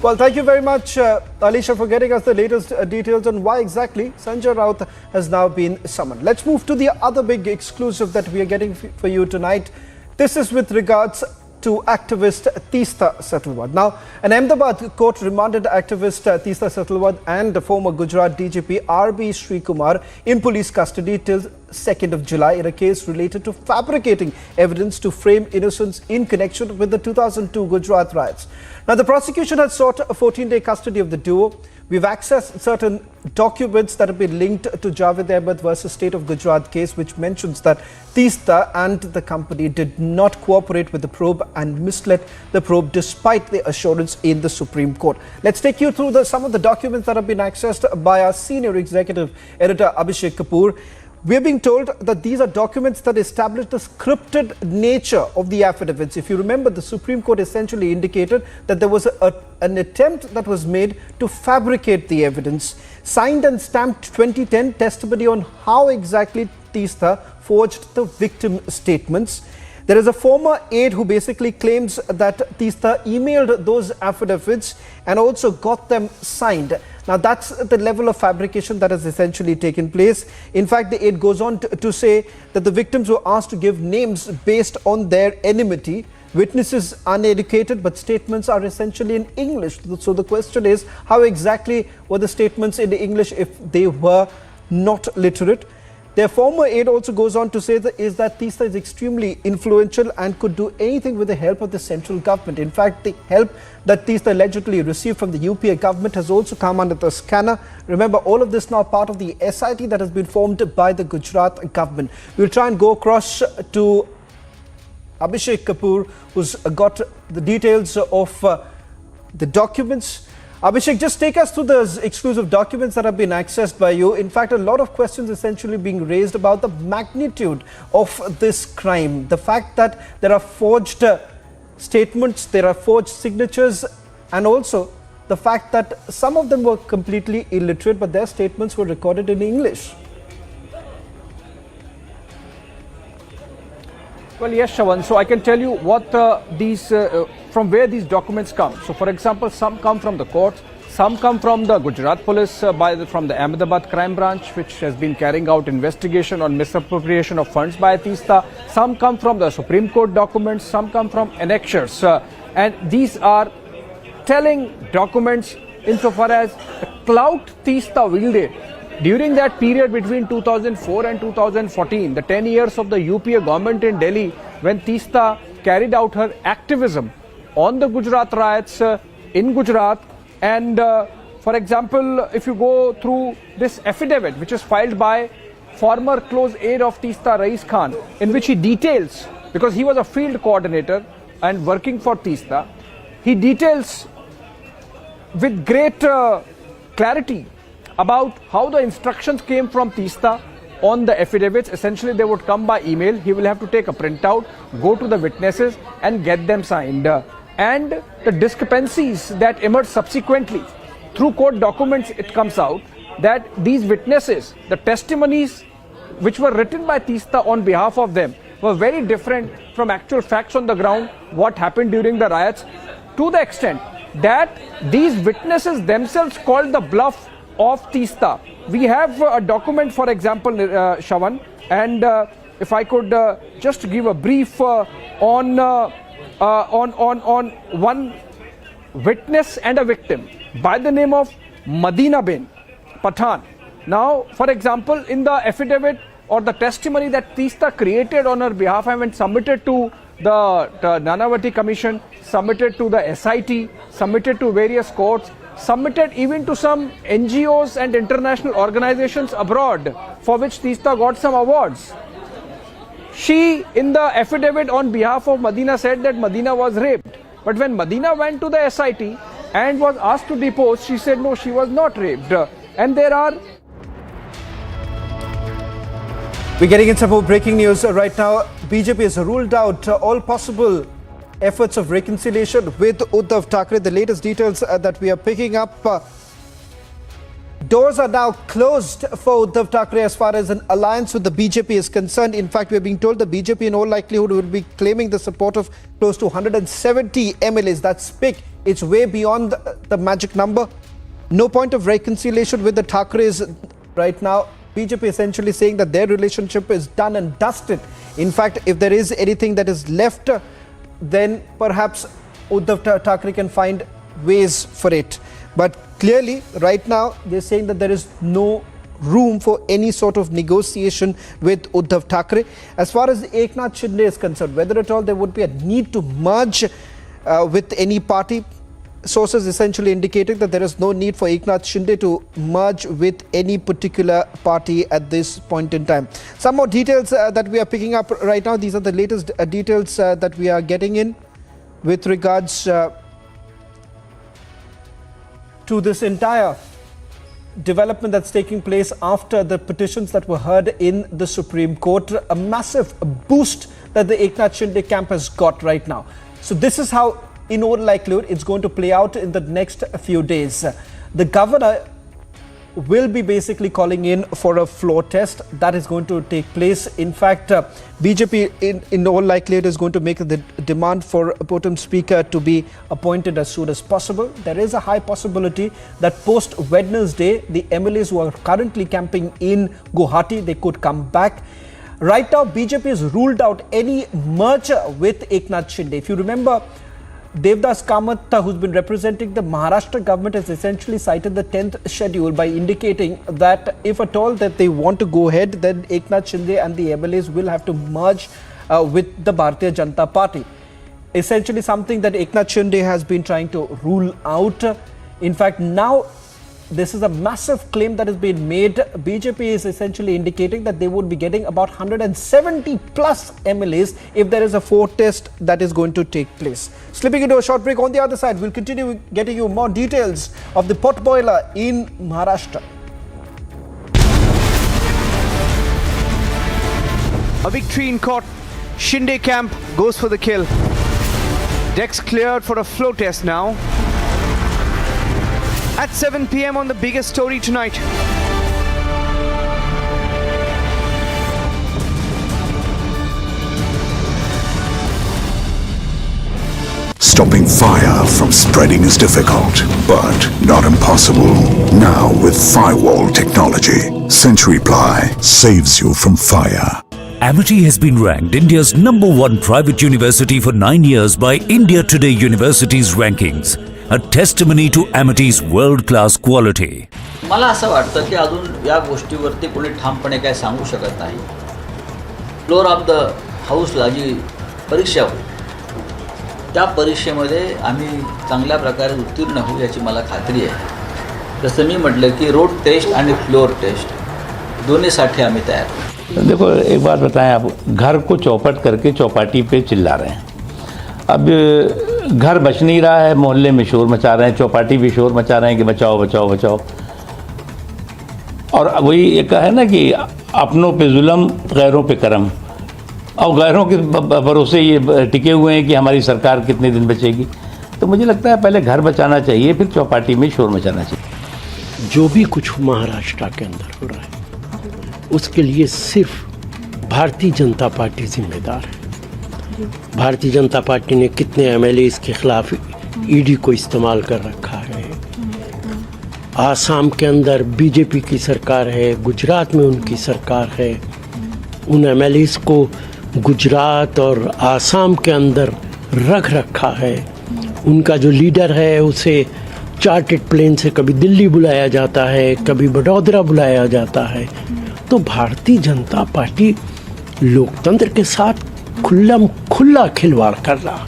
Well, thank you very much, Alisha, for getting us the latest details on why exactly Sanjay Raut has now been summoned. Let's move to the other big exclusive that we are getting for you tonight. This is with regards to activist Teesta Setalvad. Now, an Ahmedabad court remanded activist Teesta Setalvad and the former Gujarat DGP RB Srikumar in police custody till 2nd of July in a case related to fabricating evidence to frame innocents in connection with the 2002 Gujarat riots. Now, the prosecution has sought a 14-day custody of the duo. We've accessed certain documents that have been linked to Javed Ahmed versus State of Gujarat case, which mentions that Teesta and the company did not cooperate with the probe and misled the probe despite the assurance in the Supreme Court. Let's take you through some of the documents that have been accessed by our senior executive editor Abhishek Kapoor. We are being told that these are documents that establish the scripted nature of the affidavits. If you remember, the Supreme Court essentially indicated that there was an attempt that was made to fabricate the evidence. Signed and stamped 2010 testimony on how exactly Teesta forged the victim statements. There is a former aide who basically claims that Teesta emailed those affidavits and also got them signed. Now that's the level of fabrication that has essentially taken place. In fact, the aide goes on to say that the victims were asked to give names based on their enmity. Witnesses uneducated, but statements are essentially in English. So the question is, how exactly were the statements in English if they were not literate? Their former aide also goes on to say that Teesta is extremely influential and could do anything with the help of the central government. In fact, the help that Teesta allegedly received from the UPA government has also come under the scanner. Remember, all of this now part of the SIT that has been formed by the Gujarat government. We'll try and go across to Abhishek Kapoor, who's got the details of the documents. Abhishek, just take us through the exclusive documents that have been accessed by you. In fact, a lot of questions essentially being raised about the magnitude of this crime. The fact that there are forged statements, there are forged signatures, and also the fact that some of them were completely illiterate, but their statements were recorded in English. Well, yes, Shravan. So I can tell you what from where these documents come. So, for example, some come from the courts, some come from the Gujarat police from the Ahmedabad crime branch, which has been carrying out investigation on misappropriation of funds by Teesta. Some come from the Supreme Court documents, some come from annexures, and these are telling documents insofar as the clout Teesta wielded during that period between 2004 and 2014, the 10 years of the UPA government in Delhi, when Teesta carried out her activism on the Gujarat riots in Gujarat. And for example, if you go through this affidavit, which is filed by former close aide of Teesta, Rais Khan, in which he details, because he was a field coordinator and working for Teesta, he details with great clarity about how the instructions came from Teesta on the affidavits. Essentially, they would come by email. He will have to take a printout, go to the witnesses and get them signed. And the discrepancies that emerged subsequently through court documents, it comes out that these witnesses, the testimonies which were written by Teesta on behalf of them, were very different from actual facts on the ground, what happened during the riots, to the extent that these witnesses themselves called the bluff of Teesta. We have a document, for example, Shravan, and if I could just give a brief on one witness and a victim by the name of Madina bin Pathan. Now, for example, in the affidavit or the testimony that Teesta created on her behalf and submitted to the Nanavati Commission, submitted to the SIT, submitted to various courts, submitted even to some NGOs and international organizations abroad, for which Teesta got some awards. She, in the affidavit on behalf of Madina, said that Madina was raped. But when Madina went to the SIT and was asked to depose, she said no, she was not raped. And there are... We're getting in some more breaking news right now. BJP has ruled out all possible efforts of reconciliation with Uddhav Thackeray. The latest details that we are picking up. Doors are now closed for Uddhav Thackeray as far as an alliance with the BJP is concerned. In fact, we are being told the BJP in all likelihood will be claiming the support of close to 170 MLAs. That's big. It's way beyond the magic number. No point of reconciliation with the Thackerays right now. BJP essentially saying that their relationship is done and dusted. In fact, if there is anything that is left, then perhaps Uddhav Thackeray can find ways for it. But clearly, right now, they're saying that there is no room for any sort of negotiation with Uddhav Thackeray. As far as Eknath Shinde is concerned, whether at all there would be a need to merge with any party, sources essentially indicating that there is no need for Eknath Shinde to merge with any particular party at this point in time. Some more details that we are picking up right now. These are the latest details that we are getting in with regards to this entire development that's taking place after the petitions that were heard in the Supreme Court. A massive boost that the Eknath Shinde camp has got right now. So this is how, in all likelihood, it's going to play out in the next few days. The governor will be basically calling in for a floor test that is going to take place. In fact, BJP in all likelihood is going to make the demand for a Pro-Tem Speaker to be appointed as soon as possible. There is a high possibility that post Wednesday, the MLAs who are currently camping in Guwahati, they could come back. Right now, BJP has ruled out any merger with Eknath Shinde. If you remember, Devdas Kamath, who's been representing the Maharashtra government, has essentially cited the 10th schedule by indicating that if at all that they want to go ahead, then Eknath Shinde and the MLAs will have to merge with the Bharatiya Janata Party. Essentially something that Eknath Shinde has been trying to rule out. In fact, now this is a massive claim that has been made. BJP is essentially indicating that they would be getting about 170 plus MLAs if there is a floor test that is going to take place. Slipping into a short break. On the other side, we'll continue getting you more details of the pot boiler in Maharashtra. A victory in court. Shinde camp goes for the kill. Decks cleared for a flow test now. At 7 p.m. on the biggest story tonight. Stopping fire from spreading is difficult, but not impossible. Now with firewall technology, Century Ply saves you from fire. Amity has been ranked India's #1 private university for 9 years by India Today University's rankings. A testimony to Amity's world-class quality. मला असं वाटतं की अजून या गोष्टीवरती कोणी ठामपणे काय सांगू शकत नाही. फ्लोर ऑफ द हाऊसला जी परीक्षा होती त्या परीक्षेमध्ये आम्ही चांगल्या प्रकारे उत्तीर्ण होऊ याची मला खात्री आहे. जसं मी म्हटलं की रोड टेस्ट आणि फ्लोर टेस्ट दोन्हीसाठी आम्ही तयार आहोत. देखो एक बात बताएं, आप घर को चौपट करके चौपाटी पे चिल्ला रहे हैं. अब घर बच नहीं रहा है, मोहल्ले में शोर मचा रहे हैं, चौपाटी भी शोर मचा रहे हैं कि बचाओ बचाओ बचाओ. और वही एक है ना कि अपनों पे जुल्म गैरों पे करम, और गैरों के भरोसे ये टिके हुए हैं कि हमारी सरकार कितने दिन बचेगी. तो मुझे लगता है पहले घर बचाना चाहिए, फिर चौपाटी में शोर मचाना चाहिए. जो भी कुछ महाराष्ट्र के अंदर हो रहा है उसके लिए सिर्फ भारतीय जनता पार्टी जिम्मेदार है. भारतीय जनता पार्टी ने कितने MLAs के खिलाफ ईडी को इस्तेमाल कर रखा है. आसाम के अंदर बीजेपी की सरकार है, गुजरात में उनकी सरकार है. उन MLAs को गुजरात और आसाम के अंदर रख रखा है. उनका जो लीडर है उसे चार्टर्ड प्लेन से कभी दिल्ली बुलाया जाता है, कभी वडोदरा बुलाया जाता है. तो भारतीय जनता पार्टी लोकतंत्र के साथ खुला खिलवाड़ कर रहा.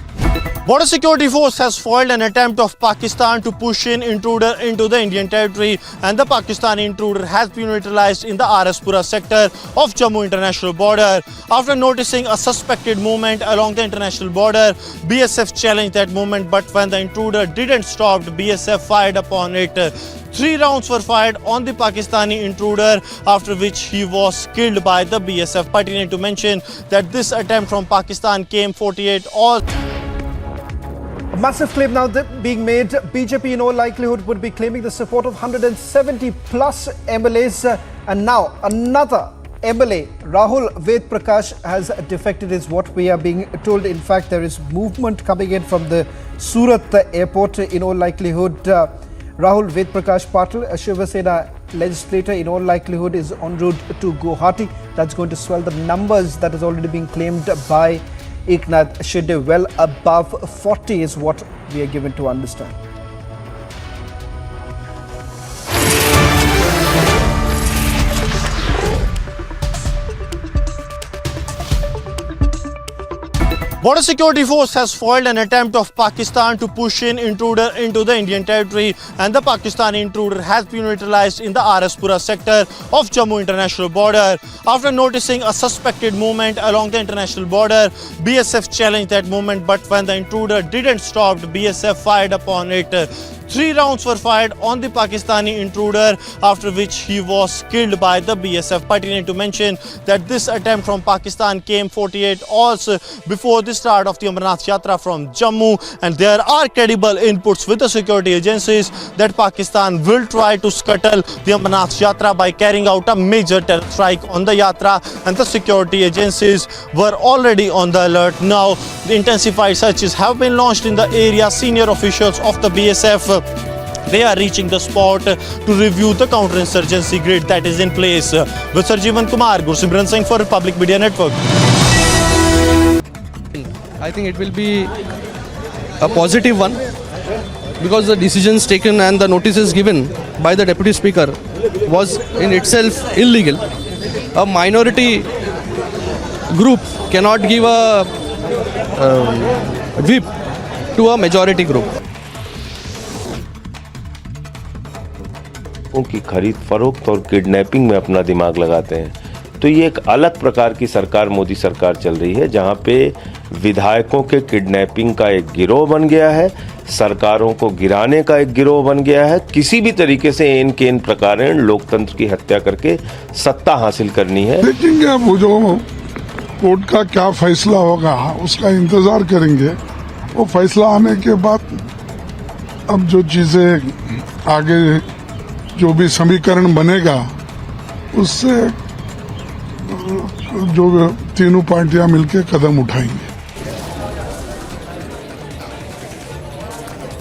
Border Security Force has foiled an attempt of Pakistan to push in intruder into the Indian territory, and the Pakistani intruder has been neutralized in the Araspura sector of Jammu international border. After noticing a suspected movement along the international border, BSF challenged that movement, but when the intruder didn't stop, BSF fired upon it. 3 rounds were fired on the Pakistani intruder, after which he was killed by the BSF. Pertinent to mention that this attempt from Pakistan came 48 hours. A massive claim now being made. BJP in all likelihood would be claiming the support of 170 plus MLAs. And now another MLA, Rahul Ved Prakash, has defected is what we are being told. In fact, there is movement coming in from the Surat airport. In all likelihood, Rahul Ved Prakash Patil, a Shiva Sena legislator, in all likelihood is en route to Guwahati. That's going to swell the numbers that is already being claimed by Eknath Shinde. Well above 40 is what we are given to understand. Border Security Force has foiled an attempt of Pakistan to push in intruder into the Indian territory, and the Pakistani intruder has been neutralized in the Araspura sector of Jammu international border. After noticing a suspected movement along the international border, BSF challenged that movement, but when the intruder didn't stop, BSF fired upon it. 3 rounds were fired on the Pakistani intruder, after which he was killed by the BSF. Pertinent to mention that this attempt from Pakistan came 48 hours before the start of the Amarnath Yatra from Jammu, and there are credible inputs with the security agencies that Pakistan will try to scuttle the Amarnath Yatra by carrying out a major terror strike on the Yatra, and the security agencies were already on the alert. Now, the intensified searches have been launched in the area. Senior officials of the BSF, they are reaching the spot to review the counterinsurgency grid that is in place. With Sarjeevan Kumar, Gursimran Singh for Republic Media Network. I think it will be a positive one, because the decisions taken and the notices given by the Deputy Speaker was in itself illegal. A minority group cannot give a whip to a majority group. उनकी खरीद फरोख्त और kidnapping में अपना दिमाग लगाते हैं, तो ये एक अलग प्रकार की सरकार मोदी सरकार चल रही है, जहां पे विधायकों के किडनैपिंग का एक गिरोह बन गया है, सरकारों को गिराने का एक गिरोह बन गया है, किसी भी तरीके से एन केन प्रकार लोकतंत्र की हत्या करके सत्ता हासिल करनी है। देखेंगे अब वो जो कोर्ट का क्या फैसला होगा उसका इंतजार करेंगे। वो फैसला आने के बाद अब जो चीजें आगे जो भी समीकरण बनेगा उससे जो तीनों पार्टियां मिलकर कदम उठाएंगे।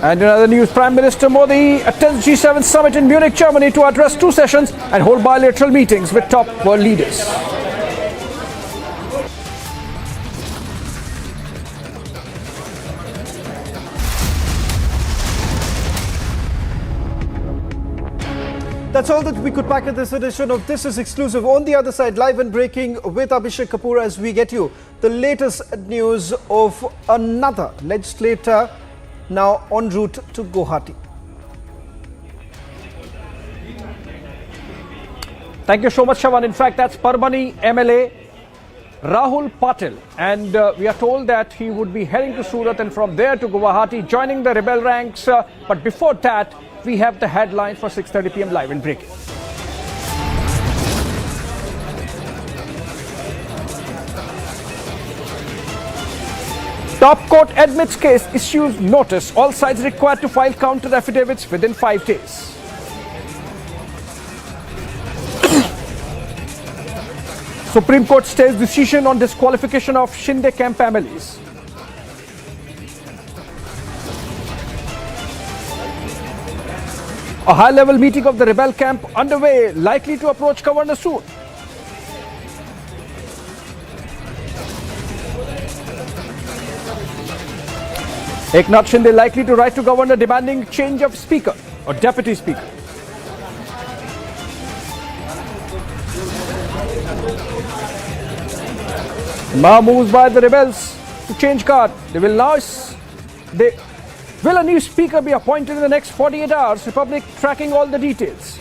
And in other news, Prime Minister Modi attends G7 summit in Munich, Germany to address 2 sessions and hold bilateral meetings with top world leaders. That's all that we could pack in this edition of This Is Exclusive. On the other side, live and breaking with Abhishek Kapoor as we get you the latest news of another legislator now en route to Guwahati. Thank you so much, Shawan. In fact, that's Parbhani MLA Rahul Patil, and we are told that he would be heading to Surat and from there to Guwahati, joining the rebel ranks. But before that, we have the headline for 6:30 p.m. live and breaking. Top court admits case, issues notice. All sides required to file counter affidavits within 5 days. Supreme Court stays decision on disqualification of Shinde camp MLAs. A high-level meeting of the rebel camp underway, likely to approach Governor soon. Eknath Shinde likely to write to Governor demanding change of Speaker or Deputy Speaker. Now moves by the rebels to change guard. Will a new speaker be appointed in the next 48 hours? Republic tracking all the details.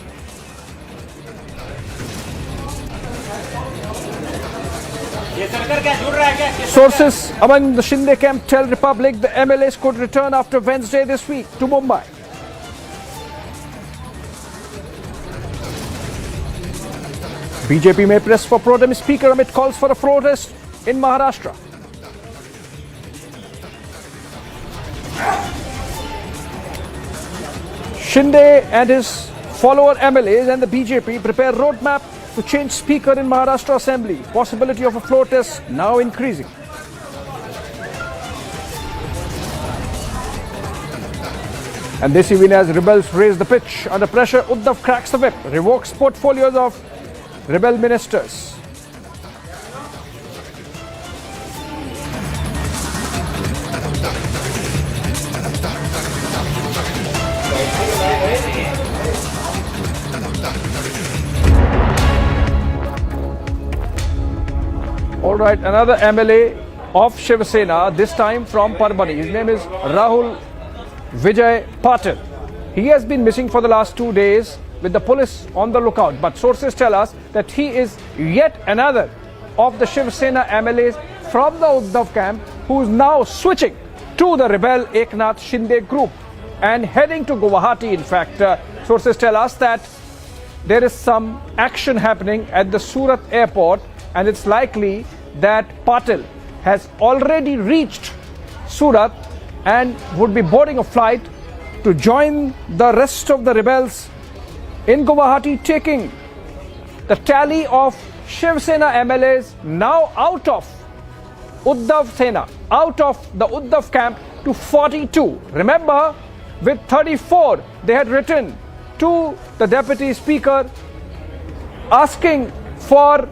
Sources among the Shinde camp tell Republic the MLAs could return after Wednesday this week to Mumbai. BJP may press for pro tem speaker amid calls for a protest in Maharashtra. Shinde and his follower MLAs and the BJP prepare roadmap to change speaker in Maharashtra Assembly. Possibility of a floor test now increasing. And this evening, as rebels raise the pitch under pressure, Uddhav cracks the whip, revokes portfolios of rebel ministers. All right, another MLA of Shiv Sena, this time from Parbhani. His name is Rahul Vijay Patil. He has been missing for the last 2 days with the police on the lookout. But sources tell us that he is yet another of the Shiv Sena MLAs from the Uddhav camp who is now switching to the rebel Eknath Shinde group. and heading to Guwahati. In fact, sources tell us that there is some action happening at the Surat airport, and it's likely that Patil has already reached Surat and would be boarding a flight to join the rest of the rebels in Guwahati, taking the tally of Shiv Sena MLAs now out of Uddhav Sena, out of the Uddhav camp, to 42. Remember, with 34, they had written to the Deputy Speaker asking for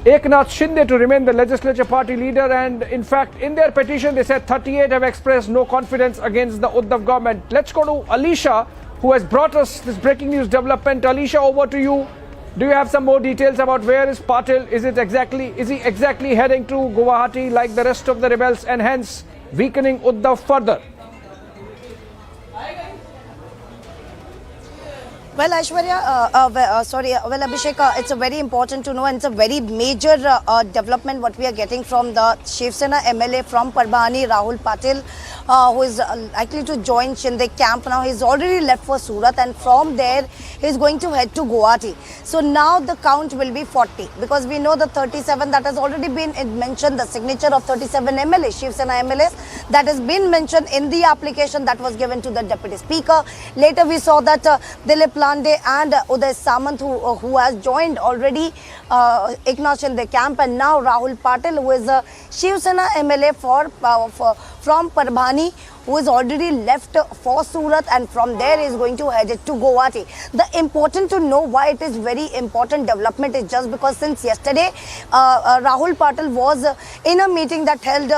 Eknath Shinde to remain the legislature party leader, and in fact in their petition they said 38 have expressed no confidence against the Uddhav government. Let's go to Alisha, who has brought us this breaking news development. Alisha, over to you. Do you have some more details about where is Patil? Is he exactly heading to Guwahati like the rest of the rebels, and hence weakening Uddhav further? Well, Aishwarya, well, Abhishek, it's a very important to know, and it's a very major development what we are getting from the Shiv Sena MLA from Parbhani, Rahul Patil, who is likely to join Shinde camp. Now he's already left for Surat, and from there he's going to head to Guwahati. So now the count will be 40, because we know the 37 that has already been mentioned, the signature of 37 MLAs, Shiv Sena MLAs, that has been mentioned in the application that was given to the Deputy Speaker. Later we saw that Dilip Lande and Uday Samant, who has joined already Eknath Shinde camp, and now Rahul Patil, who is a Shiv Sena MLA from Parbhani, who is already left for Surat, and from there is going to head to Guwahati. The important to know why it is very important development is just because since yesterday Rahul Patil was in a meeting that held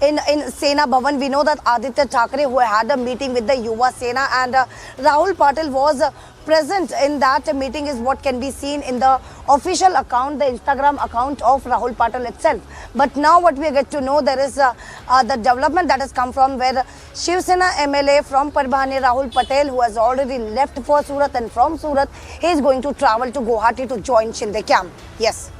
in Sena Bhavan. We know that Aditya Thackeray, who had a meeting with the Yuva Sena, and Rahul Patil was present in that meeting, is what can be seen in the official account, the Instagram account of Rahul Patil itself. But now what we get to know, there is the development that has come from where Shiv Sena MLA from Parbhani, Rahul Patel, who has already left for Surat, and from Surat he is going to travel to Guwahati to join Shinde camp. Yes.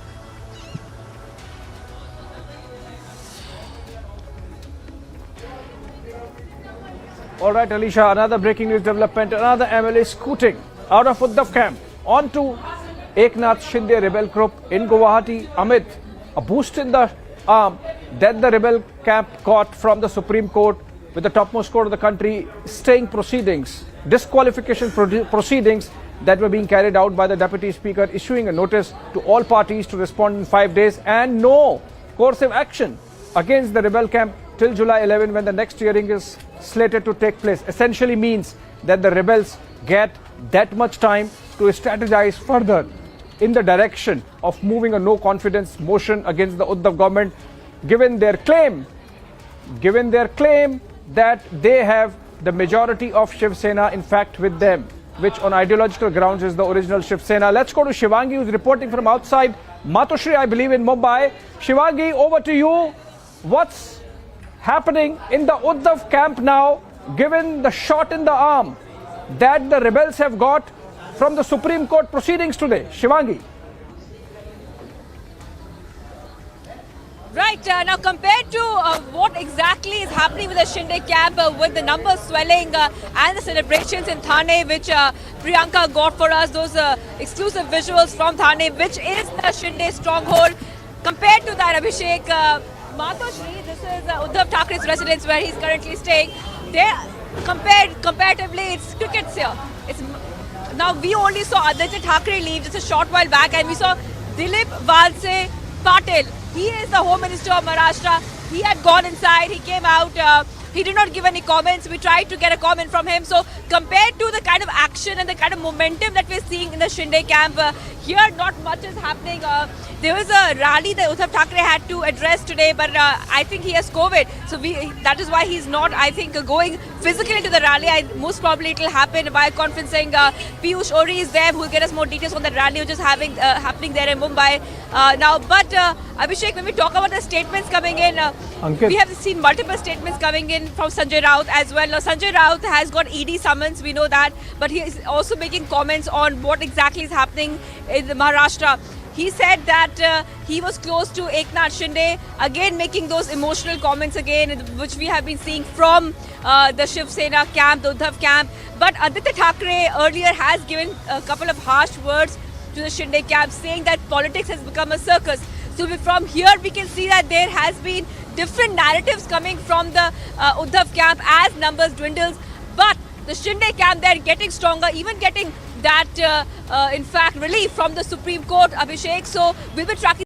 All right, Alisha, another breaking news development. Another MLA scooting out of Uddhav camp onto Eknath Shinde rebel group in Guwahati. Amit, a boost in the arm that the rebel camp got from the Supreme Court, with the topmost court of the country staying proceedings, disqualification proceedings that were being carried out by the Deputy Speaker, issuing a notice to all parties to respond in 5 days, and no coercive action against the rebel camp till July 11, when the next hearing is slated to take place. Essentially means that the rebels get that much time to strategize further in the direction of moving a no confidence motion against the Uddhav government, given their claim that they have the majority of Shiv Sena in fact with them, which on ideological grounds is the original Shiv Sena. Let's go to Shivangi, who's reporting from outside Matoshri, I believe, in Mumbai. Shivangi, over to you. What's happening in the Uddhav camp now, given the shot in the arm that the rebels have got from the Supreme Court proceedings today? Shivangi. Right, now compared to what exactly is happening with the Shinde camp, with the numbers swelling and the celebrations in Thane, which Priyanka got for us, those exclusive visuals from Thane, which is the Shinde stronghold. Compared to that, Abhishek, Matoshri, this is Uddhav Thackeray's residence where he's currently staying. Comparatively, it's crickets here. Now we only saw Aditya Thackeray leave just a short while back, and we saw Dilip Valse Patil. He is the Home Minister of Maharashtra. He had gone inside, he came out, he did not give any comments. We tried to get a comment from him. So compared to the kind of action and the kind of momentum that we're seeing in the Shinde camp, here not much is happening. There was a rally that Uddhav Thackeray had to address today, but I think he has COVID. So that is why he's not, I think, going physically to the rally. Most probably it will happen by conferencing. Piyush Ori is there, who will get us more details on that rally which is happening there in Mumbai now. But Abhishek, when we talk about the statements coming in, we have seen multiple statements coming in from Sanjay Raut as well. Now, Sanjay Raut has got ED summons, we know that, but he is also making comments on what exactly is happening in Maharashtra. he said that he was close to Eknath Shinde, again making those emotional comments again, which we have been seeing from the Shiv Sena camp, the Uddhav camp. But Aditya Thackeray earlier has given a couple of harsh words to the Shinde camp, saying that politics has become a circus. So from here we can see that there has been different narratives coming from the Uddhav camp as numbers dwindles. But the Shinde camp, they're getting stronger, even getting that, in fact, relief from the Supreme Court, Abhishek. So we'll be tracking